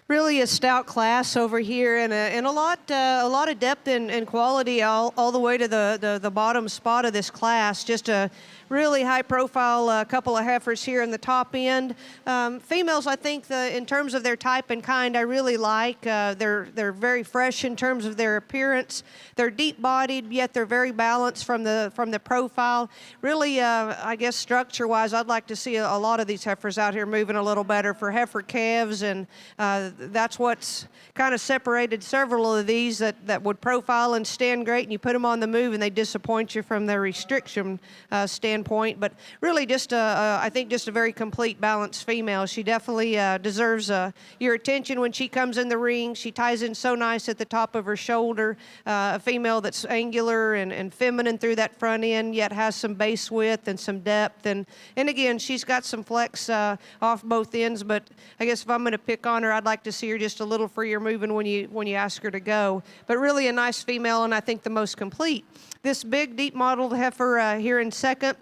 Really a stout class over here, and a lot of depth and quality all the way to the bottom spot of this class. Just a really high-profile couple of heifers here in the top end. Females, I think, in terms of their type and kind, I really like. They're very fresh in terms of their appearance. They're deep-bodied, yet they're very balanced from the profile. Really, I guess structure-wise, I'd like to see a lot of these heifers out here moving a little better for heifer calves, and that's what's kind of separated several of these that would profile and stand great, and you put them on the move and they disappoint you from their restriction standpoint. But really just I think just a very complete, balanced female. She definitely deserves your attention when she comes in the ring. She ties in so nice at the top of her shoulder. A female that's angular and feminine through that front end, yet has some base width and some depth. And again, she's got some flex off both ends, but I guess if I'm going to pick on her, I'd like to see her just a little freer moving when you ask her to go. But really a nice female, and I think the most complete. This big, deep modeled heifer here in second,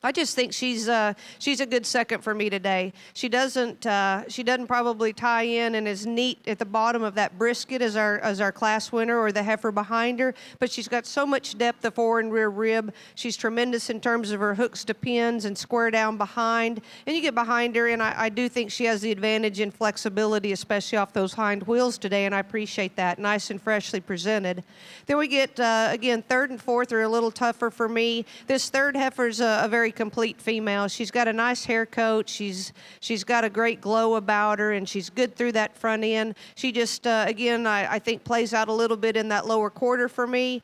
I just think she's a good second for me today. She doesn't probably tie in and is neat at the bottom of that brisket as our class winner or the heifer behind her, but she's got so much depth of fore and rear rib. She's tremendous in terms of her hooks to pins and square down behind. And you get behind her, and I do think she has the advantage in flexibility, especially off those hind wheels today, and I appreciate that. Nice and freshly presented. Then we get, again, third and fourth are a little tougher for me. This third heifer's a very complete female. She's got a nice hair coat. She's got a great glow about her, and she's good through that front end. She just, again, I think plays out a little bit in that lower quarter for me.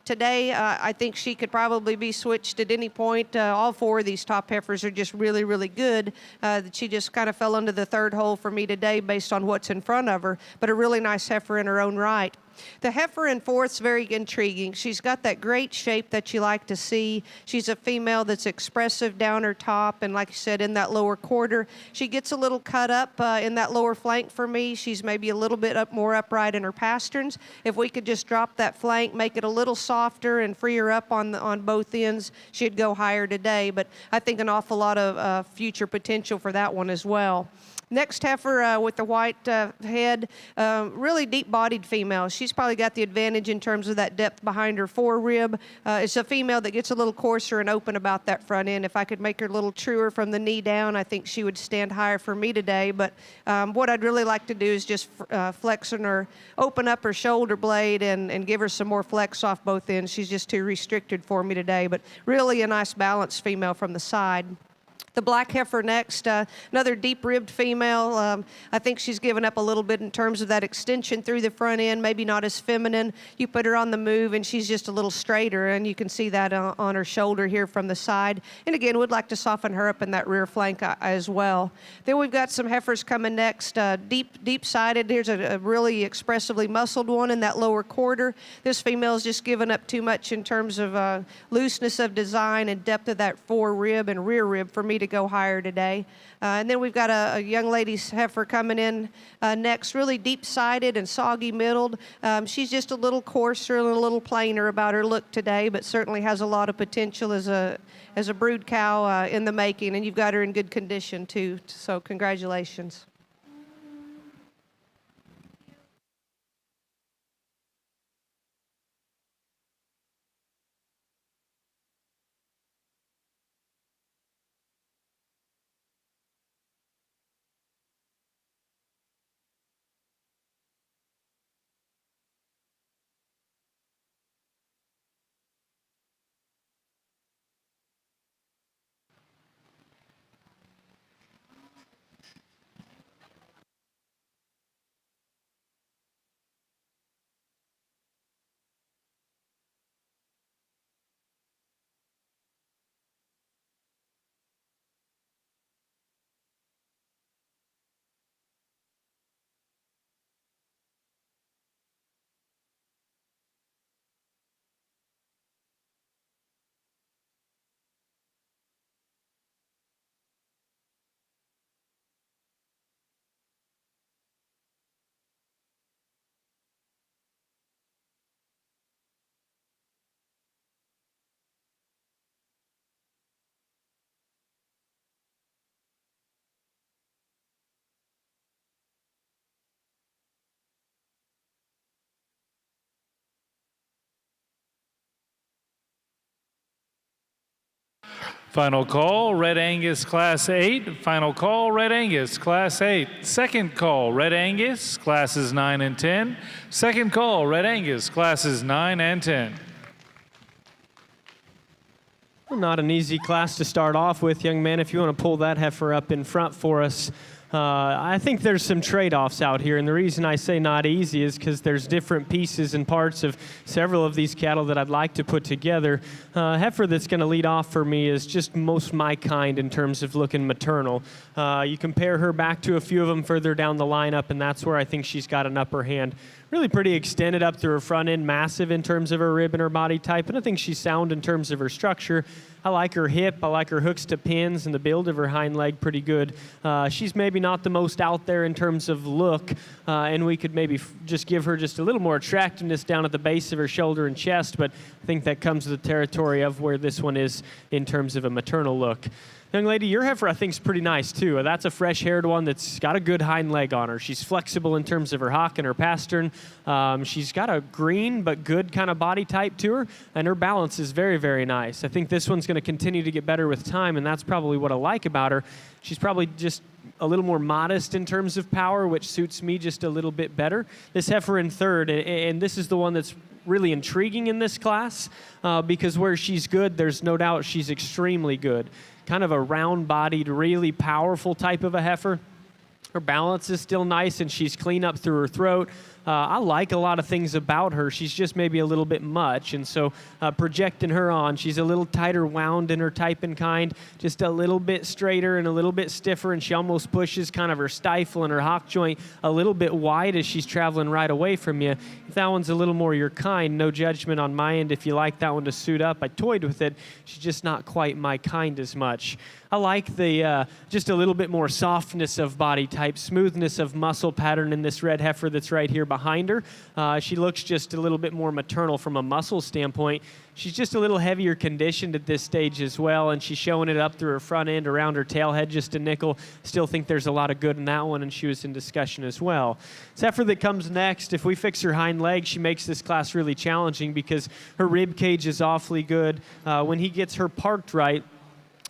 Today, I think she could probably be switched at any point. All four of these top heifers are just really, really good. She just kind of fell under the third hole for me today based on what's in front of her, but a really nice heifer in her own right. The heifer in fourth's very intriguing. She's got that great shape that you like to see. She's a female that's expressive down her top, and like I said, in that lower quarter. She gets a little cut up in that lower flank for me. She's maybe a little bit more upright in her pasterns. If we could just drop that flank, make it a little softer and free her up on both ends, she'd go higher today. But I think an awful lot of future potential for that one as well. Next heifer with the white head, really deep-bodied female. She's probably got the advantage in terms of that depth behind her forerib. It's a female that gets a little coarser and open about that front end. If I could make her a little truer from the knee down, I think she would stand higher for me today. But what I'd really like to do is just flex her, open up her shoulder blade and give her some more flex off both ends. She's just too restricted for me today. But really a nice balanced female from the side. The black heifer next, another deep-ribbed female. I think she's given up a little bit in terms of that extension through the front end, maybe not as feminine. You put her on the move, and she's just a little straighter, and you can see that on her shoulder here from the side. And again, would like to soften her up in that rear flank as well. Then we've got some heifers coming next, deep-sided. Here's a really expressively muscled one in that lower quarter. This female's just given up too much in terms of looseness of design and depth of that fore rib and rear rib for me to go higher today. And then we've got a young lady's heifer coming in next, really deep-sided and soggy middled. She's just a little coarser and a little plainer about her look today, but certainly has a lot of potential as a brood cow in the making, and you've got her in good condition too, so congratulations. Final call, Red Angus Class 8. Final call, Red Angus Class 8. Second call, Red Angus Classes 9 and 10. Second call, Red Angus Classes 9 and 10. Well, not an easy class to start off with, young man. If you want to pull that heifer up in front for us. I think there's some trade-offs out here, and the reason I say not easy is because there's different pieces and parts of several of these cattle that I'd like to put together. Heifer that's going to lead off for me is just most my kind in terms of looking maternal. You compare her back to a few of them further down the lineup, and that's where I think she's got an upper hand. Really pretty extended up through her front end, massive in terms of her rib and her body type, and I think she's sound in terms of her structure. I like her hip, I like her hooks to pins, and the build of her hind leg pretty good. She's maybe not the most out there in terms of look, and we could maybe just give her just a little more attractiveness down at the base of her shoulder and chest, but I think that comes with the territory of where this one is in terms of a maternal look. Young lady, your heifer I think is pretty nice too. That's a fresh-haired one that's got a good hind leg on her. She's flexible in terms of her hock and her pastern. She's got a green but good kind of body type to her, and her balance is very, very nice. I think this one's going to continue to get better with time, and that's probably what I like about her. She's probably just a little more modest in terms of power, which suits me just a little bit better. This heifer in third, and this is the one that's really intriguing in this class because where she's good, there's no doubt she's extremely good. Kind of a round-bodied, really powerful type of a heifer. Her balance is still nice, and she's clean up through her throat. I like a lot of things about her. She's just maybe a little bit much, and so projecting her on, she's a little tighter wound in her type and kind, just a little bit straighter and a little bit stiffer, and she almost pushes kind of her stifle and her hock joint a little bit wide as she's traveling right away from you. If that one's a little more your kind, no judgment on my end. If you like that one to suit up, I toyed with it. She's just not quite my kind as much. I like the just a little bit more softness of body type, smoothness of muscle pattern in this red heifer that's right here behind her. She looks just a little bit more maternal from a muscle standpoint. She's just a little heavier conditioned at this stage as well, and she's showing it up through her front end, around her tail head, just a nickel. Still think there's a lot of good in that one, and she was in discussion as well. This heifer that comes next, if we fix her hind leg, she makes this class really challenging because her rib cage is awfully good. When he gets her parked right,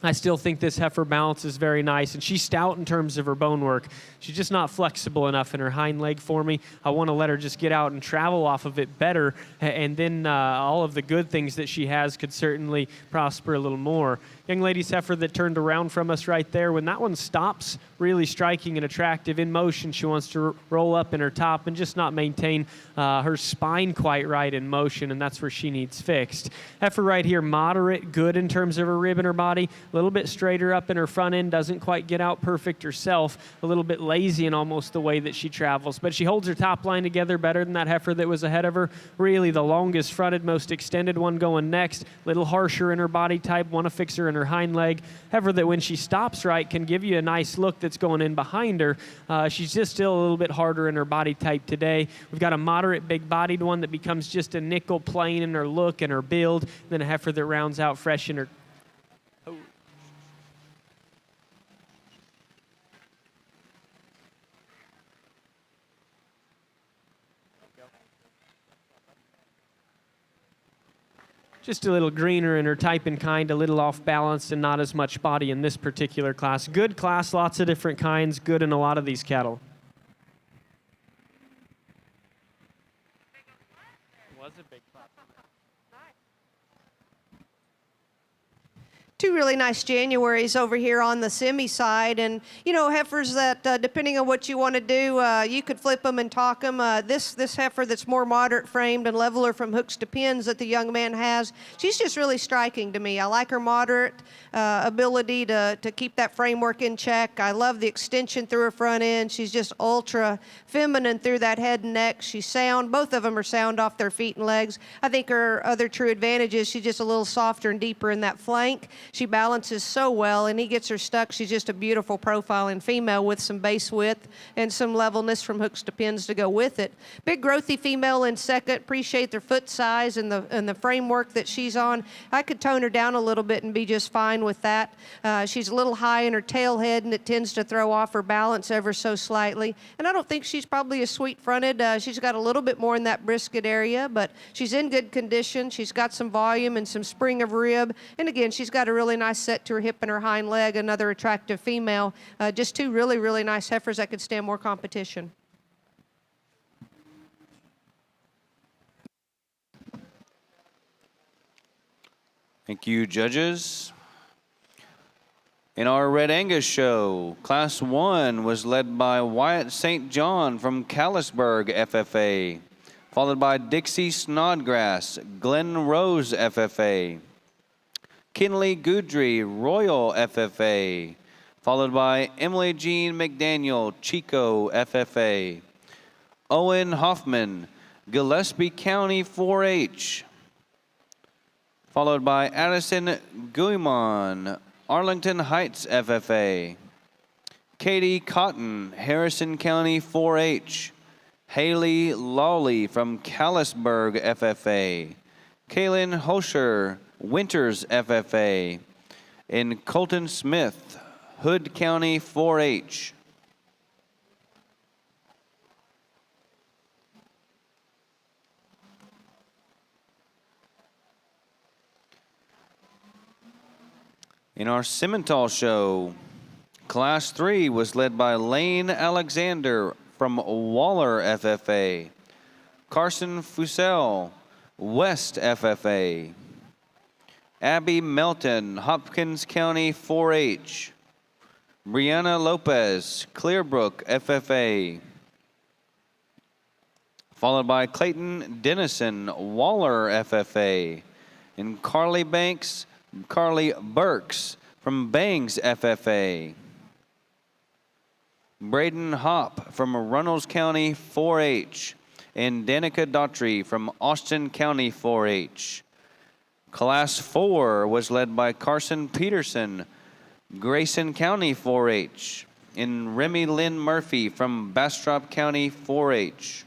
I still think this heifer balance is very nice, and she's stout in terms of her bone work. She's just not flexible enough in her hind leg for me. I want to let her just get out and travel off of it better, and then all of the good things that she has could certainly prosper a little more. Young lady's heifer that turned around from us right there, when that one stops really striking and attractive in motion, she wants to roll up in her top and just not maintain her spine quite right in motion, and that's where she needs fixed. Heifer right here, moderate, good in terms of her rib and her body, a little bit straighter up in her front end, doesn't quite get out perfect herself, a little bit lazy in almost the way that she travels, but she holds her top line together better than that heifer that was ahead of her. Really the longest fronted, most extended one going next, little harsher in her body type, want to fix her in her hind leg. Heifer that when she stops right can give you a nice look that's going in behind her. She's just still a little bit harder in her body type today. We've got a moderate big bodied one that becomes just a nickel plain in her look and her build, and then a heifer that rounds out fresh in her. Just a little greener in her type and kind, a little off balance, and not as much body in this particular class. Good class, lots of different kinds, good in a lot of these cattle. Was a big class. Two really nice Januaries over here on the semi side, and you know, heifers that depending on what you want to do, you could flip them and talk them. This heifer that's more moderate framed and leveler from hooks to pins that the young man has, she's just really striking to me. I like her moderate ability to keep that framework in check. I love the extension through her front end. She's just ultra feminine through that head and neck. She's sound. Both of them are sound off their feet and legs. I think her other true advantage is she's just a little softer and deeper in that flank. She balances so well, and he gets her stuck. She's just a beautiful profiling female with some base width and some levelness from hooks to pins to go with it. Big growthy female in second. Appreciate their foot size and the framework that she's on. I could tone her down a little bit and be just fine with that. She's a little high in her tail head, and it tends to throw off her balance ever so slightly. And I don't think she's probably a sweet fronted. She's got a little bit more in that brisket area, but she's in good condition. She's got some volume and some spring of rib. And again, she's got a really nice set to her hip and her hind leg, another attractive female. Just two really, really nice heifers that could stand more competition. Thank you, judges. In our Red Angus show, Class 1 was led by Wyatt St. John from Callisburg FFA, followed by Dixie Snodgrass, Glen Rose FFA, Kinley Goodry, Royal FFA, followed by Emily Jean McDaniel, Chico FFA, Owen Hoffman, Gillespie County 4-H, followed by Addison Guimon, Arlington Heights FFA, Katie Cotton, Harrison County 4-H, Haley Lawley from Callisburg FFA, Kaylin Hosher, Winters FFA, and Colton Smith, Hood County 4-H. In our Simmental show, Class 3 was led by Lane Alexander from Waller FFA, Carson Fussell, West FFA, Abby Melton, Hopkins County 4-H, Brianna Lopez, Clearbrook FFA, followed by Clayton Dennison, Waller FFA, and Carly Burks from Bangs FFA, Braden Hopp from Runnels County 4-H, and Danica Daughtry from Austin County 4-H. Class 4 was led by Carson Peterson, Grayson County 4-H, and Remy Lynn Murphy from Bastrop County 4-H.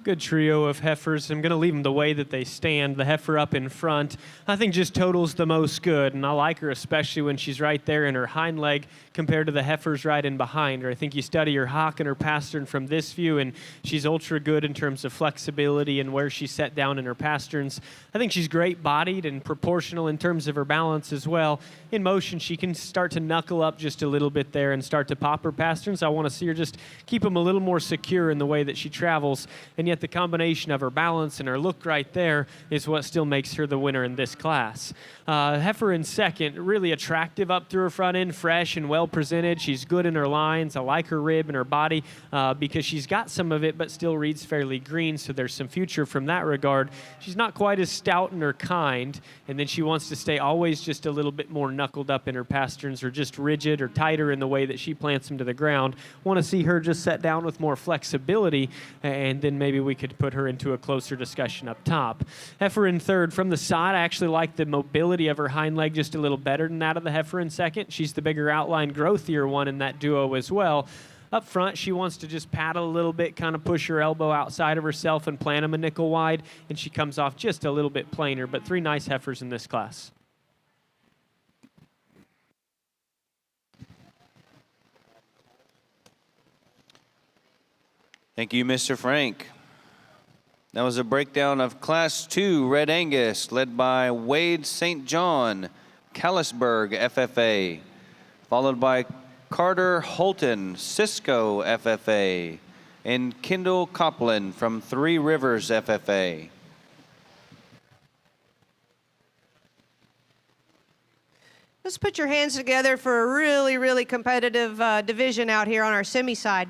Good trio of heifers. I'm going to leave them the way that they stand. The heifer up in front, I think, just totals the most good, and I like her especially when she's right there in her hind leg compared to the heifers right in behind her. I think you study her hock and her pastern from this view, and she's ultra good in terms of flexibility and where she's set down in her pasterns. I think she's great bodied and proportional in terms of her balance as well. In motion, she can start to knuckle up just a little bit there and start to pop her pasterns. I want to see her just keep them a little more secure in the way that she travels, and yet the combination of her balance and her look right there is what still makes her the winner in this class. Heifer in second, really attractive up through her front end, fresh and well presented. She's good in her lines. I like her rib and her body because she's got some of it but still reads fairly green, so there's some future from that regard. She's not quite as stout in her kind, and then she wants to stay always just a little bit more knuckled up in her pasterns, or just rigid or tighter in the way that she plants them to the ground. Want to see her just set down with more flexibility, and then maybe we could put her into a closer discussion up top. Heifer in third. From the side, I actually like the mobility of her hind leg just a little better than that of the heifer in second. She's the bigger outline, growthier one in that duo as well. Up front, she wants to just paddle a little bit, kind of push her elbow outside of herself and plant them a nickel wide, and she comes off just a little bit plainer, but three nice heifers in this class. Thank you, Mr. Frank. That was a breakdown of Class 2 Red Angus, led by Wade St. John, Callisburg FFA, followed by Carter Holton, Cisco FFA, and Kendall Copland from Three Rivers FFA. Let's put your hands together for a really, really competitive division out here on our semi side.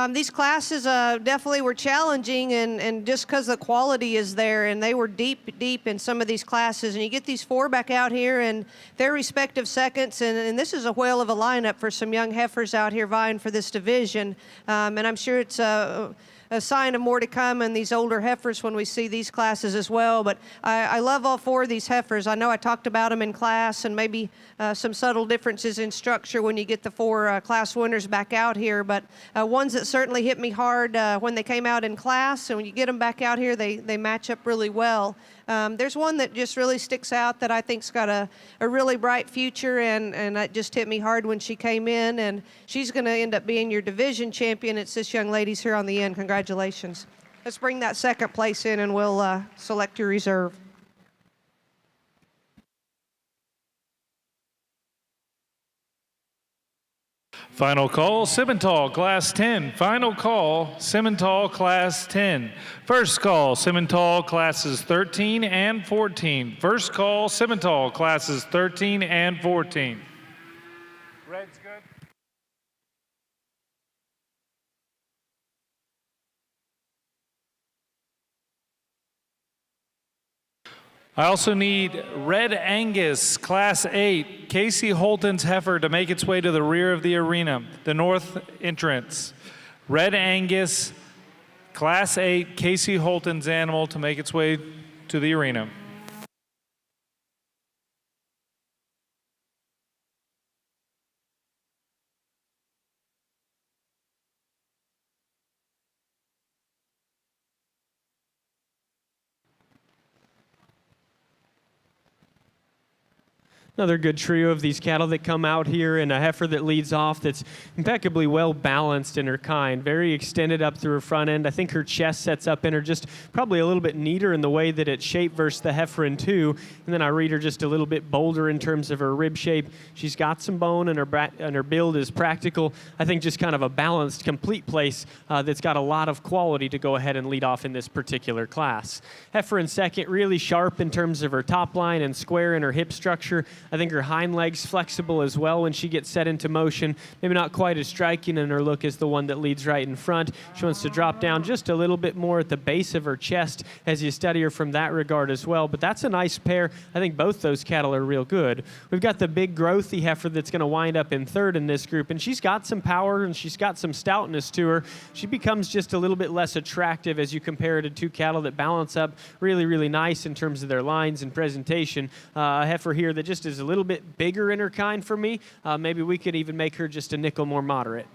These classes definitely were challenging, and just because the quality is there, and they were deep in some of these classes. And you get these four back out here in their respective seconds, and this is a whale of a lineup for some young heifers out here vying for this division. And I'm sure it's a sign of more to come in these older heifers when we see these classes as well. But I love all four of these heifers. I know I talked about them in class, and maybe some subtle differences in structure when you get the four class winners back out here. But ones that certainly hit me hard when they came out in class, and when you get them back out here, they match up really well. There's one that just really sticks out that I think's got a really bright future, and it just hit me hard when she came in, and she's going to end up being your division champion. It's this young lady's here on the end. Congratulations. Let's bring that second place in, and we'll select your reserve. Final call, Simmental, Class 10. Final call, Simmental, Class 10. First call, Simmental, Classes 13 and 14. First call, Simmental, Classes 13 and 14. Red's good. I also need Red Angus, Class 8, Casey Holton's heifer to make its way to the rear of the arena, the north entrance. Red Angus, Class 8, Casey Holton's animal to make its way to the arena. Another good trio of these cattle that come out here, and a heifer that leads off that's impeccably well balanced in her kind, very extended up through her front end. I think her chest sets up in her just probably a little bit neater in the way that it's shaped versus the heifer in two. And then I read her just a little bit bolder in terms of her rib shape. She's got some bone, and her build is practical. I think just kind of a balanced, complete place that's got a lot of quality to go ahead and lead off in this particular class. Heifer in second, really sharp in terms of her top line and square in her hip structure. I think her hind leg's flexible as well when she gets set into motion. Maybe not quite as striking in her look as the one that leads right in front. She wants to drop down just a little bit more at the base of her chest as you study her from that regard as well. But that's a nice pair. I think both those cattle are real good. We've got the big growthy heifer that's going to wind up in third in this group, and she's got some power and she's got some stoutness to her. She becomes just a little bit less attractive as you compare her to two cattle that balance up really, really nice in terms of their lines and presentation. A heifer here that just is a little bit bigger in her kind for me. Maybe we could even make her just a nickel more moderate.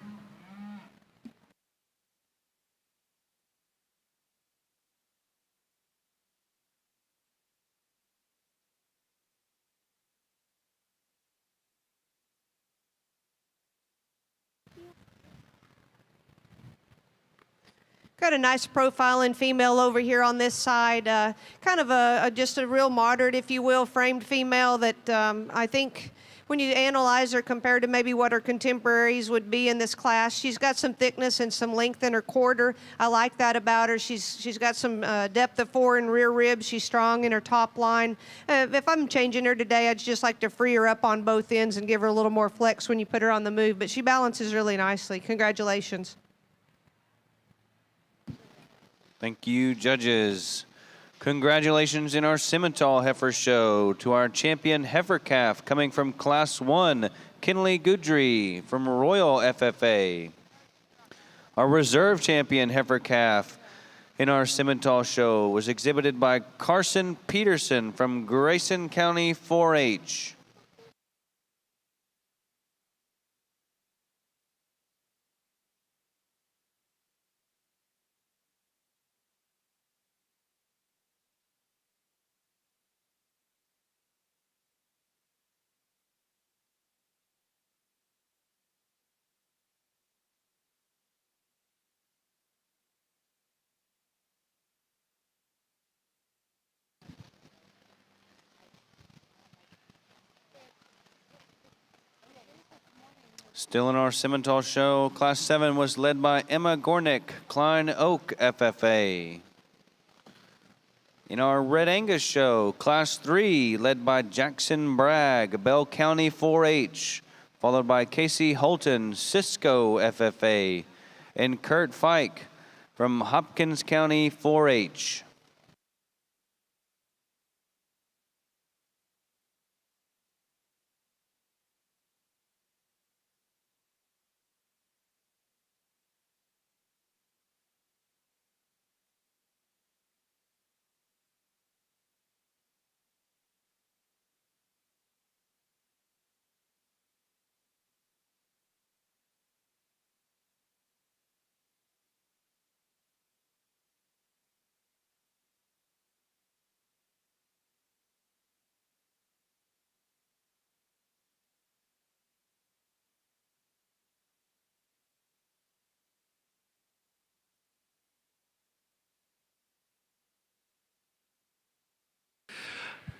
Got a nice profiling female over here on this side. Kind of just a real moderate, if you will, framed female that I think when you analyze her compared to maybe what her contemporaries would be in this class, she's got some thickness and some length in her quarter. I like that about her. She's got some depth of fore and rear ribs. She's strong in her top line. If I'm changing her today, I'd just like to free her up on both ends and give her a little more flex when you put her on the move. But she balances really nicely. Congratulations. Thank you, judges. Congratulations in our Simmental Heifer Show to our champion heifer calf coming from Class 1, Kinley Goodry from Royal FFA. Our reserve champion heifer calf in our Simmental Show was exhibited by Carson Peterson from Grayson County 4-H. Still in our Simmental Show, Class 7 was led by Emma Gornick, Klein Oak FFA. In our Red Angus Show, Class 3 led by Jackson Bragg, Bell County 4-H, followed by Casey Holton, Cisco FFA, and Kurt Fike from Hopkins County 4-H.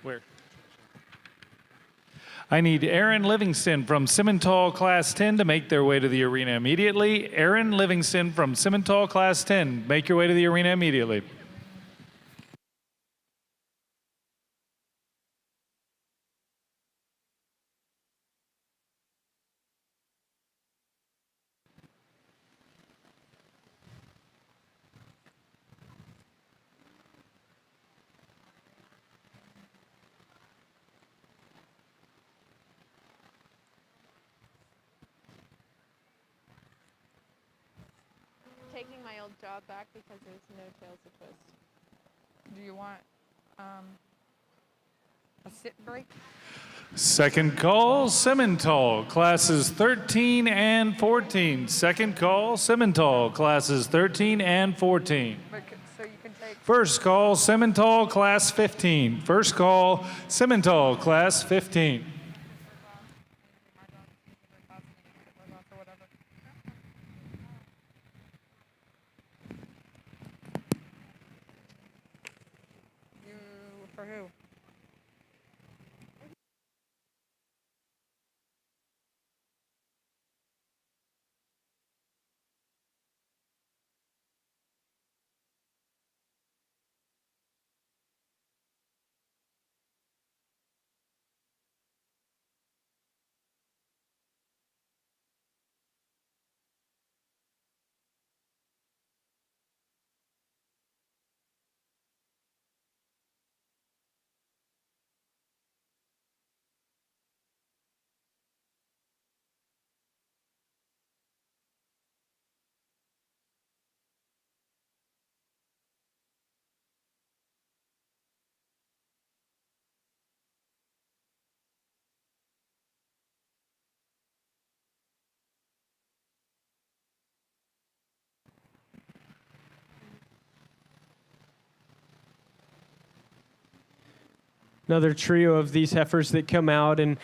Where? I need Aaron Livingston from Simmental Class 10 to make their way to the arena immediately. Aaron Livingston from Simmental Class 10, make your way to the arena immediately. Taking my old job back because there's no tails to twist. Do you want a sit break? Second call, Simmental, classes 13 and 14. Second call, Simmental, classes 13 and 14. So you can take. First call, Simmental, class 15. First call, Simmental, class 15. For who? Another trio of these heifers that come out, and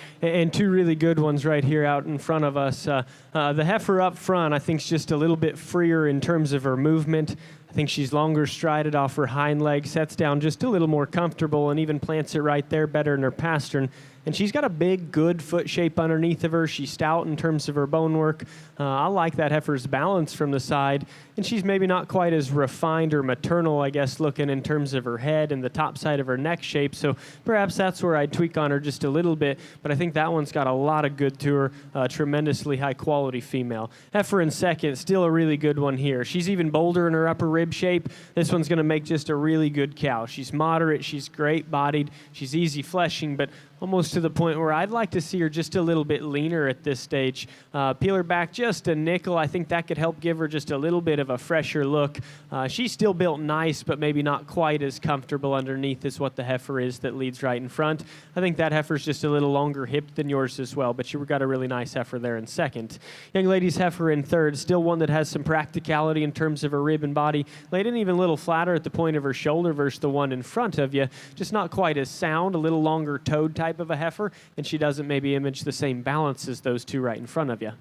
two really good ones right here out in front of us. The heifer up front, I think, is just a little bit freer in terms of her movement. I think she's longer strided off her hind leg, sets down just a little more comfortable, and even plants it right there better in her pastern. And she's got a big, good foot shape underneath of her. She's stout in terms of her bone work. I like that heifer's balance from the side. And she's maybe not quite as refined or maternal, I guess, looking in terms of her head and the top side of her neck shape. So perhaps that's where I'd tweak on her just a little bit. But I think that one's got a lot of good to her. Tremendously high-quality female. Heifer in second, still a really good one here. She's even bolder in her upper rib shape. This one's going to make just a really good cow. She's moderate. She's great-bodied. She's easy fleshing, but almost to the point where I'd like to see her just a little bit leaner at this stage. Peel her back just a nickel. I think that could help give her just a little bit of a fresher look. She's still built nice, but maybe not quite as comfortable underneath as what the heifer is that leads right in front. I think that heifer's just a little longer hipped than yours as well, but you've got a really nice heifer there in second. Young lady's heifer in third, still one that has some practicality in terms of her rib and body. Laid in even a little flatter at the point of her shoulder versus the one in front of you. Just not quite as sound, a little longer toed type of a heifer, and she doesn't maybe image the same balance as those two right in front of you.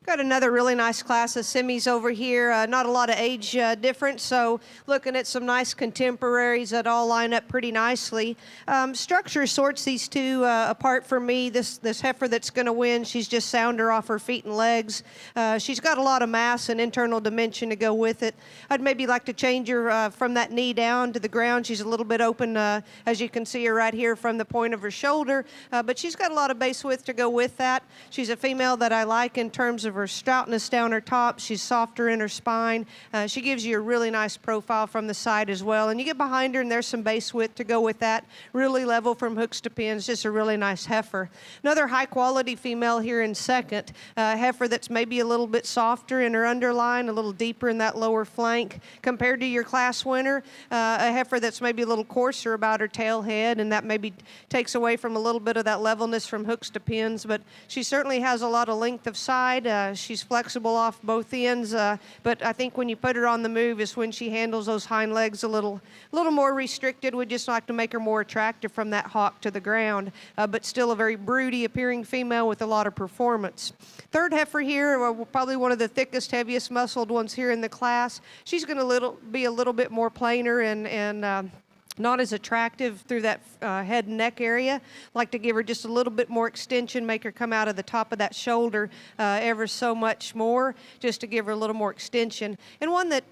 Got another really nice class of semis over here. Not a lot of age difference, so looking at some nice contemporaries that all line up pretty nicely. Structure sorts these two apart for me. This heifer that's going to win, she's just sounder off her feet and legs. She's got a lot of mass and internal dimension to go with it. I'd maybe like to change her from that knee down to the ground. She's a little bit open, as you can see her right here from the point of her shoulder, but she's got a lot of base width to go with that. She's a female that I like in terms of her stoutness down her top. She's softer in her spine. She gives you a really nice profile from the side as well. And you get behind her and there's some base width to go with that. Really level from hooks to pins. Just a really nice heifer. Another high quality female here in second. Heifer that's maybe a little bit softer in her underline, a little deeper in that lower flank compared to your class winner. A heifer that's maybe a little coarser about her tail head, and that maybe takes away from a little bit of that levelness from hooks to pins. But she certainly has a lot of length of side. she's flexible off both ends, but I think when you put her on the move is when she handles those hind legs a little more restricted. We'd just like to make her more attractive from that hock to the ground, but still a very broody appearing female with a lot of performance. Third heifer here, probably one of the thickest, heaviest muscled ones here in the class. She's going to be a little bit more plainer and not as attractive through that head and neck area. Like to give her just a little bit more extension, make her come out of the top of that shoulder ever so much more, just to give her a little more extension. And one that,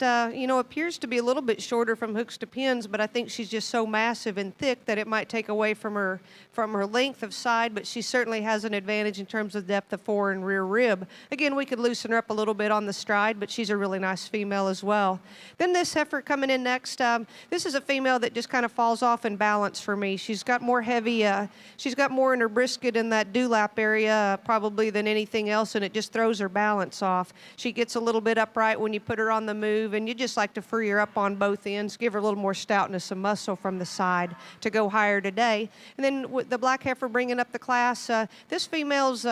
appears to be a little bit shorter from hooks to pins, but I think she's just so massive and thick that it might take away from her length of side, but she certainly has an advantage in terms of depth of fore and rear rib. Again, we could loosen her up a little bit on the stride, but she's a really nice female as well. Then this heifer coming in next, this is a female that just kind of falls off in balance for me. She's got more heavy, she's got more in her brisket in that dewlap area probably than anything else, and it just throws her balance off. She gets a little bit upright when you put her on the move, and you just like to free her up on both ends, give her a little more stoutness and muscle from the side to go higher today. And then with the black heifer bringing up the class, this female's,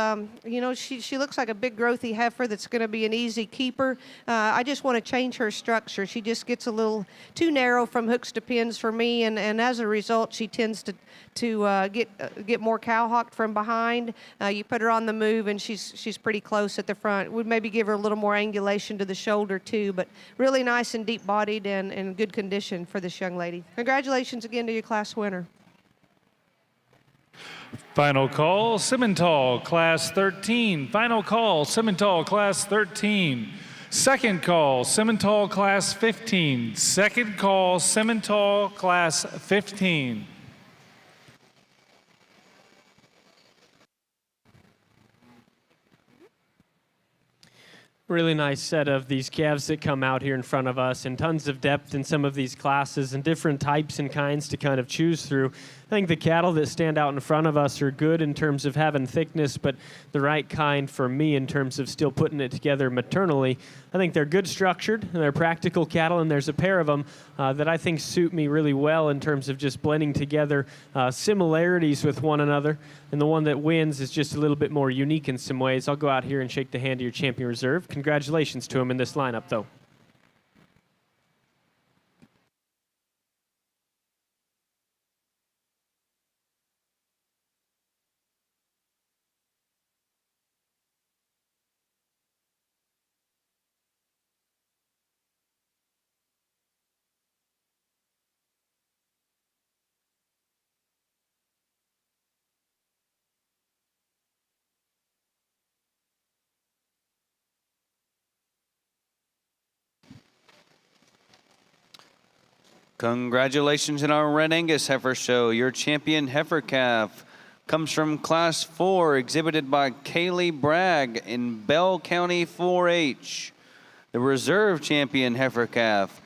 she looks like a big growthy heifer that's going to be an easy keeper. I just want to change her structure. She just gets a little too narrow from hooks to pins for me, and as a result, she tends to get more cowhocked from behind. You put her on the move, and she's pretty close at the front. We'd maybe give her a little more angulation to the shoulder too, but really nice and deep-bodied and in good condition for this young lady. Congratulations again to your class winner. Final call, Simmental, Class 13. Final call, Simmental, Class 13. Second call, Simmental, Class 15. Second call, Simmental, Class 15. Really nice set of these calves that come out here in front of us, and tons of depth in some of these classes and different types and kinds to kind of choose through. I think the cattle that stand out in front of us are good in terms of having thickness, but the right kind for me in terms of still putting it together maternally. I think they're good structured, and they're practical cattle, and there's a pair of them that I think suit me really well in terms of just blending together similarities with one another, and the one that wins is just a little bit more unique in some ways. I'll go out here and shake the hand of your champion reserve. Congratulations to him in this lineup, though. Congratulations in our Red Angus Heifer Show. Your champion heifer calf comes from Class 4, exhibited by Kaylee Bragg in Bell County 4-H. The reserve champion heifer calf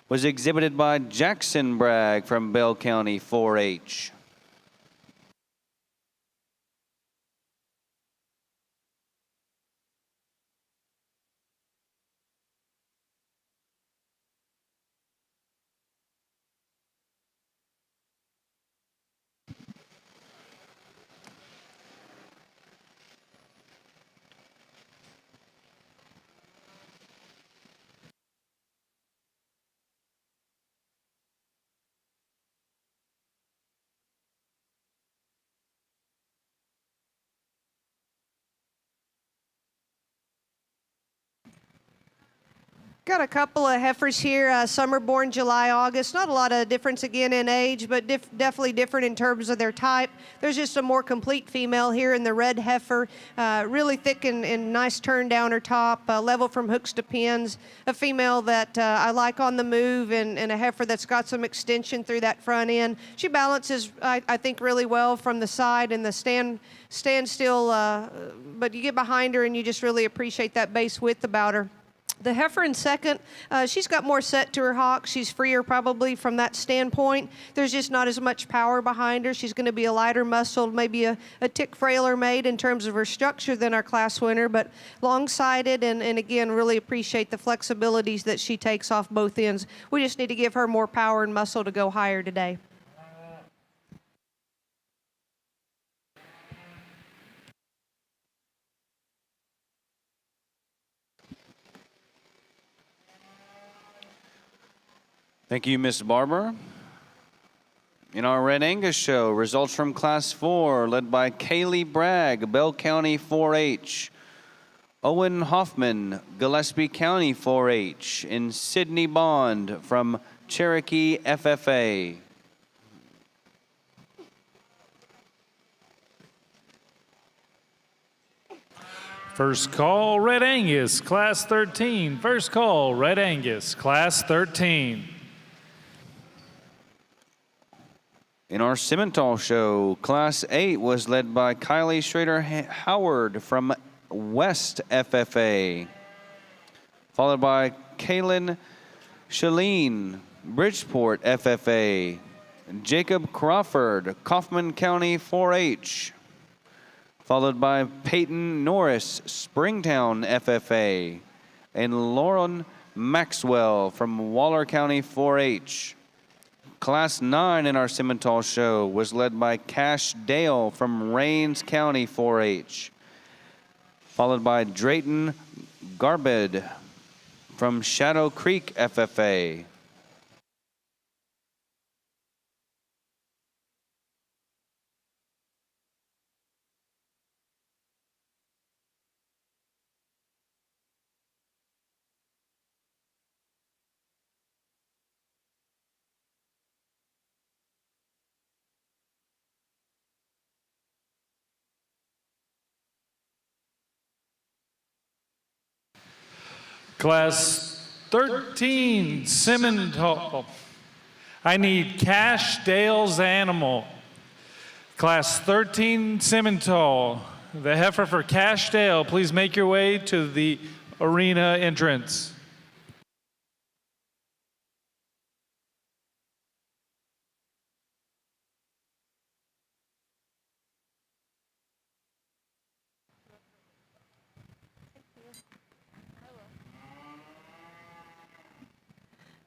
was exhibited by Jackson Bragg from Bell County 4-H. Got a couple of heifers here. Some are born July, August. Not a lot of difference again in age, but definitely different in terms of their type. There's just a more complete female here in the red heifer. Really thick and nice turn down her top, level from hooks to pins. A female that I like on the move, and a heifer that's got some extension through that front end. She balances, I think, really well from the side and the stand still, but you get behind her and you just really appreciate that base width about her. The heifer in second, she's got more set to her hock. She's freer probably from that standpoint. There's just not as much power behind her. She's going to be a lighter muscled, maybe a tick frailer made in terms of her structure than our class winner, but long-sided, and again, really appreciate the flexibilities that she takes off both ends. We just need to give her more power and muscle to go higher today. Thank you, Miss Barber. In our Red Angus show, results from Class 4, led by Kaylee Bragg, Bell County 4-H. Owen Hoffman, Gillespie County 4-H. And Sydney Bond from Cherokee FFA. First call, Red Angus, Class 13. First call, Red Angus, Class 13. In our Simmental show, Class 8 was led by Kylie Schrader Howard from West FFA, followed by Kaylin Shalene, Bridgeport FFA, Jacob Crawford, Kaufman County 4-H, followed by Peyton Norris, Springtown FFA, and Lauren Maxwell from Waller County 4-H. Class 9 in our Simmental show was led by Cash Dale from Rains County 4-H, followed by Drayton Garbed from Shadow Creek FFA. Class 13, Simmental. I need Cash Dale's animal. Class 13, Simmental. The heifer for Cash Dale, please make your way to the arena entrance.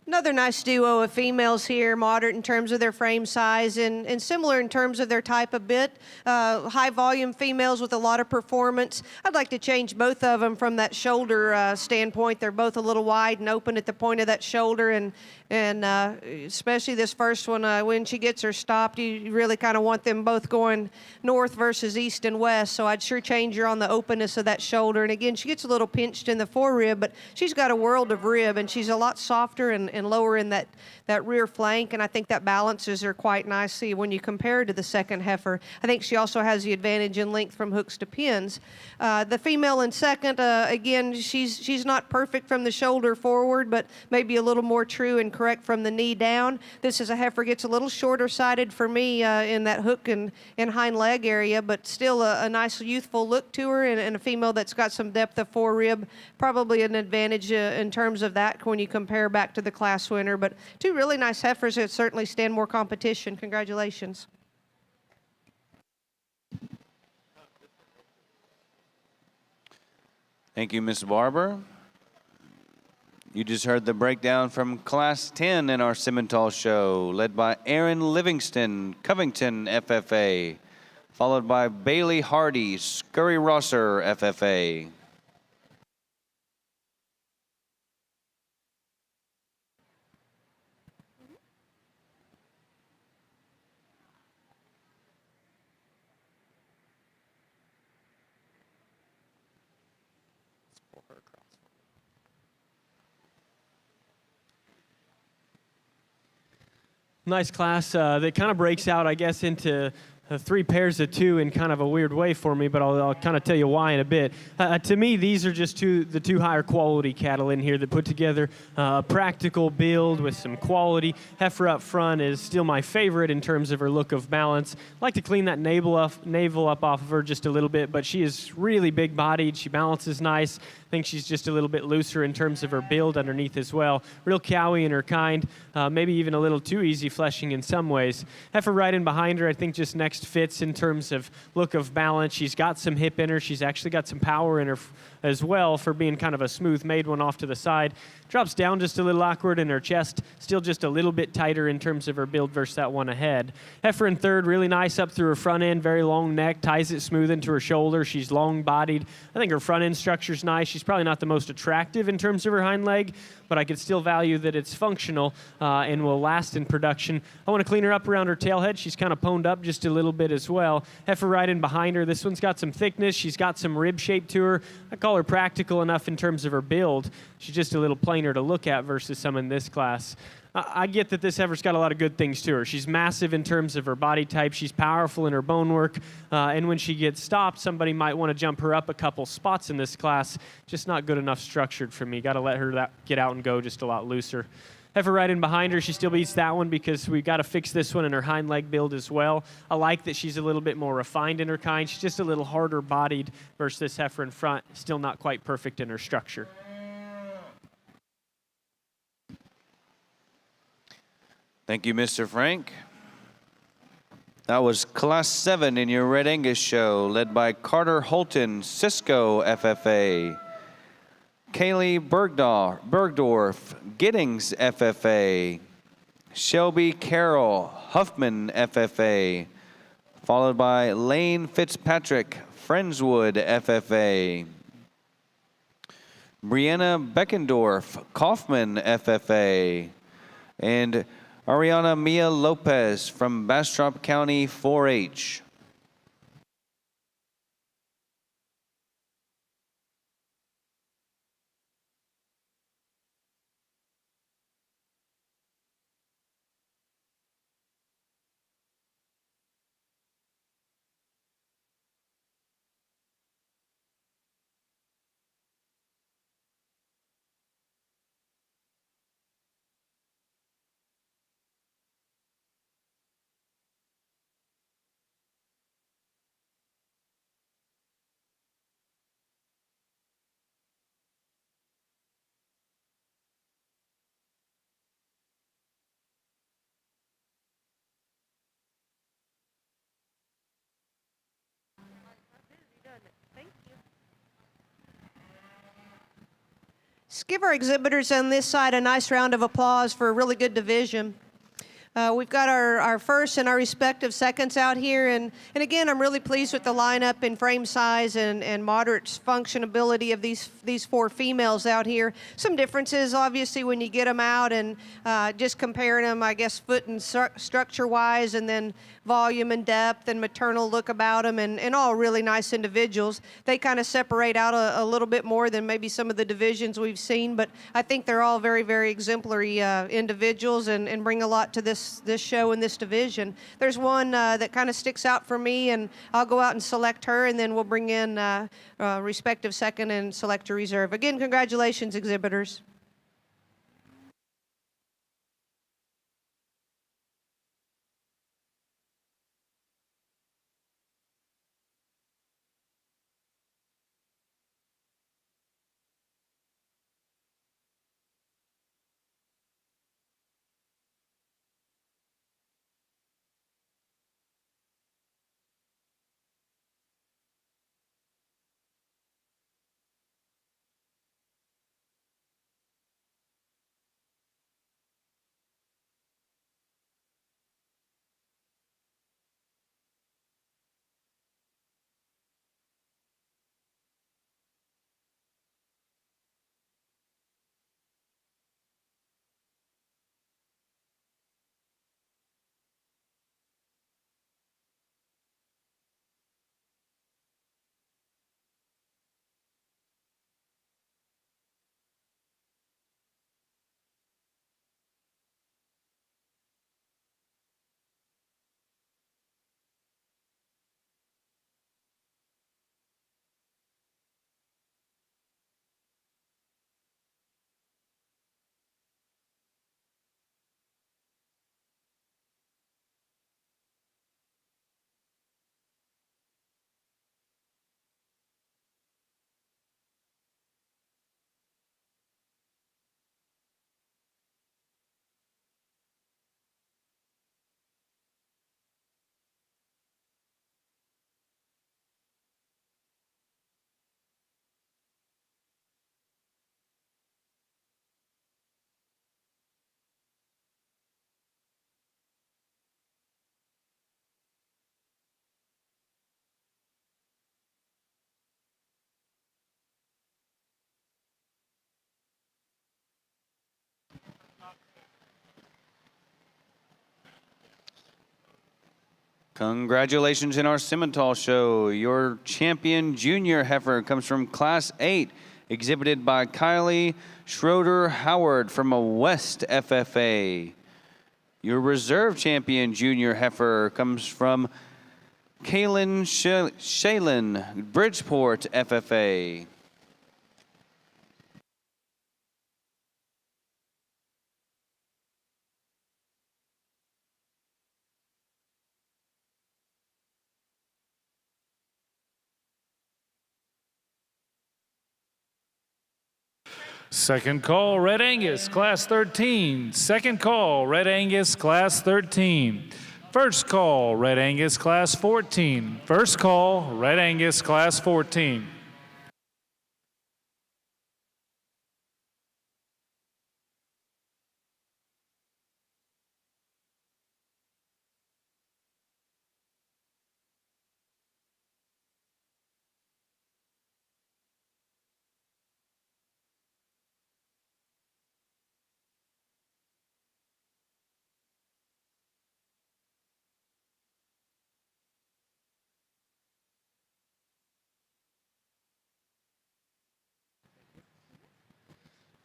Another nice duo of females here, moderate in terms of their frame size and similar in terms of their type of bit. High volume females with a lot of performance. I'd like to change both of them from that shoulder standpoint. They're both a little wide and open at the point of that shoulder, and especially this first one, when she gets her stopped, you really kind of want them both going north versus east and west. So I'd sure change her on the openness of that shoulder. And again, she gets a little pinched in the forerib, but she's got a world of rib, and she's a lot softer and lower in that rear flank, and I think that balances her quite nicely when you compare her to the second heifer. I think she also has the advantage in length from hooks to pins. The female in second, again, she's not perfect from the shoulder forward, but maybe a little more true and correct from the knee down. This is a heifer gets a little shorter sided for me in that hook and hind leg area, but still a nice youthful look to her, and a female that's got some depth of forerib, probably an advantage in terms of that when you compare back to the class winner. But two really nice heifers that certainly stand more competition. Congratulations. Thank you, Ms. Barber. You just heard the breakdown from Class 10 in our Simmental show, led by Aaron Livingston, Covington FFA, followed by Bailey Hardy, Scurry Rosser FFA. Nice class that kind of breaks out, I guess, into three pairs of two in kind of a weird way for me, but I'll kind of tell you why in a bit. To me, these are just the two higher quality cattle in here that put together a practical build with some quality. Heifer up front is still my favorite in terms of her look of balance. I like to clean that navel up off of her just a little bit, but she is really big-bodied. She balances nice. I think she's just a little bit looser in terms of her build underneath as well. Real cowy in her kind, maybe even a little too easy fleshing in some ways. Heifer right in behind her, I think just next fits in terms of look of balance. She's got some hip in her. She's actually got some power in her as well for being kind of a smooth made one off to the side. Drops down just a little awkward in her chest, still just a little bit tighter in terms of her build versus that one ahead. Heifer in third, really nice up through her front end, very long neck, ties it smooth into her shoulder. She's long bodied. I think her front end structure's nice. She's probably not the most attractive in terms of her hind leg, but I could still value that it's functional and will last in production. I want to clean her up around her tail head. She's kind of pwned up just a little bit as well. Heifer right in behind her. This one's got some thickness. She's got some rib shape to her. I call her practical enough in terms of her build. She's just a little plainer to look at versus some in this class. I get that this heifer's got a lot of good things to her. She's massive in terms of her body type. She's powerful in her bone work. And when she gets stopped, somebody might want to jump her up a couple spots in this class. Just not good enough structured for me. Got to let her get out and go just a lot looser. Heifer right in behind her. She still beats that one because we got to fix this one in her hind leg build as well. I like that she's a little bit more refined in her kind. She's just a little harder bodied versus this heifer in front. Still not quite perfect in her structure. Thank you, Mr. Frank. That was Class 7 in your Red Angus show, led by Carter Holton, Cisco FFA. Kaylee Bergdorf, Giddings FFA. Shelby Carroll, Huffman FFA. Followed by Lane Fitzpatrick, Friendswood FFA. Brianna Beckendorf, Kaufman FFA. And Ariana Mia Lopez from Bastrop County 4-H. Let's give our exhibitors on this side a nice round of applause for a really good division. We've got our first and our respective seconds out here, and again, I'm really pleased with the lineup in frame size and moderate functionability of these four females out here. Some differences, obviously, when you get them out and just comparing them, I guess, foot and structure-wise, and then volume and depth and maternal look about them, and all really nice individuals. They kind of separate out a little bit more than maybe some of the divisions we've seen, but I think they're all very, very exemplary individuals and bring a lot to this show and this division. There's one that kind of sticks out for me, and I'll go out and select her, and then we'll bring in respective second and select a reserve. Again, congratulations, exhibitors. Congratulations in our Simmental show. Your champion junior heifer comes from Class 8, exhibited by Kylie Schroeder Howard from a West FFA. Your reserve champion junior heifer comes from Kaylin Shalin, Bridgeport FFA. Second call, Red Angus, Class 13. Second call, Red Angus, Class 13. First call, Red Angus, Class 14. First call, Red Angus, Class 14.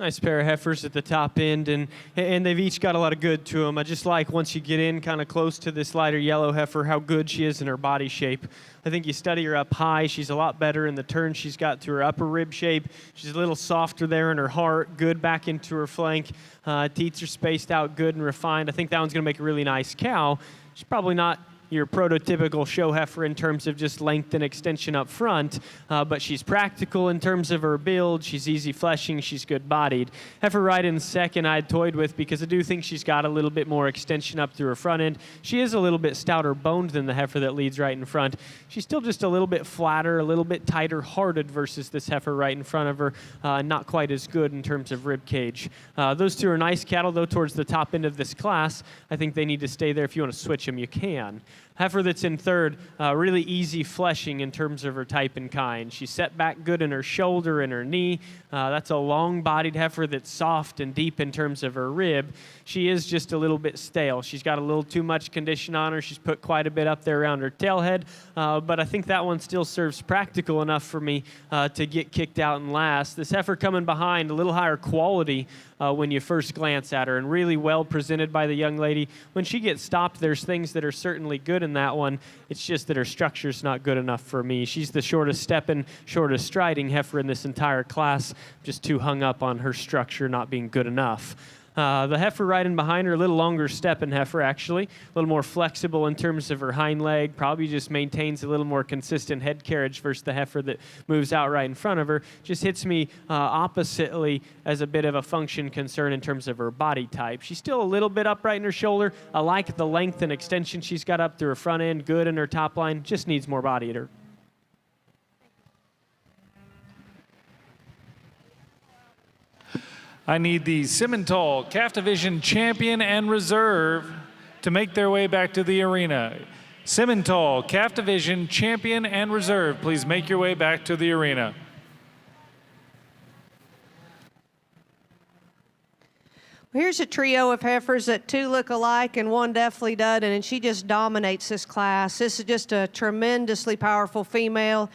Nice pair of heifers at the top end, and they've each got a lot of good to them. I just like once you get in kind of close to this lighter yellow heifer, how good she is in her body shape. I think you study her up high. She's a lot better in the turn she's got to her upper rib shape. She's a little softer there in her heart, good back into her flank. Teats are spaced out good and refined. I think that one's going to make a really nice cow. She's probably not your prototypical show heifer in terms of just length and extension up front, but she's practical in terms of her build. She's easy fleshing. She's good bodied. Heifer right in second I'd toyed with because I do think she's got a little bit more extension up through her front end. She is a little bit stouter boned than the heifer that leads right in front. She's still just a little bit flatter, a little bit tighter hearted versus this heifer right in front of her. Not quite as good in terms of rib cage. Those two are nice cattle though towards the top end of this class. I think they need to stay there. If you want to switch them, you can. Heifer that's in third, really easy fleshing in terms of her type and kind. She's set back good in her shoulder and her knee. That's a long-bodied heifer that's soft and deep in terms of her rib. She is just a little bit stale. She's got a little too much condition on her. She's put quite a bit up there around her tail head, but I think that one still serves practical enough for me to get kicked out and last. This heifer coming behind, a little higher quality when you first glance at her, and really well presented by the young lady. When she gets stopped, there's things that are certainly good in that one. It's just that her structure's not good enough for me. She's the shortest stepping, shortest striding heifer in this entire class. Just too hung up on her structure not being good enough. The heifer right in behind her, a little longer stepping heifer actually, a little more flexible in terms of her hind leg, probably just maintains a little more consistent head carriage versus the heifer that moves out right in front of her. Just hits me oppositely as a bit of a function concern in terms of her body type. She's still a little bit upright in her shoulder. I like the length and extension she's got up through her front end, good in her top line, just needs more body at her. I need the Simmental Calf Division Champion and Reserve to make their way back to the arena. Simmental Calf Division Champion and Reserve, please make your way back to the arena. Well, here's a trio of heifers that two look alike and one definitely doesn't, and she just dominates this class. This is just a tremendously powerful female.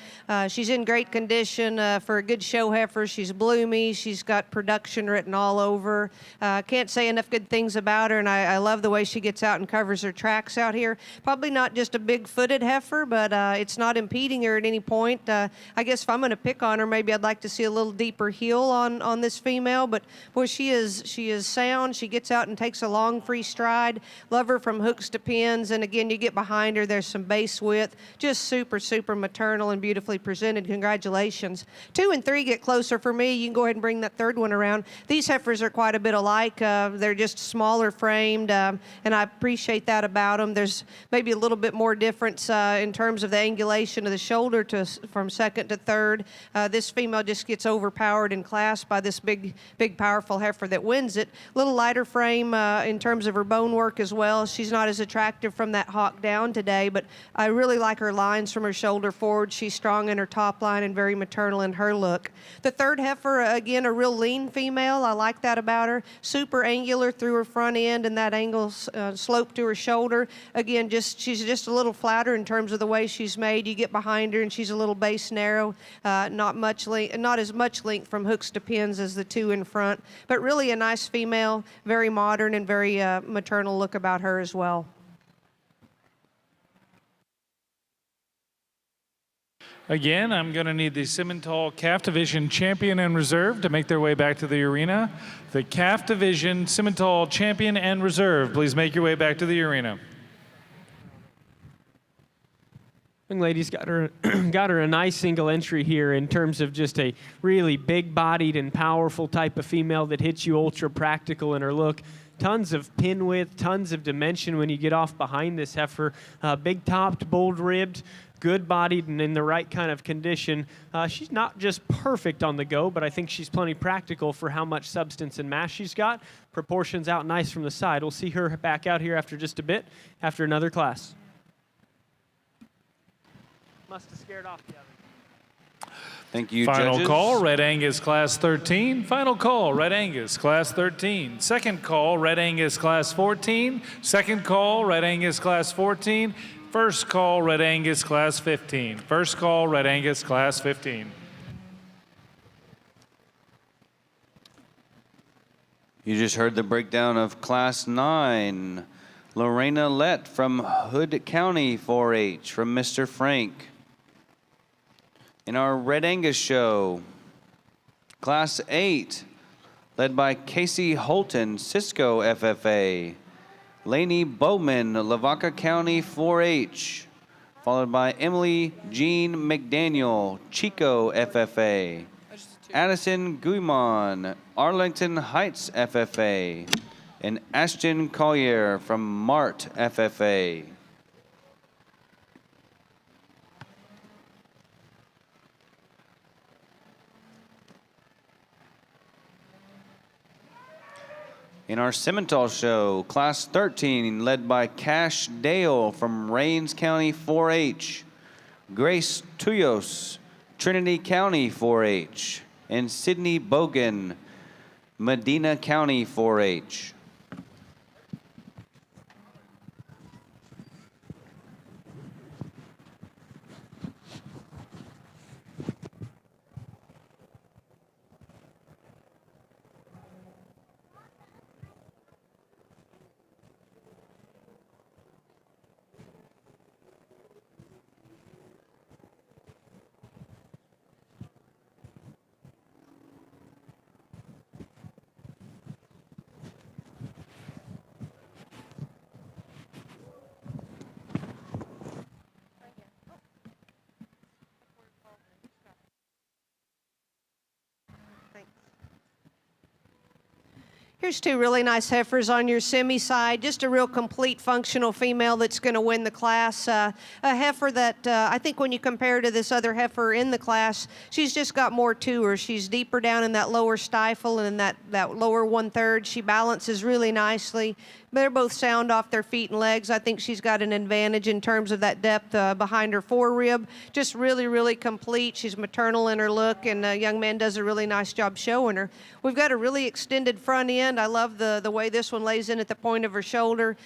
She's in great condition for a good show heifer. She's bloomy. She's got production written all over. Can't say enough good things about her, and I love the way she gets out and covers her tracks out here. Probably not just a big-footed heifer, but it's not impeding her at any point. I guess if I'm going to pick on her, maybe I'd like to see a little deeper heel on this female, but boy, she is sound. She gets out and takes a long free stride. Love her from hooks to pins. And again, you get behind her, there's some base width. Just super, super maternal and beautifully presented. Congratulations. 2 and 3 get closer for me. You can go ahead and bring that third one around. These heifers are quite a bit alike. They're just smaller framed, and I appreciate that about them. There's maybe a little bit more difference in terms of the angulation of the shoulder from second to third. This female just gets overpowered in class by this big, powerful heifer that wins it. little lighter frame in terms of her bone work as well. She's not as attractive from that hock down today, but I really like her lines from her shoulder forward. She's strong in her top line and very maternal in her look. The third heifer, again, a real lean female. I like that about her. Super angular through her front end and that angle slope to her shoulder. Again, she's just a little flatter in terms of the way she's made. You get behind her and she's a little base narrow, not as much length from hooks to pins as the two in front, but really a nice female, very modern and very maternal look about her as well. Again, I'm going to need the Simmental Calf Division Champion and Reserve to make their way back to the arena. The Calf Division Simmental Champion and Reserve, please make your way back to the arena. Young lady's got her a nice single entry here in terms of just a really big-bodied and powerful type of female that hits you ultra practical in her look. Tons of pin width, tons of dimension when you get off behind this heifer. Big-topped, bold-ribbed, good-bodied, and in the right kind of condition. She's not just perfect on the go, but I think she's plenty practical for how much substance and mass she's got. Proportions out nice from the side. We'll see her back out here after just a bit, after another class. Must have scared off the other. Thank you, Final judges. call, Red Angus Class 13. Final call, Red Angus Class 13. Second call, Red Angus Class 14. Second call, Red Angus Class 14. First call, Red Angus Class 15. First call, Red Angus Class 15. You just heard the breakdown of Class 9. Lorena Lett from Hood County 4-H from Mr. Frank. In our Red Angus show, Class 8, led by Casey Holton, Cisco FFA. Lainey Bowman, Lavaca County 4-H, followed by Emily Jean McDaniel, Chico FFA. Addison Guimon, Arlington Heights FFA. And Ashton Collier from Mart FFA. In our Simmental show, Class 13, led by Cash Dale from Rains County 4-H, Grace Tuyos, Trinity County 4-H, and Sydney Bogan, Medina County 4-H. Here's two really nice heifers on your semi side. Just a real complete functional female that's going to win the class. A heifer that I think when you compare to this other heifer in the class, she's just got more to her. She's deeper down in that lower stifle and in that lower 1/3. She balances really nicely. They're both sound off their feet and legs. I think she's got an advantage in terms of that depth behind her forerib. Just really, really complete. She's maternal in her look, and the young man does a really nice job showing her. We've got a really extended front end. I love the way this one lays in at the point of her shoulder.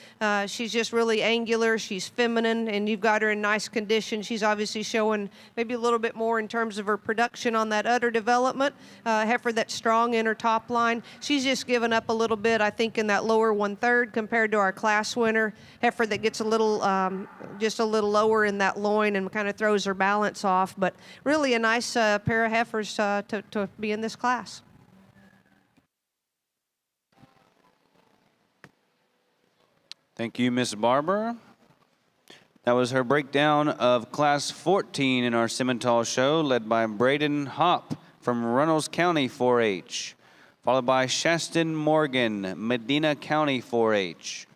She's just really angular. She's feminine, and you've got her in nice condition. She's obviously showing maybe a little bit more in terms of her production on that udder development. Heifer that's strong in her top line. She's just given up a little bit, I think, in that lower 1/3 compared to our class winner. Heifer that gets a little, just a little lower in that loin and kind of throws her balance off. But really a nice pair of heifers to be in this class. Thank you, Ms. Barber. That was her breakdown of Class 14 in our Simmental show, led by Braden Hopp from Runnels County 4-H, followed by Shaston Morgan, Medina County 4-H.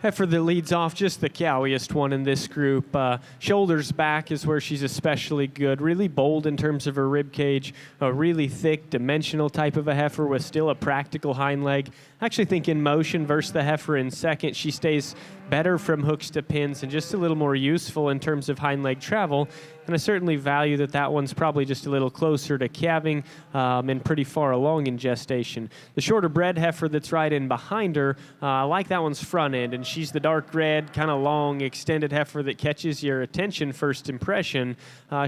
Heifer that leads off, just the cowiest one in this group. Shoulders back is where she's especially good. Really bold in terms of her rib cage. A really thick, dimensional type of a heifer with still a practical hind leg. I actually think in motion versus the heifer in second, she stays better from hooks to pins and just a little more useful in terms of hind leg travel. And I certainly value that one's probably just a little closer to calving and pretty far along in gestation. The shorter bred heifer that's right in behind her, I like that one's front end, and she's the dark red, kind of long, extended heifer that catches your attention first impression.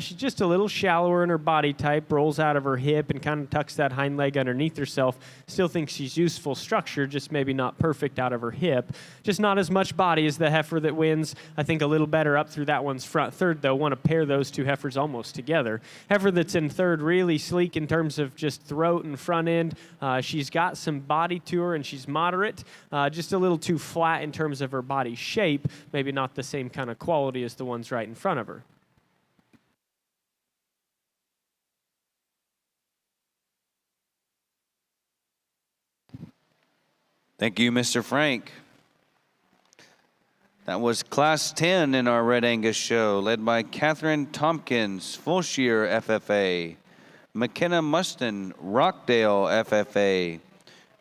She's just a little shallower in her body type, rolls out of her hip and kind of tucks that hind leg underneath herself. Still think she's useful structure, just maybe not perfect out of her hip. Just not as much body as the heifer that wins. I think a little better up through that one's front third, though. Want to pair those two heifers almost together. Heifer that's in third, really sleek in terms of just throat and front end. She's got some body to her, and she's moderate. Just a little too flat in terms of her body shape. Maybe not the same kind of quality as the ones right in front of her. Thank you, Mr. Frank. That was Class 10 in our Red Angus show, led by Catherine Tompkins, Fulshear FFA, McKenna Muston, Rockdale FFA,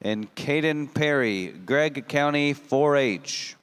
and Caden Perry, Gregg County 4-H.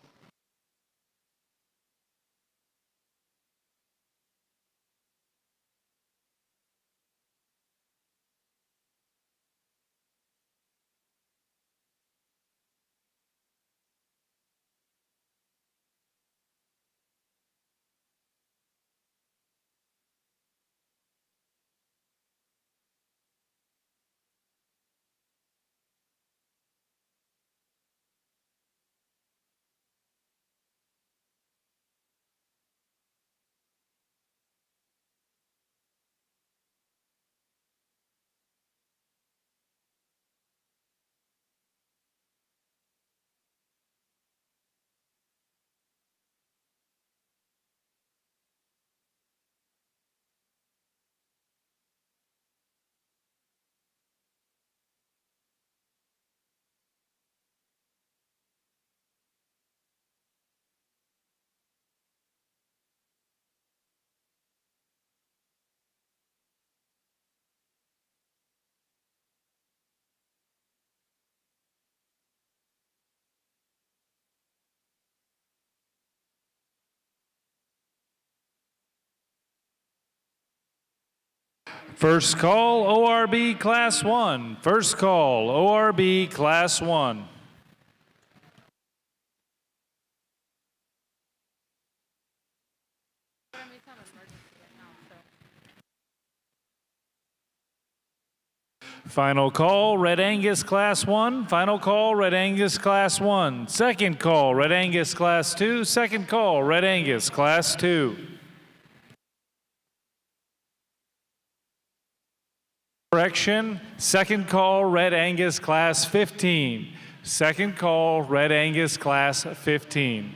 First call, ORB Class 1. First call, ORB Class 1. Final call, Red Angus Class 1. Final call, Red Angus Class 1. Second call, Red Angus Class 2. Second call, Red Angus Class 2. Correction, second call, Red Angus Class 15. Second call, Red Angus Class 15.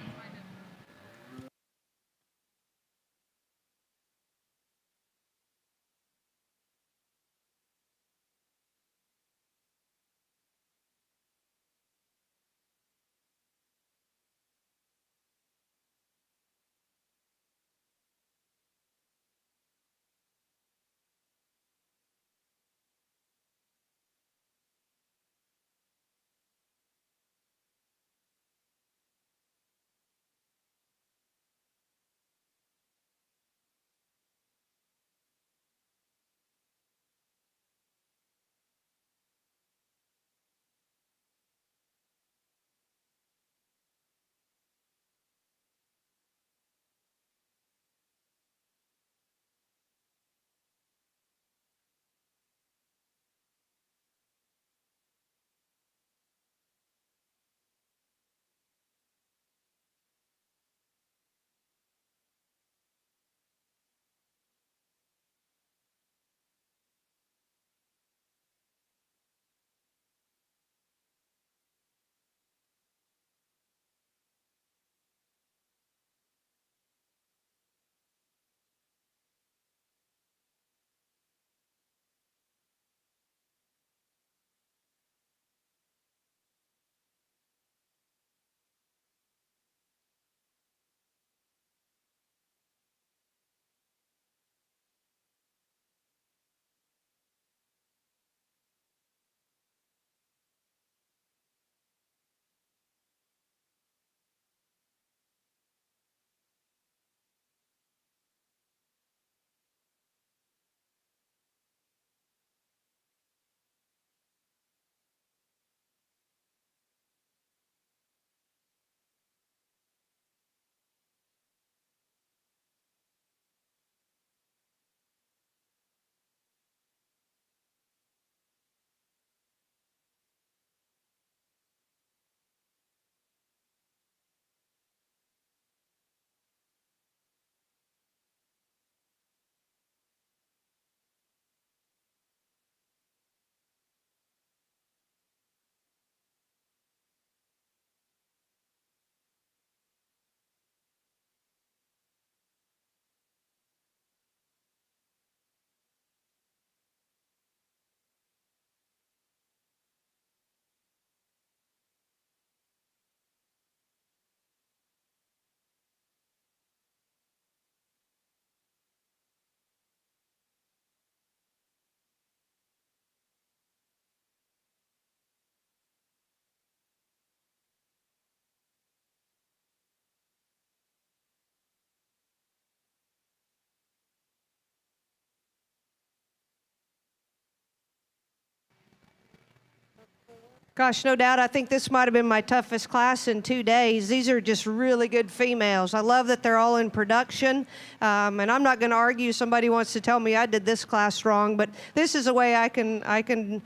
Gosh, no doubt. I think this might have been my toughest class in 2 days. These are just really good females. I love that they're all in production. And I'm not going to argue somebody wants to tell me I did this class wrong, but this is a way I can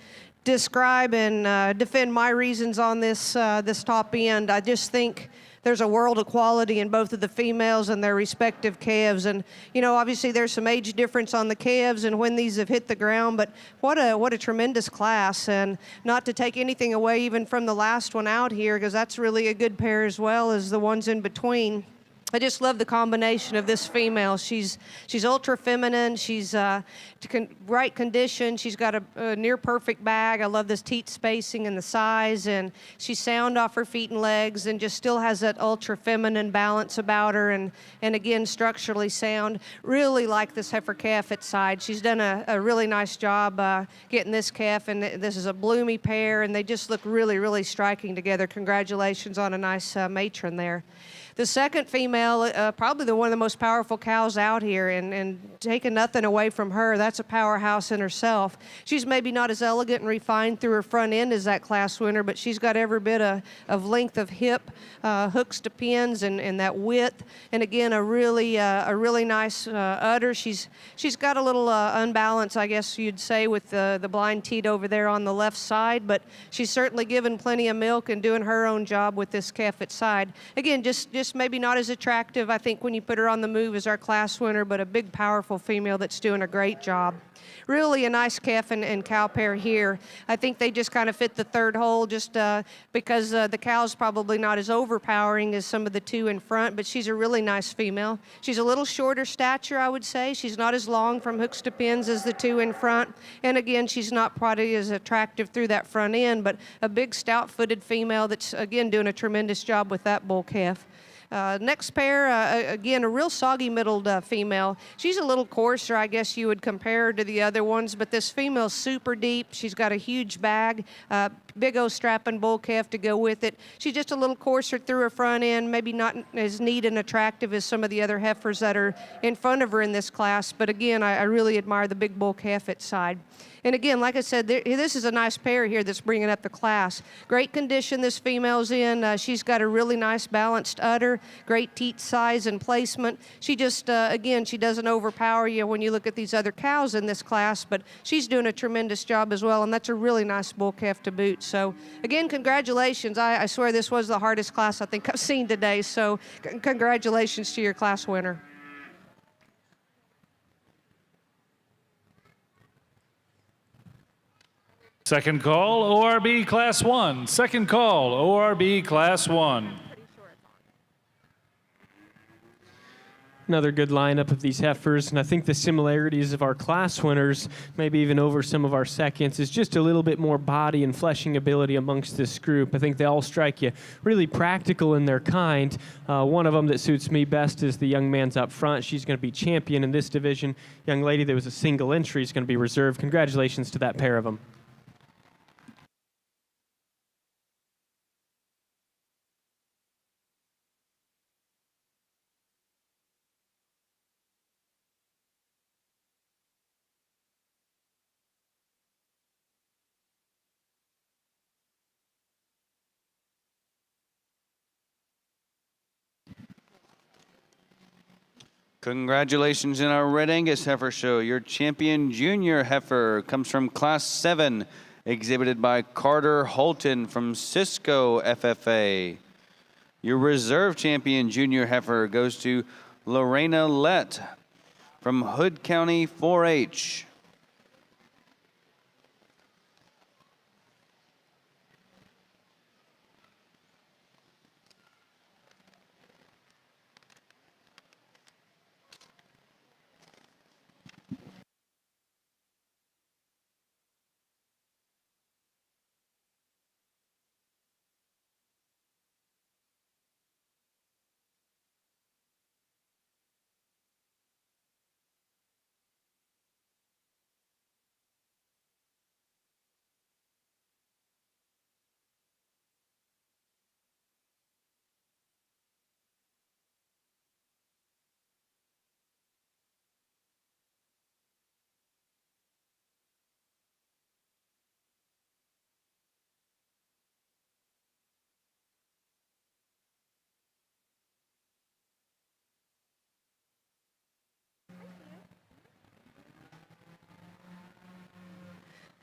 describe and defend my reasons on this top end. I just think there's a world of quality in both of the females and their respective calves. And, obviously there's some age difference on the calves and when these have hit the ground, but what a tremendous class. And not to take anything away even from the last one out here, because that's really a good pair as well as the ones in between. I just love the combination of this female. She's ultra feminine. She's right condition. She's got a near perfect bag. I love this teat spacing and the size, and she's sound off her feet and legs, and just still has that ultra feminine balance about her, and again structurally sound. Really like this heifer calf at side. She's done a really nice job getting this calf, and this is a bloomy pair, and they just look really, really striking together. Congratulations on a nice matron there. The second female, probably one of the most powerful cows out here, and taking nothing away from her, that's a powerhouse in herself. She's maybe not as elegant and refined through her front end as that class winner, but she's got every bit of length of hip, hooks to pins, and that width. And again, a really nice udder. She's got a little unbalance, I guess you'd say, with the blind teat over there on the left side, but she's certainly given plenty of milk and doing her own job with this calf at side. Again, just maybe not as attractive, I think, when you put her on the move as our class winner, but a big, powerful female that's doing a great job. Really a nice calf and cow pair here. I think they just kind of fit the third hole just because the cow's probably not as overpowering as some of the two in front, but she's a really nice female. She's a little shorter stature, I would say. She's not as long from hooks to pins as the two in front. And again, she's not probably as attractive through that front end, but a big stout-footed female that's, again, doing a tremendous job with that bull calf. Next pair, again, a real soggy-middled female. She's a little coarser, I guess you would compare her to the other ones, but this female's super deep. She's got a huge bag, big old strapping bull calf to go with it. She's just a little coarser through her front end, maybe not as neat and attractive as some of the other heifers that are in front of her in this class, but again, I really admire the big bull calf at side. And again, like I said, this is a nice pair here that's bringing up the class. Great condition this female's in. She's got a really nice balanced udder, great teat size and placement. She just, again, she doesn't overpower you when you look at these other cows in this class, but she's doing a tremendous job as well, and that's a really nice bull calf to boot. So again, congratulations. I swear this was the hardest class I think I've seen today, so congratulations to your class winner. Second call, ORB Class 1. Second call, ORB Class 1. Another good lineup of these heifers, and I think the similarities of our class winners, maybe even over some of our seconds, is just a little bit more body and fleshing ability amongst this group. I think they all strike you really practical in their kind. One of them that suits me best is the young man's up front. She's going to be champion in this division. Young lady that was a single entry is going to be reserved. Congratulations to that pair of them. Congratulations in our Red Angus heifer show. Your champion junior heifer comes from Class 7, exhibited by Carter Holton from Cisco FFA. Your reserve champion junior heifer goes to Lorena Lett from Hood County 4-H.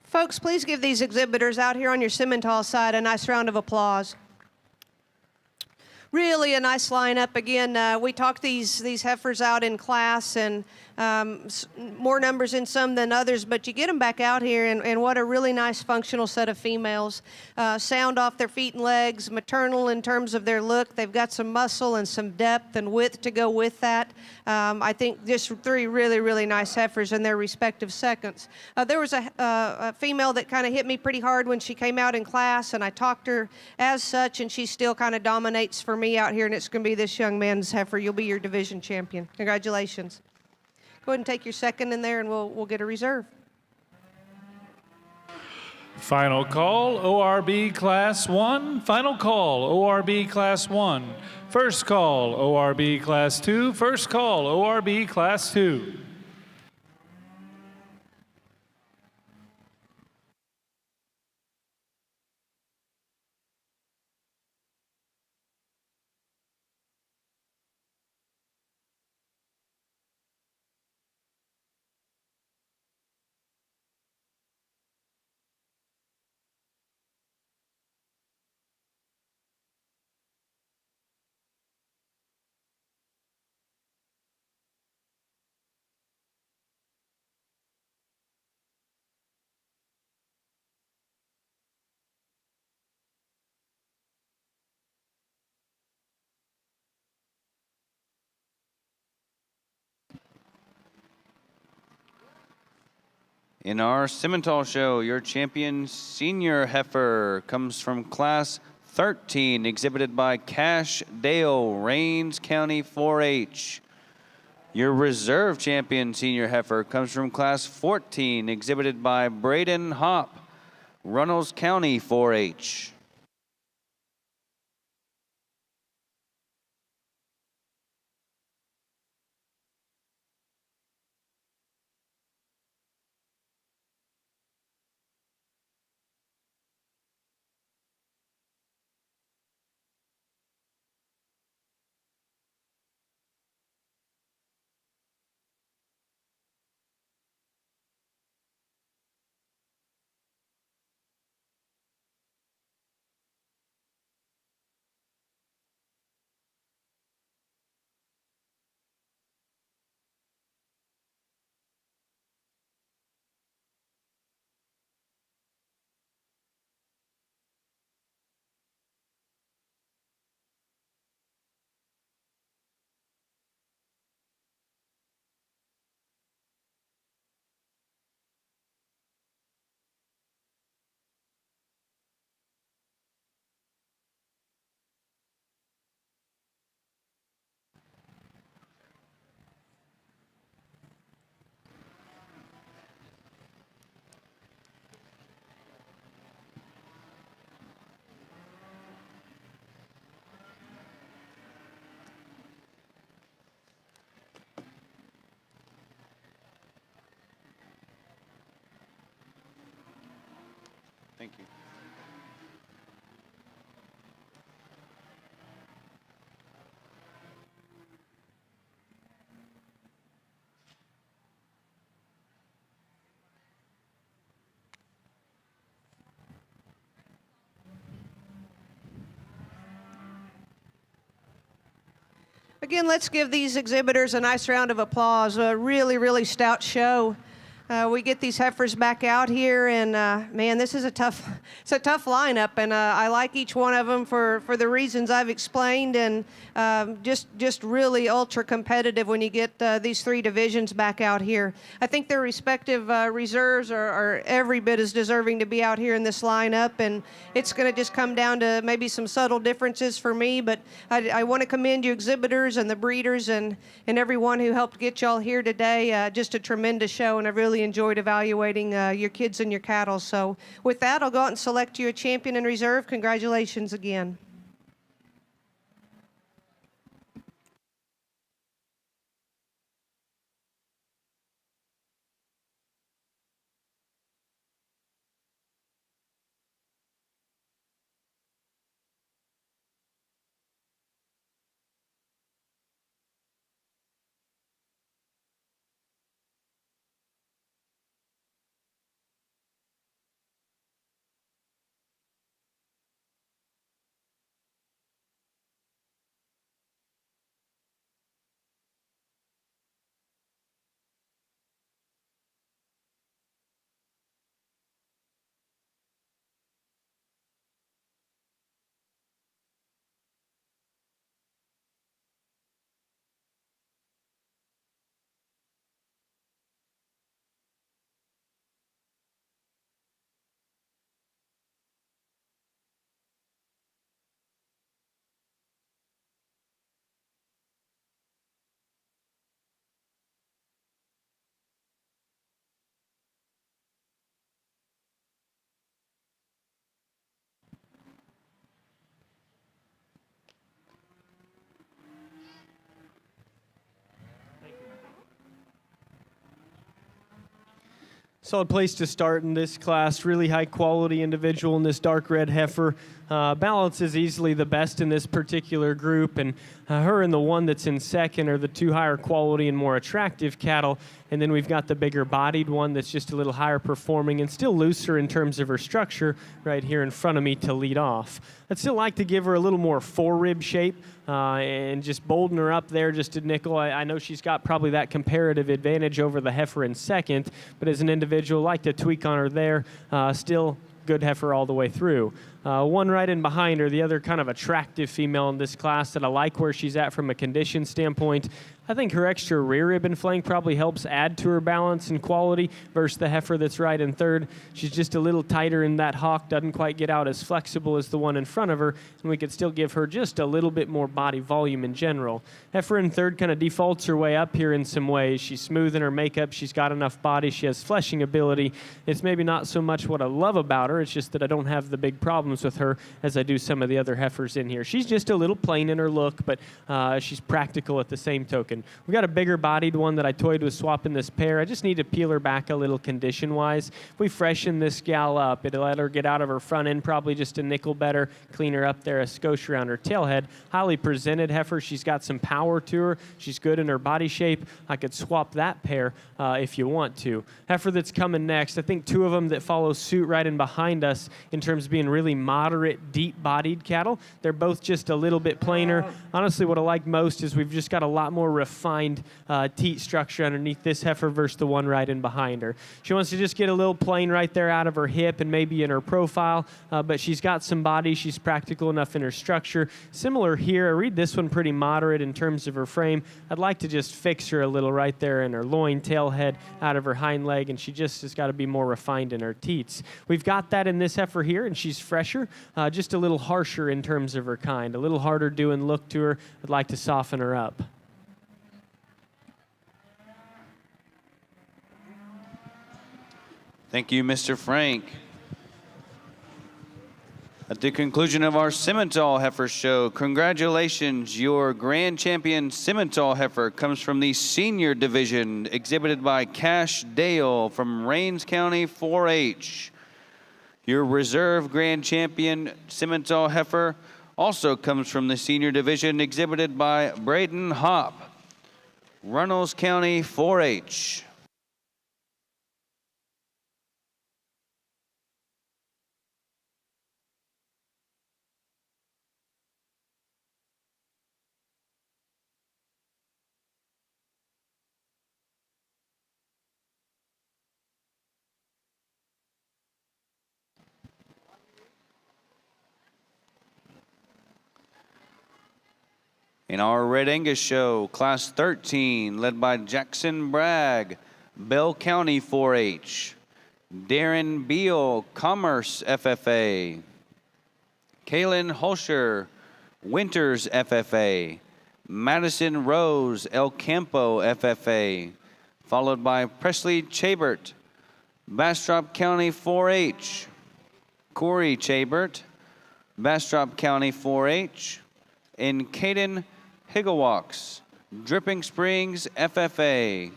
Folks, please give these exhibitors out here on your Simmental side a nice round of applause. Really a nice lineup. Again, we talked these heifers out in class, and more numbers in some than others, but you get them back out here, and what a really nice functional set of females. Sound off their feet and legs, maternal in terms of their look. They've got some muscle and some depth and width to go with that. I think just three really, really nice heifers in their respective seconds. There was a female that kind of hit me pretty hard when she came out in class, and I talked her as such, and she still kind of dominates for me out here, and it's going to be this young man's heifer. You'll be your division champion. Congratulations. Go ahead and take your second in there, and we'll get a reserve. Final call, ORB Class 1. Final call, ORB Class 1. First call, ORB Class 2. First call, ORB Class 2. In our Simmental show, your champion senior heifer comes from Class 13, exhibited by Cash Dale, Rains County 4-H. Your reserve champion senior heifer comes from Class 14, exhibited by Braden Hopp, Runnels County 4-H. Thank you. Again, let's give these exhibitors a nice round of applause. A really, really stout show. We get these heifers back out here, and man, this is it's a tough lineup, and I like each one of them for the reasons I've explained, and just really ultra competitive when you get these three divisions back out here. I think their respective reserves are every bit as deserving to be out here in this lineup, and it's going to just come down to maybe some subtle differences for me, but I want to commend you exhibitors and the breeders and everyone who helped get y'all here today. Just a tremendous show, and I've really enjoyed evaluating your kids and your cattle. So with that, I'll go out and select you a champion in reserve. Congratulations again. Solid place to start in this class. Really high quality individual in this dark red heifer. Balance is easily the best in this particular group, and her and the one that's in second are the two higher quality and more attractive cattle. And then we've got the bigger bodied one that's just a little higher performing and still looser in terms of her structure right here in front of me to lead off. I'd still like to give her a little more forerib shape and just bolden her up there just a nickel. I know she's got probably that comparative advantage over the heifer in second, but as an individual, like to tweak on her there. Still good heifer all the way through. One right in behind her, the other kind of attractive female in this class that I like where she's at from a condition standpoint. I think her extra rear rib and flank probably helps add to her balance and quality versus the heifer that's right in third. She's just a little tighter in that hock, doesn't quite get out as flexible as the one in front of her, and we could still give her just a little bit more body volume in general. Heifer in third kind of defaults her way up here in some ways. She's smooth in her makeup, she's got enough body, she has fleshing ability. It's maybe not so much what I love about her, it's just that I don't have the big problems with her as I do some of the other heifers in here. She's just a little plain in her look, but she's practical at the same token. We've got a bigger bodied one that I toyed with swapping this pair. I just need to peel her back a little condition-wise. If we freshen this gal up, it'll let her get out of her front end probably just a nickel better, clean her up there, a skosh around her tailhead. Highly presented heifer. She's got some power to her. She's good in her body shape. I could swap that pair if you want to. Heifer that's coming next, I think two of them that follow suit right in behind us in terms of being really moderate, deep-bodied cattle. They're both just a little bit plainer. Honestly, what I like most is we've just got a lot more refined teat structure underneath this heifer versus the one right in behind her. She wants to just get a little plain right there out of her hip and maybe in her profile, but she's got some body. She's practical enough in her structure. Similar here, I read this one pretty moderate in terms of her frame. I'd like to just fix her a little right there in her loin, tail head, out of her hind leg, and she just has got to be more refined in her teats. We've got that in this heifer here, and she's fresher, just a little harsher in terms of her kind, a little harder doing look to her. I'd like to soften her up. Thank you, Mr. Frank. At the conclusion of our Simmental Heifer Show, congratulations, your grand champion Simmental Heifer comes from the senior division, exhibited by Cash Dale from Rains County 4-H. Your reserve grand champion Simmental Heifer also comes from the senior division, exhibited by Braden Hopp, Runnels County 4-H. In our Red Angus show, Class 13, led by Jackson Bragg, Bell County 4-H. Darren Beal, Commerce FFA. Kaylin Holscher, Winters FFA. Madison Rose, El Campo FFA. Followed by Presley Chabert, Bastrop County 4-H. Corey Chabert, Bastrop County 4-H. And Caden Higglewalks, Dripping Springs FFA.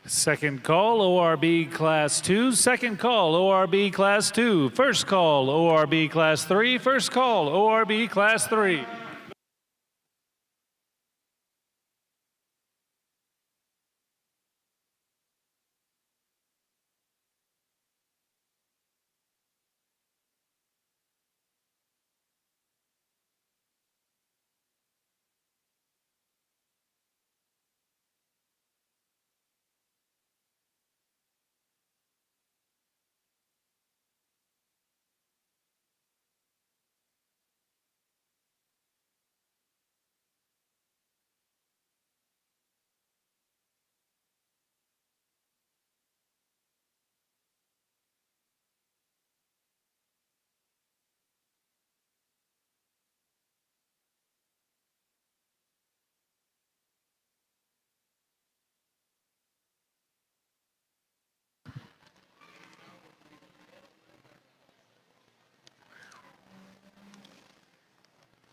Second call, ORB Class 2. Second call, ORB Class 2. First call, ORB Class 3. First call, ORB Class 3.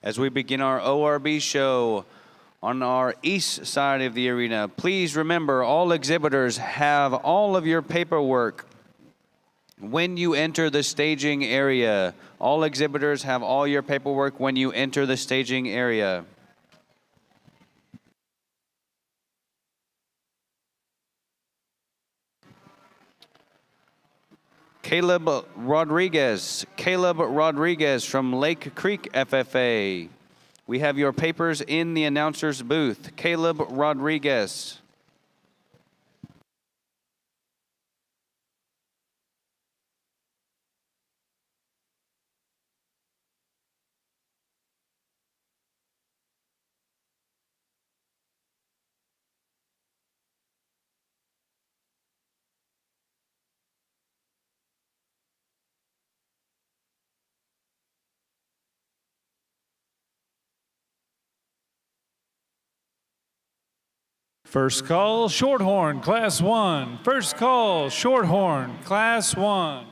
As we begin our ORB show, on our east side of the arena. Please remember, all exhibitors have all of your paperwork when you enter the staging area. All exhibitors have all your paperwork when you enter the staging area. Caleb Rodriguez from Lake Creek FFA. We have your papers in the announcer's booth. Caleb Rodriguez. First call, Shorthorn, Class 1. First call, Shorthorn, Class 1.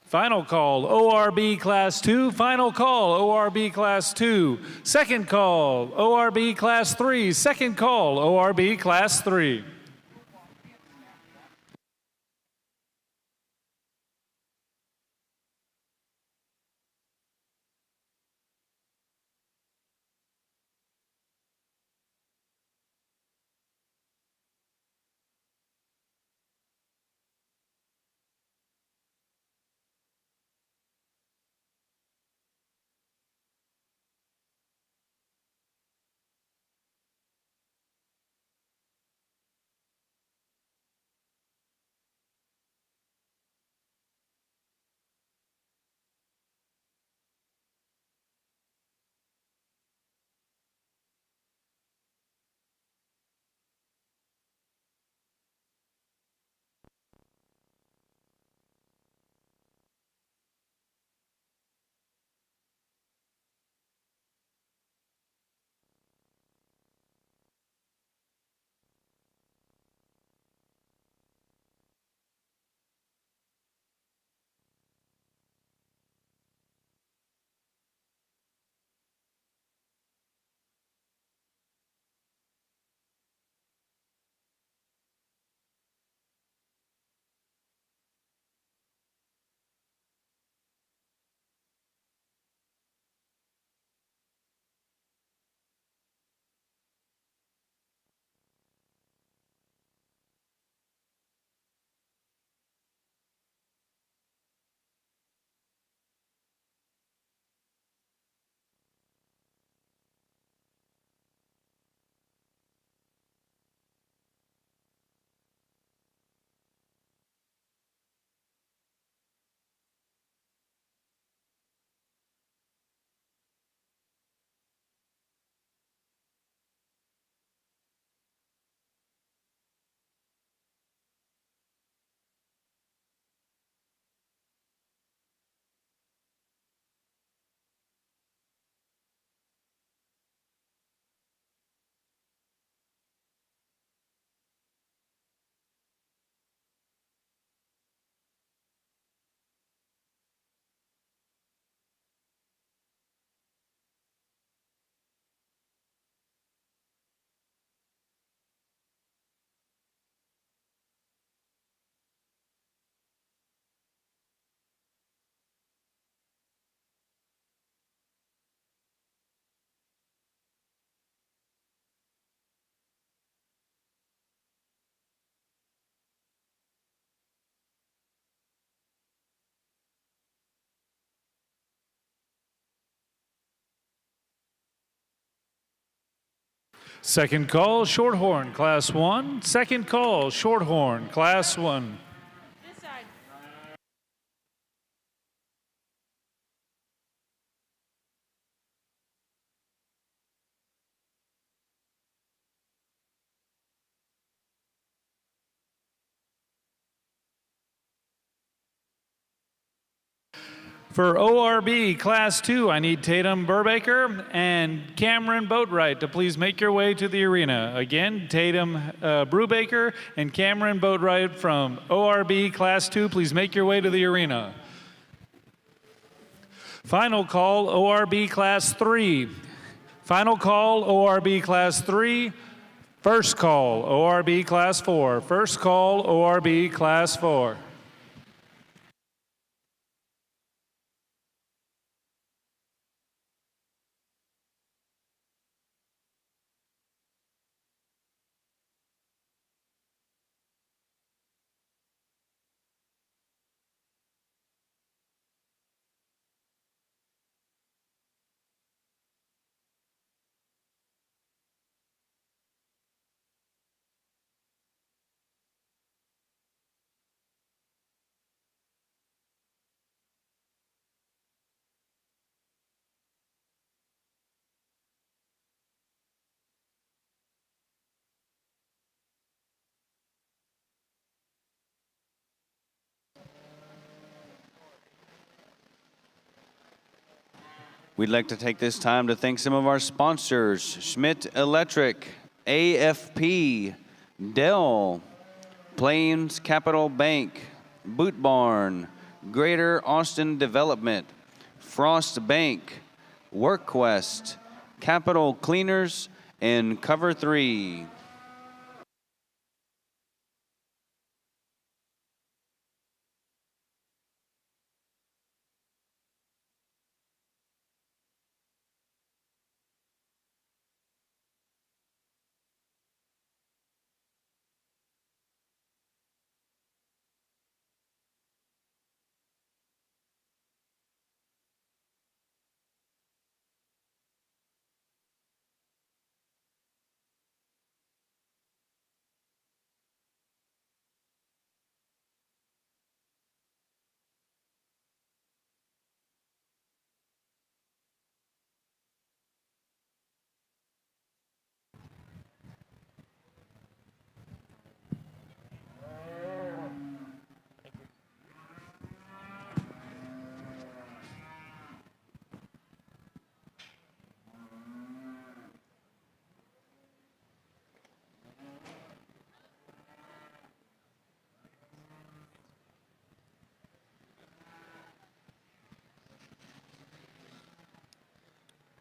Final call, ORB Class 2. Final call, ORB Class 2. Second call, ORB Class 3. Second call, ORB Class 3. Second call, Shorthorn, Class 1. Second call, Shorthorn, Class 1. This side. For ORB Class 2, I need Tatum Burbaker and Cameron Boatwright to please make your way to the arena. Again, Tatum Brubaker and Cameron Boatwright from ORB Class 2, please make your way to the arena. Final call, ORB Class 3. Final call, ORB Class 3. First call, ORB Class 4. First call, ORB Class 4. We'd like to take this time to thank some of our sponsors: Schmidt Electric, AFP, Dell, Plains Capital Bank, Boot Barn, Greater Austin Development, Frost Bank, WorkQuest, Capital Cleaners, and Cover 3.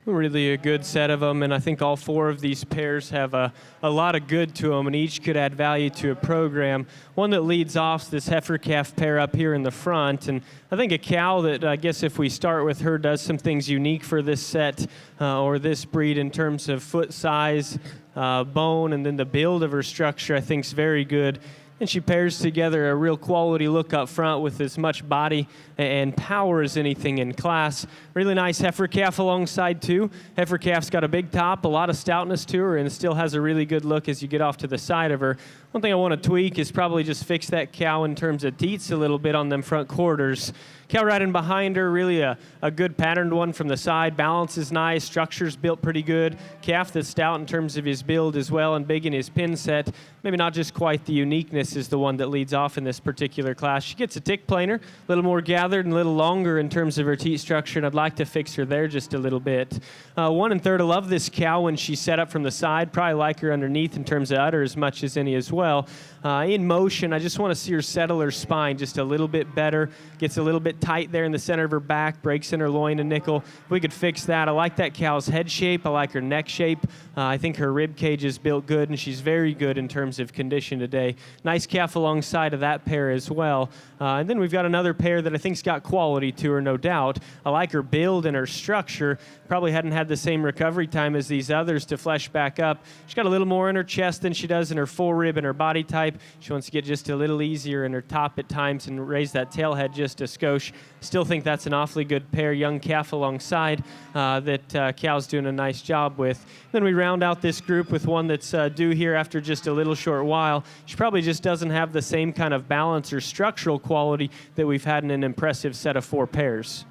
Really a good set of them, and I think all four of these pairs have a lot of good to them, and each could add value to a program. One that leads off is this heifer calf pair up here in the front, and I think a cow that, I guess if we start with her, does some things unique for this set or this breed in terms of foot size, bone, and then the build of her structure I think is very good. And she pairs together a real quality look up front with as much body and power as anything in class. Really nice heifer calf alongside too. Heifer calf's got a big top, a lot of stoutness to her, and still has a really good look as you get off to the side of her. One thing I want to tweak is probably just fix that cow in terms of teats a little bit on them front quarters. Cow riding behind her, really a good patterned one from the side. Balance is nice, structure's built pretty good. Calf that's stout in terms of his build as well and big in his pin set. Maybe not just quite the uniqueness is the one that leads off in this particular class. She gets a tick planer, a little more gathered and a little longer in terms of her teat structure, and I'd like to fix her there just a little bit. 1 1/3, I love this cow when she's set up from the side. Probably like her underneath in terms of udder as much as any as well. In motion, I just want to see her settle her spine just a little bit better. Gets a little bit tight there in the center of her back, breaks in her loin and nickel. If we could fix that. I like that cow's head shape. I like her neck shape. I think her rib cage is built good, and she's very good in terms of condition today. Nice calf alongside of that pair as well. And then we've got another pair that I think's got quality to her, no doubt. I like her build and her structure. Probably hadn't had the same recovery time as these others to flesh back up. She's got a little more in her chest than she does in her full rib and her body type. She wants to get just a little easier in her top at times and raise that tail head just a skosh. Still think that's an awfully good pair. Young calf alongside that Cal's doing a nice job with. Then we round out this group with one that's due here after just a little short while. She probably just doesn't have the same kind of balance or structural quality that we've had in an impressive set of 4 pairs.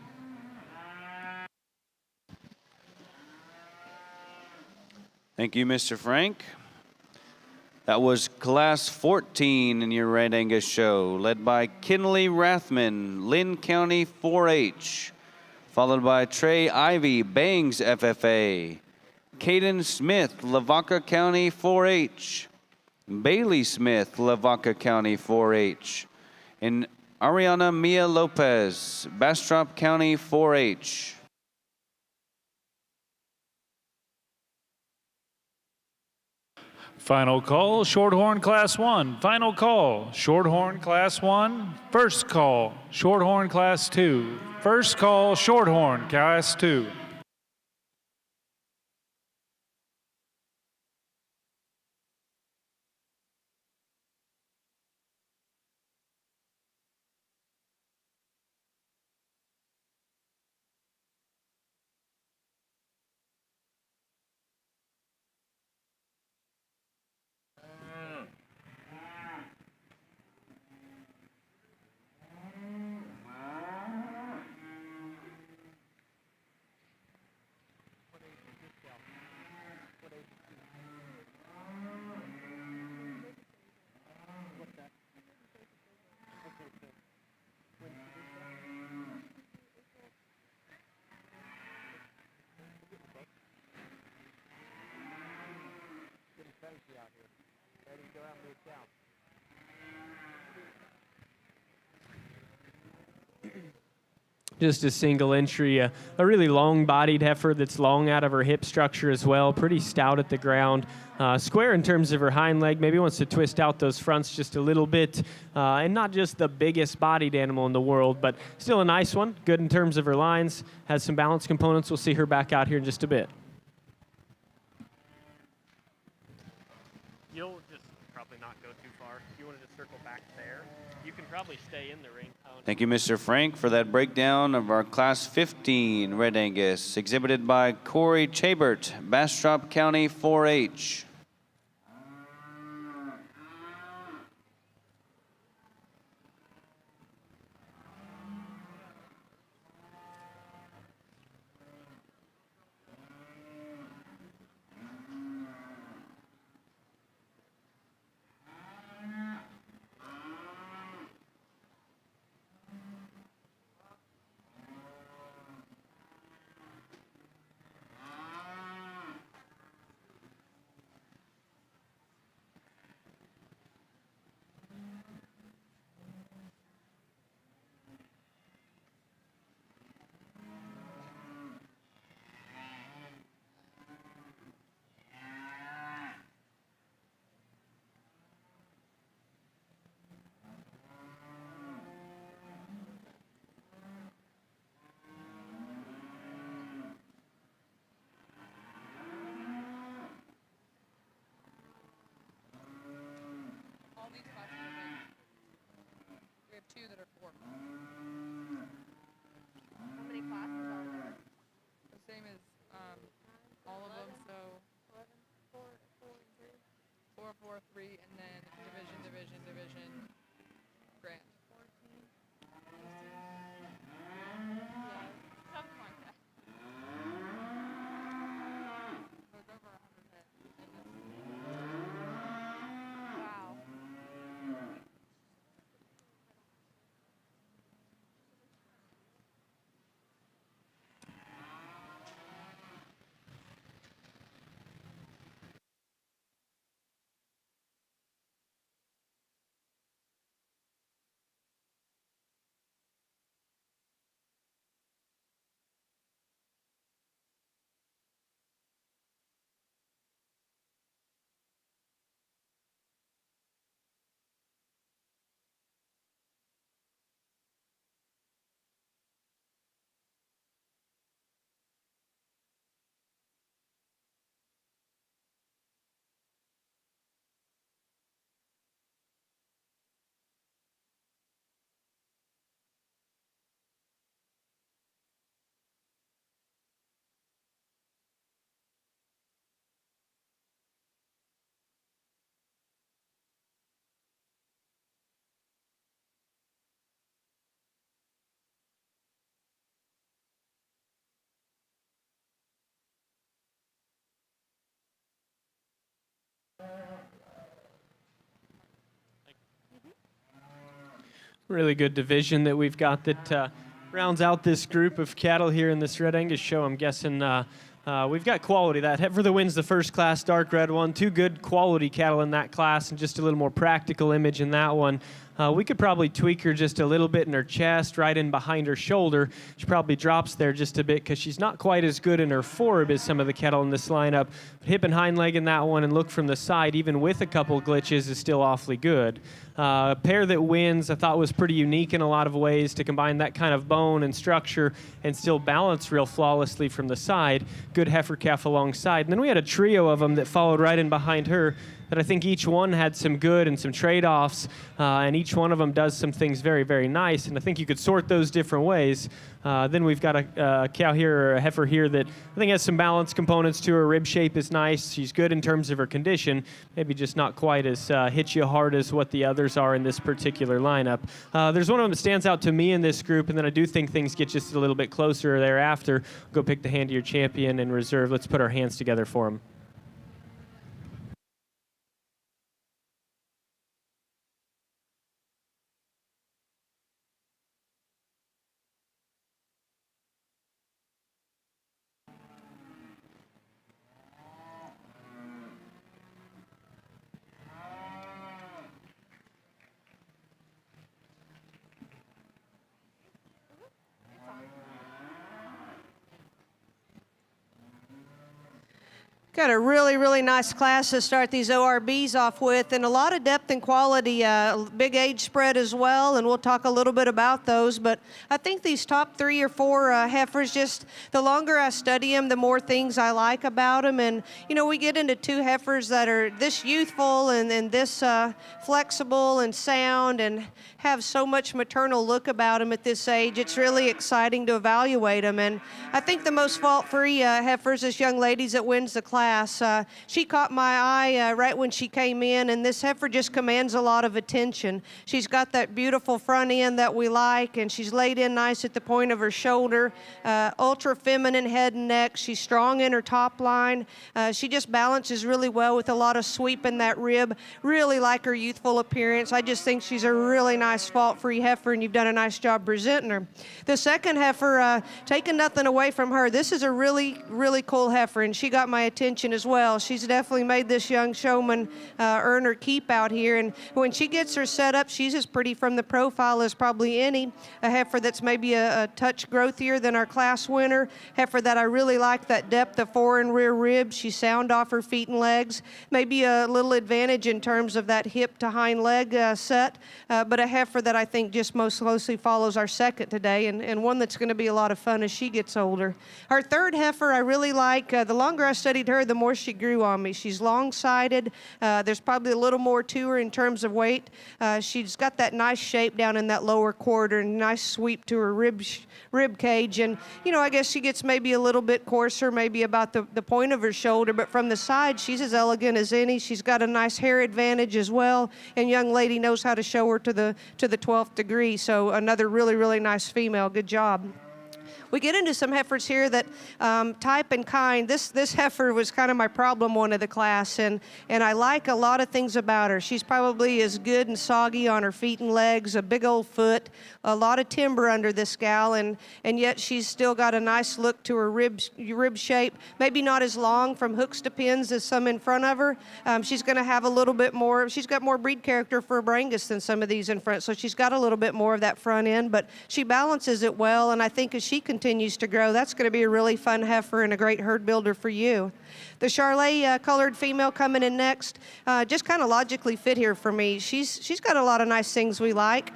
Thank you, Mr. Frank. That was Class 14 in your Red Angus show, led by Kinley Rathman, Lynn County 4-H, followed by Trey Ivy, Bangs FFA, Caden Smith, Lavaca County 4-H, Bailey Smith, Lavaca County 4-H, and Ariana Mia Lopez, Bastrop County 4-H. Final call, Shorthorn Class 1. Final call, Shorthorn Class 1. First call, Shorthorn Class 2. First call, Shorthorn Class 2. Just a single entry, a really long-bodied heifer that's long out of her hip structure as well, pretty stout at the ground, square in terms of her hind leg, maybe wants to twist out those fronts just a little bit, and not just the biggest bodied animal in the world, but still a nice one, good in terms of her lines, has some balance components. We'll see her back out here in just a bit. You'll just probably not go too far. If you wanted to circle back there, you can probably stay in the ring. Thank you, Mr. Frank, for that breakdown of our Class 15 Red Angus, exhibited by Corey Chabert, Bastrop County 4-H. Two that are 4. How many classes are there? The same as all of them, so 11, 4, 4, 3. 4, 4, 3, and then division, grant. 14. Yeah, something like that. So it's over 100 heads. Wow. Really good division that we've got that rounds out this group of cattle here in this Red Angus show. I'm guessing we've got quality. That heifer that wins the first class, dark red one, 2 good quality cattle in that class, and just a little more practical image in that one. We could probably tweak her just a little bit in her chest, right in behind her shoulder. She probably drops there just a bit because she's not quite as good in her foreb as some of the cattle in this lineup. But hip and hind leg in that one and look from the side, even with a couple glitches, is still awfully good. A pair that wins, I thought was pretty unique in a lot of ways to combine that kind of bone and structure and still balance real flawlessly from the side. Good heifer calf alongside. And then we had a trio of them that followed right in behind her that I think each one had some good and some trade-offs, and each one of them does some things very, very nice. And I think you could sort those different ways. Then we've got a cow here, or a heifer here, that I think has some balance components to her. Rib shape is nice. She's good in terms of her condition, maybe just not quite as hit you hard as what the others are in this particular lineup. There's one of them that stands out to me in this group, and then I do think things get just a little bit closer thereafter. Go pick the hand of your champion and reserve. Let's put our hands together for him. Got a really, really nice class to start these ORBs off with, and a lot of depth and quality, big age spread as well, and we'll talk a little bit about those. But I think these top 3 or 4 heifers, just the longer I study them, the more things I like about them. And, you know, we get into 2 heifers that are this youthful and this flexible and sound and have so much maternal look about them at this age. It's really exciting to evaluate them. And I think the most fault-free heifers is young ladies that wins the class. She caught my eye right when she came in, and this heifer just commands a lot of attention. She's got that beautiful front end that we like, and she's laid in nice at the point of her shoulder. Ultra feminine head and neck. She's strong in her top line. She just balances really well with a lot of sweep in that rib. Really like her youthful appearance. I just think she's a really nice fault-free heifer, and you've done a nice job presenting her. The second heifer, taking nothing away from her, this is a really, really cool heifer, and she got my attention as well. She's definitely made this young showman earn her keep out here, and when she gets her set up, she's as pretty from the profile as probably any. A heifer that's maybe a touch growthier than our class winner. Heifer that I really like that depth of fore and rear ribs. She's sound off her feet and legs. Maybe a little advantage in terms of that hip to hind leg set, but a heifer that I think just most closely follows our second today, and one that's going to be a lot of fun as she gets older. Our third heifer I really like. The longer I studied her, the more she grew on me. She's long-sided. There's probably a little more to her in terms of weight. She's got that nice shape down in that lower quarter and nice sweep to her rib cage. And, you know, I guess she gets maybe a little bit coarser, maybe about the point of her shoulder, but from the side, she's as elegant as any. She's got a nice hair advantage as well, and young lady knows how to show her to the 12th degree. So another really, really nice female. Good job. We get into some heifers here that type and kind. This heifer was kind of my problem one of the class, and I like a lot of things about her. She's probably as good and soggy on her feet and legs, a big old foot, a lot of timber under this gal, and yet she's still got a nice look to her rib shape. Maybe not as long from hooks to pins as some in front of her. She's going to have a little bit more. She's got more breed character for a Brangus than some of these in front, so she's got a little bit more of that front end, but she balances it well, and I think as she continues to grow, that's going to be a really fun heifer and a great herd builder for you. The Charolais colored female coming in next, just kind of logically fit here for me. She's got a lot of nice things we like.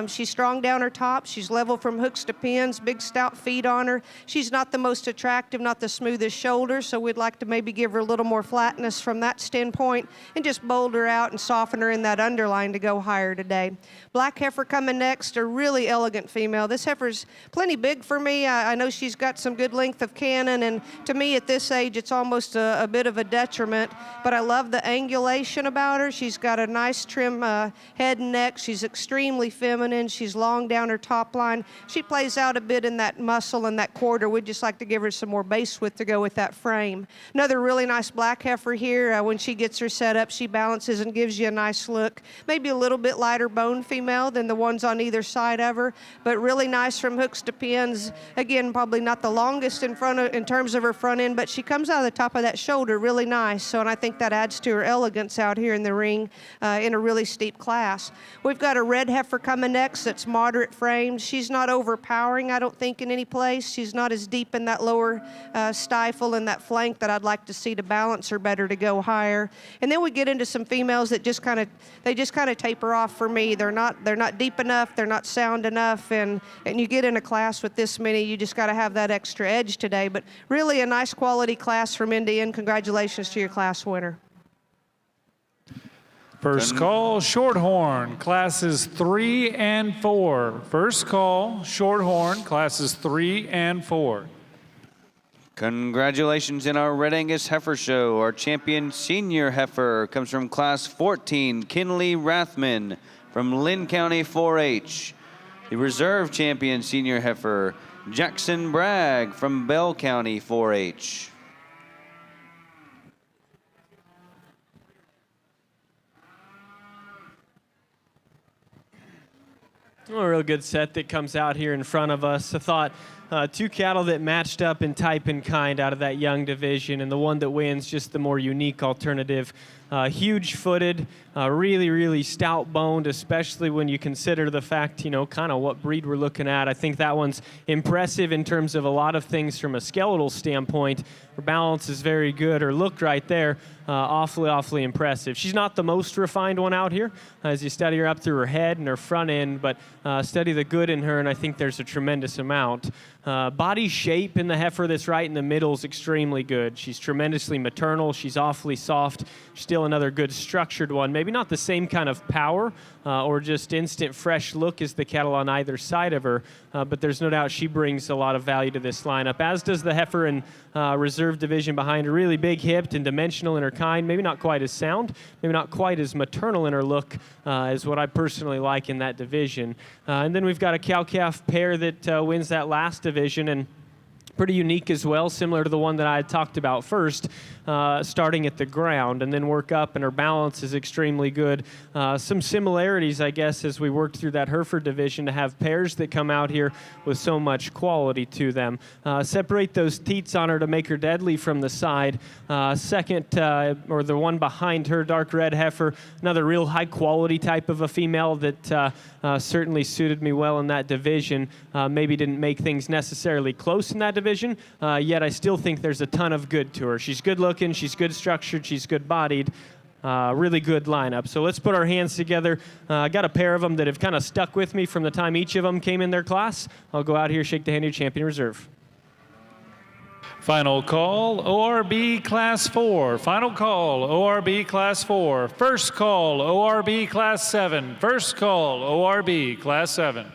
She's strong down her top. She's level from hooks to pins, big stout feet on her. She's not the most attractive, not the smoothest shoulder, so we'd like to maybe give her a little more flatness from that standpoint and just bold her out and soften her in that underline to go higher today. Black heifer coming next, a really elegant female. This heifer's plenty big for me. I know she's got some good length of cannon, and to me at this age it's almost a bit of a detriment, but I love the angulation about her. She's got a nice trim head and neck. She's extremely feminine. She's long down her top line. She plays out a bit in that muscle and that quarter. We'd just like to give her some more base width to go with that frame. Another really nice black heifer here. When she gets her set up, she balances and gives you a nice look. Maybe a little bit lighter bone female than the ones on either side of her, but really nice from hooks to pins. Again, probably not the longest in terms of her front end, but she comes out of the top of that shoulder really nice. So, and I think that adds to her elegance out here in the ring in a really steep class. We've got a red heifer coming next that's moderate framed. She's not overpowering, I don't think, in any place. She's not as deep in that lower stifle and that flank that I'd like to see to balance her better to go higher. And then we get into some females that just kind of taper off for me. They're not deep enough, they're not sound enough, and you get in a class with this many, you just got to have that extra edge today. But really a nice quality class from end to end. Congratulations to your class winner. First call, Shorthorn, classes 3 and 4. First call, Shorthorn, classes 3 and 4. Congratulations in our Red Angus Heifer Show. Our champion senior heifer comes from class 14, Kinley Rathman from Lynn County 4-H. The reserve champion senior heifer, Jackson Bragg from Bell County 4-H. A real good set that comes out here in front of us. I thought two cattle that matched up in type and kind out of that young division, and the one that wins just the more unique alternative. Huge-footed, really, really stout-boned, especially when you consider the fact, kind of what breed we're looking at. I think that one's impressive in terms of a lot of things from a skeletal standpoint. Her balance is very good. Her look right there, awfully impressive. She's not the most refined one out here as you study her up through her head and her front end, but study the good in her, and I think there's a tremendous amount. Body shape in the heifer that's right in the middle is extremely good. She's tremendously maternal. She's awfully soft. Still another good structured one. Maybe not the same kind of power or just instant fresh look as the cattle on either side of her, but there's no doubt she brings a lot of value to this lineup, as does the heifer in reserve division behind her. Really big hipped and dimensional in her kind. Maybe not quite as sound. Maybe not quite as maternal in her look as what I personally like in that division. And then we've got a cow-calf pair that wins that last division, and pretty unique as well, similar to the one that I had talked about first, starting at the ground and then work up, and her balance is extremely good. Some similarities, I guess, as we worked through that Hereford division to have pairs that come out here with so much quality to them. Separate those teats on her to make her deadly from the side. Second, or the one behind her, dark red heifer, another real high quality type of a female that certainly suited me well in that division. Maybe didn't make things necessarily close in that division, yet I still think there's a ton of good to her. She's good looking, she's good structured, she's good bodied. Really good lineup. So let's put our hands together. I got a pair of them that have kind of stuck with me from the time each of them came in their class. I'll go out here, shake the hand of your champion reserve. Final call, ORB Class 4. Final call, ORB Class 4. First call, ORB Class 7. First call, ORB Class 7.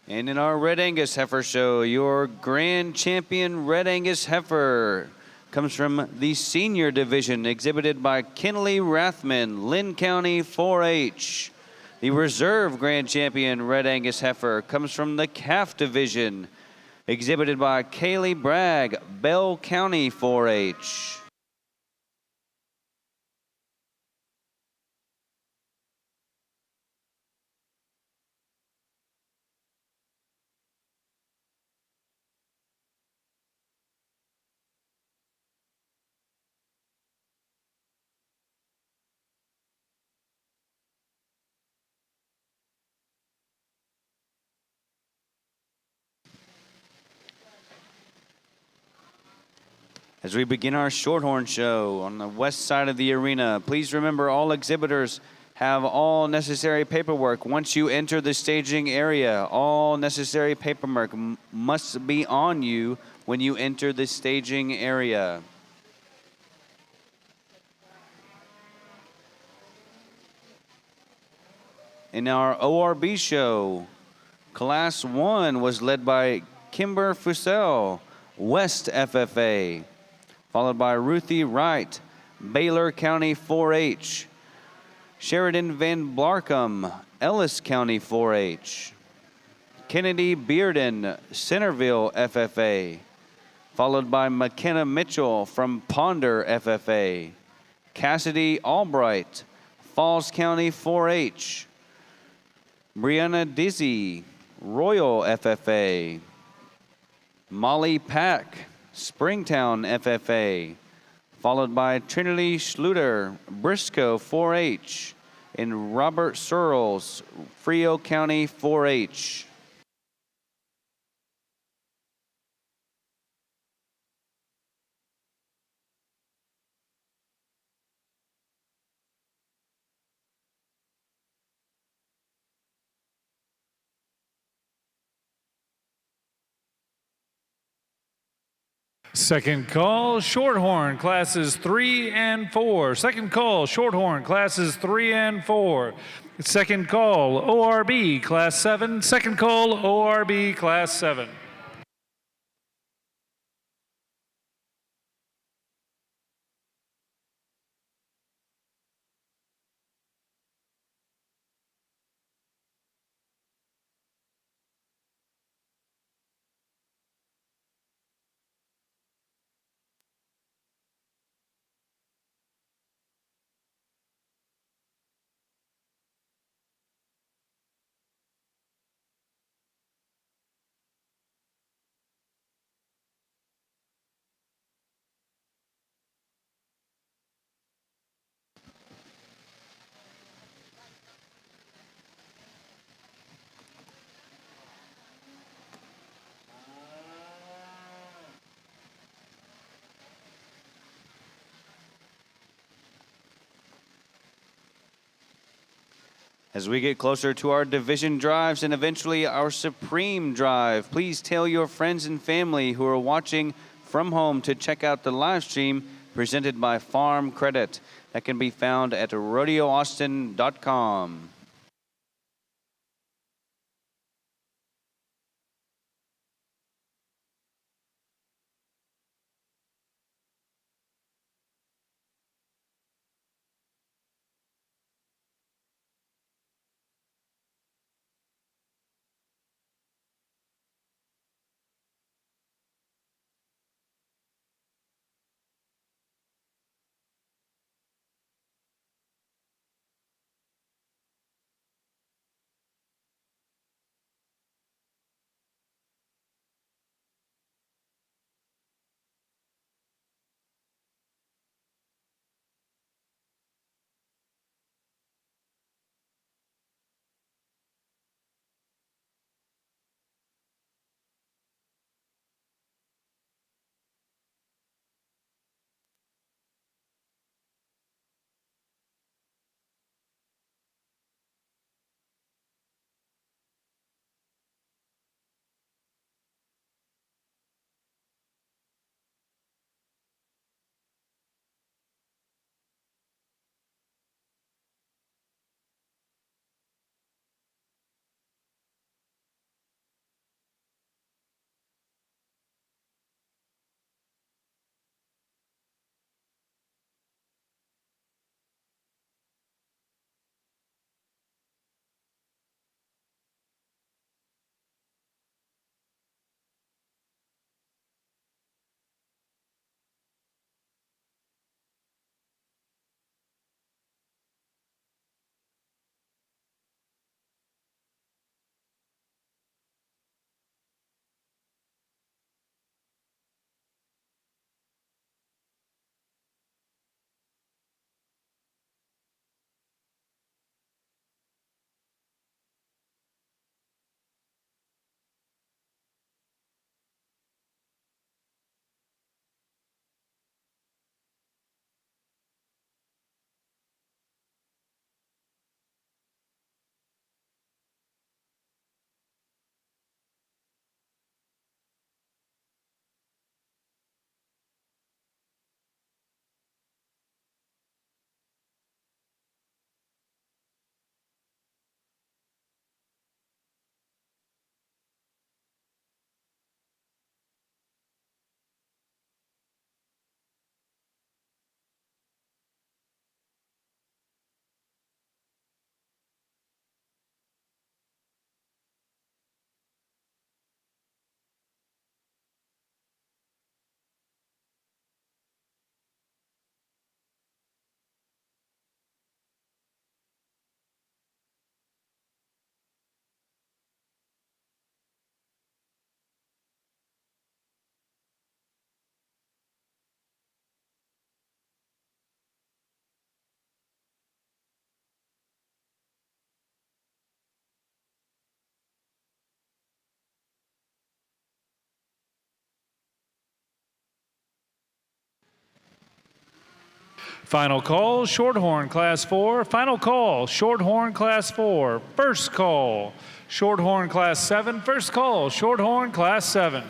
And in our Red Angus Heifer Show, your grand champion Red Angus Heifer comes from the senior division, exhibited by Kinley Rathman, Lynn County 4-H. The reserve grand champion Red Angus Heifer comes from the calf division, exhibited by Kaylee Bragg, Bell County 4-H. As we begin our Shorthorn show on the west side of the arena, please remember all exhibitors have all necessary paperwork. Once you enter the staging area, all necessary paperwork must be on you when you enter the staging area. In our ORB show, Class 1 was led by Kimber Fussell, West FFA, followed by Ruthie Wright, Baylor County 4-H, Sheridan Van Blarcom, Ellis County 4-H, Kennedy Bearden, Centerville FFA, followed by McKenna Mitchell from Ponder FFA, Cassidy Albright, Falls County 4-H, Brianna Dizzy, Royal FFA, Molly Pack, Springtown FFA, followed by Trinity Schluter, Briscoe 4-H, and Robert Searles, Frio County 4-H. Second call, Shorthorn, classes 3 and 4. Second call, Shorthorn, classes 3 and 4. Second call, ORB, class 7. Second call, ORB, class 7. As we get closer to our division drives and eventually our supreme drive, please tell your friends and family who are watching from home to check out the live stream presented by Farm Credit that can be found at rodeoaustin.com. Final call, Shorthorn Class 4. Final call, Shorthorn Class 4. First call, Shorthorn Class 7. First call, Shorthorn Class 7.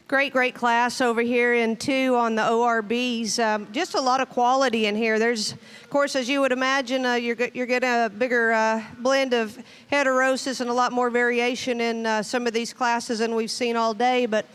Great class over here in 2 on the ORBs. Just a lot of quality in here. There's, of course, as you would imagine, you're getting a bigger blend of heterosis and a lot more variation in some of these classes than we've seen all day. But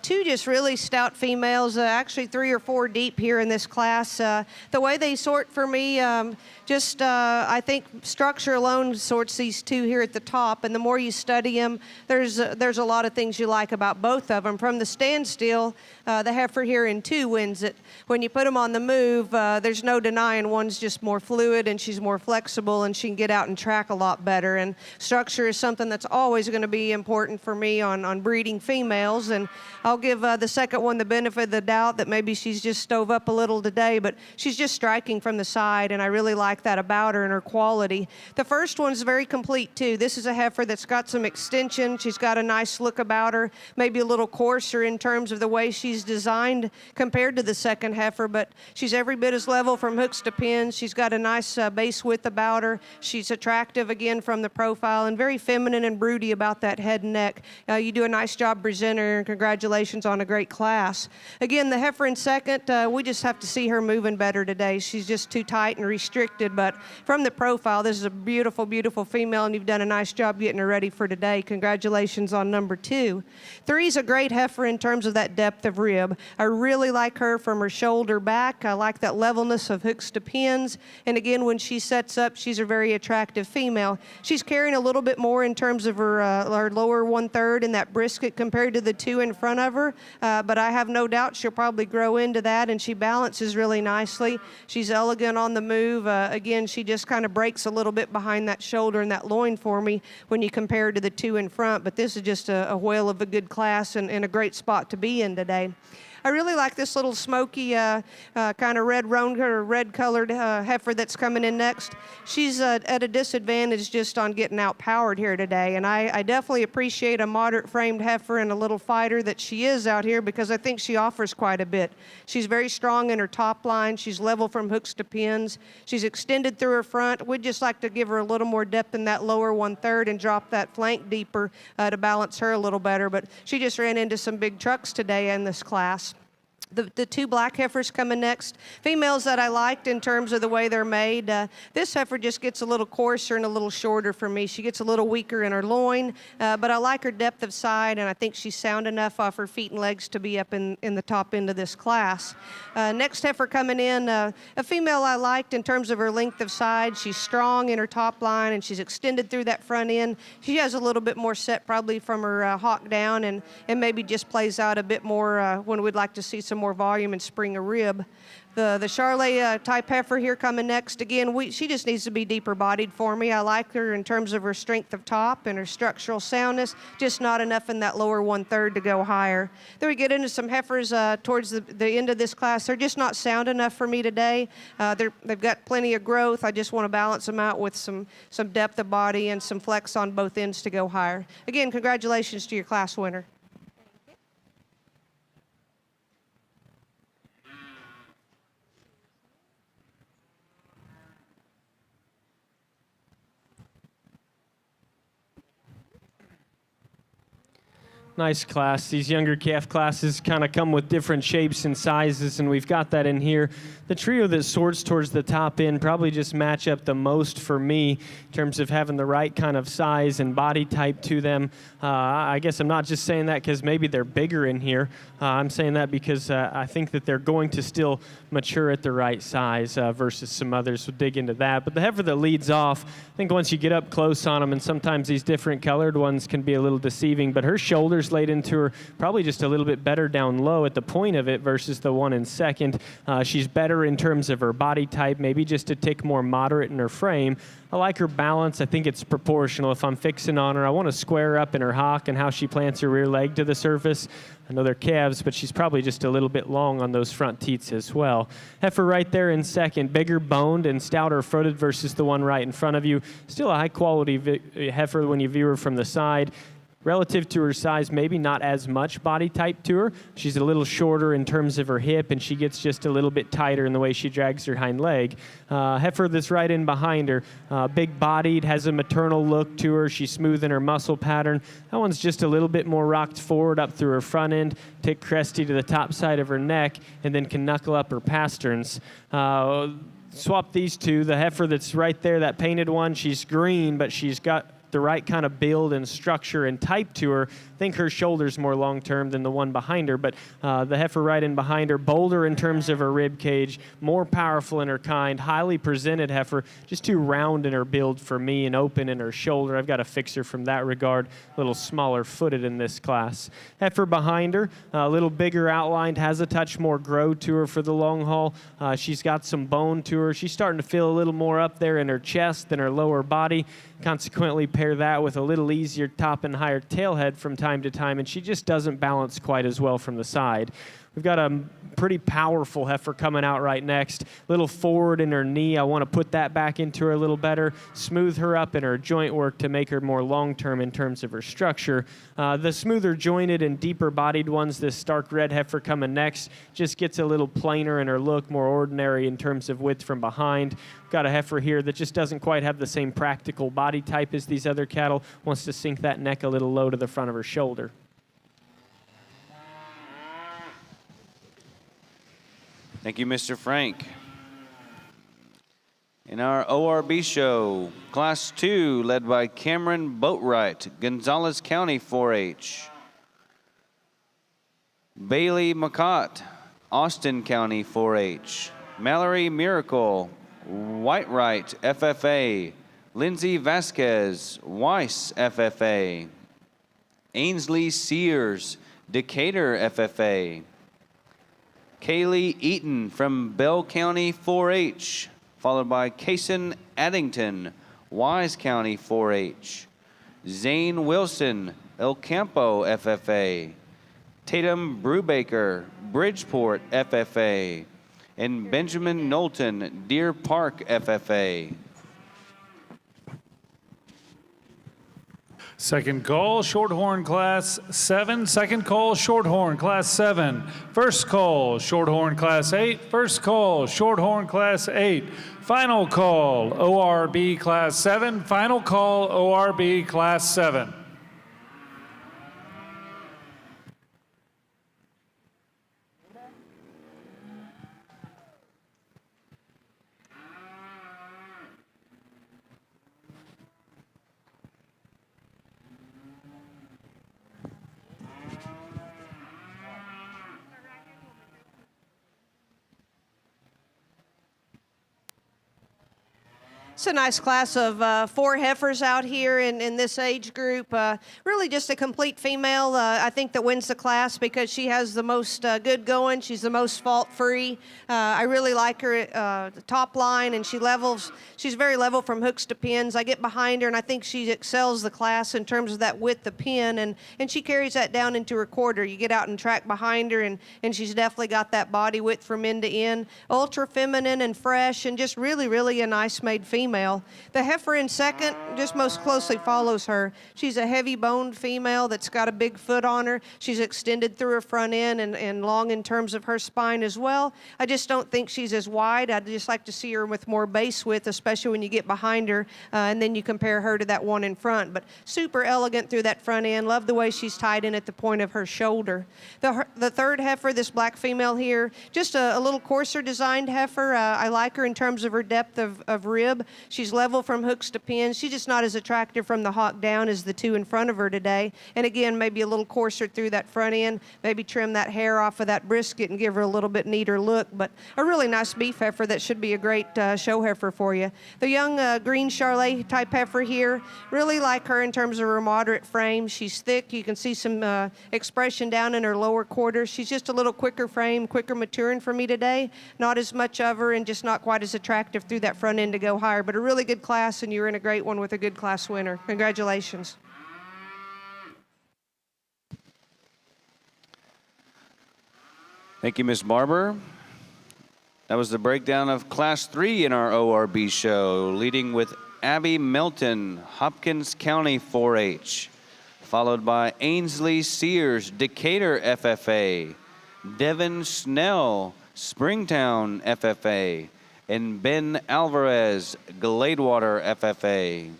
2 just really stout females, actually 3 or 4 deep here in this class. The way they sort for me, I think structure alone sorts these 2 here at the top, and the more you study them, there's a lot of things you like about both of them. From the standstill, the heifer here in 2 wins it. When you put them on the move, there's no denying one's just more fluid and she's more flexible and she can get out and track a lot better. And structure is something that's always going to be important for me on breeding females. And I'll give the second one the benefit of the doubt that maybe she's just stove up a little today, but she's just striking from the side, and I really like that about her and her quality. The first one's very complete too. This is a heifer that's got some extension. She's got a nice look about her, maybe a little coarser in terms of the way she's designed compared to the second heifer, but she's every bit as level from hooks to pins. She's got a nice base width about her. She's attractive again from the profile and very feminine and broody about that head and neck. You do a nice job presenting her, and congratulations on a great class. Again, the heifer in second, we just have to see her moving better today. She's just too tight and restricted, but from the profile, this is a beautiful, beautiful female, and you've done a nice job getting her ready for today. Congratulations on number 2. 3's a great heifer in terms of that depth of rib. I really like her from her shoulder back. I like that levelness of hooks to pins, and again, when she sets up, she's a very attractive female. She's carrying a little bit more in terms of her lower 1/3 in that brisket compared to the 2 in front of her, but I have no doubt she'll probably grow into that, and she balances really nicely. She's elegant on the move. Again, she just kind of breaks a little bit behind that shoulder and that loin for me when you compare to the 2 in front, but this is just a whale of a good class and a great spot to be in today. I really like this little smoky kind of red-colored heifer that's coming in next. She's at a disadvantage just on getting outpowered here today, and I definitely appreciate a moderate-framed heifer and a little fighter that she is out here because I think she offers quite a bit. She's very strong in her top line. She's level from hooks to pins. She's extended through her front. We'd just like to give her a little more depth in that lower 1/3 and drop that flank deeper to balance her a little better, but she just ran into some big trucks today in this class. The 2 black heifers coming next, females that I liked in terms of the way they're made. This heifer just gets a little coarser and a little shorter for me. She gets a little weaker in her loin, but I like her depth of side, and I think she's sound enough off her feet and legs to be up in the top end of this class. Next heifer coming in, a female I liked in terms of her length of side. She's strong in her top line, and she's extended through that front end. She has a little bit more set probably from her hock down, and maybe just plays out a bit more when we'd like to see some more volume and spring a rib. The Charolais type heifer here coming next. Again, she just needs to be deeper bodied for me. I like her in terms of her strength of top and her structural soundness, just not enough in that lower 1/3 to go higher. Then we get into some heifers towards the end of this class. They're just not sound enough for me today. They've got plenty of growth. I just want to balance them out with some depth of body and some flex on both ends to go higher. Again, congratulations to your class winner. Nice class. These younger calf classes kind of come with different shapes and sizes, and we've got that in here. The trio that sorts towards the top end probably just match up the most for me in terms of having the right kind of size and body type to them. I guess I'm not just saying that because maybe they're bigger in here. I'm saying that because I think that they're going to still mature at the right size versus some others. We'll dig into that. But the heifer that leads off, I think once you get up close on them, and sometimes these different colored ones can be a little deceiving, but her shoulders laid into her probably just a little bit better down low at the point of it versus the one in second. She's better in terms of her body type, maybe just a tick more moderate in her frame. I like her balance. I think it's proportional. If I'm fixing on her, I want to square up in her hock and how she plants her rear leg to the surface. I know they're calves, but she's probably just a little bit long on those front teats as well. Heifer right there in second, bigger boned and stouter footed versus the one right in front of you. Still a high quality heifer when you view her from the side. Relative to her size, maybe not as much body type to her. She's a little shorter in terms of her hip, and she gets just a little bit tighter in the way she drags her hind leg. Heifer that's right in behind her, big-bodied, has a maternal look to her. She's smooth in her muscle pattern. That one's just a little bit more rocked forward up through her front end, tick cresty to the top side of her neck, and then can knuckle up her pasterns. Swap these two. The heifer that's right there, that painted one, she's green, but she's got the right kind of build and structure and type to her. I think her shoulder's more long-term than the one behind her, but the heifer right in behind her, bolder in terms of her rib cage, more powerful in her kind, highly presented heifer, just too round in her build for me and open in her shoulder. I've got to fix her from that regard, a little smaller footed in this class. Heifer behind her, a little bigger outlined, has a touch more grow to her for the long haul. She's got some bone to her. She's starting to feel a little more up there in her chest than her lower body. Consequently, pair that with a little easier top and higher tail head from time to time, and she just doesn't balance quite as well from the side. We've got a pretty powerful heifer coming out right next. A little forward in her knee. I want to put that back into her a little better, smooth her up in her joint work to make her more long-term in terms of her structure. The smoother jointed and deeper bodied ones, this stark red heifer coming next, just gets a little plainer in her look, more ordinary in terms of width from behind. Got a heifer here that just doesn't quite have the same practical body type as these other cattle, wants to sink that neck a little low to the front of her shoulder. Thank you, Mr. Frank. In our ORB show, Class 2, led by Cameron Boatwright, Gonzales County 4-H. Bailey McCott, Austin County 4-H. Mallory Miracle, Whitewright FFA. Lindsay Vasquez, Weiss FFA. Ainsley Sears, Decatur FFA. Kaylee Eaton from Bell County 4-H, followed by Kaysen Addington, Wise County 4-H. Zane Wilson, El Campo FFA. Tatum Brubaker, Bridgeport FFA. And Benjamin Knowlton, Deer Park FFA. Second call, Shorthorn Class 7. Second call, Shorthorn Class 7. First call, Shorthorn Class 8. First call, Shorthorn Class 8. Final call, ORB Class 7. Final call, ORB Class 7. It's a nice class of 4 heifers out here in this age group. Really just a complete female, I think, that wins the class because she has the most good going. She's the most fault-free. I really like her the top line, and she's very level from hooks to pins. I get behind her, and I think she excels the class in terms of that width of pin, and she carries that down into her quarter. You get out and track behind her, and she's definitely got that body width from end to end. Ultra feminine and fresh, and just really, really a nice made female. female. The heifer in second just most closely follows her. She's a heavy-boned female that's got a big foot on her. She's extended through her front end and long in terms of her spine as well. I just don't think she's as wide. I'd just like to see her with more base width, especially when you get behind her, and then you compare her to that one in front. But super elegant through that front end. Love the way she's tied in at the point of her shoulder. The third heifer, this black female here, just a little coarser designed heifer. I like her in terms of her depth of rib. She's level from hooks to pins. She's just not as attractive from the hock down as the two in front of her today. And again, maybe a little coarser through that front end. Maybe trim that hair off of that brisket and give her a little bit neater look. But a really nice beef heifer that should be a great show heifer for you. The young green Charolais type heifer here, really like her in terms of her moderate frame. She's thick. You can see some expression down in her lower quarters. She's just a little quicker frame, quicker maturing for me today. Not as much of her and just not quite as attractive through that front end to go higher, but a really good class, and you're in a great one with a good class winner. Congratulations. Thank you, Ms. Barber. That was the breakdown of Class 3 in our ORB show, leading with Abby Melton, Hopkins County 4-H, followed by Ainsley Sears, Decatur FFA, Devin Snell, Springtown FFA, and Ben Alvarez, Gladewater FFA.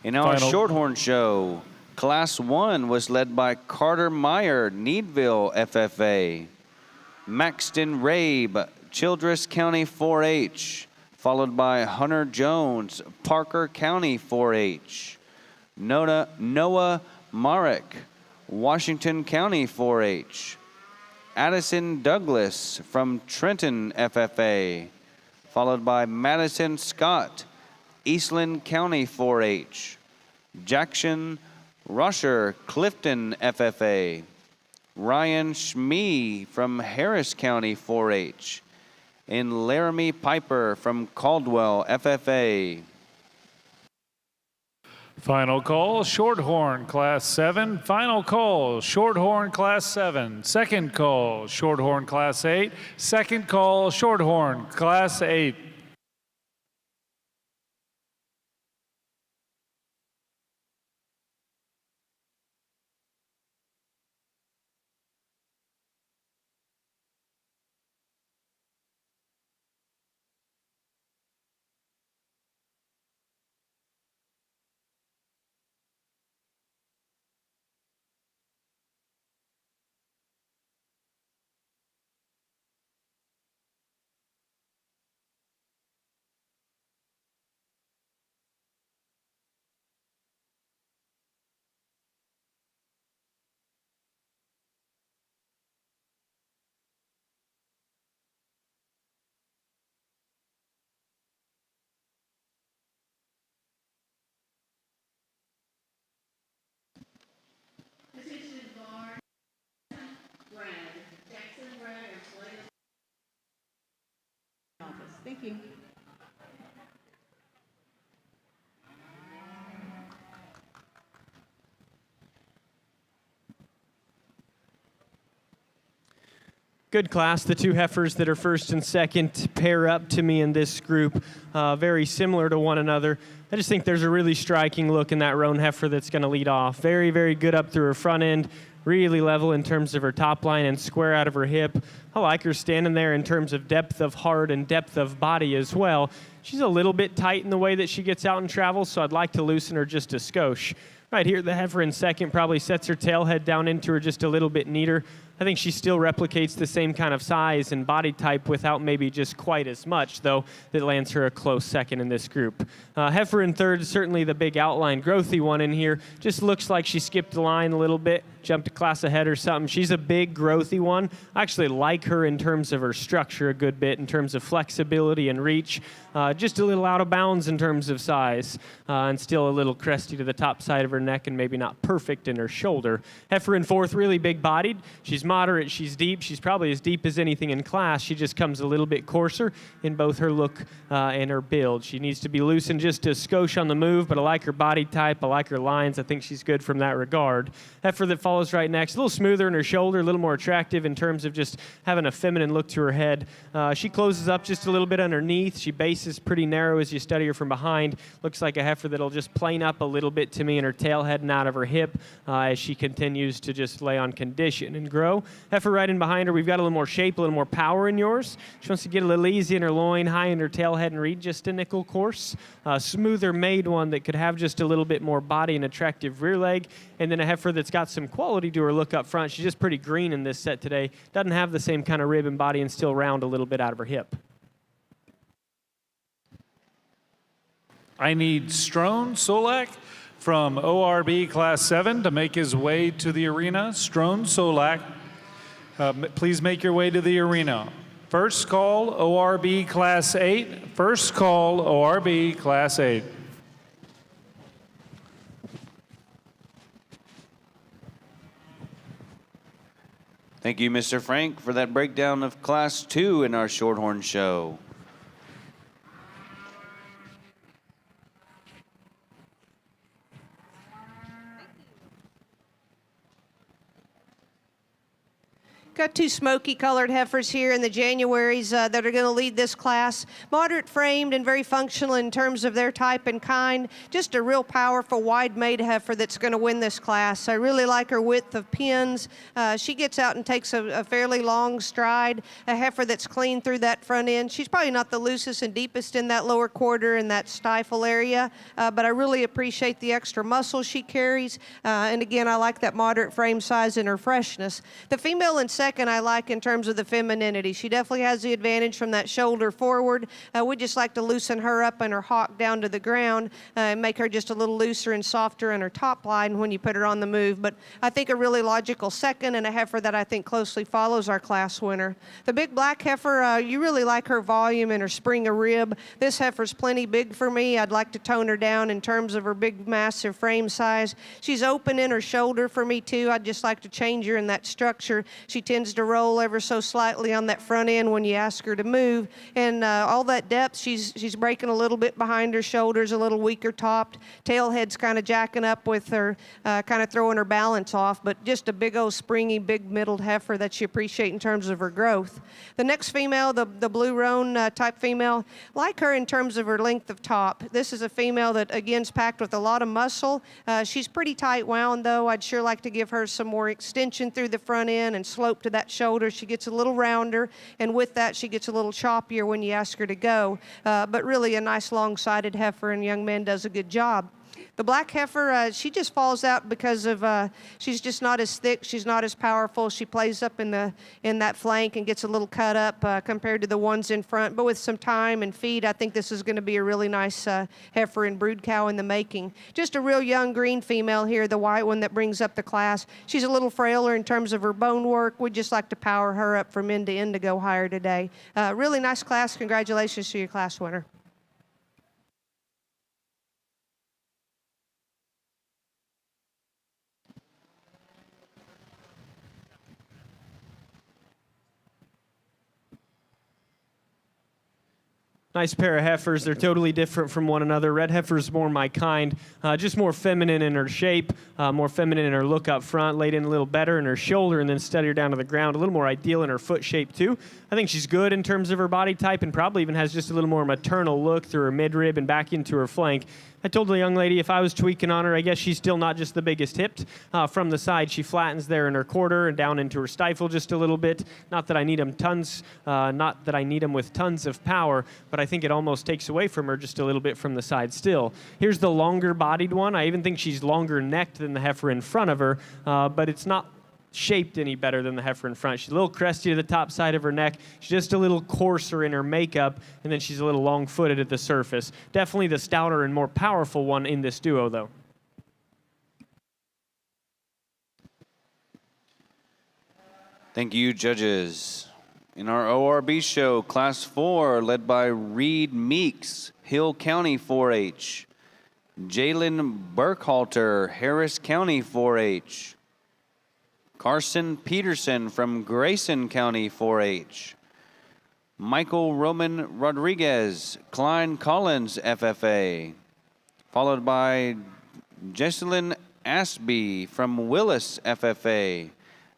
In our Shorthorn show, Class 1 was led by Carter Meyer, Needville FFA, Maxton Rabe, Childress County 4-H, followed by Hunter Jones, Parker County 4-H, Noah Marek, Washington County 4-H, Addison Douglas from Trenton FFA, followed by Madison Scott, Eastland County 4-H, Jackson Rusher, Clifton FFA, Ryan Schmee from Harris County 4-H, and Laramie Piper from Caldwell FFA. Final call, Shorthorn, Class 7. Final call, Shorthorn, Class 7. Second call, Shorthorn, Class 8. Second call, Shorthorn, Class 8. Thank you. Good class. The two heifers that are first and second pair up to me in this group, very similar to one another. I just think there's a really striking look in that roan heifer that's going to lead off. Very, very good up through her front end, really level in terms of her top line and square out of her hip. I like her standing there in terms of depth of heart and depth of body as well. She's a little bit tight in the way that she gets out and travels, so I'd like to loosen her just a skosh. Right here, the heifer in second probably sets her tail head down into her just a little bit neater. I think she still replicates the same kind of size and body type without maybe just quite as much, though, that lands her a close second in this group. Heifer in third, certainly the big outline, growthy one in here. Just looks like she skipped the line a little bit, jumped a class ahead or something. She's a big, growthy one. I actually like her in terms of her structure a good bit, in terms of flexibility and reach. Just a little out of bounds in terms of size, and still a little cresty to the top side of her neck and maybe not perfect in her shoulder. Heifer in fourth, really big-bodied. She's moderate, she's deep. She's probably as deep as anything in class. She just comes a little bit coarser in both her look and her build. She needs to be loosened just a skosh on the move, but I like her body type. I like her lines. I think she's good from that regard. Heifer that follows follows right next. A little smoother in her shoulder, a little more attractive in terms of just having a feminine look to her head. She closes up just a little bit underneath. She bases pretty narrow as you study her from behind. Looks like a heifer that'll just plane up a little bit to me, and her tail heading out of her hip as she continues to just lay on condition and grow. Heifer right in behind her. We've got a little more shape, a little more power in yours. She wants to get a little easy in her loin, high in her tail head, and read just a nickel course. Smoother made one that could have just a little bit more body and attractive rear leg, and then a heifer that's got some quality to her look up front. She's just pretty green in this set today. Doesn't have the same kind of rib and body and still round a little bit out of her hip. I need Strone Solak from ORB Class 7 to make his way to the arena. Strone Solak, please make your way to the arena. First call, ORB Class 8. First call, ORB Class 8. Thank you, Mr. Frank, for that breakdown of Class 2 in our Shorthorn show. Got two smoky-colored heifers here in the Januaries that are going to lead this class. Moderate framed and very functional in terms of their type and kind. Just a real powerful, wide-made heifer that's going to win this class. I really like her width of pins. She gets out and takes a fairly long stride. A heifer that's clean through that front end. She's probably not the loosest and deepest in that lower quarter in that stifle area, but I really appreciate the extra muscle she carries. And again, I like that moderate frame size and her freshness. The female in second I like in terms of the femininity. She definitely has the advantage from that shoulder forward. We just like to loosen her up and her hock down to the ground and make her just a little looser and softer in her top line when you put her on the move. But I think a really logical second and a heifer that I think closely follows our class winner. The big black heifer, you really like her volume and her spring of rib. This heifer's plenty big for me. I'd like to tone her down in terms of her big, massive frame size. She's open in her shoulder for me, too. I'd just like to change her in that structure. She tends to roll ever so slightly on that front end when you ask her to move, and all that depth, she's breaking a little bit behind her shoulders, a little weaker topped. Tail head's kind of jacking up with her, kind of throwing her balance off, but just a big old springy, big middled heifer that you appreciate in terms of her growth. The next female, the blue roan type female, like her in terms of her length of top. This is a female that, again, is packed with a lot of muscle. She's pretty tight wound, though. I'd sure like to give her some more extension through the front end and slope to that shoulder. She gets a little rounder, and with that, she gets a little choppier when you ask her to go. But really a nice long-sided heifer, and young man does a good job. The black heifer, she just falls out because of she's just not as thick, she's not as powerful. She plays up in that flank and gets a little cut up compared to the ones in front. But with some time and feed, I think this is going to be a really nice heifer and brood cow in the making. Just a real young green female here, the white one that brings up the class. She's a little frailer in terms of her bone work. We'd just like to power her up from end to end to go higher today. Really nice class. Congratulations to your class winner. Nice pair of heifers. They're totally different from one another. Red heifer's more my kind, just more feminine in her shape, more feminine in her look up front, laid in a little better in her shoulder and then steadier down to the ground, a little more ideal in her foot shape too. I think she's good in terms of her body type and probably even has just a little more maternal look through her midrib and back into her flank. I told the young lady if I was tweaking on her, I guess she's still not just the biggest hipped. From the side, she flattens there in her quarter and down into her stifle just a little bit. Not that I need them with tons of power, but I think it almost takes away from her just a little bit from the side still. Here's the longer bodied one. I even think she's longer necked than the heifer in front of her, but it's not shaped any better than the heifer in front. She's a little cresty to the top side of her neck. She's just a little coarser in her makeup, and then she's a little long-footed at the surface. Definitely the stouter and more powerful one in this duo, though. Thank you, judges. In our ORB show, Class 4, led by Reed Meeks, Hill County 4-H. Jalen Burkhalter, Harris County 4-H. Carson Peterson from Grayson County 4-H. Michael Roman Rodriguez, Klein Collins FFA. Followed by Jesselyn Ashby from Willis FFA,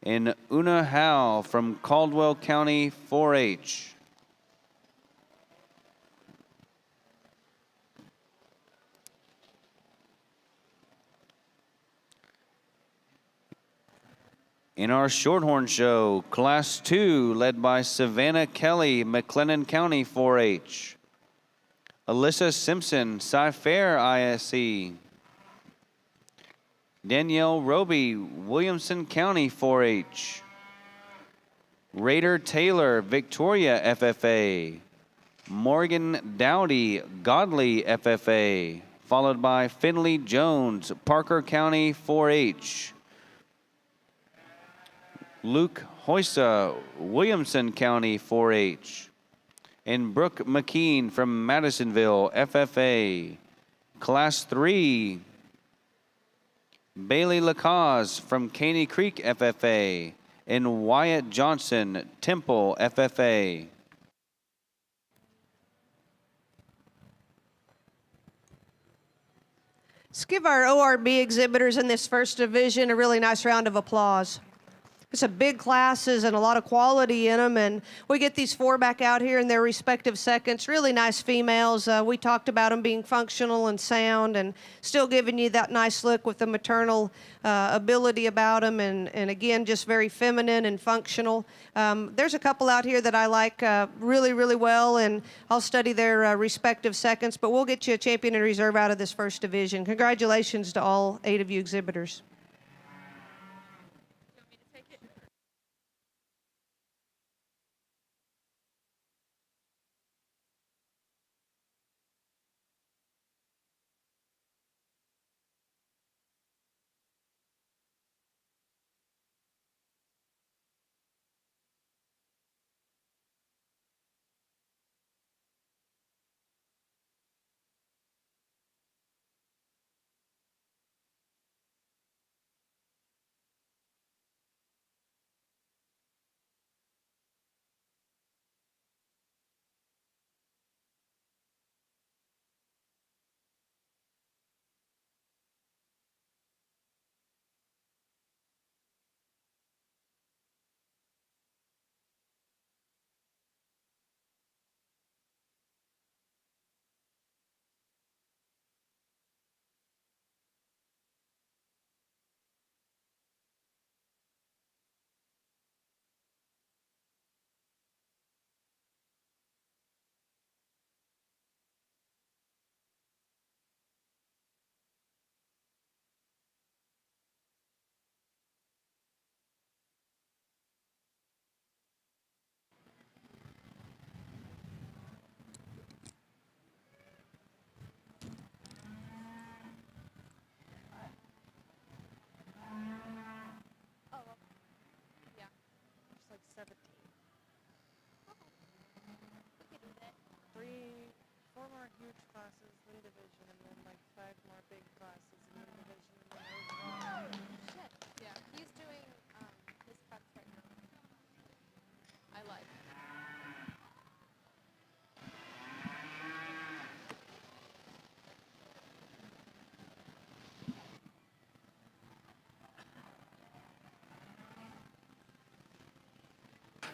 and Una Howe from Caldwell County 4-H. In our Shorthorn show, Class 2, led by Savannah Kelly, McLennan County 4-H. Alyssa Simpson, Cy-Fair ISE. Danielle Roby, Williamson County 4-H. Raider Taylor, Victoria FFA. Morgan Dowdy, Godly FFA. Followed by Finley Jones, Parker County 4-H. Luke Hoysa, Williamson County 4-H. And Brooke McKean from Madisonville, FFA. Class 3, Bailey Lacaze from Caney Creek, FFA. And Wyatt Johnson, Temple, FFA. Let's give our ORB exhibitors in this first division a really nice round of applause. It's a big classes and a lot of quality in them, and we get these four back out here in their respective seconds. Really nice females. We talked about them being functional and sound and still giving you that nice look with the maternal ability about them, and again, just very feminine and functional. There's a couple out here that I like really, really well, and I'll study their respective seconds, but we'll get you a champion in reserve out of this first division. Congratulations to all 8 of you exhibitors. Four more huge classes in division, and then like 5 more big classes in division, and then overall. Shit. Yeah, he's doing his cuts right now. I like.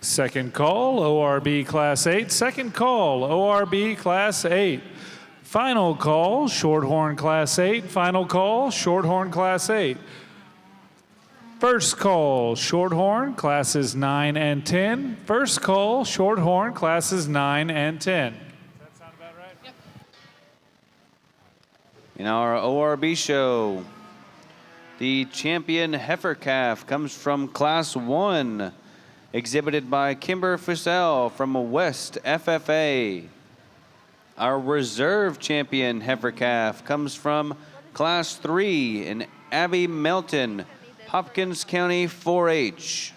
Second call, ORB Class 8. Second call, ORB Class 8. Final call, Shorthorn Class 8. Final call, Shorthorn Class 8. First call, Shorthorn Classes 9 and 10. First call, Shorthorn Classes 9 and 10. Does that sound about right? Yep. In our ORB show, the champion heifer calf comes from Class 1. Exhibited by Kimber Fussell from West FFA. Our reserve champion heifer calf comes from Class 3 in Abby Melton, Hopkins County 4-H.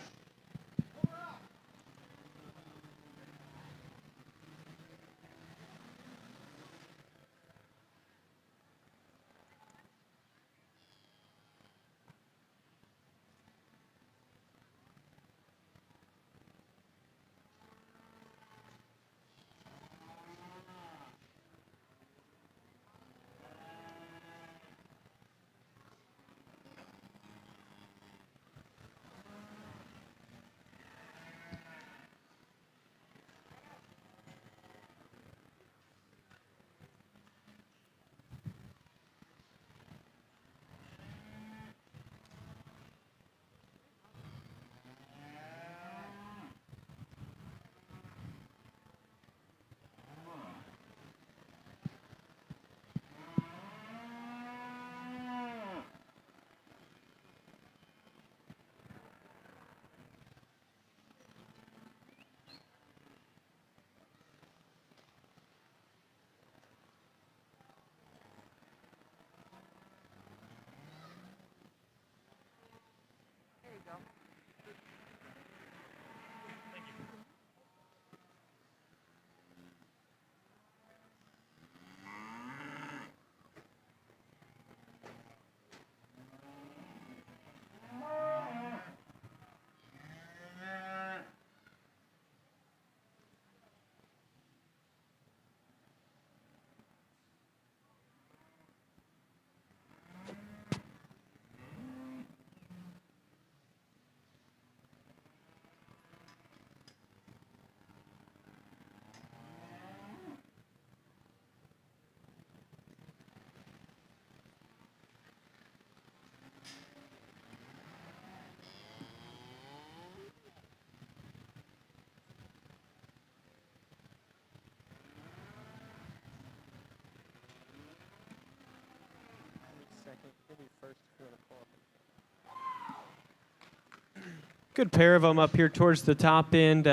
Good pair of them up here towards the top end.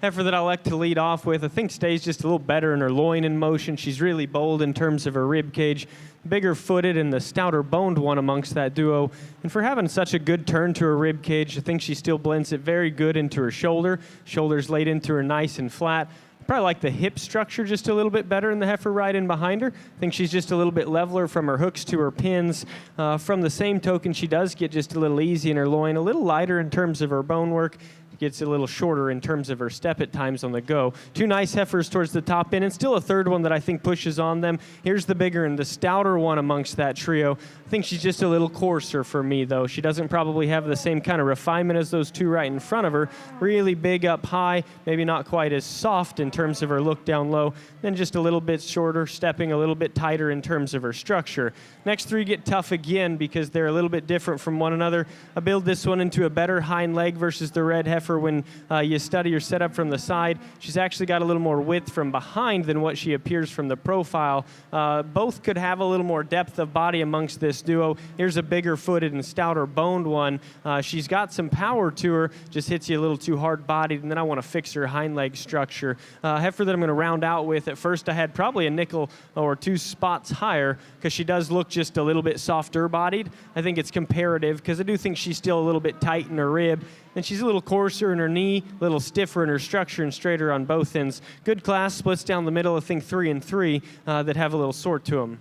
Heifer that I like to lead off with, I think stays just a little better in her loin in motion. She's really bold in terms of her rib cage. Bigger footed and the stouter boned one amongst that duo. And for having such a good turn to her rib cage, I think she still blends it very good into her shoulder. Shoulders laid into her nice and flat. Probably like the hip structure just a little bit better in the heifer right in behind her. I think she's just a little bit leveler from her hooks to her pins. From the same token, she does get just a little easy in her loin, a little lighter in terms of her bone work. Gets a little shorter in terms of her step at times on the go. Two nice heifers towards the top end, and still a third one that I think pushes on them. Here's the bigger and the stouter one amongst that trio. I think she's just a little coarser for me, though. She doesn't probably have the same kind of refinement as those two right in front of her. Really big up high, maybe not quite as soft in terms of her look down low, then just a little bit shorter, stepping a little bit tighter in terms of her structure. Next three get tough again because they're a little bit different from one another. I build this one into a better hind leg versus the red heifer. When you study her setup from the side, she's actually got a little more width from behind than what she appears from the profile. Both could have a little more depth of body amongst this duo. Here's a bigger footed and stouter boned one. She's got some power to her, just hits you a little too hard bodied, and then I want to fix her hind leg structure. Heifer that I'm going to round out with, at first I had probably a nickel or two spots higher because she does look just a little bit softer bodied. I think it's comparative because I do think she's still a little bit tight in her rib. And she's a little coarser in her knee, a little stiffer in her structure and straighter on both ends. Good class, splits down the middle, I think 3 and 3 that have a little sort to them.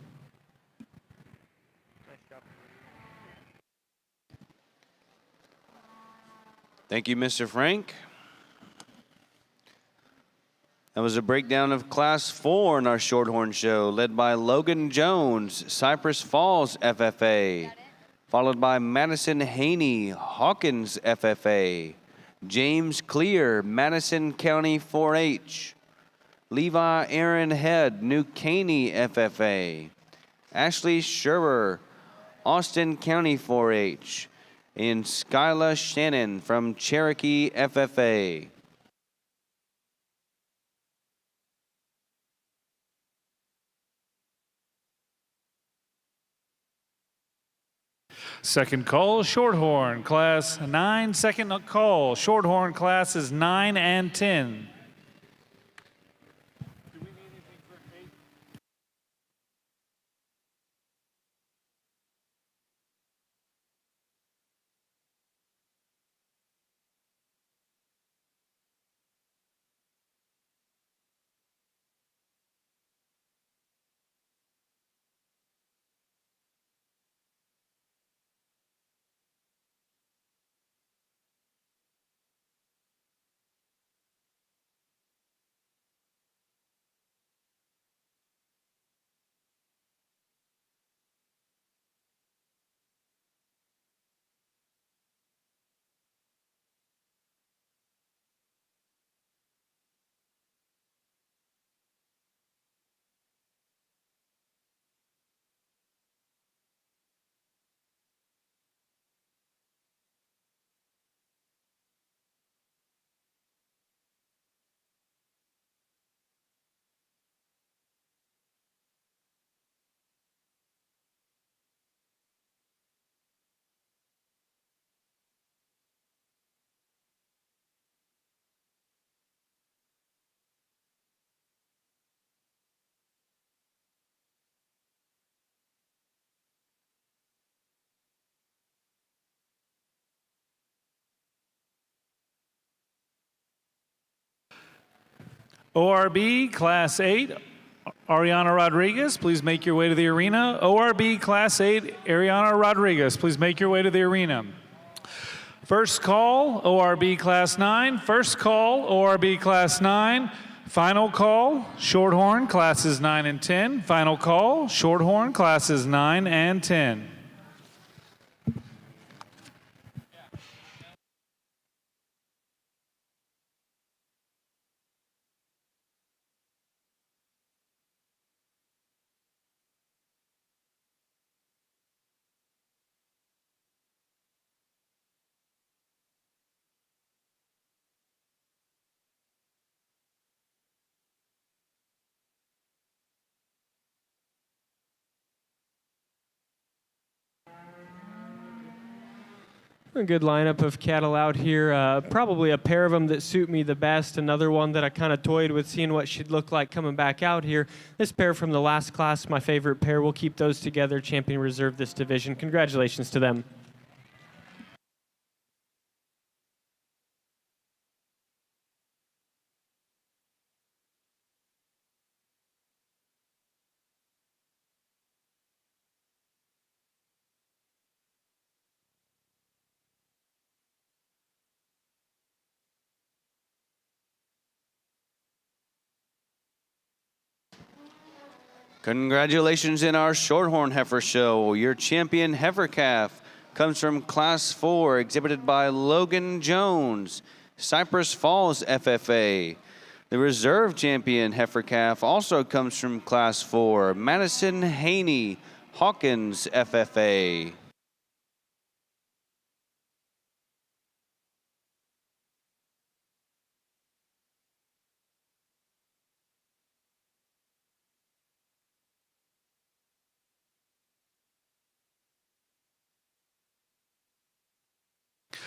Nice job. Thank you, Mr. Frank. That was a breakdown of Class 4 in our Shorthorn show, led by Logan Jones, Cypress Falls FFA. Followed by Madison Haney, Hawkins FFA. James Clear, Madison County 4-H. Levi Aaron Head, New Caney FFA. Ashley Scherber, Austin County 4-H. And Skyla Shannon from Cherokee FFA. Second call, Shorthorn, Class 9. Second call, Shorthorn, Classes 9 and 10. ORB Class 8, Ariana Rodriguez, please make your way to the arena. ORB Class 8, Ariana Rodriguez, please make your way to the arena. First call, ORB Class 9. First call, ORB Class 9. Final call, Shorthorn, Classes 9 and 10. Final call, Shorthorn, Classes 9 and 10. A good lineup of cattle out here. Probably a pair of them that suit me the best. Another one that I kind of toyed with seeing what she'd look like coming back out here. This pair from the last class, my favorite pair. We'll keep those together. Champion reserve this division. Congratulations to them. Congratulations in our Shorthorn Heifer Show. Your champion heifer calf comes from Class 4, exhibited by Logan Jones, Cypress Falls FFA. The reserve champion heifer calf also comes from Class 4, Madison Haney, Hawkins FFA.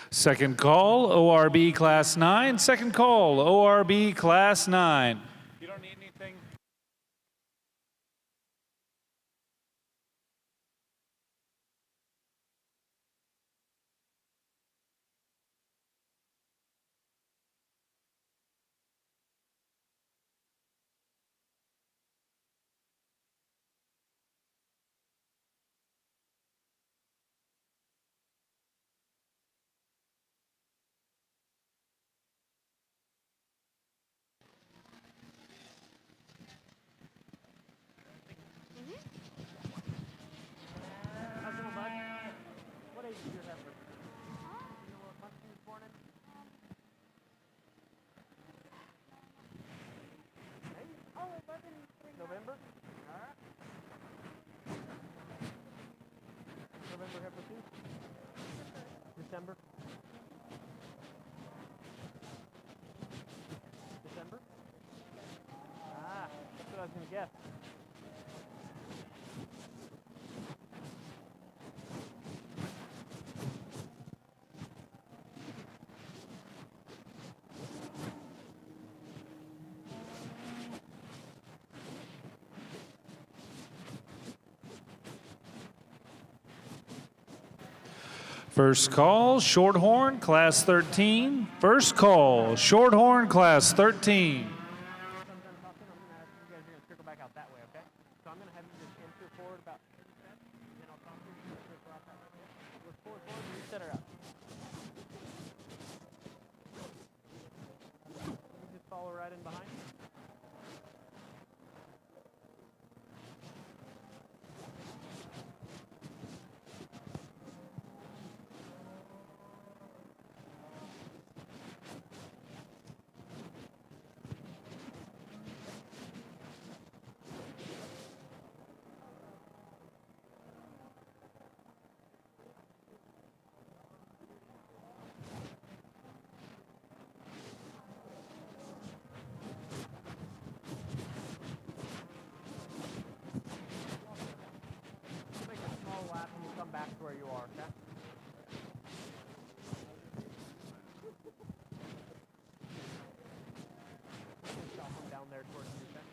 Second call, ORB Class 9. Second call, ORB Class 9. You don't need anything? November? All right. November heifer too? December? December? Ah, that's what I was going to guess. First call, Shorthorn, Class 13. First call, Shorthorn, Class 13. Follow right in behind. Back to where you are, okay? Stop them down there towards you, okay?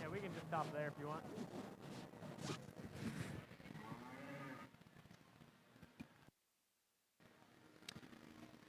Yeah, we can just stop there if you want.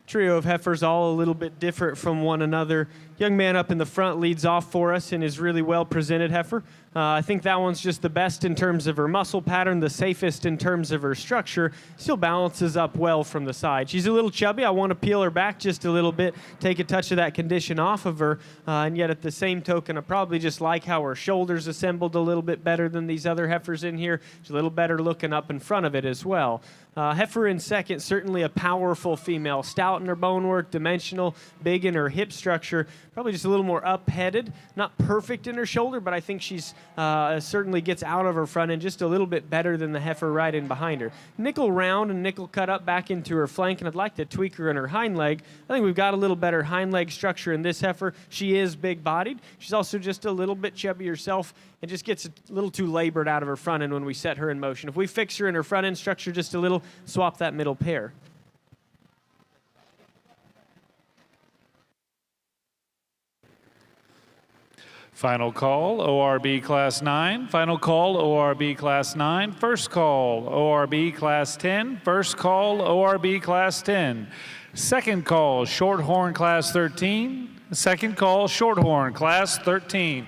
Trio of heifers, all a little bit different from one another. Young man up in the front leads off for us and is really well presented heifer. I think that one's just the best in terms of her muscle pattern, the safest in terms of her structure. Still balances up well from the side. She's a little chubby. I want to peel her back just a little bit, take a touch of that condition off of her. And yet at the same token, I probably just like how her shoulders assembled a little bit better than these other heifers in here. She's a little better looking up in front of it as well. Heifer in second, certainly a powerful female. Stout in her bone work, dimensional, big in her hip structure, probably just a little more up-headed. Not perfect in her shoulder, but I think she's certainly gets out of her front end just a little bit better than the heifer right in behind her. Nickel round and nickel cut up back into her flank, and I'd like to tweak her in her hind leg. I think we've got a little better hind leg structure in this heifer. She is big-bodied. She's also just a little bit chubby herself and just gets a little too labored out of her front end when we set her in motion. If we fix her in her front end structure just a little, swap that middle pair. Final call, ORB Class 9. Final call, ORB Class 9. First call, ORB Class 10. First call, ORB Class 10. Second call, Shorthorn Class 13. Second call, Shorthorn Class 13.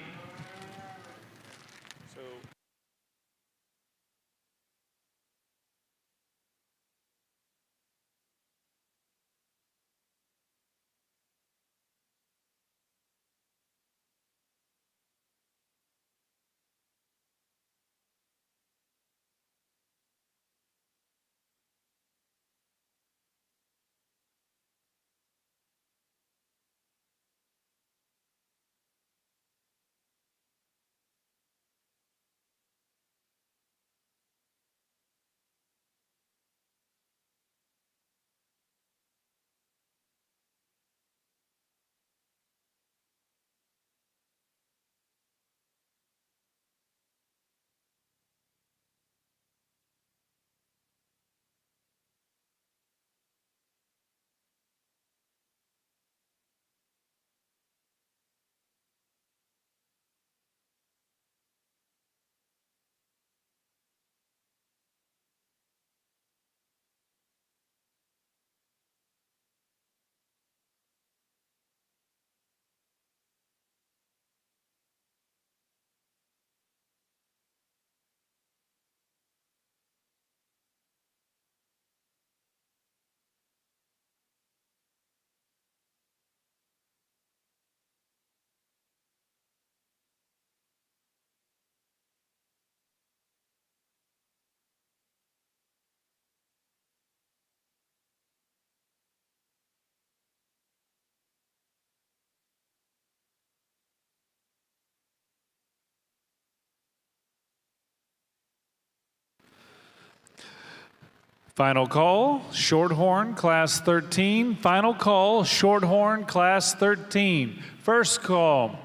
Final call, Shorthorn Class 13. Final call, Shorthorn Class 13. First call,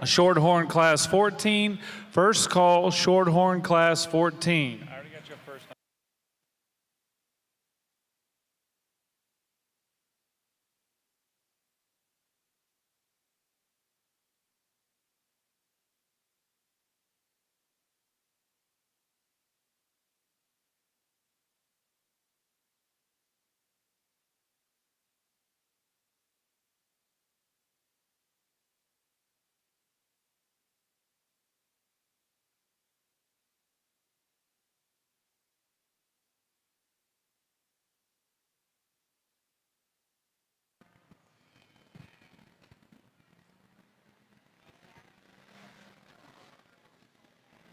Shorthorn Class 14. First call, Shorthorn Class 14. I already got your first.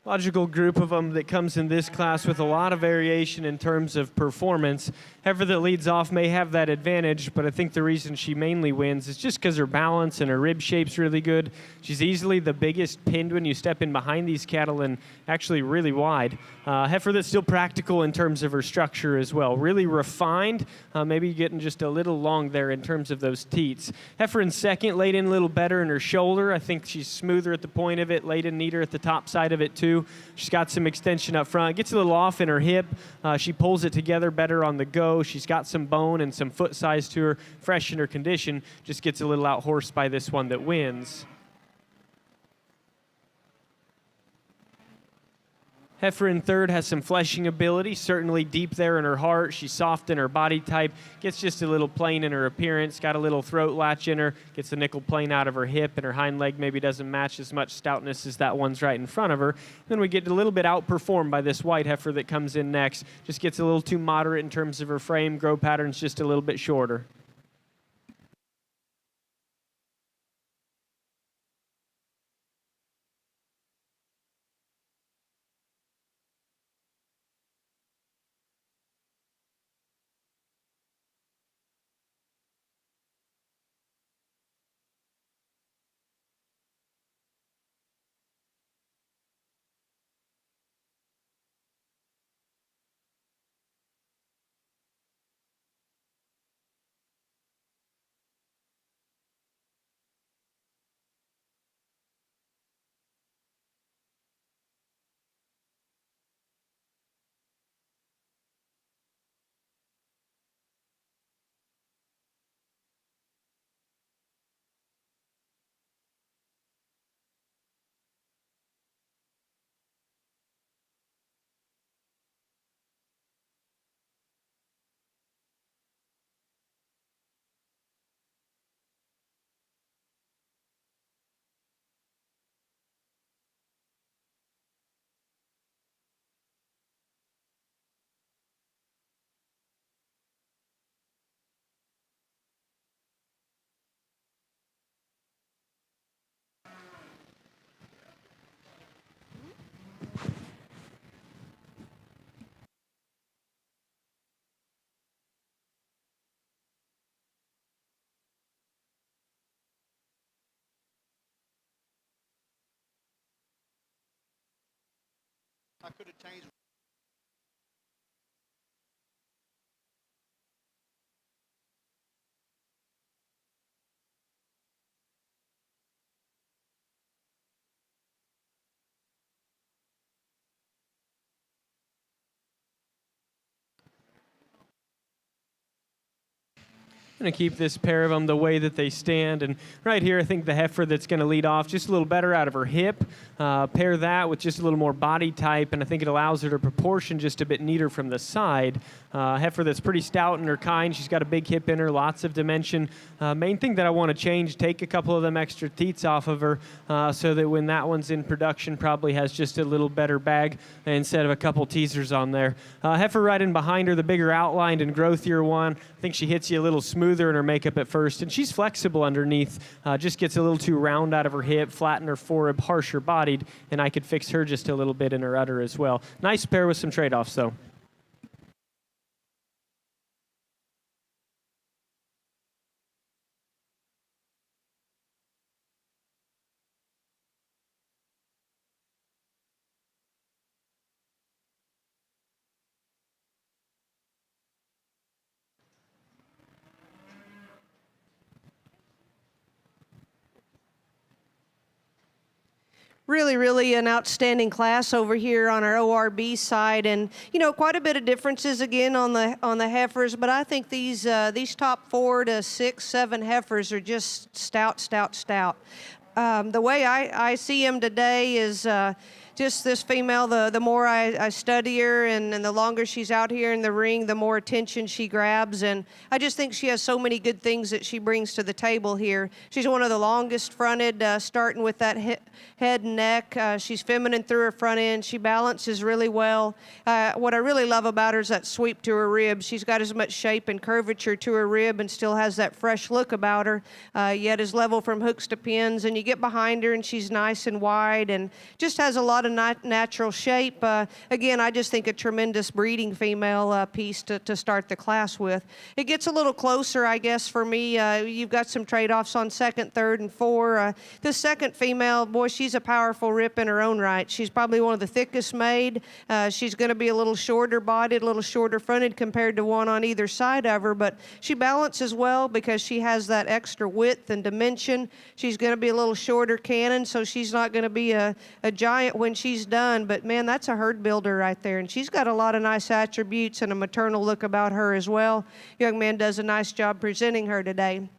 Logical group of them that comes in this class with a lot of variation in terms of performance. Heifer that leads off may have that advantage, but I think the reason she mainly wins is just because her balance and her rib shape's really good. She's easily the biggest pinned when you step in behind these cattle and actually really wide. Heifer that's still practical in terms of her structure as well. Really refined, maybe getting just a little long there in terms of those teats. Heifer in second, laid in a little better in her shoulder. I think she's smoother at the point of it, laid in neater at the top side of it too. She's got some extension up front. Gets a little off in her hip. She pulls it together better on the go. She's got some bone and some foot size to her. Fresh in her condition. Just gets a little outhorsed by this one that wins. Heifer in third has some fleshing ability, certainly deep there in her heart. She's soft in her body type, gets just a little plain in her appearance, got a little throat latch in her, gets the nickel plain out of her hip, and her hind leg maybe doesn't match as much stoutness as that one's right in front of her. Then we get a little bit outperformed by this white heifer that comes in next. Just gets a little too moderate in terms of her frame, grow pattern's just a little bit shorter. I could have changed. Going to keep this pair of them the way that they stand. And right here, I think the heifer that's going to lead off just a little better out of her hip. Pair that with just a little more body type, and I think it allows her to proportion just a bit neater from the side. Heifer that's pretty stout in her kind. She's got a big hip in her, lots of dimension. Main thing that I want to change, take a couple of them extra teats off of her so that when that one's in production, probably has just a little better bag instead of a couple teasers on there. Heifer right in behind her, the bigger outlined and growthier one. I think she hits you a little smoother in her makeup at first, and she's flexible underneath. Just gets a little too round out of her hip, flatten her forerib, harsher bodied, and I could fix her just a little bit in her udder as well. Nice pair with some trade-offs, though. Really an outstanding class over here on our ORB side, and quite a bit of differences again on the heifers, but I think these top 4 to 6, 7 heifers are just stout. The way I see them today is just this female, the more I study her and the longer she's out here in the ring, the more attention she grabs. And I just think she has so many good things that she brings to the table here. She's one of the longest fronted, starting with that head and neck. She's feminine through her front end. She balances really well. What I really love about her is that sweep to her rib. She's got as much shape and curvature to her rib and still has that fresh look about her, yet is level from hooks to pins. And you get behind her and she's nice and wide and just has a lot of natural shape. Again, I just think a tremendous breeding female piece to start the class with. It gets a little closer, I guess, for me. You've got some trade-offs on second, third, and 4. The second female, boy, she's a powerful rip in her own right. She's probably one of the thickest made. She's going to be a little shorter bodied, a little shorter fronted compared to one on either side of her, but she balances well because she has that extra width and dimension. She's going to be a little shorter cannon, so she's not going to be a giant when she's done, but man, that's a herd builder right there, and she's got a lot of nice attributes and a maternal look about her as well. Young man does a nice job presenting her today.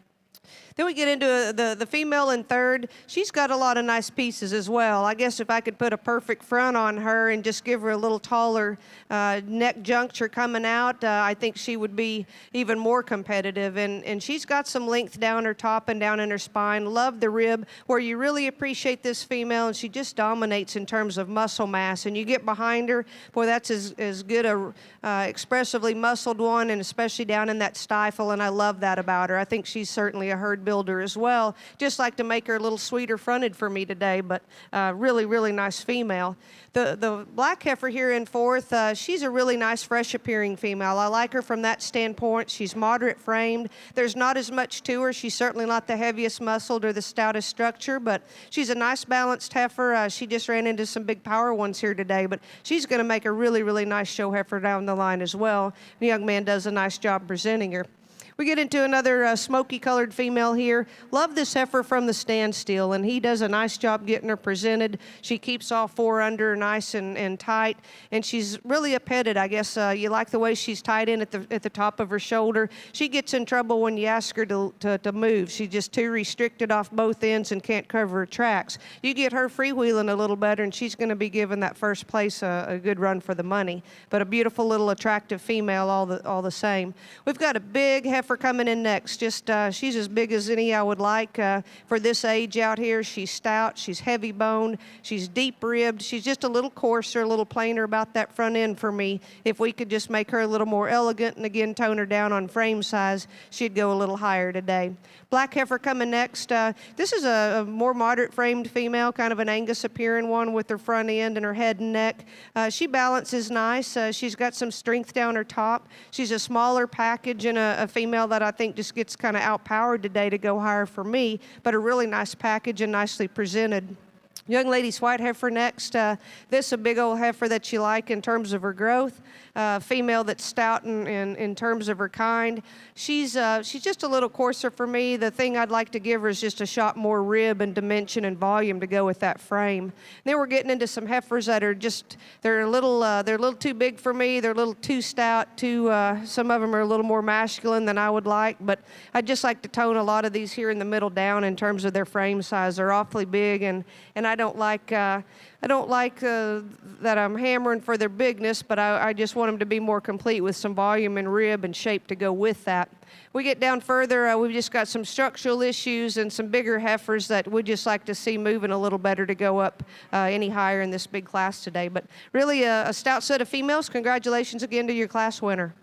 Then we get into the female in third. She's got a lot of nice pieces as well. I guess if I could put a perfect front on her and just give her a little taller neck juncture coming out, I think she would be even more competitive. And she's got some length down her top and down in her spine. Love the rib, where you really appreciate this female, and she just dominates in terms of muscle mass. And you get behind her, boy, that's as good a expressively muscled one, and especially down in that stifle, and I love that about her. I think she's certainly a herd builder as well. Just like to make her a little sweeter fronted for me today, but really nice female. The black heifer here in fourth, she's a really nice fresh appearing female. I like her from that standpoint. She's moderate framed. There's not as much to her. She's certainly not the heaviest muscled or the stoutest structure, but she's a nice balanced heifer. She just ran into some big power ones here today, but she's going to make a really nice show heifer down the line as well. The young man does a nice job presenting her. We get into another smoky-colored female here. Love this heifer from the standstill, and he does a nice job getting her presented. She keeps all 4 under nice and tight, and she's really a petted. I guess you like the way she's tied in at the top of her shoulder. She gets in trouble when you ask her to move. She's just too restricted off both ends and can't cover her tracks. You get her freewheeling a little better, and she's going to be giving that first place a good run for the money. But a beautiful little attractive female all the same. We've got a big heifer coming in next. Just she's as big as any I would like for this age out here. She's stout, she's heavy boned, she's deep ribbed, she's just a little coarser, a little plainer about that front end for me. If we could just make her a little more elegant and again tone her down on frame size, she'd go a little higher today. Black heifer coming next. This is a more moderate framed female, kind of an Angus appearing one with her front end and her head and neck. She balances nice. She's got some strength down her top. She's a smaller package and a female that I think just gets kind of outpowered today to go higher for me, but a really nice package and nicely presented. Young lady's white heifer next. This a big old heifer that you like in terms of her growth. Female that's stout in terms of her kind. She's just a little coarser for me. The thing I'd like to give her is just a shot more rib and dimension and volume to go with that frame. Then we're getting into some heifers that are they're a little too big for me. They're a little too stout. Some of them are a little more masculine than I would like. But I'd just like to tone a lot of these here in the middle down in terms of their frame size. They're awfully big, and I don't like that I'm hammering for their bigness, but I just want them to be more complete with some volume and rib and shape to go with that. We get down further, we've just got some structural issues and some bigger heifers that we'd just like to see moving a little better to go up any higher in this big class today. But really a stout set of females. Congratulations again to your class winner.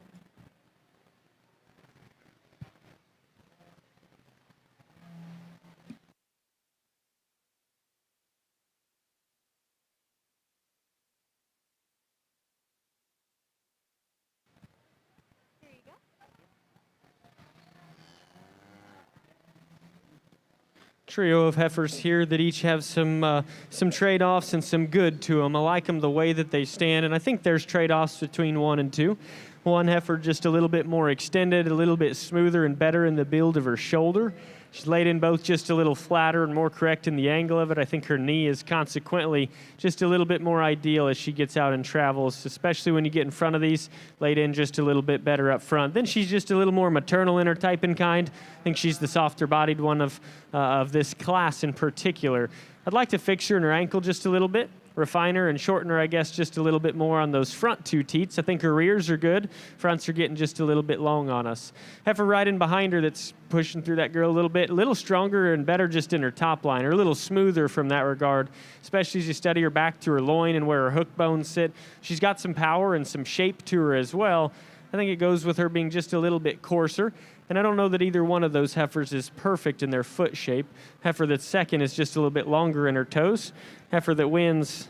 Trio of heifers here that each have some trade-offs and some good to them. I like them the way that they stand, and I think there's trade-offs between 1 and 2. One heifer just a little bit more extended, a little bit smoother and better in the build of her shoulder. She's laid in both just a little flatter and more correct in the angle of it. I think her knee is consequently just a little bit more ideal as she gets out and travels, especially when you get in front of these, laid in just a little bit better up front. Then she's just a little more maternal in her type and kind. I think she's the softer-bodied one of this class in particular. I'd like to fix her in her ankle just a little bit, refine her and shorten her, I guess, just a little bit more on those front 2 teats. I think her rears are good. Fronts are getting just a little bit long on us. Heifer right in behind her that's pushing through that girl a little bit, a little stronger and better just in her top line, or a little smoother from that regard, especially as you study her back to her loin and where her hook bones sit. She's got some power and some shape to her as well. I think it goes with her being just a little bit coarser. And I don't know that either one of those heifers is perfect in their foot shape. Heifer that's second is just a little bit longer in her toes. Heifer that wins,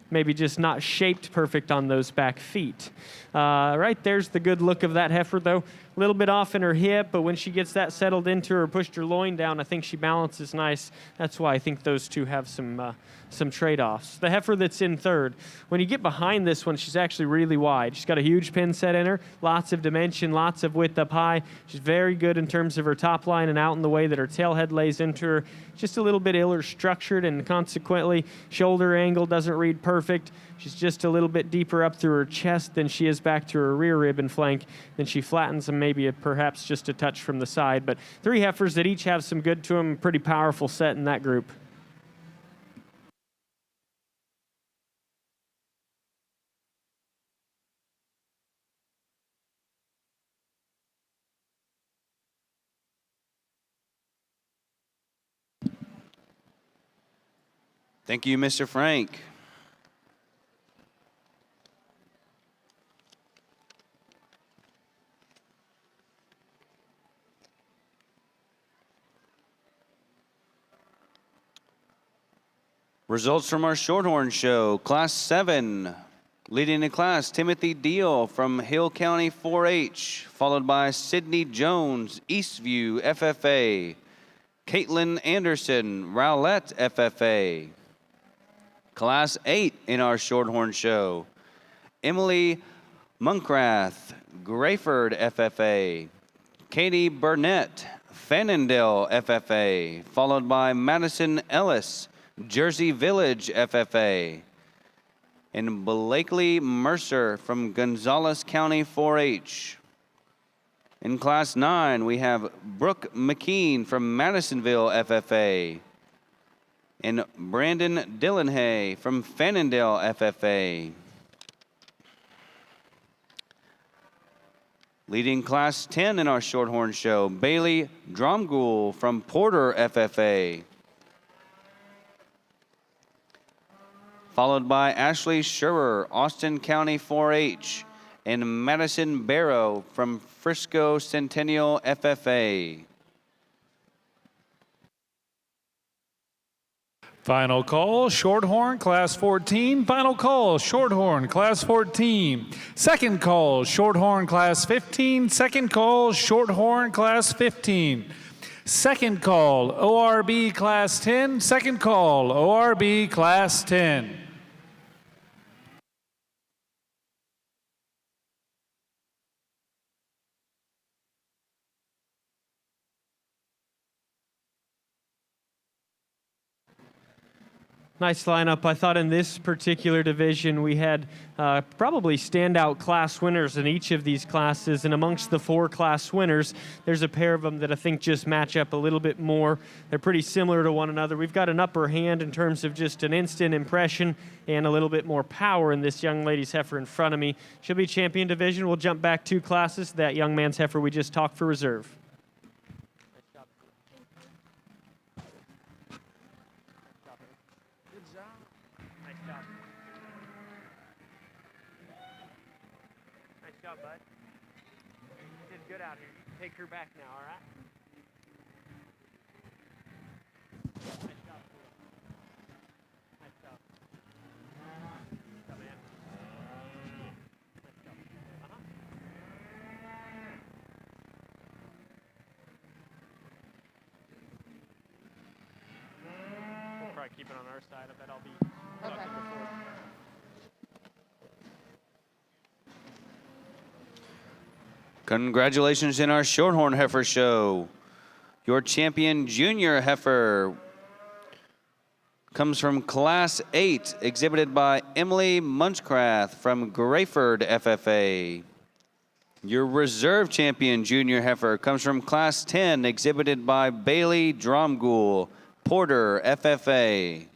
maybe just not shaped perfect on those back feet. Right there's the good look of that heifer, though. A little bit off in her hip, but when she gets that settled into her, pushed her loin down, I think she balances nice. That's why I think those two have some trade-offs. The heifer that's in third, when you get behind this one, she's actually really wide. She's got a huge pin set in her, lots of dimension, lots of width up high. She's very good in terms of her top line and out in the way that her tail head lays into her. Just a little bit iller structured, and consequently, shoulder angle doesn't read perfect. She's just a little bit deeper up through her chest than she is back to her rear rib and flank. Then she flattens them maybe perhaps just a touch from the side. But 3 heifers that each have some good to them, pretty powerful set in that group. Thank you, Mr. Frank. Results from our Shorthorn show. Class 7, leading the class, Timothy Deal from Hill County 4-H, followed by Sydney Jones, Eastview FFA, Caitlin Anderson, Rowlett FFA. Class 8 in our Shorthorn show, Emily Munkrath, Grayford FFA, Katie Burnett, Fannindale FFA, followed by Madison Ellis, Jersey Village FFA, and Blakely Mercer from Gonzales County 4-H. In Class 9, we have Brooke McKean from Madisonville FFA, and Brandon Dillenhay from Fannindale FFA. Leading Class 10 in our Shorthorn show, Bailey Dromgool from Porter FFA. Followed by Ashley Schurer, Austin County 4-H, and Madison Barrow from Frisco Centennial FFA. Final call, Shorthorn, Class 14. Final call, Shorthorn, Class 14. Second call, Shorthorn, Class 15. Second call, Shorthorn, Class 15. Second call, ORB Class 10. Second call, ORB Class 10. Nice lineup. I thought in this particular division we had probably standout class winners in each of these classes, and amongst the 4 class winners, there's a pair of them that I think just match up a little bit more. They're pretty similar to one another. We've got an upper hand in terms of just an instant impression and a little bit more power in this young lady's heifer in front of me. She'll be champion division. We'll jump back 2 classes. That young man's heifer we just talked for reserve. Bud. You did good out here. Take her back now, all right? Nice job. Nice job. Good job, man. Nice job. We'll probably keep it on our side. I bet I'll be talking before. Congratulations in our Shorthorn Heifer Show. Your champion junior heifer comes from Class 8, exhibited by Emily Munchcraft from Grayford FFA. Your reserve champion junior heifer comes from Class 10, exhibited by Bailey Dromgoole, Porter FFA.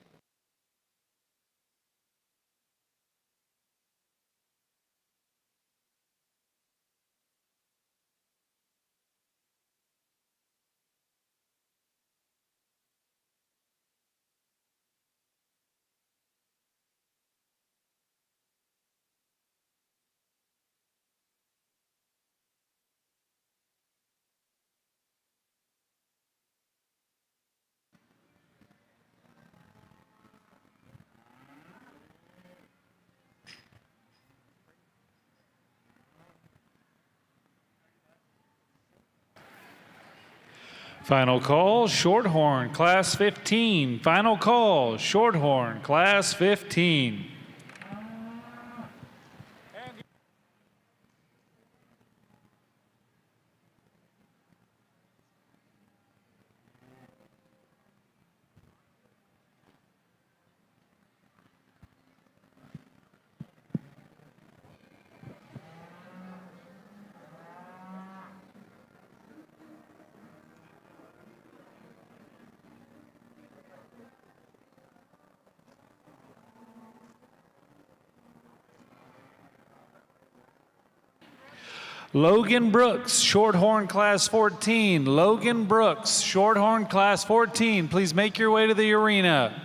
Final call, Shorthorn, Class 15. Final call, Shorthorn, Class 15. Logan Brooks, Shorthorn Class 14. Logan Brooks, Shorthorn Class 14. Please make your way to the arena.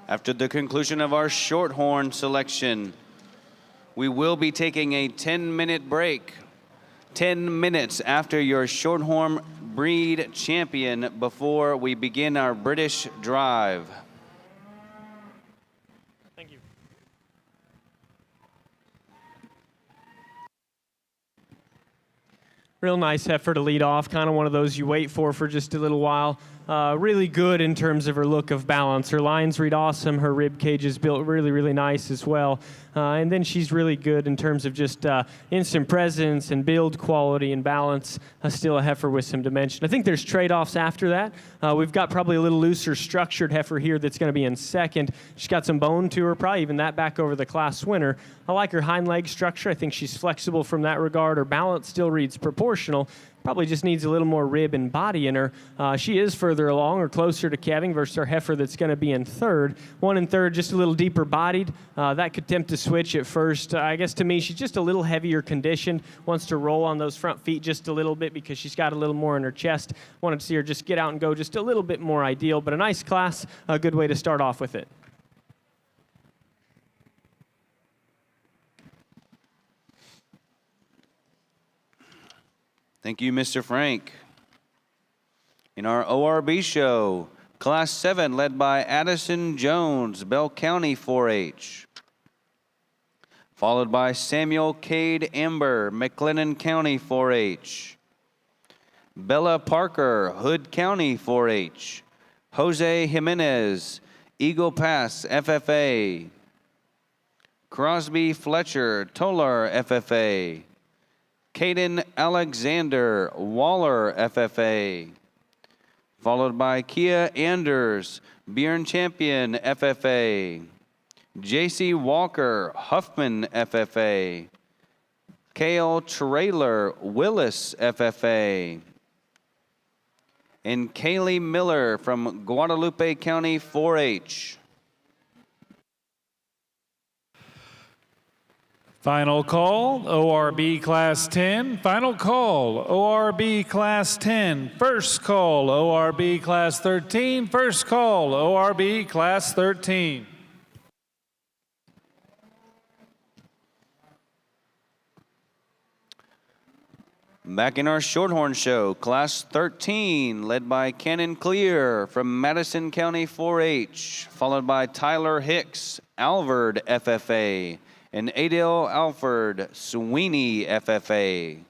After the conclusion of our Shorthorn selection, we will be taking a 10-minute break. 10 minutes after your Shorthorn breed champion before we begin our British drive. Thank you. Real nice heifer to lead off, kind of one of those you wait for just a little while. Really good in terms of her look of balance. Her lines read awesome. Her rib cage is built really, really nice as well. And then she's really good in terms of just instant presence and build quality and balance. Still a heifer with some dimension. I think there's trade-offs after that. We've got probably a little looser structured heifer here that's going to be in second. She's got some bone to her, probably even that back over the class winner. I like her hind leg structure. I think she's flexible from that regard. Her balance still reads proportional. Probably just needs a little more rib and body in her. She is further along or closer to calving versus our heifer that's going to be in third. One in third, just a little deeper bodied. That could tempt to switch at first. I guess to me, she's just a little heavier conditioned. Wants to roll on those front feet just a little bit because she's got a little more in her chest. Wanted to see her just get out and go just a little bit more ideal, but a nice class, a good way to start off with it. Thank you, Mr. Frank. In our ORB show, Class 7 led by Addison Jones, Bell County 4-H. followed by Samuel Cade Amber, McLennan County 4-H. Bella Parker, Hood County 4-H. Jose Jimenez, Eagle Pass FFA. Crosby Fletcher, Tolar FFA. Caden Alexander, Waller FFA. Followed by Kia Anders, Bjorn Champion FFA. JC Walker, Huffman FFA. Kale Trailer, Willis FFA. And Kaylee Miller from Guadalupe County 4-H. Final call, ORB Class 10. Final call, ORB Class 10. First call, ORB Class 13. First call, ORB Class 13. Back in our Shorthorn show, Class 13, led by Cannon Clear from Madison County 4-H, followed by Tyler Hicks, Alvord FFA, and Adele Alford, Sweeney FFA.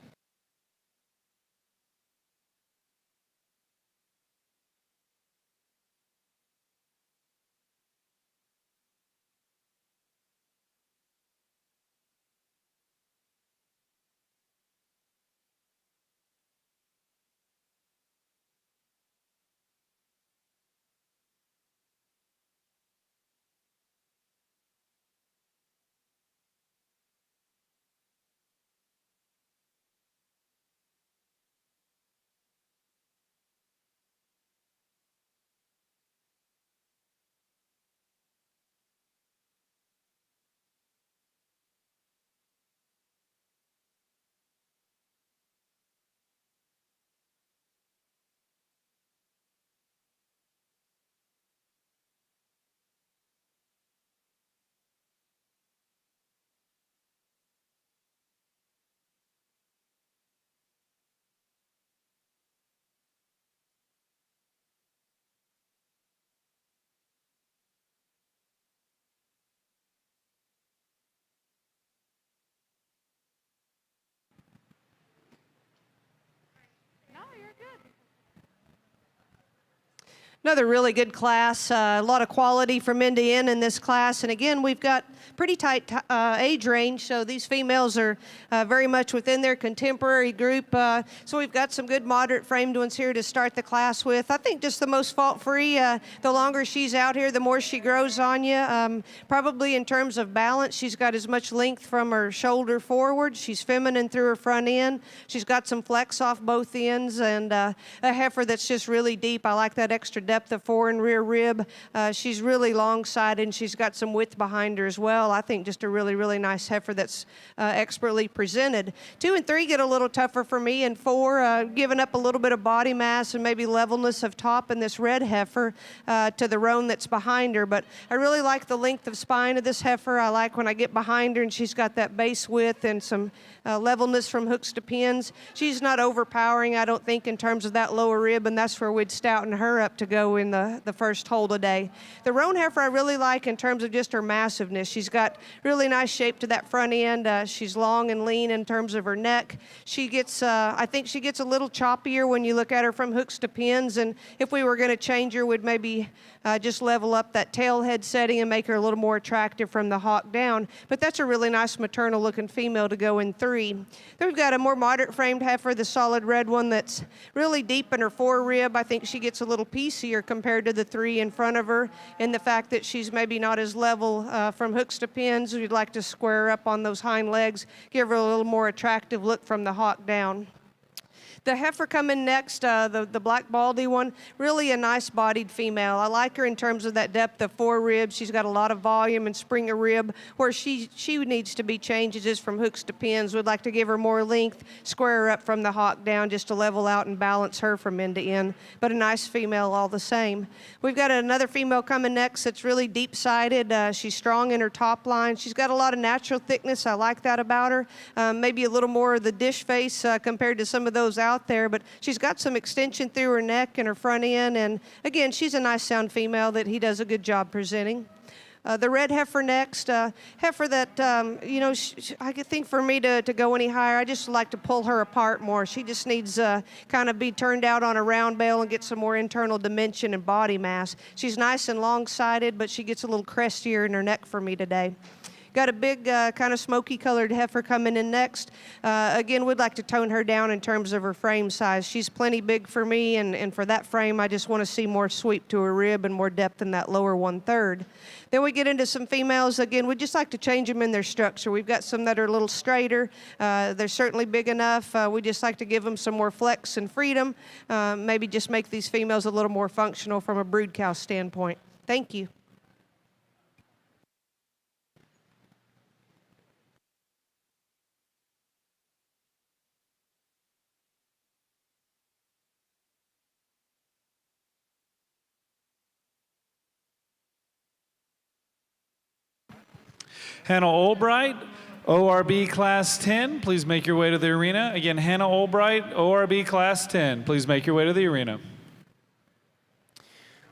Another really good class, a lot of quality from end to end in this class. And again, we've got pretty tight age range, so these females are very much within their contemporary group. So we've got some good moderate framed ones here to start the class with. I think just the most fault-free. The longer she's out here, the more she grows on you. Probably in terms of balance, she's got as much length from her shoulder forward. She's feminine through her front end. She's got some flex off both ends, and a heifer that's just really deep. I like that extra depth of fore and rear rib. She's really long-sided, and she's got some width behind her as well. I think just a really, really nice heifer that's expertly presented. 2 and 3 get a little tougher for me, and 4 giving up a little bit of body mass and maybe levelness of top in this red heifer to the roan that's behind her. But I really like the length of spine of this heifer. I like when I get behind her and she's got that base width and some levelness from hooks to pins. She's not overpowering, I don't think, in terms of that lower rib, and that's where we'd stouten her up to go in the first hole today. The roan heifer I really like in terms of just her massiveness. She's got really nice shape to that front end. She's long and lean in terms of her neck. She gets, I think she gets a little choppier when you look at her from hooks to pins, and if we were going to change her, we'd maybe just level up that tail head setting and make her a little more attractive from the hock down. But that's a really nice maternal looking female to go in 3. Then we've got a more moderate framed heifer, the solid red one that's really deep in her fore rib. I think she gets a little piecier compared to the 3 in front of her, in the fact that she's maybe not as level from hooks to pins. We'd like to square her up on those hind legs, give her a little more attractive look from the hock down. The heifer coming next, the black baldy one, really a nice bodied female. I like her in terms of that depth of fore rib. She's got a lot of volume and spring of rib. Where she needs to be changed is just from hooks to pins. We'd like to give her more length, square her up from the hock down just to level out and balance her from end to end. But a nice female all the same. We've got another female coming next that's really deep-sided. She's strong in her top line. She's got a lot of natural thickness. I like that about her. Maybe a little more of the dish face compared to some of those out there, but she's got some extension through her neck and her front end, and again, she's a nice sound female that he does a good job presenting. The red heifer next, heifer that, you know, I think for me to go any higher, I just like to pull her apart more. She just needs kind of be turned out on a round bale and get some more internal dimension and body mass. She's nice and long-sided, but she gets a little crestier in her neck for me today. Got a big kind of smoky colored heifer coming in next. Again, we'd like to tone her down in terms of her frame size. She's plenty big for me, and for that frame, I just want to see more sweep to her rib and more depth in that lower 1/3. Then we get into some females. Again, we just like to change them in their structure. We've got some that are a little straighter. They're certainly big enough. We just like to give them some more flex and freedom. Maybe just make these females a little more functional from a brood cow standpoint. Thank you. Hannah Albright, ORB Class 10, please make your way to the arena. Again, Hannah Albright, ORB Class 10, please make your way to the arena.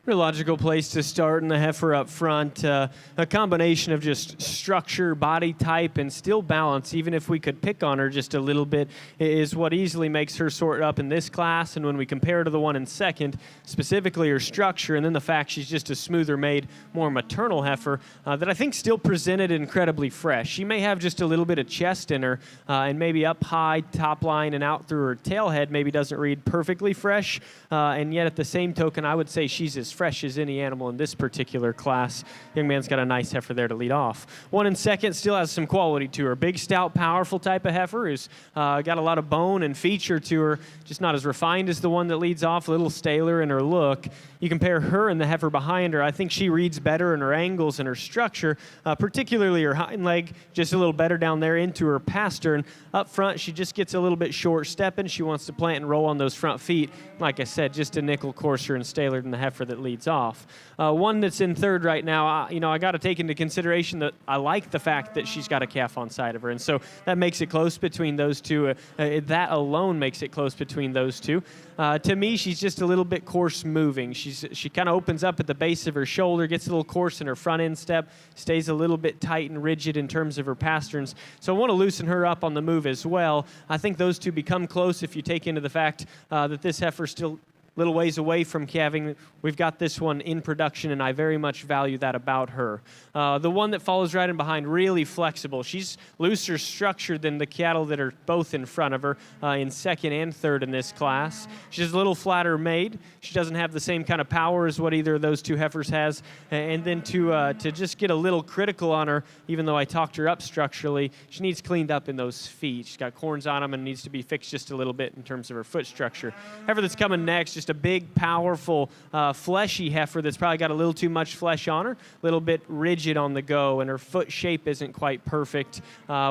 Real logical place to start in the heifer up front. A combination of just structure, body type, and still balance, even if we could pick on her just a little bit, is what easily makes her sort up in this class. And when we compare to the one in second, specifically her structure, and then the fact she's just a smoother made, more maternal heifer, that I think still presented incredibly fresh. She may have just a little bit of chest in her, and maybe up high, top line, and out through her tail head maybe doesn't read perfectly fresh. And yet at the same token, I would say she's as fresh as any animal in this particular class. Young man's got a nice heifer there to lead off. One in second still has some quality to her. Big, stout, powerful type of heifer who's got a lot of bone and feature to her, just not as refined as the one that leads off, a little staler in her look. You compare her and the heifer behind her, I think she reads better in her angles and her structure, particularly her hind leg, just a little better down there into her pastern. Up front, she just gets a little bit short stepping. She wants to plant and roll on those front feet. Like I said, just a nickel coarser and staler than the heifer that leads off. One that's in third right now, I got to take into consideration that I like the fact that she's got a calf on side of her, and so that makes it close between those two. That alone makes it close between those two. To me, she's just a little bit coarse moving. She kind of opens up at the base of her shoulder, gets a little coarse in her front end step, stays a little bit tight and rigid in terms of her pasterns. So I want to loosen her up on the move as well. I think those two become close if you take into the fact that this heifer still little ways away from calving. We've got this one in production, and I very much value that about her. The one that follows right in behind, really flexible. She's looser structured than the cattle that are both in front of her in second and third in this class. She's a little flatter made. She doesn't have the same kind of power as what either of those two heifers has. And then to just get a little critical on her, even though I talked her up structurally, she needs cleaned up in those feet. She's got corns on them and needs to be fixed just a little bit in terms of her foot structure. Heifer that's coming next, just a big, powerful, fleshy heifer that's probably got a little too much flesh on her, a little bit rigid on the go, and her foot shape isn't quite perfect.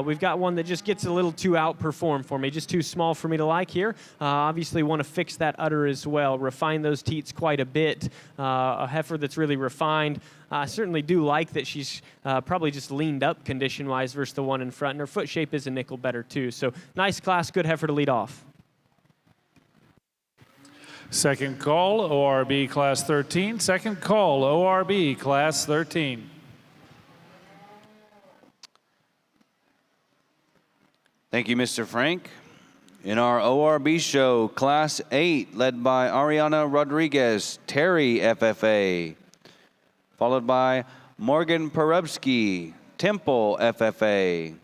We've got one that just gets a little too outperformed for me, just too small for me to like here. Obviously want to fix that udder as well, refine those teats quite a bit. A heifer that's really refined. I certainly do like that she's probably just leaned up condition-wise versus the one in front, and her foot shape is a nickel better too. So nice class, good heifer to lead off. Second call, ORB Class 13. Second call, ORB Class 13. Thank you, Mr. Frank. In our ORB show, Class 8, led by Ariana Rodriguez, Terry FFA, followed by Morgan Perubsky, Temple FFA,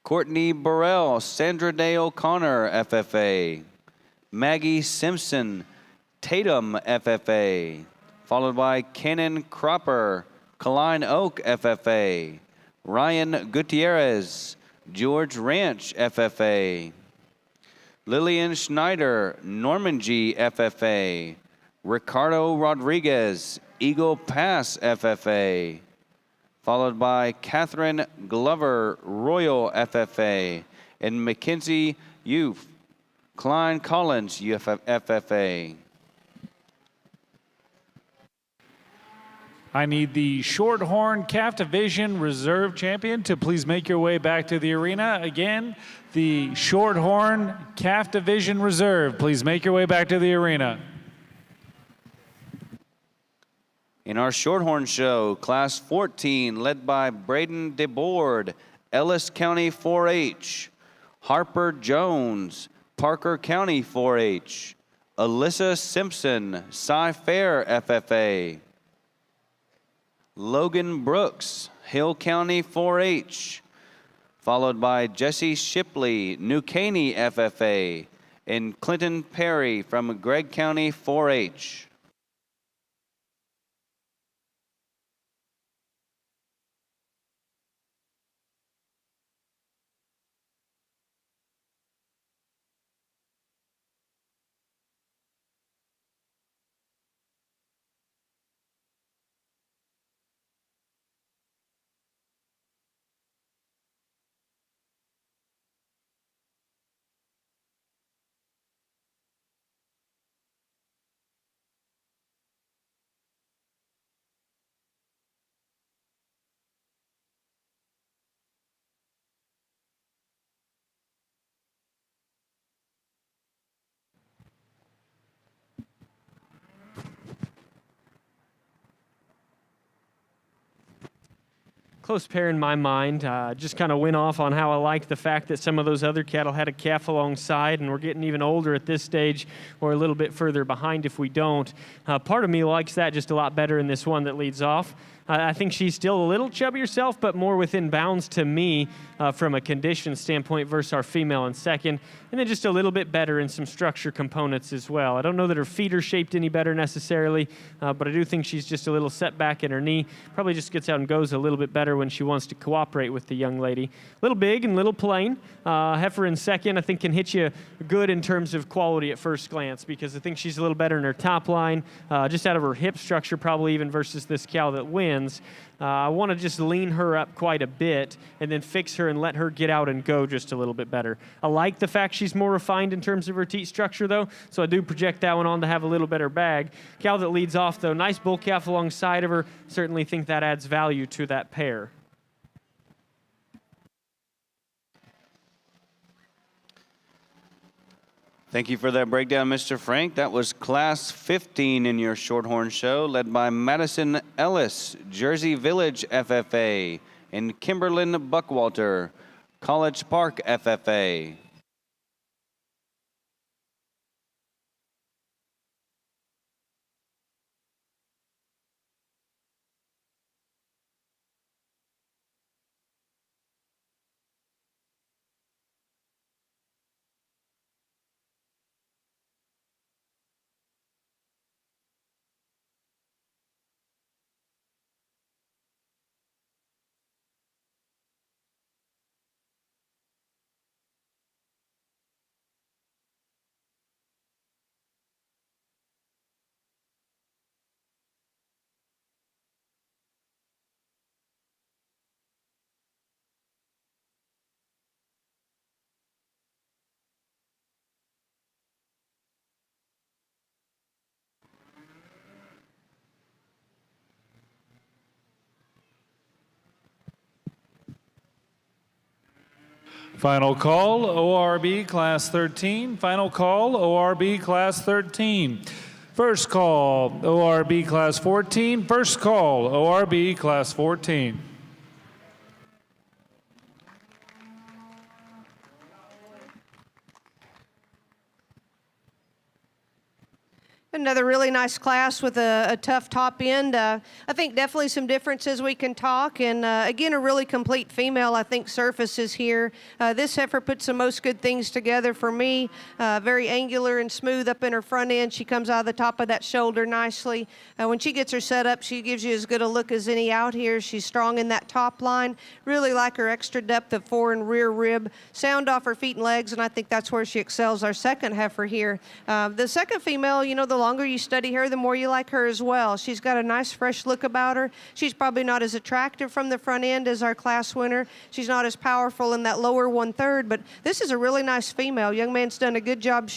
Courtney Burrell, Sandra Day O'Connor FFA, Maggie Simpson, Tatum FFA, followed by Kenan Cropper, Colline Oak FFA, Ryan Gutierrez, George Ranch FFA, Lillian Schneider, Norman G FFA, Ricardo Rodriguez, Eagle Pass FFA, followed by Catherine Glover, Royal FFA, and Mackenzie Youth, Klein Collins, FFA. I need the Shorthorn Calf Division Reserve Champion to please make your way back to the arena. Again, the Shorthorn Calf Division Reserve, please make your way back to the arena. In our Shorthorn show, Class 14, led by Braden DeBoard, Ellis County 4-H, Harper Jones, Parker County 4-H, Alyssa Simpson, Cy-Fair FFA, Logan Brooks, Hill County 4-H, followed by Jesse Shipley, New Caney FFA, and Clinton Perry from Gregg County 4-H. Close pair in my mind. Just kind of went off on how I liked the fact that some of those other cattle had a calf alongside, and we're getting even older at this stage, or a little bit further behind if we don't. Part of me likes that just a lot better in this one that leads off. I think she's still a little chubby herself, but more within bounds to me from a condition standpoint versus our female in second. And then just a little bit better in some structure components as well. I don't know that her feet are shaped any better necessarily, but I do think she's just a little setback in her knee. Probably just gets out and goes a little bit better when she wants to cooperate with the young lady. A little big and a little plain. Heifer in second, I think, can hit you good in terms of quality at first glance, because I think she's a little better in her top line, just out of her hip structure probably even versus this cow that wins. I want to just lean her up quite a bit and then fix her and let her get out and go just a little bit better. I like the fact she's more refined in terms of her teat structure, though, so I do project that one on to have a little better bag. Cow that leads off, though, nice bull calf alongside of her. Certainly think that adds value to that pair. Thank you for that breakdown, Mr. Frank. That was Class 15 in your Shorthorn show, led by Madison Ellis, Jersey Village FFA, and Kimberlyn Buckwalter, College Park FFA. Final call, ORB Class 13. Final call, ORB Class 13. First call, ORB Class 14. First call, ORB Class 14. Another really nice class with a tough top end. I think definitely some differences we can talk. And again, a really complete female, I think, surfaces here. This heifer puts the most good things together for me. Very angular and smooth up in her front end. She comes out of the top of that shoulder nicely. When she gets her set up, she gives you as good a look as any out here. She's strong in that top line. Really like her extra depth of fore and rear rib. Sound off her feet and legs, and I think that's where she excels. Our second heifer here. The second female, you know, the longer you study her, the more you like her as well. She's got a nice fresh look about her. She's probably not as attractive from the front end as our class winner. She's not as powerful in that lower 1/3, but this is a really nice female. Young man's done a good job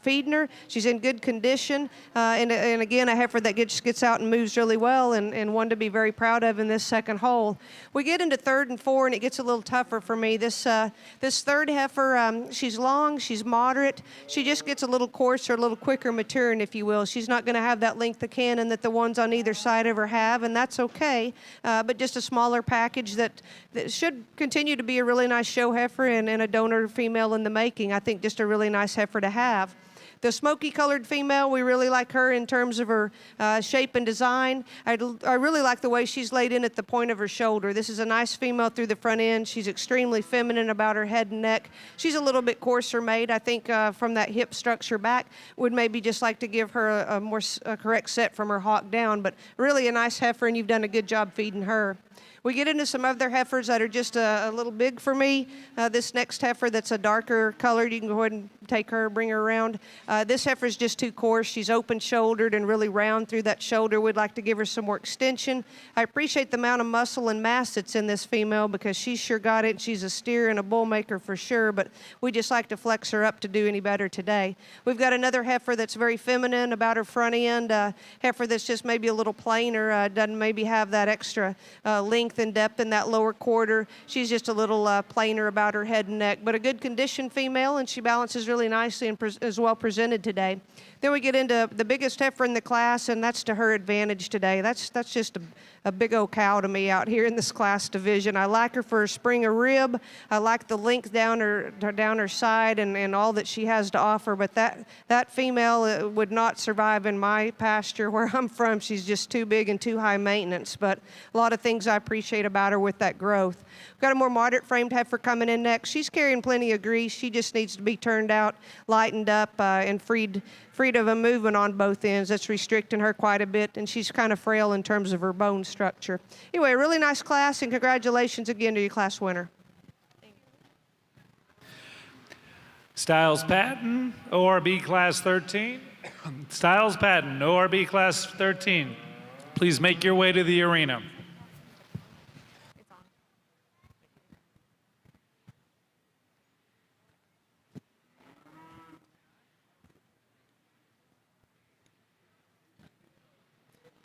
feeding her. She's in good condition. And again, a heifer that gets out and moves really well, and one to be very proud of in this second hole. We get into third and four, and it gets a little tougher for me. This third heifer, she's long, she's moderate. She just gets a little coarser, a little quicker maturing, if you will. She's not going to have that length of cannon that the ones on either side of her have, and that's okay. But just a smaller package that should continue to be a really nice show heifer and a donor female in the making. I think just a really nice heifer to have. The smoky colored female, we really like her in terms of her shape and design. I really like the way she's laid in at the point of her shoulder. This is a nice female through the front end. She's extremely feminine about her head and neck. She's a little bit coarser made. I think from that hip structure back, would maybe just like to give her a more correct set from her hock down, but really a nice heifer, and you've done a good job feeding her. We get into some other heifers that are just a little big for me. This next heifer that's a darker colored, you can go ahead and take her, bring her around. This heifer is just too coarse. She's open-shouldered and really round through that shoulder. We'd like to give her some more extension. I appreciate the amount of muscle and mass that's in this female because she's sure got it. She's a steer and a bull maker for sure, but we just like to flex her up to do any better today. We've got another heifer that's very feminine about her front end, heifer that's just maybe a little plainer, doesn't maybe have that extra length and depth in that lower quarter. She's just a little plainer about her head and neck, but a good conditioned female, and she balances really nicely and is well presented today. Then we get into the biggest heifer in the class, and that's to her advantage today. That's just a big old cow to me out here in this class division. I like her for her spring of rib. I like the length down her side and all that she has to offer, but that female would not survive in my pasture where I'm from. She's just too big and too high maintenance, but a lot of things I appreciate about her with that growth. We've got a more moderate framed heifer coming in next. She's carrying plenty of grease. She just needs to be turned out, lightened up, and freed of a movement on both ends. That's restricting her quite a bit, and she's kind of frail in terms of her bone structure. Anyway, a really nice class, and congratulations again to your class winner. Styles Patton, ORB Class 13. Styles Patton, ORB Class 13. Please make your way to the arena.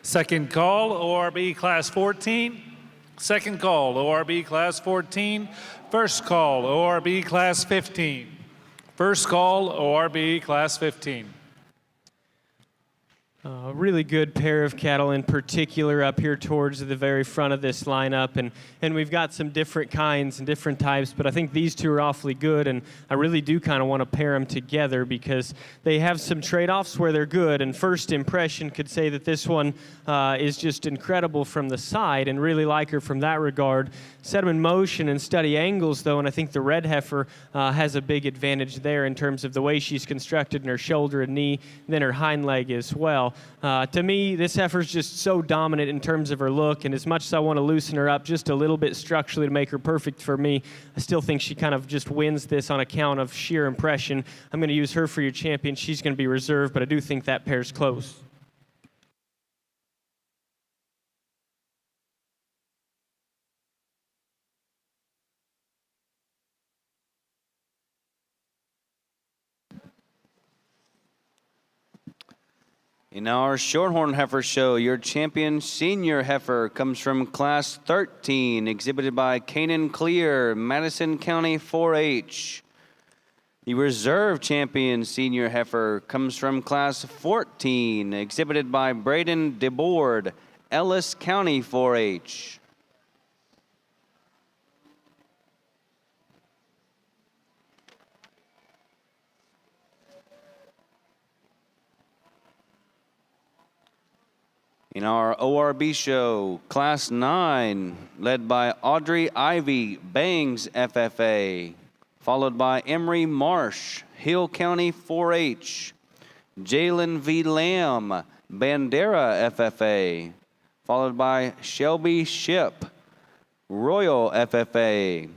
Second call, ORB Class 14. Second call, ORB Class 14. First call, ORB Class 15. First call, ORB Class 15. A really good pair of cattle in particular up here towards the very front of this lineup, and we've got some different kinds and different types, but I think these two are awfully good, and I really do kind of want to pair them together because they have some trade-offs where they're good, and first impression could say that this one is just incredible from the side and really like her from that regard. Set them in motion and study angles, though, and I think the red heifer has a big advantage there in terms of the way she's constructed in her shoulder and knee, and then her hind leg as well. To me, this heifer's just so dominant in terms of her look, and as much as I want to loosen her up just a little bit structurally to make her perfect for me, I still think she kind of just wins this on account of sheer impression. I'm going to use her for your champion. She's going to be reserved, but I do think that pair's close. In our Shorthorn Heifer Show, your champion senior heifer comes from Class 13, exhibited by Canaan Clear, Madison County 4-H. The reserve champion senior heifer comes from Class 14, exhibited by Braden DeBoard, Ellis County 4-H. In our ORB show, Class 9, led by Audrey Ivy, Bangs FFA, followed by Emery Marsh, Hill County 4-H, Jalen V. Lamb, Bandera FFA, followed by Shelby Ship, Royal FFA,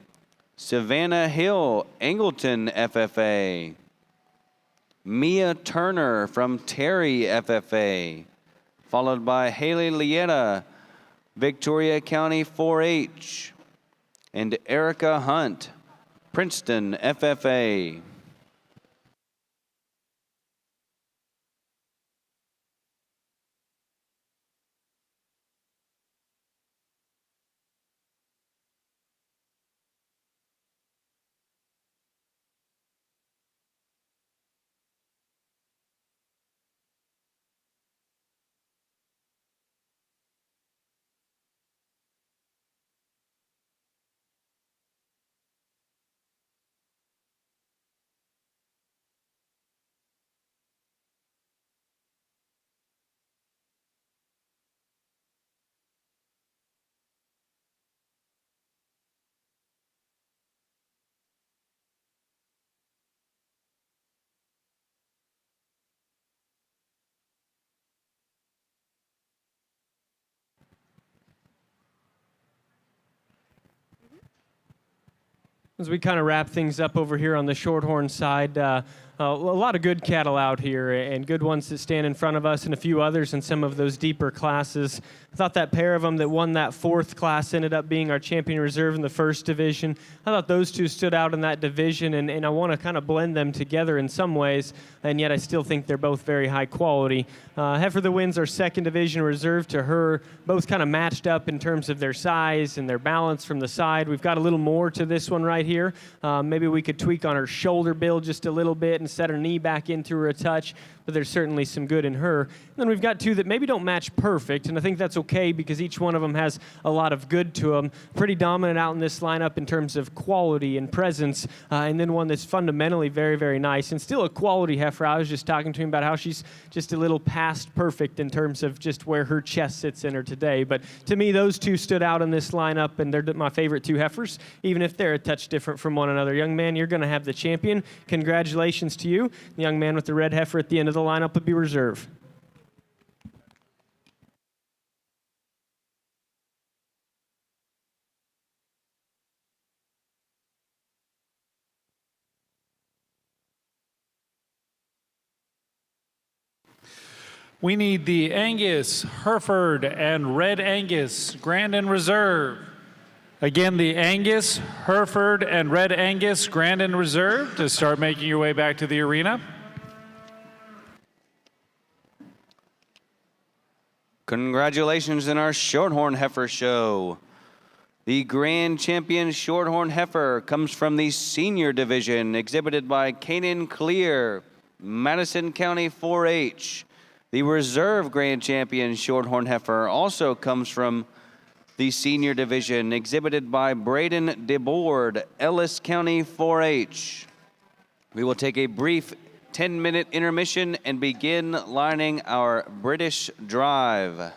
Savannah Hill, Angleton FFA, Mia Turner from Terry FFA, followed by Haley Lieta, Victoria County 4-H, and Erica Hunt, Princeton FFA. As we kind of wrap things up over here on the Shorthorn side, a lot of good cattle out here and good ones that stand in front of us and a few others in some of those deeper classes. I thought that pair of them that won that fourth class ended up being our champion reserve in the first division. I thought those two stood out in that division, and I want to kind of blend them together in some ways, and yet I still think they're both very high quality. Heifer that wins our second division reserve to her, both kind of matched up in terms of their size and their balance from the side. We've got a little more to this one right here. Maybe we could tweak on her shoulder build just a little bit and set her knee back into her a touch, but there's certainly some good in her. And then we've got two that maybe don't match perfect, and I think that's okay because each one of them has a lot of good to them. Pretty dominant out in this lineup in terms of quality and presence, and then one that's fundamentally very, very nice and still a quality heifer. I was just talking to him about how she's just a little past perfect in terms of just where her chest sits in her today. But to me, those two stood out in this lineup, and they're my favorite two heifers, even if they're a touch different from one another. Young man, you're going to have the champion. Congratulations to you. The young man with the red heifer at the end of the lineup would be reserve. We need the Angus, Hereford, and Red Angus, Grand and Reserve. Again, the Angus, Hereford, and Red Angus, Grand and Reserve to start making your way back to the arena. Congratulations in our Shorthorn Heifer show. The Grand Champion Shorthorn Heifer comes from the Senior Division, exhibited by Canaan Clear, Madison County 4-H. The Reserve Grand Champion Shorthorn Heifer also comes from the Senior Division, exhibited by Braden DeBoard, Ellis County 4-H. We will take a brief 10-minute intermission and begin lining our British drive.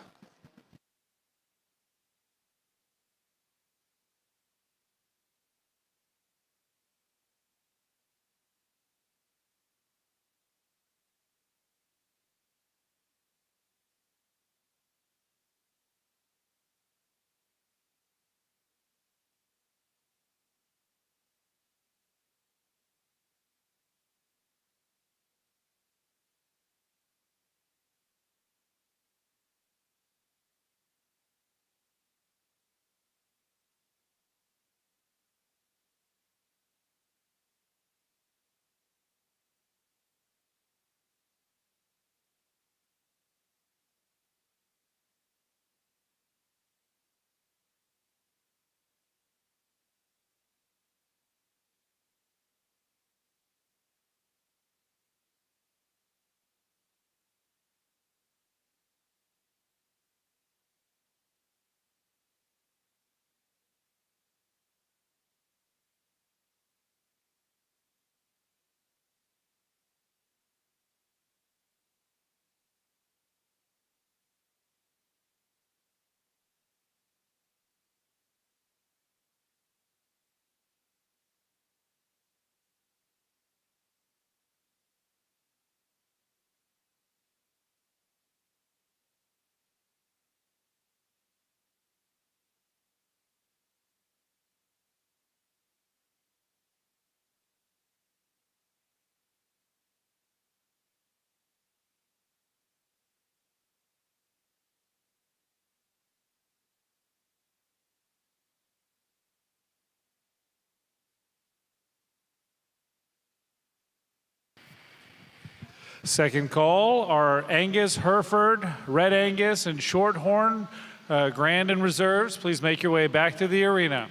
Second call are Angus, Hereford, Red Angus, and Shorthorn, Grand and Reserves. Please make your way back to the arena.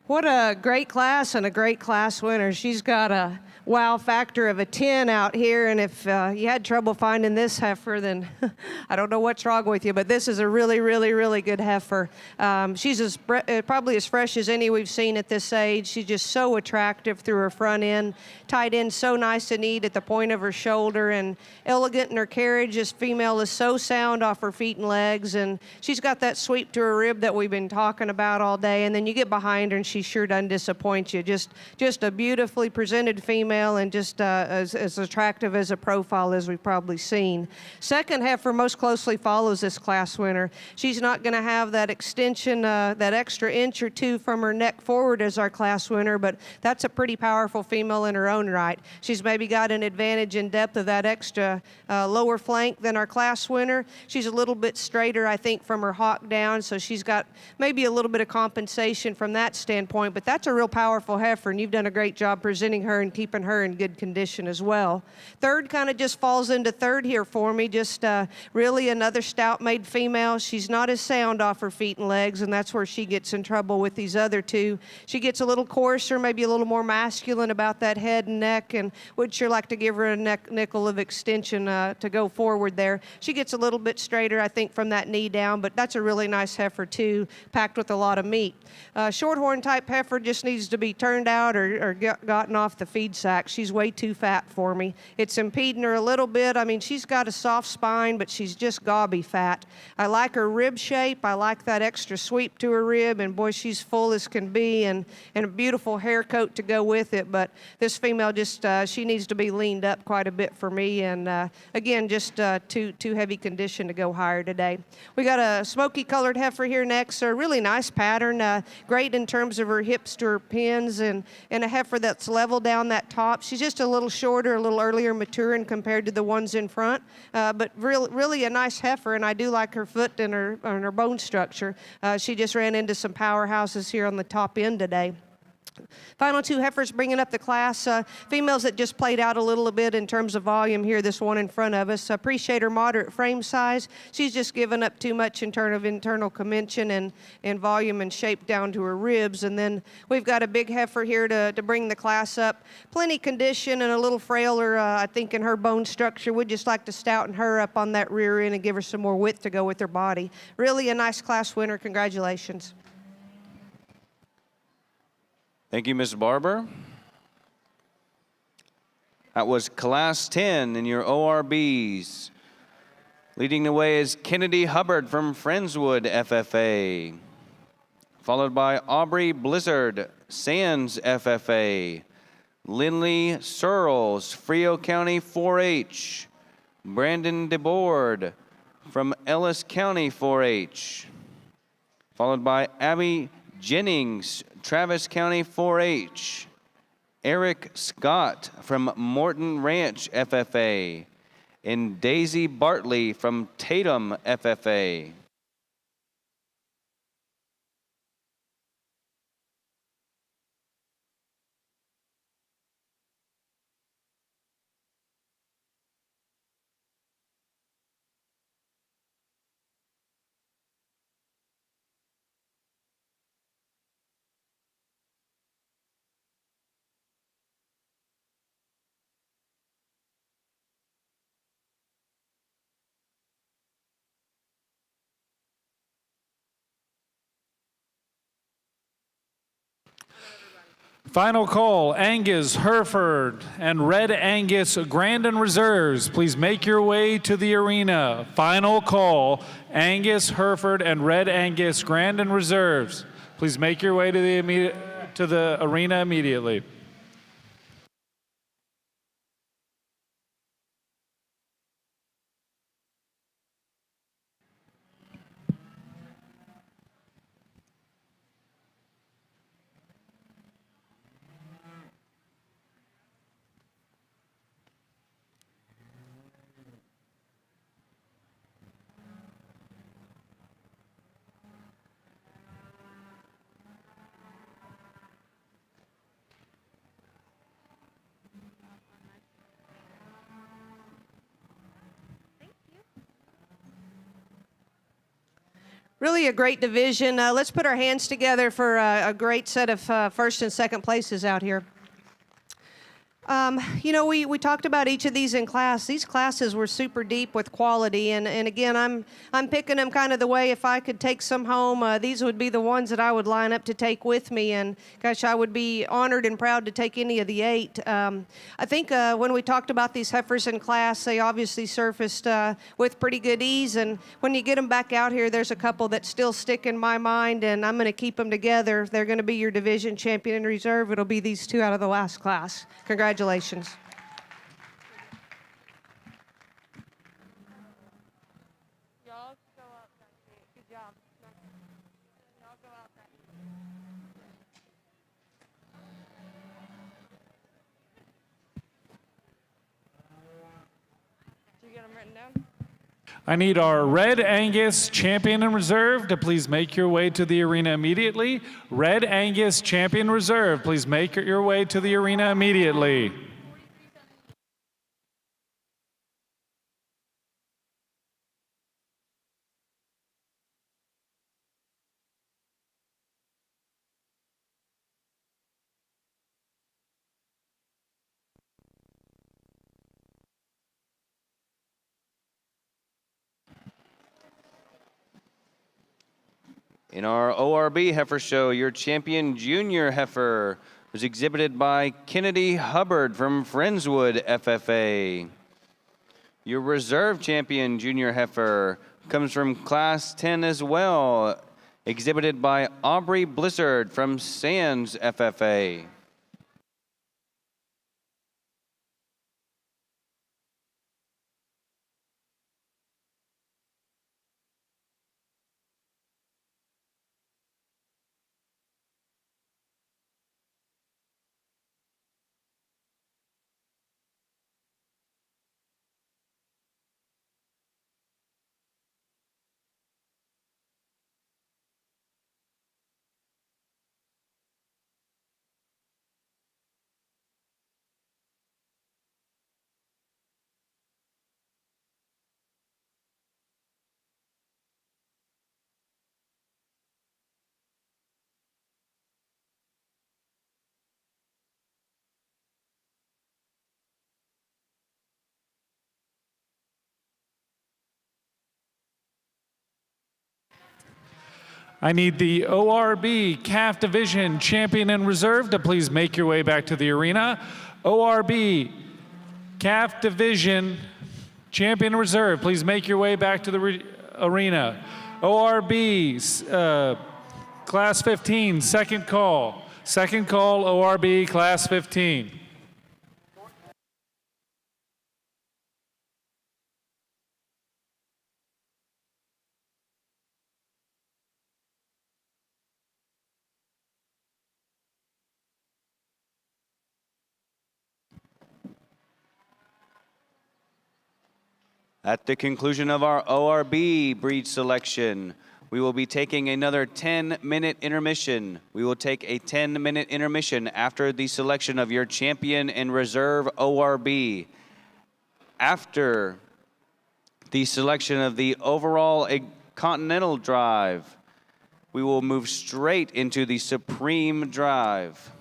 What a great class and a great class winner. She's got a wow factor of a 10 out here, and if you had trouble finding this heifer, then I don't know what's wrong with you, but this is a really, really, really good heifer. She's probably as fresh as any we've seen at this age. She's just so attractive through her front end, tied in so nice and neat at the point of her shoulder, and elegant in her carriage. This female is so sound off her feet and legs, and she's got that sweep to her rib that we've been talking about all day, and then you get behind her and she sure doesn't disappoint you. Just a beautifully presented female. female and just as attractive as a profile as we've probably seen. Second heifer most closely follows this class winner. She's not going to have that extension, that extra inch or two from her neck forward as our class winner, but that's a pretty powerful female in her own right. She's maybe got an advantage in depth of that extra lower flank than our class winner. She's a little bit straighter, I think, from her hock down, so she's got maybe a little bit of compensation from that standpoint, but that's a real powerful heifer, and you've done a great job presenting her and keeping her in good condition as well. Third kind of just falls into third here for me, just really another stout-made female. She's not as sound off her feet and legs, and that's where she gets in trouble with these other two. She gets a little coarser, maybe a little more masculine about that head and neck, and would sure like to give her a nickel of extension to go forward there. She gets a little bit straighter, I think, from that knee down, but that's a really nice heifer too, packed with a lot of meat. Shorthorn type heifer just needs to be turned out or gotten off the feed sack. She's way too fat for me. It's impeding her a little bit. I mean, she's got a soft spine, but she's just gobby fat. I like her rib shape. I like that extra sweep to her rib, and boy, she's full as can be, and a beautiful hair coat to go with it. But this female just, she needs to be leaned up quite a bit for me, and again, just too heavy condition to go higher today. We got a smoky colored heifer here next, a really nice pattern, great in terms of her hips to her pins, and a heifer that's level down that top. She's just a little shorter, a little earlier maturing compared to the ones in front, but really a nice heifer, and I do like her foot and her bone structure. She just ran into some powerhouses here on the top end today. Final two heifers bringing up the class, females that just played out a little bit in terms of volume here, this one in front of us. Appreciate her moderate frame size. She's just given up too much in terms of internal convention and volume and shape down to her ribs. And then we've got a big heifer here to bring the class up. Plenty condition and a little frailer, I think, in her bone structure. We'd just like to stouten her up on that rear end and give her some more width to go with her body. Really a nice class winner. Congratulations. Thank you, Ms. Barber. That was Class 10 in your ORBs. Leading the way is Kennedy Hubbard from Friendswood FFA, followed by Aubrey Blizzard, Sands FFA, Lindley Searles, Frio County 4-H, Brandon DeBoard from Ellis County 4-H, followed by Abby Jennings, Travis County 4-H, Eric Scott from Morton Ranch FFA, and Daisy Bartley from Tatum FFA. Final call, Angus, Hereford, and Red Angus Grandin Reserves. Please make your way to the arena. Final call, Angus, Hereford, and Red Angus Grandin Reserves. Please make your way to the arena immediately. Really a great division. Let's put our hands together for a great set of first and second places out here. You know, we talked about each of these in class. These classes were super deep with quality, and again, I'm picking them kind of the way if I could take some home, these would be the ones that I would line up to take with me, and gosh, I would be honored and proud to take any of the 8. I think when we talked about these heifers in class, they obviously surfaced with pretty good ease, and when you get them back out here, there's a couple that still stick in my mind, and I'm going to keep them together. They're going to be your division champion in reserve. It'll be these 2 out of the last class. Congratulations. Congratulations. Y'all go up, good job. Y'all go out there. Did you get them written down? I need our Red Angus champion in reserve to please make your way to the arena immediately. Red Angus champion reserve, please make your way to the arena immediately. In our ORB heifer show, your champion junior heifer was exhibited by Kennedy Hubbard from Friendswood FFA. Your reserve champion junior heifer comes from class 10 as well, exhibited by Aubrey Blizzard from Sands FFA. I need the ORB calf division champion in reserve to please make your way back to the arena. ORB calf division champion in reserve, please make your way back to the arena. ORB class 15, second call. Second call, ORB class 15. At the conclusion of our ORB breed selection, we will be taking another 10-minute intermission. We will take a 10-minute intermission after the selection of your champion and reserve ORB. After the selection of the overall Continental drive, we will move straight into the Supreme drive.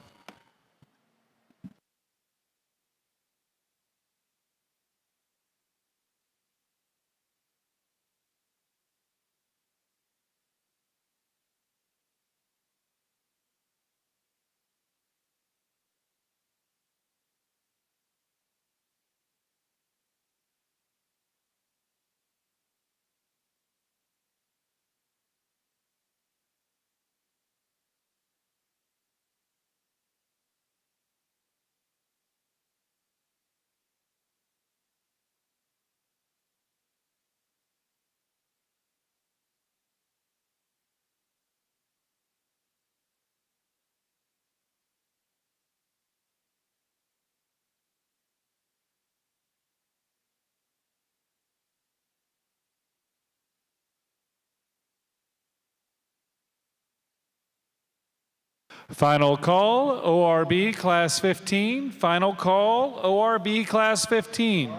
Final call, ORB class 15. Final call, ORB class 15.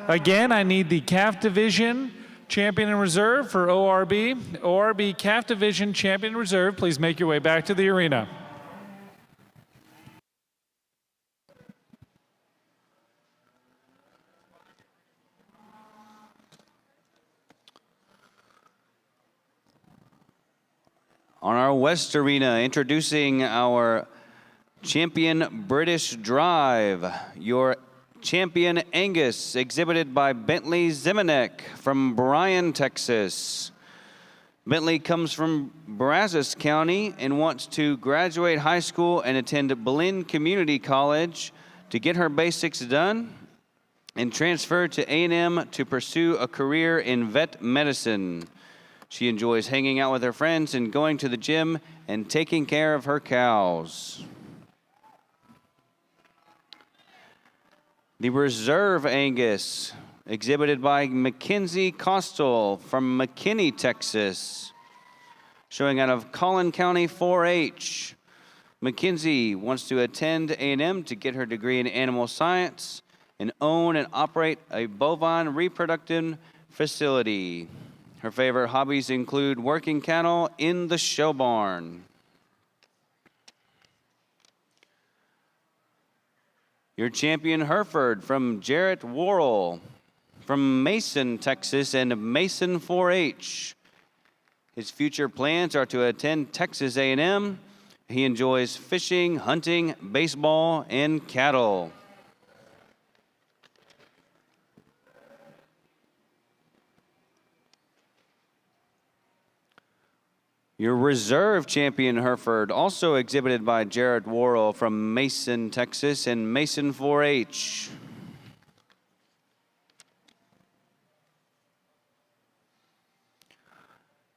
Again, I need the calf division champion in reserve for ORB. ORB calf division champion in reserve. Please make your way back to the arena. On our West Arena, introducing our champion British Drive, your champion Angus, exhibited by Bentley Zemanek from Bryan, Texas. Bentley comes from Brazos County and wants to graduate high school and attend Blinn Community College to get her basics done and transferred to A&M to pursue a career in vet medicine. She enjoys hanging out with her friends and going to the gym and taking care of her cows. The Reserve Angus, exhibited by Mackenzie Costal from McKinney, Texas, showing out of Collin County 4-H. Mackenzie wants to attend A&M to get her degree in animal science and own and operate a bovine reproductive facility. Her favorite hobbies include working cattle in the show barn. Your champion Hereford from Jarrett Worrell from Mason, Texas, and Mason 4-H. His future plans are to attend Texas A&M. He enjoys fishing, hunting, baseball, and cattle. Your reserve champion Hereford, also exhibited by Jarrett Worrell from Mason, Texas, and Mason 4-H.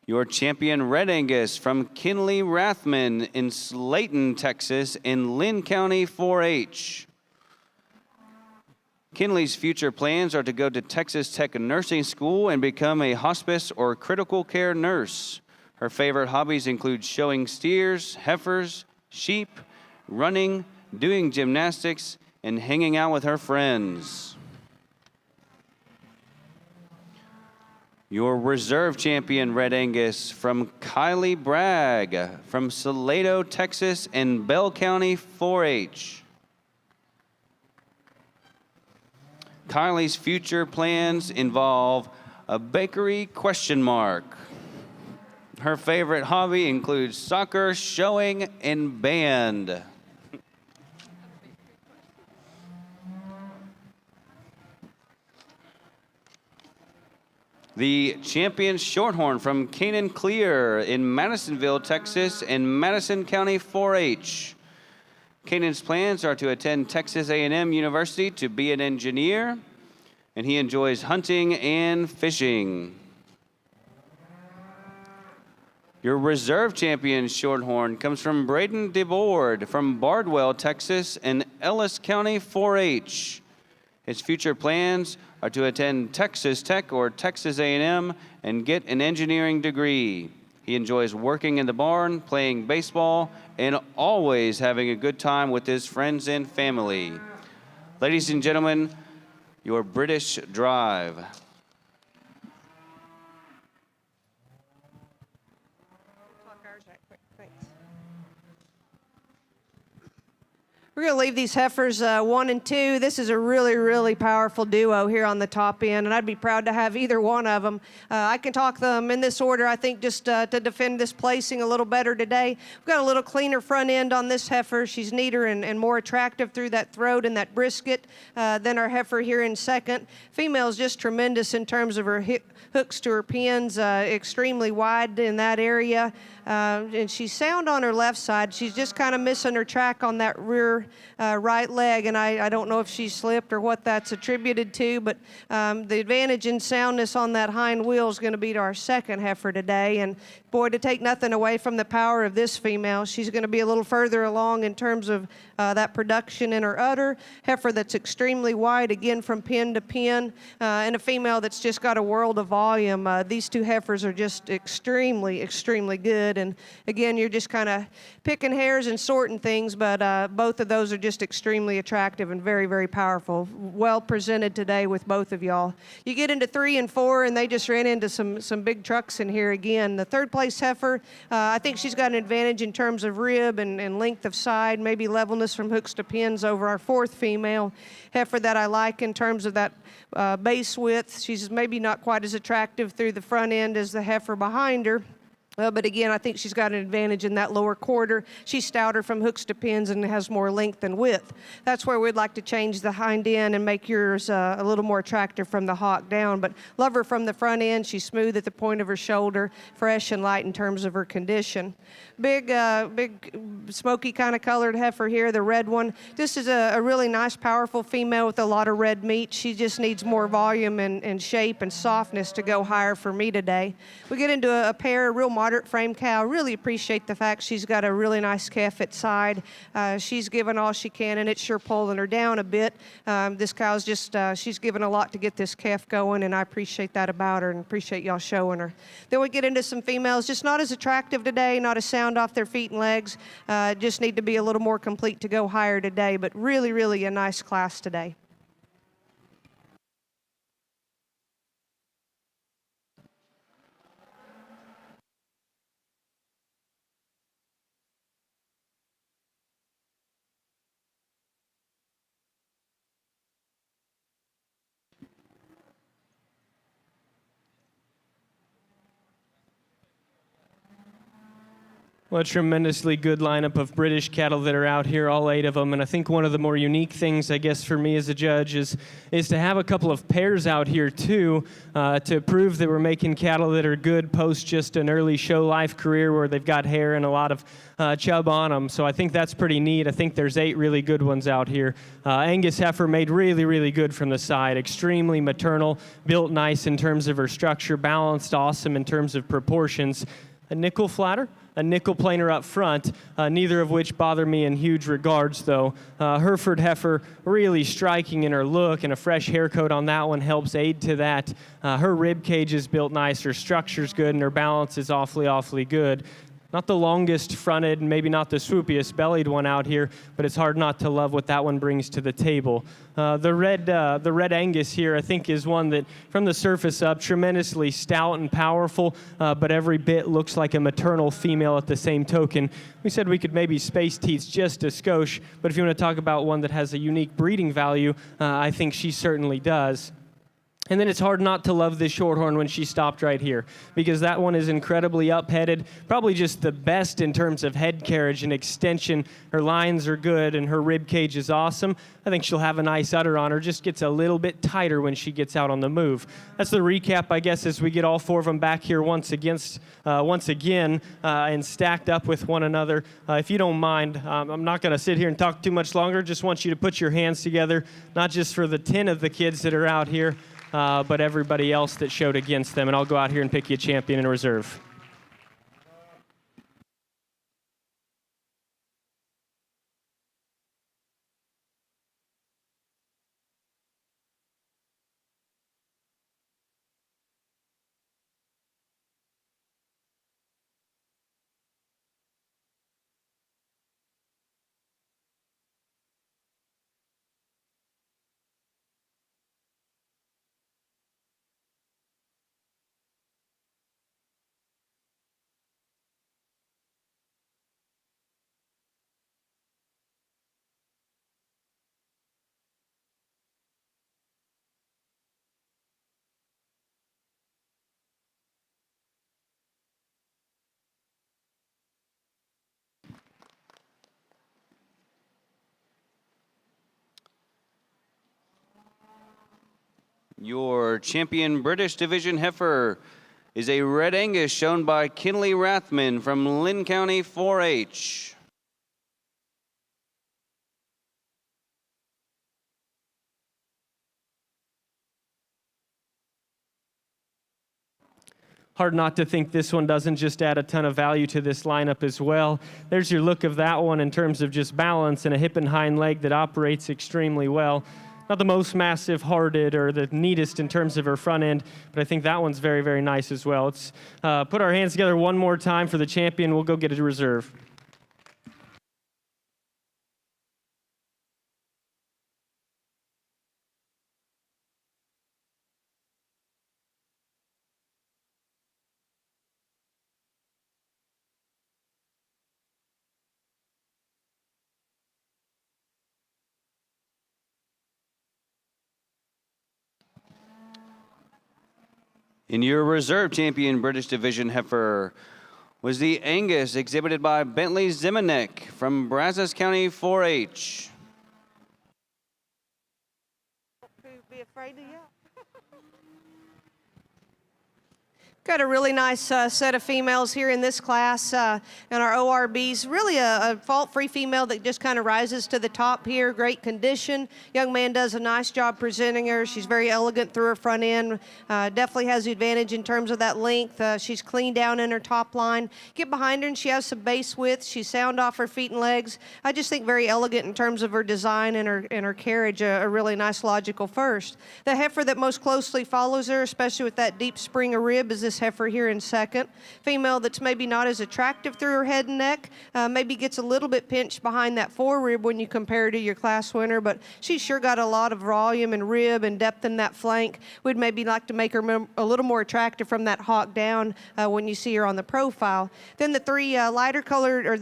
Your champion Red Angus from Kinley Rathman in Slayton, Texas, and Lynn County 4-H. Kinley's future plans are to go to Texas Tech Nursing School and become a hospice or critical care nurse. Her favorite hobbies include showing steers, heifers, sheep, running, doing gymnastics, and hanging out with her friends. Your reserve champion, Red Angus, from Kylie Bragg, from Salado, Texas, and Bell County 4-H. Kylie's future plans involve a bakery ? Her favorite hobby includes soccer, showing, and band. The champion Shorthorn from Canaan Clear in Madisonville, Texas, and Madison County 4-H. Canaan's plans are to attend Texas A&M University to be an engineer, and he enjoys hunting and fishing. Your reserve champion Shorthorn comes from Braden DeBoard from Bardwell, Texas, and Ellis County 4-H. His future plans are to attend Texas Tech or Texas A&M and get an engineering degree. He enjoys working in the barn, playing baseball, and always having a good time with his friends and family. Ladies and gentlemen, your British Drive. We're going to leave these heifers 1 and 2. This is a really, really powerful duo here on the top end, and I'd be proud to have either one of them. I can talk them in this order, I think, just to defend this placing a little better today. We've got a little cleaner front end on this heifer. She's neater and more attractive through that throat and that brisket than our heifer here in second. Female's just tremendous in terms of her hooks to her pins, extremely wide in that area. And she's sound on her left side. She's just kind of missing her track on that rear right leg, and I don't know if she slipped or what that's attributed to, but the advantage in soundness on that hind wheel is going to be to our second heifer today. And boy, to take nothing away from the power of this female, she's going to be a little further along in terms of that production in her udder. Heifer that's extremely wide, again, from pin to pin, and a female that's just got a world of volume. These two heifers are just extremely, extremely good. And again, you're just kind of picking hairs and sorting things, but both of those are just extremely attractive and very, very powerful. Well presented today with both of y'all. You get into 3 and 4, and they just ran into some big trucks in here again. The third place heifer, I think she's got an advantage in terms of rib and length of side, maybe levelness from hooks to pins over our fourth female heifer that I like in terms of that base width. She's maybe not quite as attractive through the front end as the heifer behind her. But again, I think she's got an advantage in that lower quarter. She's stouter from hooks to pins and has more length and width. That's where we'd like to change the hind end and make yours a little more attractive from the hock down. But love her from the front end. She's smooth at the point of her shoulder, fresh and light in terms of her condition. Big smoky kind of colored heifer here, the red one. This is a really nice, powerful female with a lot of red meat. She just needs more volume and shape and softness to go higher for me today. We get into a pair, real moderate frame cow. Really appreciate the fact she's got a really nice calf at side. She's given all she can, and it's sure pulling her down a bit. This cow's just, she's given a lot to get this calf going, and I appreciate that about her and appreciate y'all showing her. Then we get into some females, just not as attractive today, not as sound off their feet and legs. Just need to be a little more complete to go higher today, but really, really a nice class today. Well, a tremendously good lineup of British cattle that are out here, all 8 of them. And I think one of the more unique things, I guess, for me as a judge is to have a couple of pairs out here, too, to prove that we're making cattle that are good post just an early show life career where they've got hair and a lot of chub on them. So I think that's pretty neat. I think there's 8 really good ones out here. Angus heifer made really, really good from the side. Extremely maternal, built nice in terms of her structure, balanced awesome in terms of proportions. A nickel flatter, a nickel planer up front, neither of which bother me in huge regards, though. Hereford heifer, really striking in her look, and a fresh hair coat on that one helps aid to that. Her rib cage is built nice, her structure's good, and her balance is awfully, awfully good. Not the longest fronted and maybe not the swoopiest bellied one out here, but it's hard not to love what that one brings to the table. The red Angus here, I think, is one that from the surface up, tremendously stout and powerful, but every bit looks like a maternal female at the same token. We said we could maybe space teats just a skosh, but if you want to talk about one that has a unique breeding value, I think she certainly does. And then it's hard not to love this Shorthorn when she stopped right here, because that one is incredibly up-headed, probably just the best in terms of head carriage and extension. Her lines are good, and her rib cage is awesome. I think she'll have a nice udder on her, just gets a little bit tighter when she gets out on the move. That's the recap, I guess, as we get all 4 of them back here once again, and stacked up with one another. If you don't mind, I'm not going to sit here and talk too much longer. Just want you to put your hands together, not just for the 10 of the kids that are out here, but everybody else that showed against them. And I'll go out here and pick you a champion in reserve. Your champion British Division heifer is a Red Angus shown by Kinley Rathman from Lynn County 4-H. Hard not to think this one doesn't just add a ton of value to this lineup as well. There's your look of that one in terms of just balance and a hip and hind leg that operates extremely well. Not the most massive hearted or the neatest in terms of her front end, but I think that one's very, very nice as well. Let's put our hands together one more time for the champion. We'll go get a reserve. In your reserve champion British Division heifer, was the Angus exhibited by Bentley Ziminek from Brazos County 4-H. Be afraid to yell. Got a really nice set of females here in this class in our ORBs. Really a fault-free female that just kind of rises to the top here. Great condition. Young man does a nice job presenting her. She's very elegant through her front end. Definitely has the advantage in terms of that length. She's clean down in her top line. Get behind her and she has some base width. She's sound off her feet and legs. I just think very elegant in terms of her design and her carriage. A really nice logical first. The heifer that most closely follows her, especially with that deep spring of rib, is this heifer here in second. Female that's maybe not as attractive through her head and neck, maybe gets a little bit pinched behind that forerib when you compare her to your class winner, but she's sure got a lot of volume and rib and depth in that flank. We'd maybe like to make her a little more attractive from that hawk down when you see her on the profile. Then the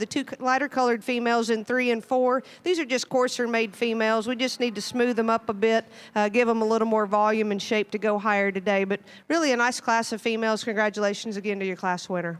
two lighter colored females in 3 and 4, these are just coarser made females. We just need to smooth them up a bit, give them a little more volume and shape to go higher today, but really a nice class of females. Congratulations again to your class winner.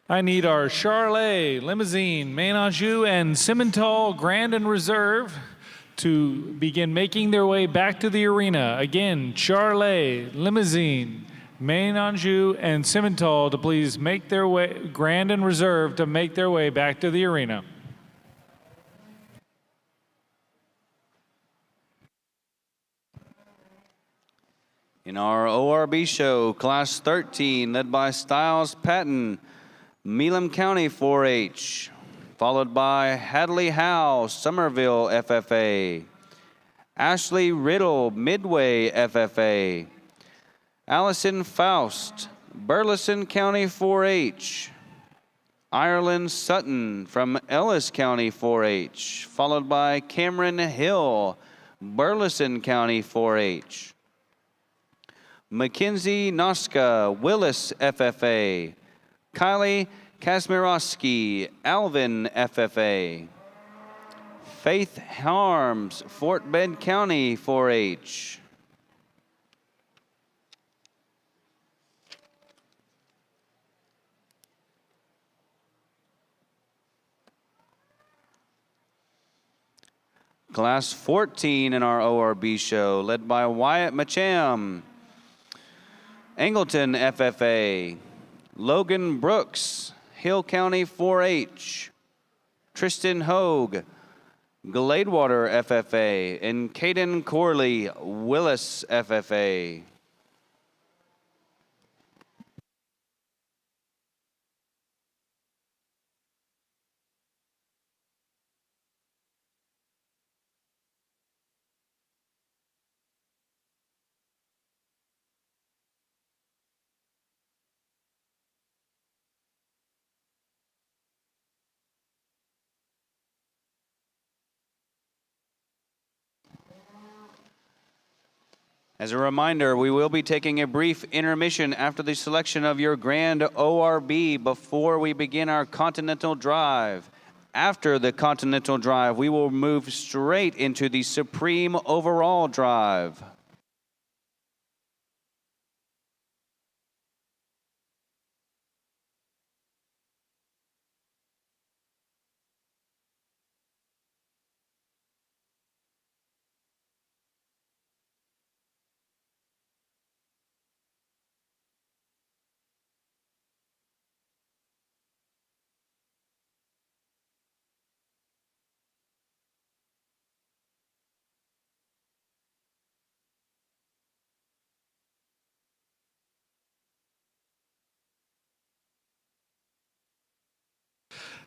I need our Charolais, Limousin, Angus, and Simmental Grand and Reserve to begin making their way back to the arena. Again, Charolais, Limousin, Angus, and Simmental to please make their way, Grand and Reserve to make their way back to the arena. In our ORB show, Class 13, led by Styles Patton, Melam County 4-H, followed by Hadley Howe, Somerville FFA, Ashley Riddle, Midway FFA, Allison Faust, Burleson County 4-H, Ireland Sutton from Ellis County 4-H, followed by Cameron Hill, Burleson County 4-H, Mackenzie Noska, Willis FFA, Kylie Kasmirowski, Alvin FFA, Faith Harms, Fort Bend County 4-H, Class 14 in our ORB show, led by Wyatt Macham, Angleton FFA, Logan Brooks, Hill County 4-H, Tristan Hogue, Gladewater FFA, and Caden Corley, Willis FFA. As a reminder, we will be taking a brief intermission after the selection of your grand ORB before we begin our Continental Drive. After the Continental Drive, we will move straight into the Supreme Overall Drive.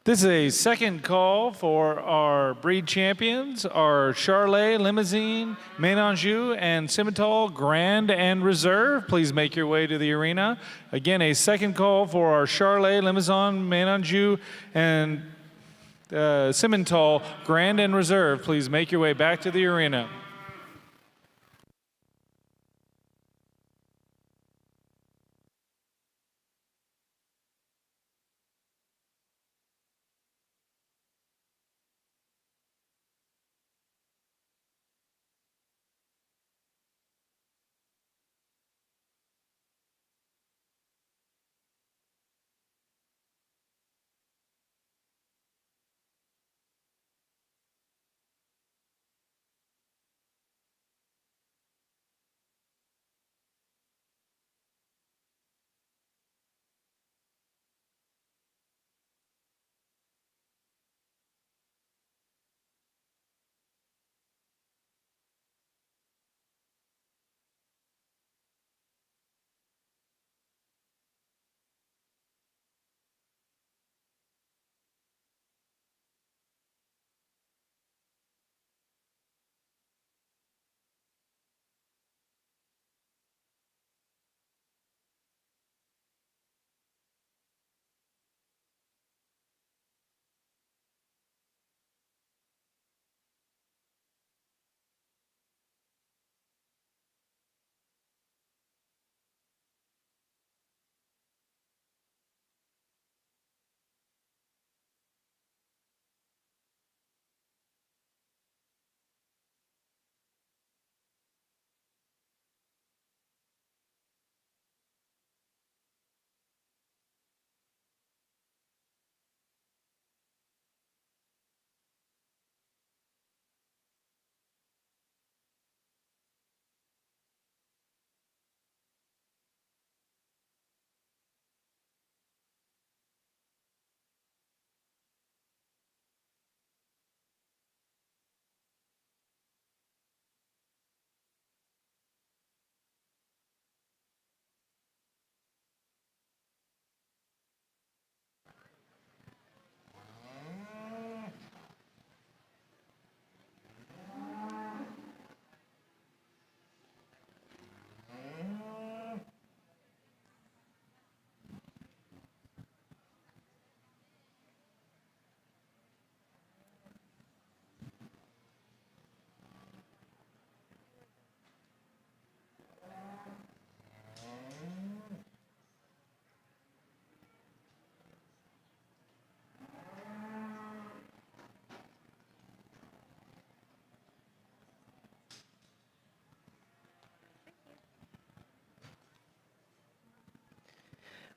This is a second call for our breed champions, our Charolais, Limousin, Angus, and Simmental Grand and Reserve. Please make your way to the arena. Again, a second call for our Charolais, Limousin, Angus, and Simmental Grand and Reserve. Please make your way back to the arena.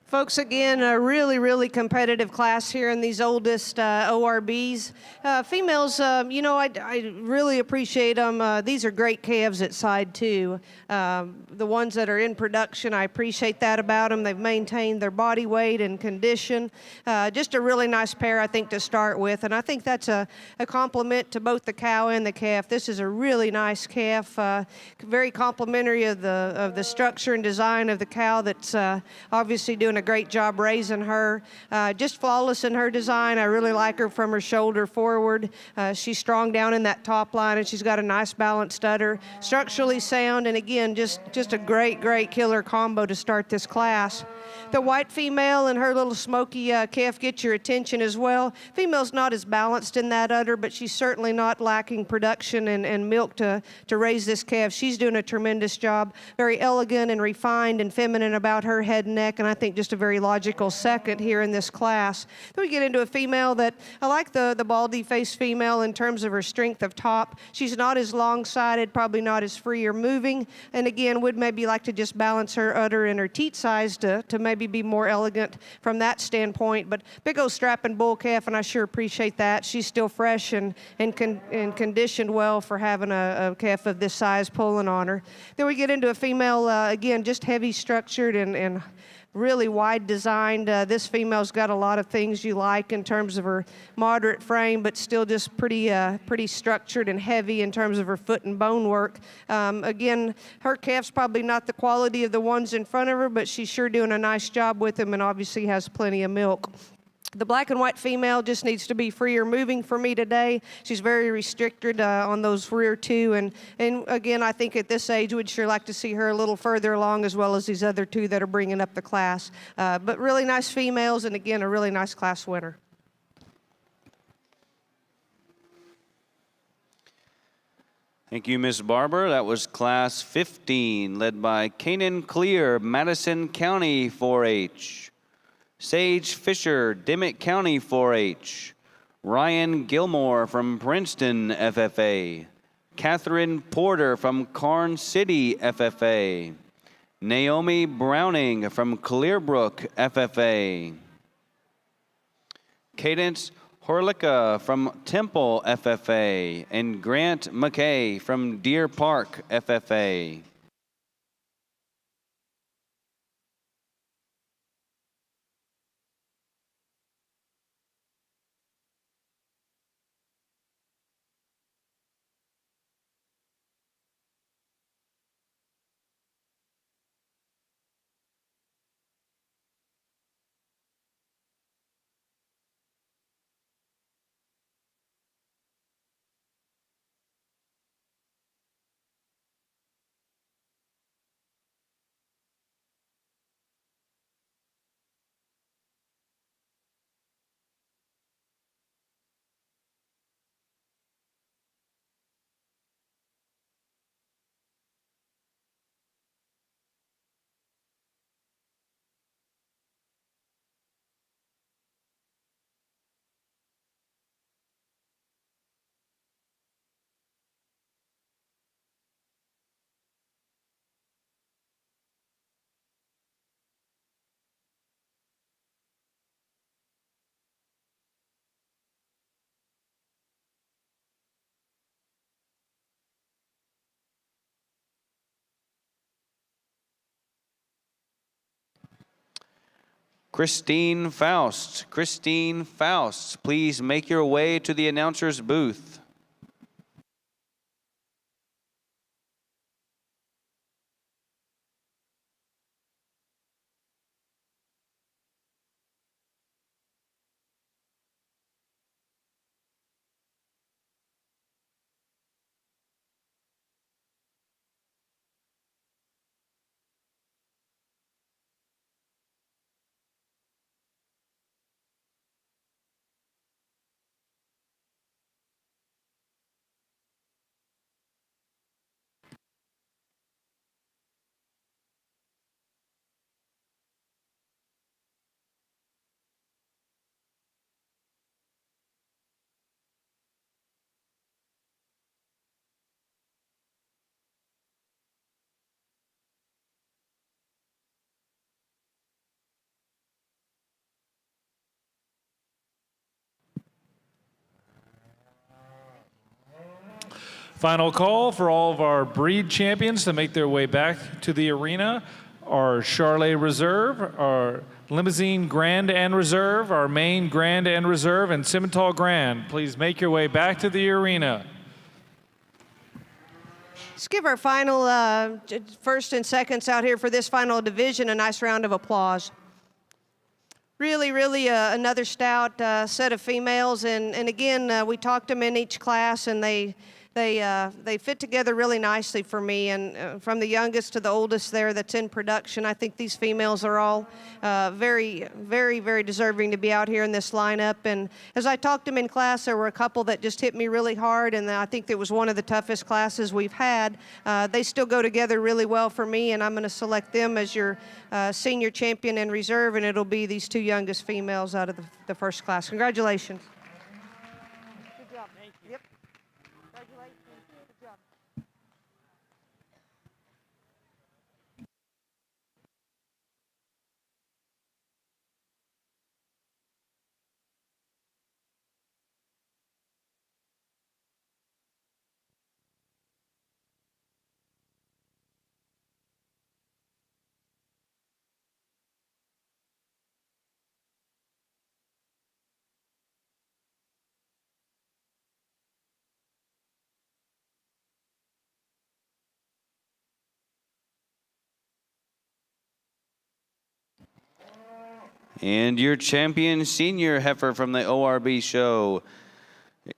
Folks, again, a really, really competitive class here in these oldest ORBs. Females, you know, I really appreciate them. These are great calves at side two. The ones that are in production, I appreciate that about them. They've maintained their body weight and condition. Just a really nice pair, I think, to start with. And I think that's a compliment to both the cow and the calf. This is a really nice calf, very complimentary of the structure and design of the cow that's obviously doing a great job raising her. Just flawless in her design. I really like her from her shoulder forward. She's strong down in that top line, and she's got a nice balanced udder. Structurally sound, and again, just a great, great killer combo to start this class. The white female and her little smoky calf get your attention as well. Female's not as balanced in that udder, but she's certainly not lacking production and milk to raise this calf. She's doing a tremendous job. Very elegant and refined and feminine about her head and neck, and I think just just a very logical second here in this class. Then we get into a female that I like the baldy-faced female in terms of her strength of top. She's not as long-sided, probably not as free or moving, and again, would maybe like to just balance her udder and her teat size to maybe be more elegant from that standpoint. But big old strapping bull calf, and I sure appreciate that. She's still fresh and conditioned well for having a calf of this size pulling on her. Then we get into a female, again, just heavy structured and really wide designed. This female's got a lot of things you like in terms of her moderate frame, but still just pretty structured and heavy in terms of her foot and bone work. Again, her calf's probably not the quality of the ones in front of her, but she's sure doing a nice job with them and obviously has plenty of milk. The black and white female just needs to be freer moving for me today. She's very restricted on those rear two. And again, I think at this age, we'd sure like to see her a little further along, as well as these other two that are bringing up the class. But really nice females, and again, a really nice class winner. Thank you, Ms. Barber. That was Class 15, led by Kanan Clear, Madison County 4-H. Sage Fisher, Dimmitt County 4-H. Ryan Gilmore from Princeton FFA. Catherine Porter from Karn City FFA. Naomi Browning from Clearbrook FFA. Cadence Horlicka from Temple FFA. And Grant McKay from Deer Park FFA. Christine Faust. Christine Faust, please make your way to the announcer's booth. Final call for all of our breed champions to make their way back to the arena. Our Charolais Reserve, our Limousin Grand and Reserve, our Maine Grand and Reserve, and Simmental Grand. Please make your way back to the arena. Let's give our final first and seconds out here for this final division a nice round of applause. Really another stout set of females, and again, we talked them in each class, and they they fit together really nicely for me. And from the youngest to the oldest there that's in production, I think these females are all very, very, very deserving to be out here in this lineup. And as I talked to them in class, there were a couple that just hit me really hard, and I think it was one of the toughest classes we've had. They still go together really well for me, and I'm going to select them as your senior champion in reserve, and it'll be these two youngest females out of the first class. Congratulations. Good job. Thank you. Yep. Congratulations. Good job. And your champion senior heifer from the ORB show,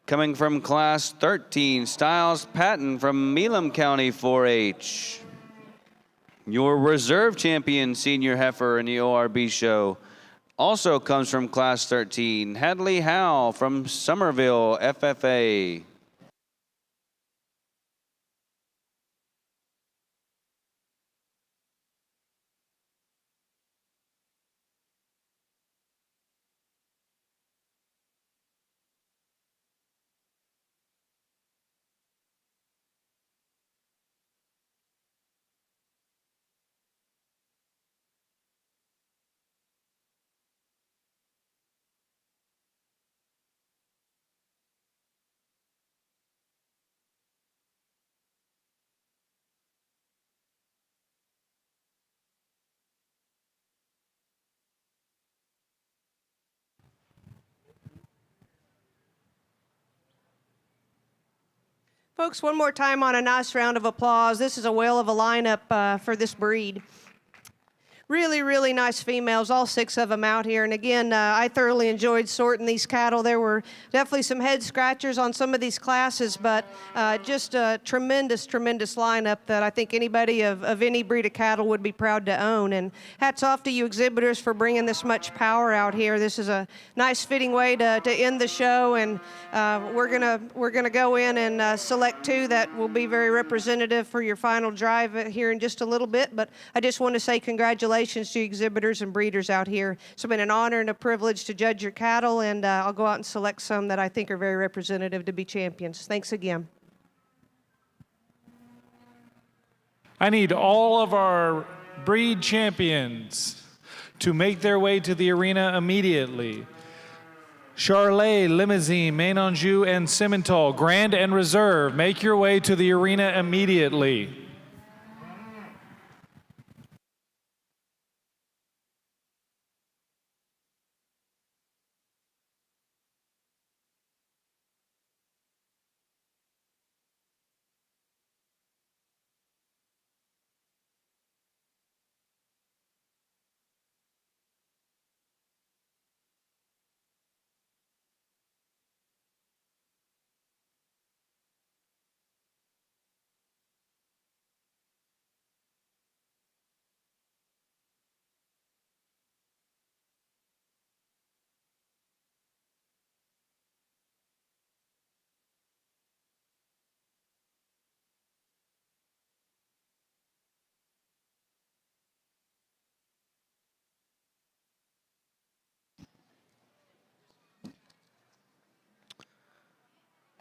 coming from class 13, Styles Patton from Melam County 4-H. Your reserve champion senior heifer in the ORB show also comes from class 13, Hadley Howe from Somerville FFA. Folks, one more time on a nice round of applause. This is a whale of a lineup for this breed. Really, really nice females, all 6 of them out here. And again, I thoroughly enjoyed sorting these cattle. There were definitely some head scratchers on some of these classes, but just a tremendous, tremendous lineup that I think anybody of any breed of cattle would be proud to own. And hats off to you exhibitors for bringing this much power out here. This is a nice fitting way to end the show, and we're gonna go in and select 2 that will be very representative for your final drive here in just a little bit. But I just want to say congratulations to exhibitors and breeders out here. It's been an honor and a privilege to judge your cattle, and I'll go out and select some that I think are very representative to be champions. Thanks again. I need all of our breed champions to make their way to the arena immediately. Charolais, Limousin, Mainetainer, and Simmental, Grand and Reserve, make your way to the arena immediately.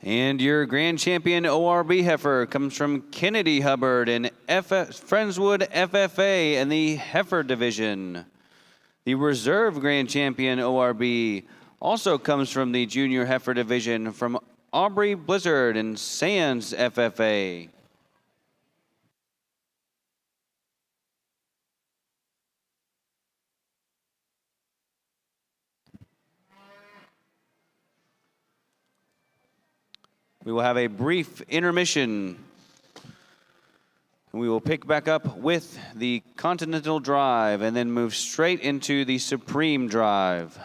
And your grand champion ORB heifer comes from Kennedy Hubbard in Friendswood FFA in the heifer division. The reserve grand champion ORB also comes from the junior heifer division from Aubrey Blizzard in Sands FFA. We will have a brief intermission. We will pick back up with the Continental Drive and then move straight into the Supreme Drive.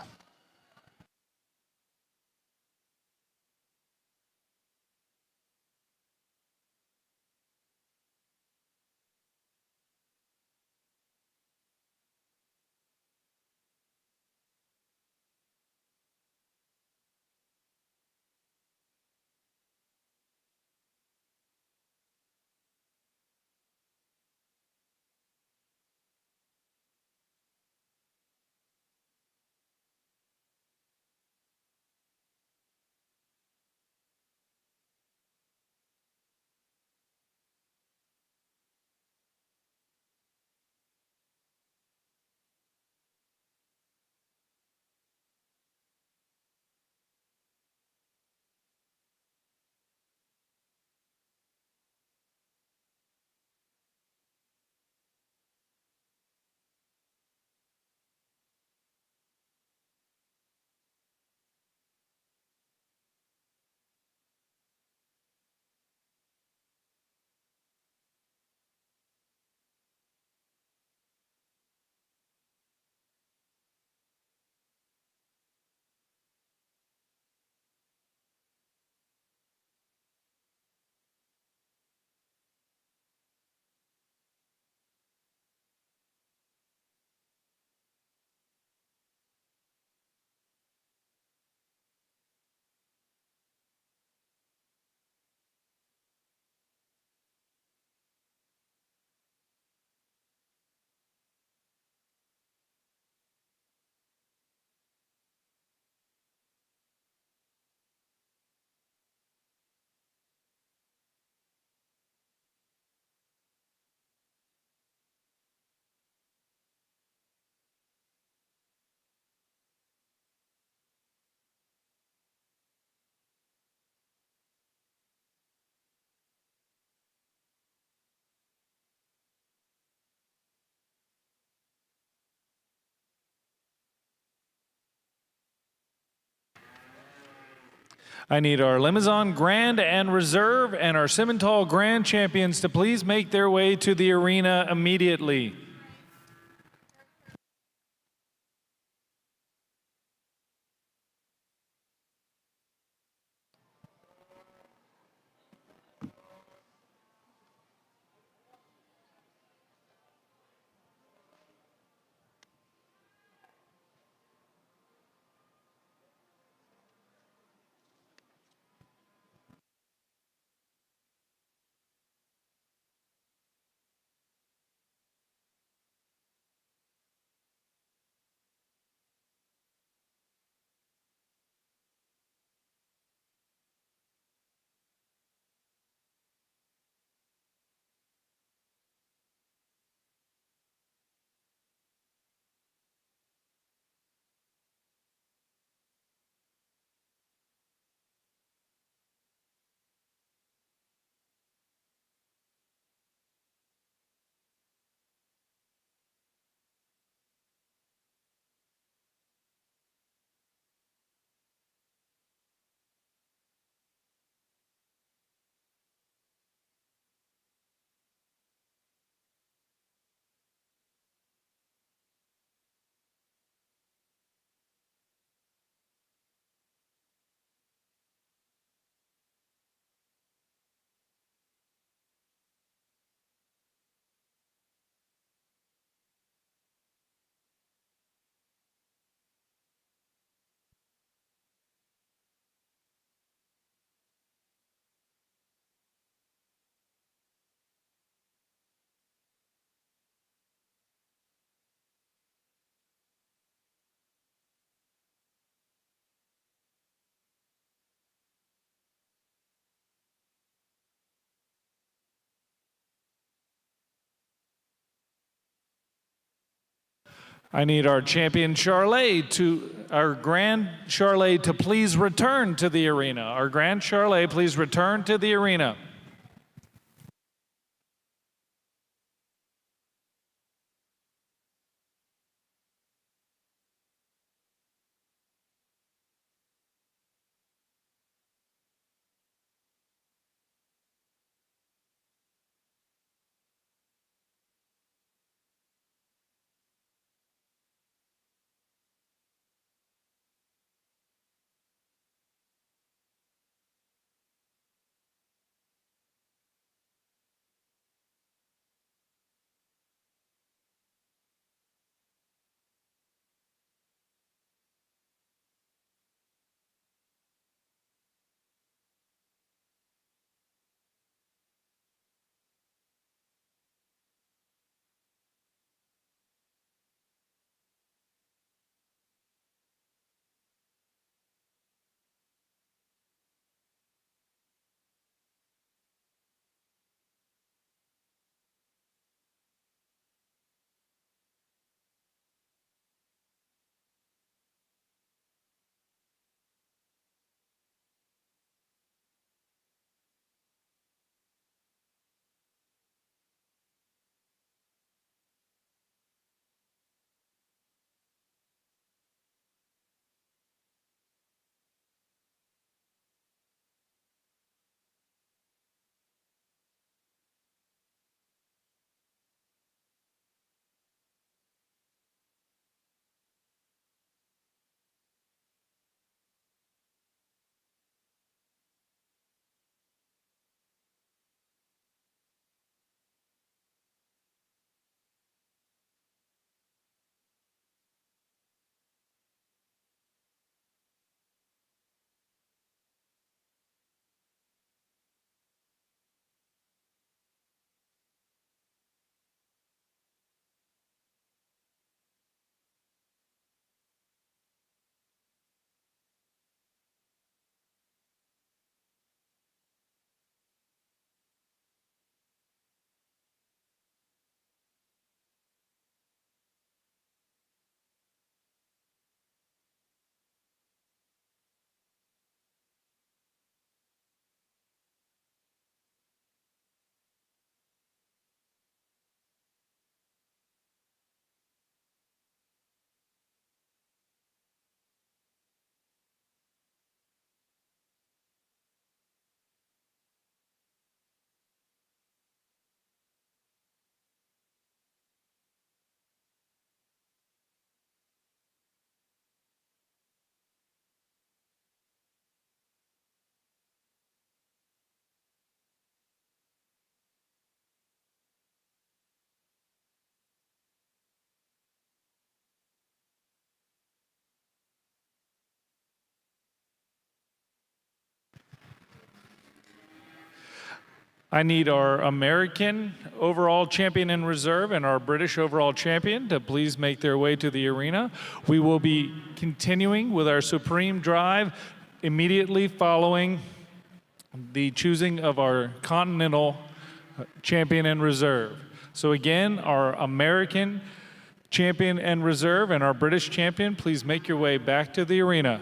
I need our Limousin Grand and Reserve and our Simmental Grand champions to please make their way to the arena immediately. I need our champion our Grand Charolais to please return to the arena. Our Grand Charolais, please return to the arena. I need our American overall champion in reserve and our British overall champion to please make their way to the arena. We will be continuing with our Supreme Drive immediately following the choosing of our Continental champion in reserve. So again, our American champion and reserve and our British champion, please make your way back to the arena.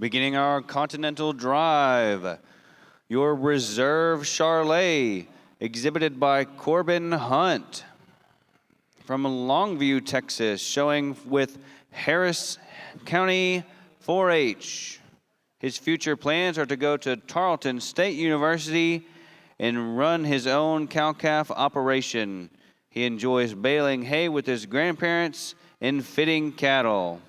Beginning our Continental Drive, your Reserve Charolais, exhibited by Corbin Hunt. From Longview, Texas, showing with Harris County 4-H. His future plans are to go to Tarleton State University and run his own cow-calf operation. He enjoys baling hay with his grandparents and fitting cattle.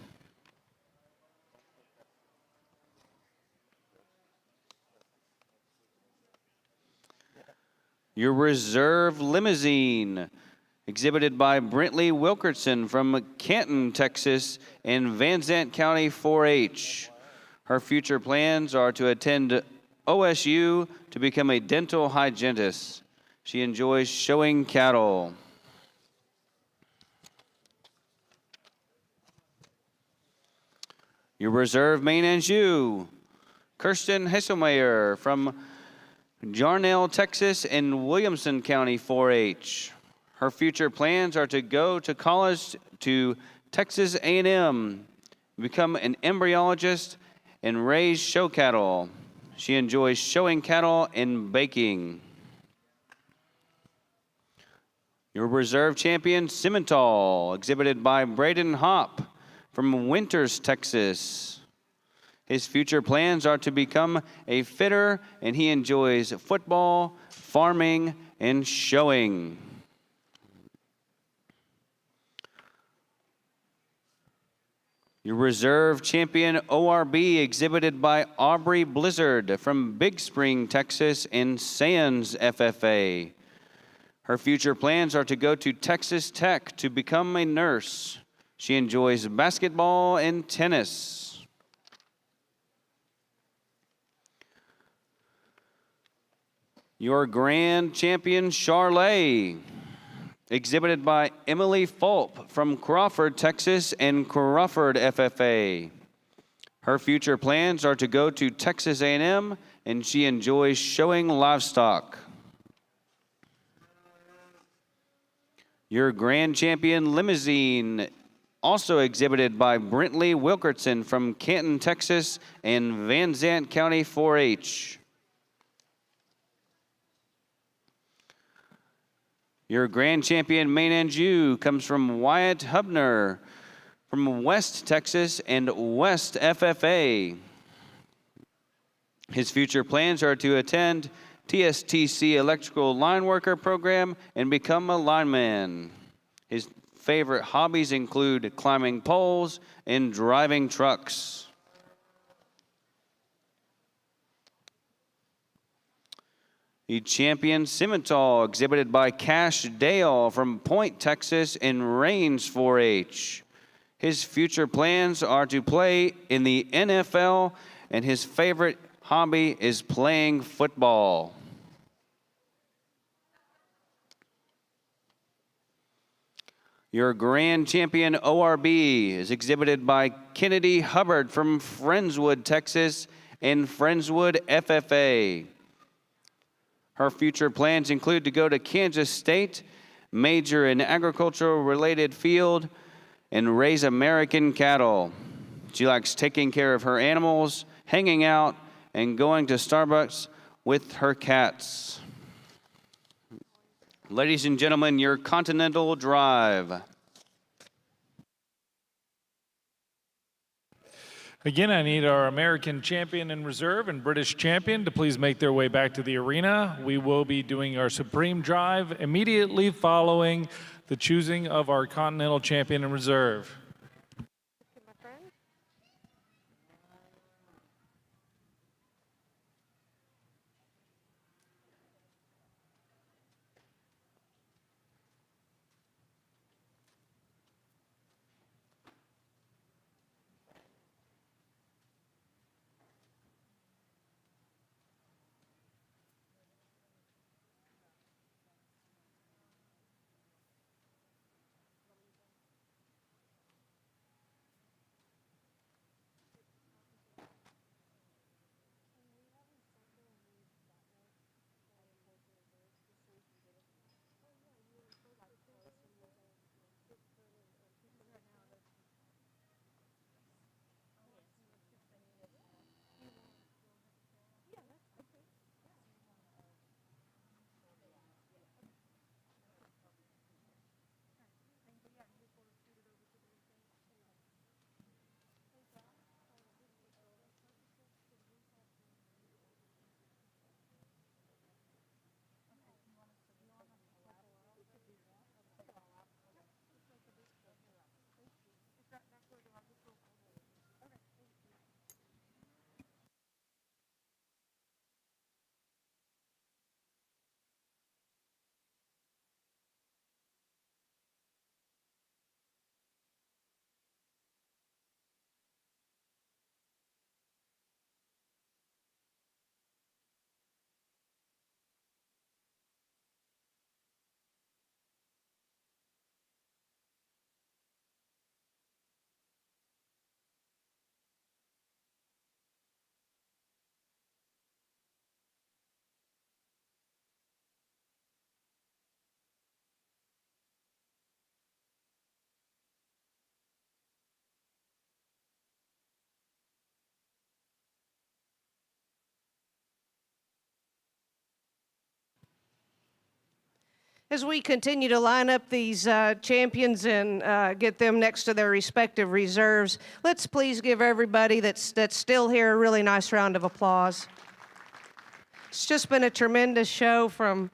Your Reserve Limousine, exhibited by Brentley Wilkerson from Canton, Texas, and Van Zant County 4-H. Her future plans are to attend OSU to become a dental hygienist. She enjoys showing cattle. Your Reserve Maine Anjou, Kirsten Hesselmeyer from Jarnell, Texas, and Williamson County 4-H. Her future plans are to go to college to Texas A&M, become an embryologist, and raise show cattle. She enjoys showing cattle and baking. Your Reserve Champion Simmental, exhibited by Braden Hopp from Winters, Texas. His future plans are to become a fitter, and he enjoys football, farming, and showing. Your Reserve Champion ORB, exhibited by Aubrey Blizzard from Big Spring, Texas, and Sands FFA. Her future plans are to go to Texas Tech to become a nurse. She enjoys basketball and tennis. Your Grand Champion Charolais, exhibited by Emily Fulp from Crawford, Texas, and Crawford FFA. Her future plans are to go to Texas A&M, and she enjoys showing livestock. Your Grand Champion Limousine, also exhibited by Brentley Wilkerson from Canton, Texas, and Van Zant County 4-H. Your Grand Champion Maine Anjou comes from Wyatt Hubner from West Texas and West FFA. His future plans are to attend TSTC Electrical Line Worker Program and become a lineman. His favorite hobbies include climbing poles and driving trucks. The champion scimitar exhibited by Cash Dale from Point, Texas in Range 4-H. His future plans are to play in the NFL, and his favorite hobby is playing football. Your grand champion ORB is exhibited by Kennedy Hubbard from Friendswood, Texas in Friendswood FFA. Her future plans include to go to Kansas State, major in agricultural-related field, and raise American cattle. She likes taking care of her animals, hanging out, and going to Starbucks with her cats. Ladies and gentlemen, your Continental Drive. Again, I need our American champion in reserve and British champion to please make their way back to the arena. We will be doing our Supreme Drive immediately following the choosing of our Continental champion in reserve. As we continue to line up these champions and get them next to their respective reserves, let's please give everybody that's still here a really nice round of applause. It's just been a tremendous show from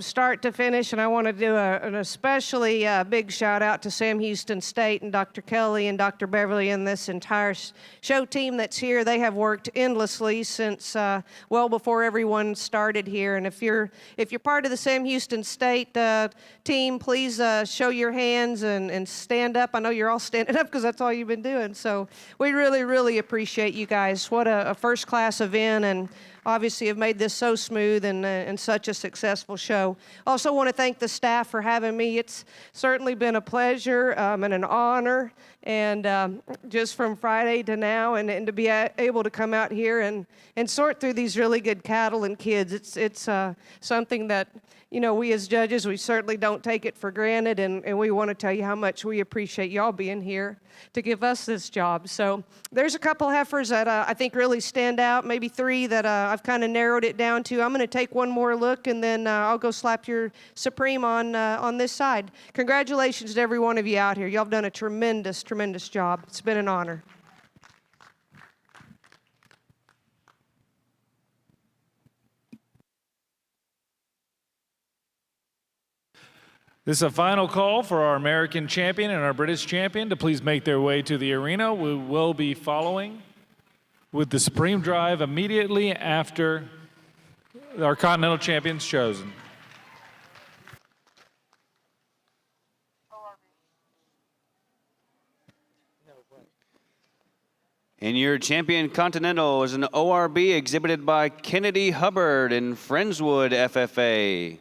start to finish, and I want to do an especially big shout out to Sam Houston State and Dr. Kelly and Dr. Beverly and this entire show team that's here. They have worked endlessly since well before everyone started here. And if you're part of the Sam Houston State team, please show your hands and stand up. I know you're all standing up because that's all you've been doing. So we really, really appreciate you guys. What a first-class event, and obviously have made this so smooth and such a successful show. Also want to thank the staff for having me. It's certainly been a pleasure and an honor, and just from Friday to now, and to be able to come out here and sort through these really good cattle and kids. It's something that, you know, we as judges, we certainly don't take it for granted, and we want to tell you how much we appreciate y'all being here to give us this job. So there's a couple heifers that I think really stand out, maybe three that I've kind of narrowed it down to. I'm going to take one more look, and then I'll go slap your Supreme on this side. Congratulations to every one of you out here. Y'all have done a tremendous, tremendous job. It's been an honor. This is a final call for our American champion and our British champion to please make their way to the arena. We will be following with the Supreme Drive immediately after our Continental champion's chosen. And your champion Continental is an ORB exhibited by Kennedy Hubbard in Friendswood, FFA.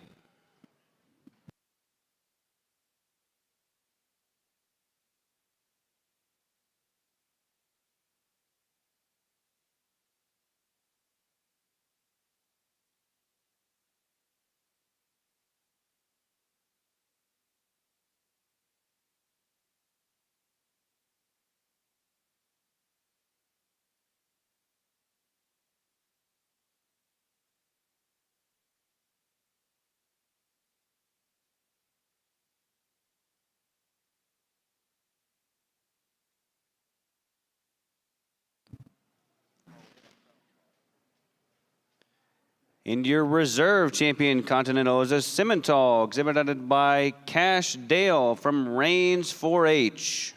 And your reserve champion Continental is a Simmental exhibited by Cash Dale from Rains 4-H.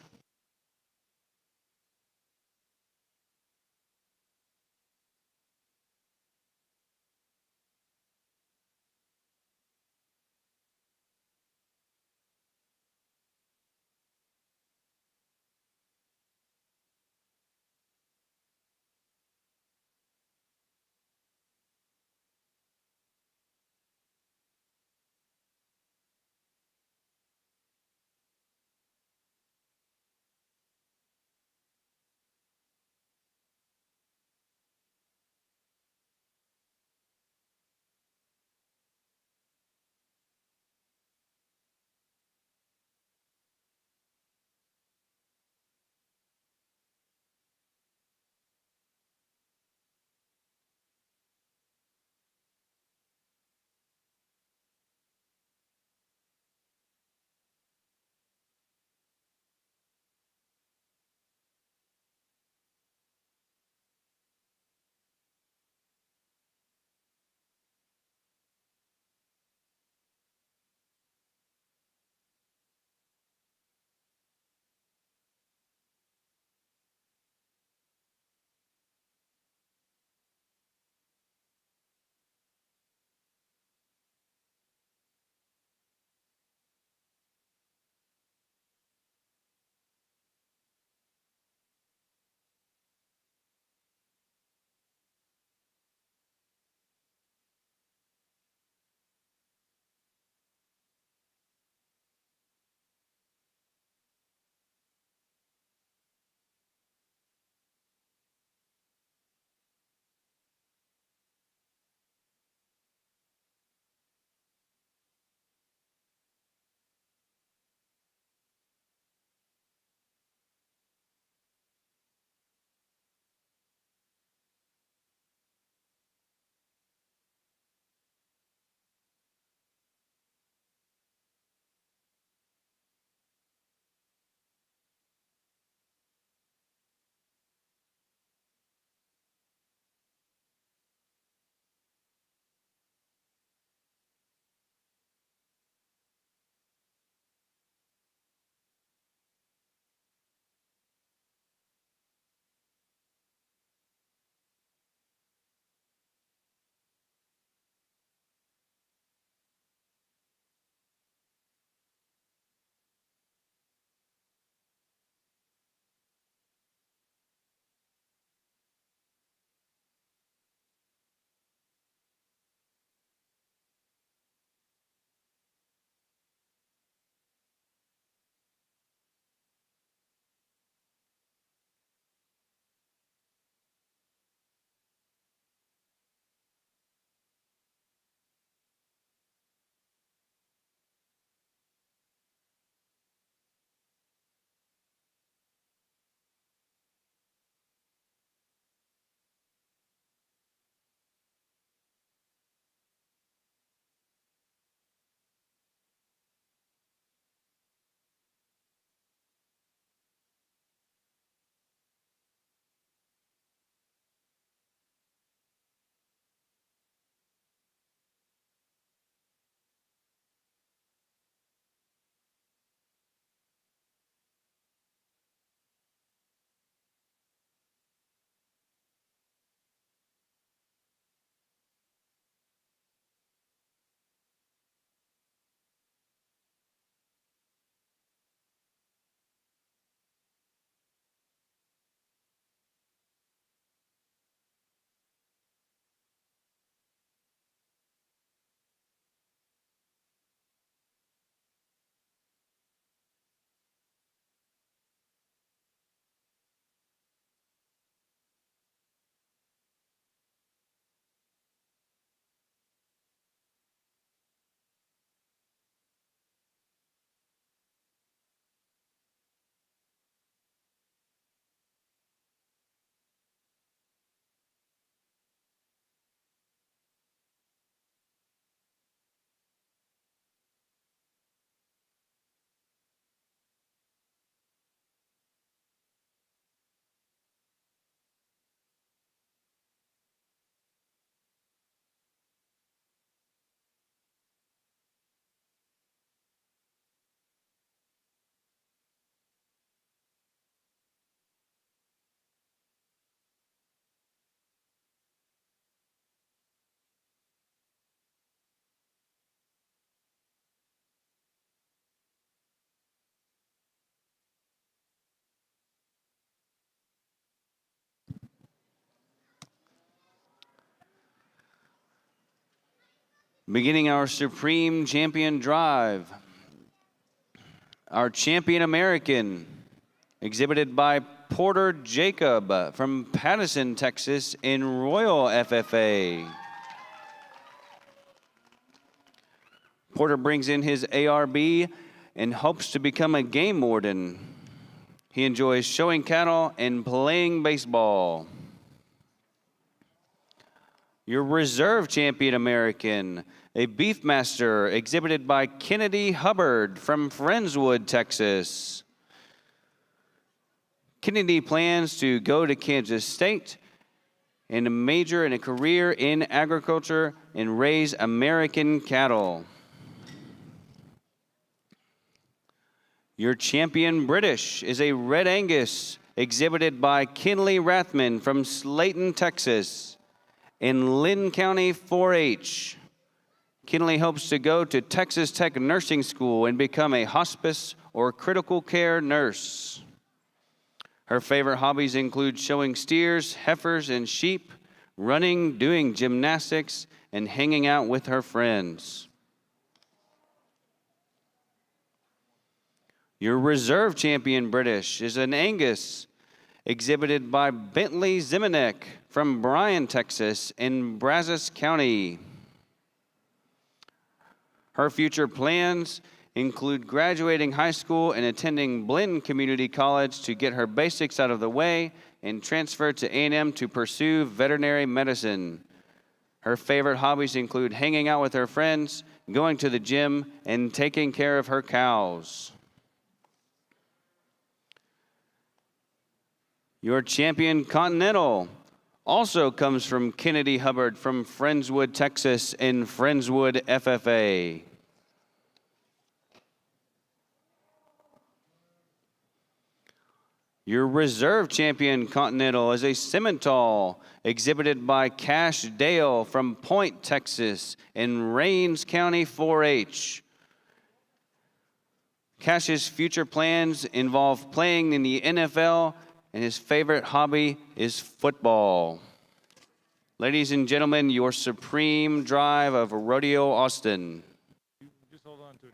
Beginning our Supreme Champion Drive, our Champion American, exhibited by Porter Jacob from Pattison, Texas in Royal FFA. Porter brings in his ARB and hopes to become a game warden. He enjoys showing cattle and playing baseball. Your Reserve Champion American, a Beefmaster, exhibited by Kennedy Hubbard from Friendswood, Texas. Kennedy plans to go to Kansas State and major in a career in agriculture and raise American cattle. Your Champion British is a Red Angus exhibited by Kinley Rathman from Slayton, Texas in Lynn County 4-H. Kinley hopes to go to Texas Tech Nursing School and become a hospice or critical care nurse. Her favorite hobbies include showing steers, heifers, and sheep, running, doing gymnastics, and hanging out with her friends. Your Reserve Champion British is an Angus, exhibited by Bentley Ziminek from Bryan, Texas in Brazos County. Her future plans include graduating high school and attending Blinn Community College to get her basics out of the way and transfer to A&M to pursue veterinary medicine. Her favorite hobbies include hanging out with her friends, going to the gym, and taking care of her cows. Your Champion Continental also comes from Kennedy Hubbard from Friendswood, Texas in Friendswood FFA. Your Reserve Champion Continental is a Simmental exhibited by Cash Dale from Point, Texas in Rains County 4-H. Cash's future plans involve playing in the NFL, and his favorite hobby is football. Ladies and gentlemen, your Supreme Drive of Rodeo Austin. Just hold on to it.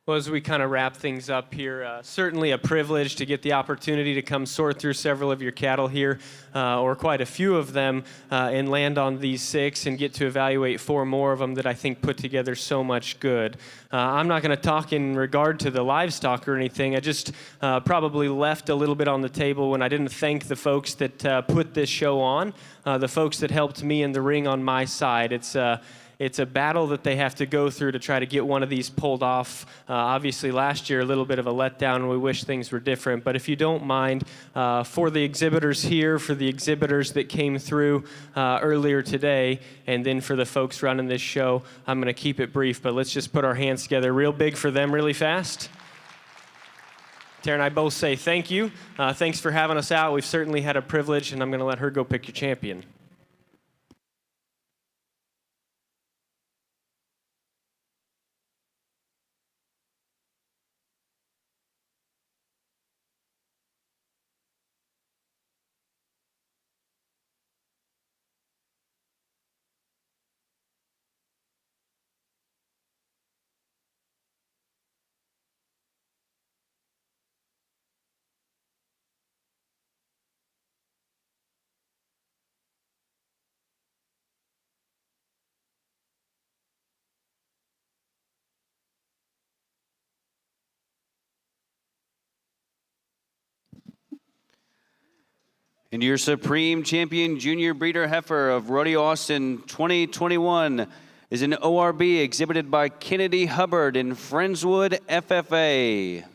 Well, as we kind of wrap things up here, certainly a privilege to get the opportunity to come sort through several of your cattle here, or quite a few of them, and land on these 6 and get to evaluate 4 more of them that I think put together so much good. I'm not going to talk in regard to the livestock or anything. I just probably left a little bit on the table when I didn't thank the folks that put this show on, the folks that helped me in the ring on my side. It's a battle that they have to go through to try to get one of these pulled off. Obviously, last year, a little bit of a letdown, and we wish things were different. But if you don't mind, for the exhibitors here, for the exhibitors that came through earlier today, and then for the folks running this show, I'm going to keep it brief, but let's just put our hands together real big for them really fast. Tara and I both say thank you. Thanks for having us out. We've certainly had a privilege, and I'm going to let her go pick your champion. And your Supreme Champion Junior Breeder Heifer of Rodeo Austin 2021 is an ORB exhibited by Kennedy Hubbard in Friendswood, FFA.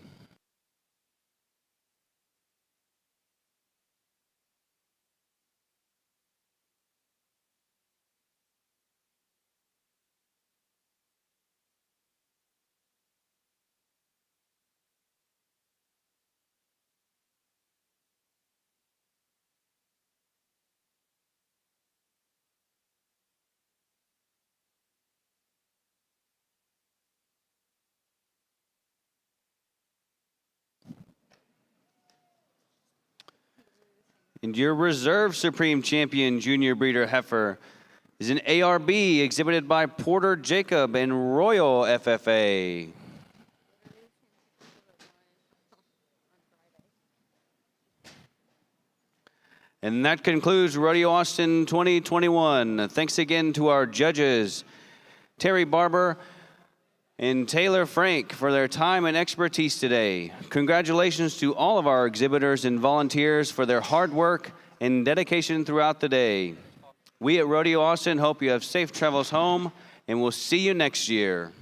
And your Reserve Supreme Champion Junior Breeder Heifer is an ARB exhibited by Porter Jacob in Royal FFA. And that concludes Rodeo Austin 2021. Thanks again to our judges, Terry Barber and Taylor Frank, for their time and expertise today. Congratulations to all of our exhibitors and volunteers for their hard work and dedication throughout the day. We at Rodeo Austin hope you have safe travels home, and we'll see you next year.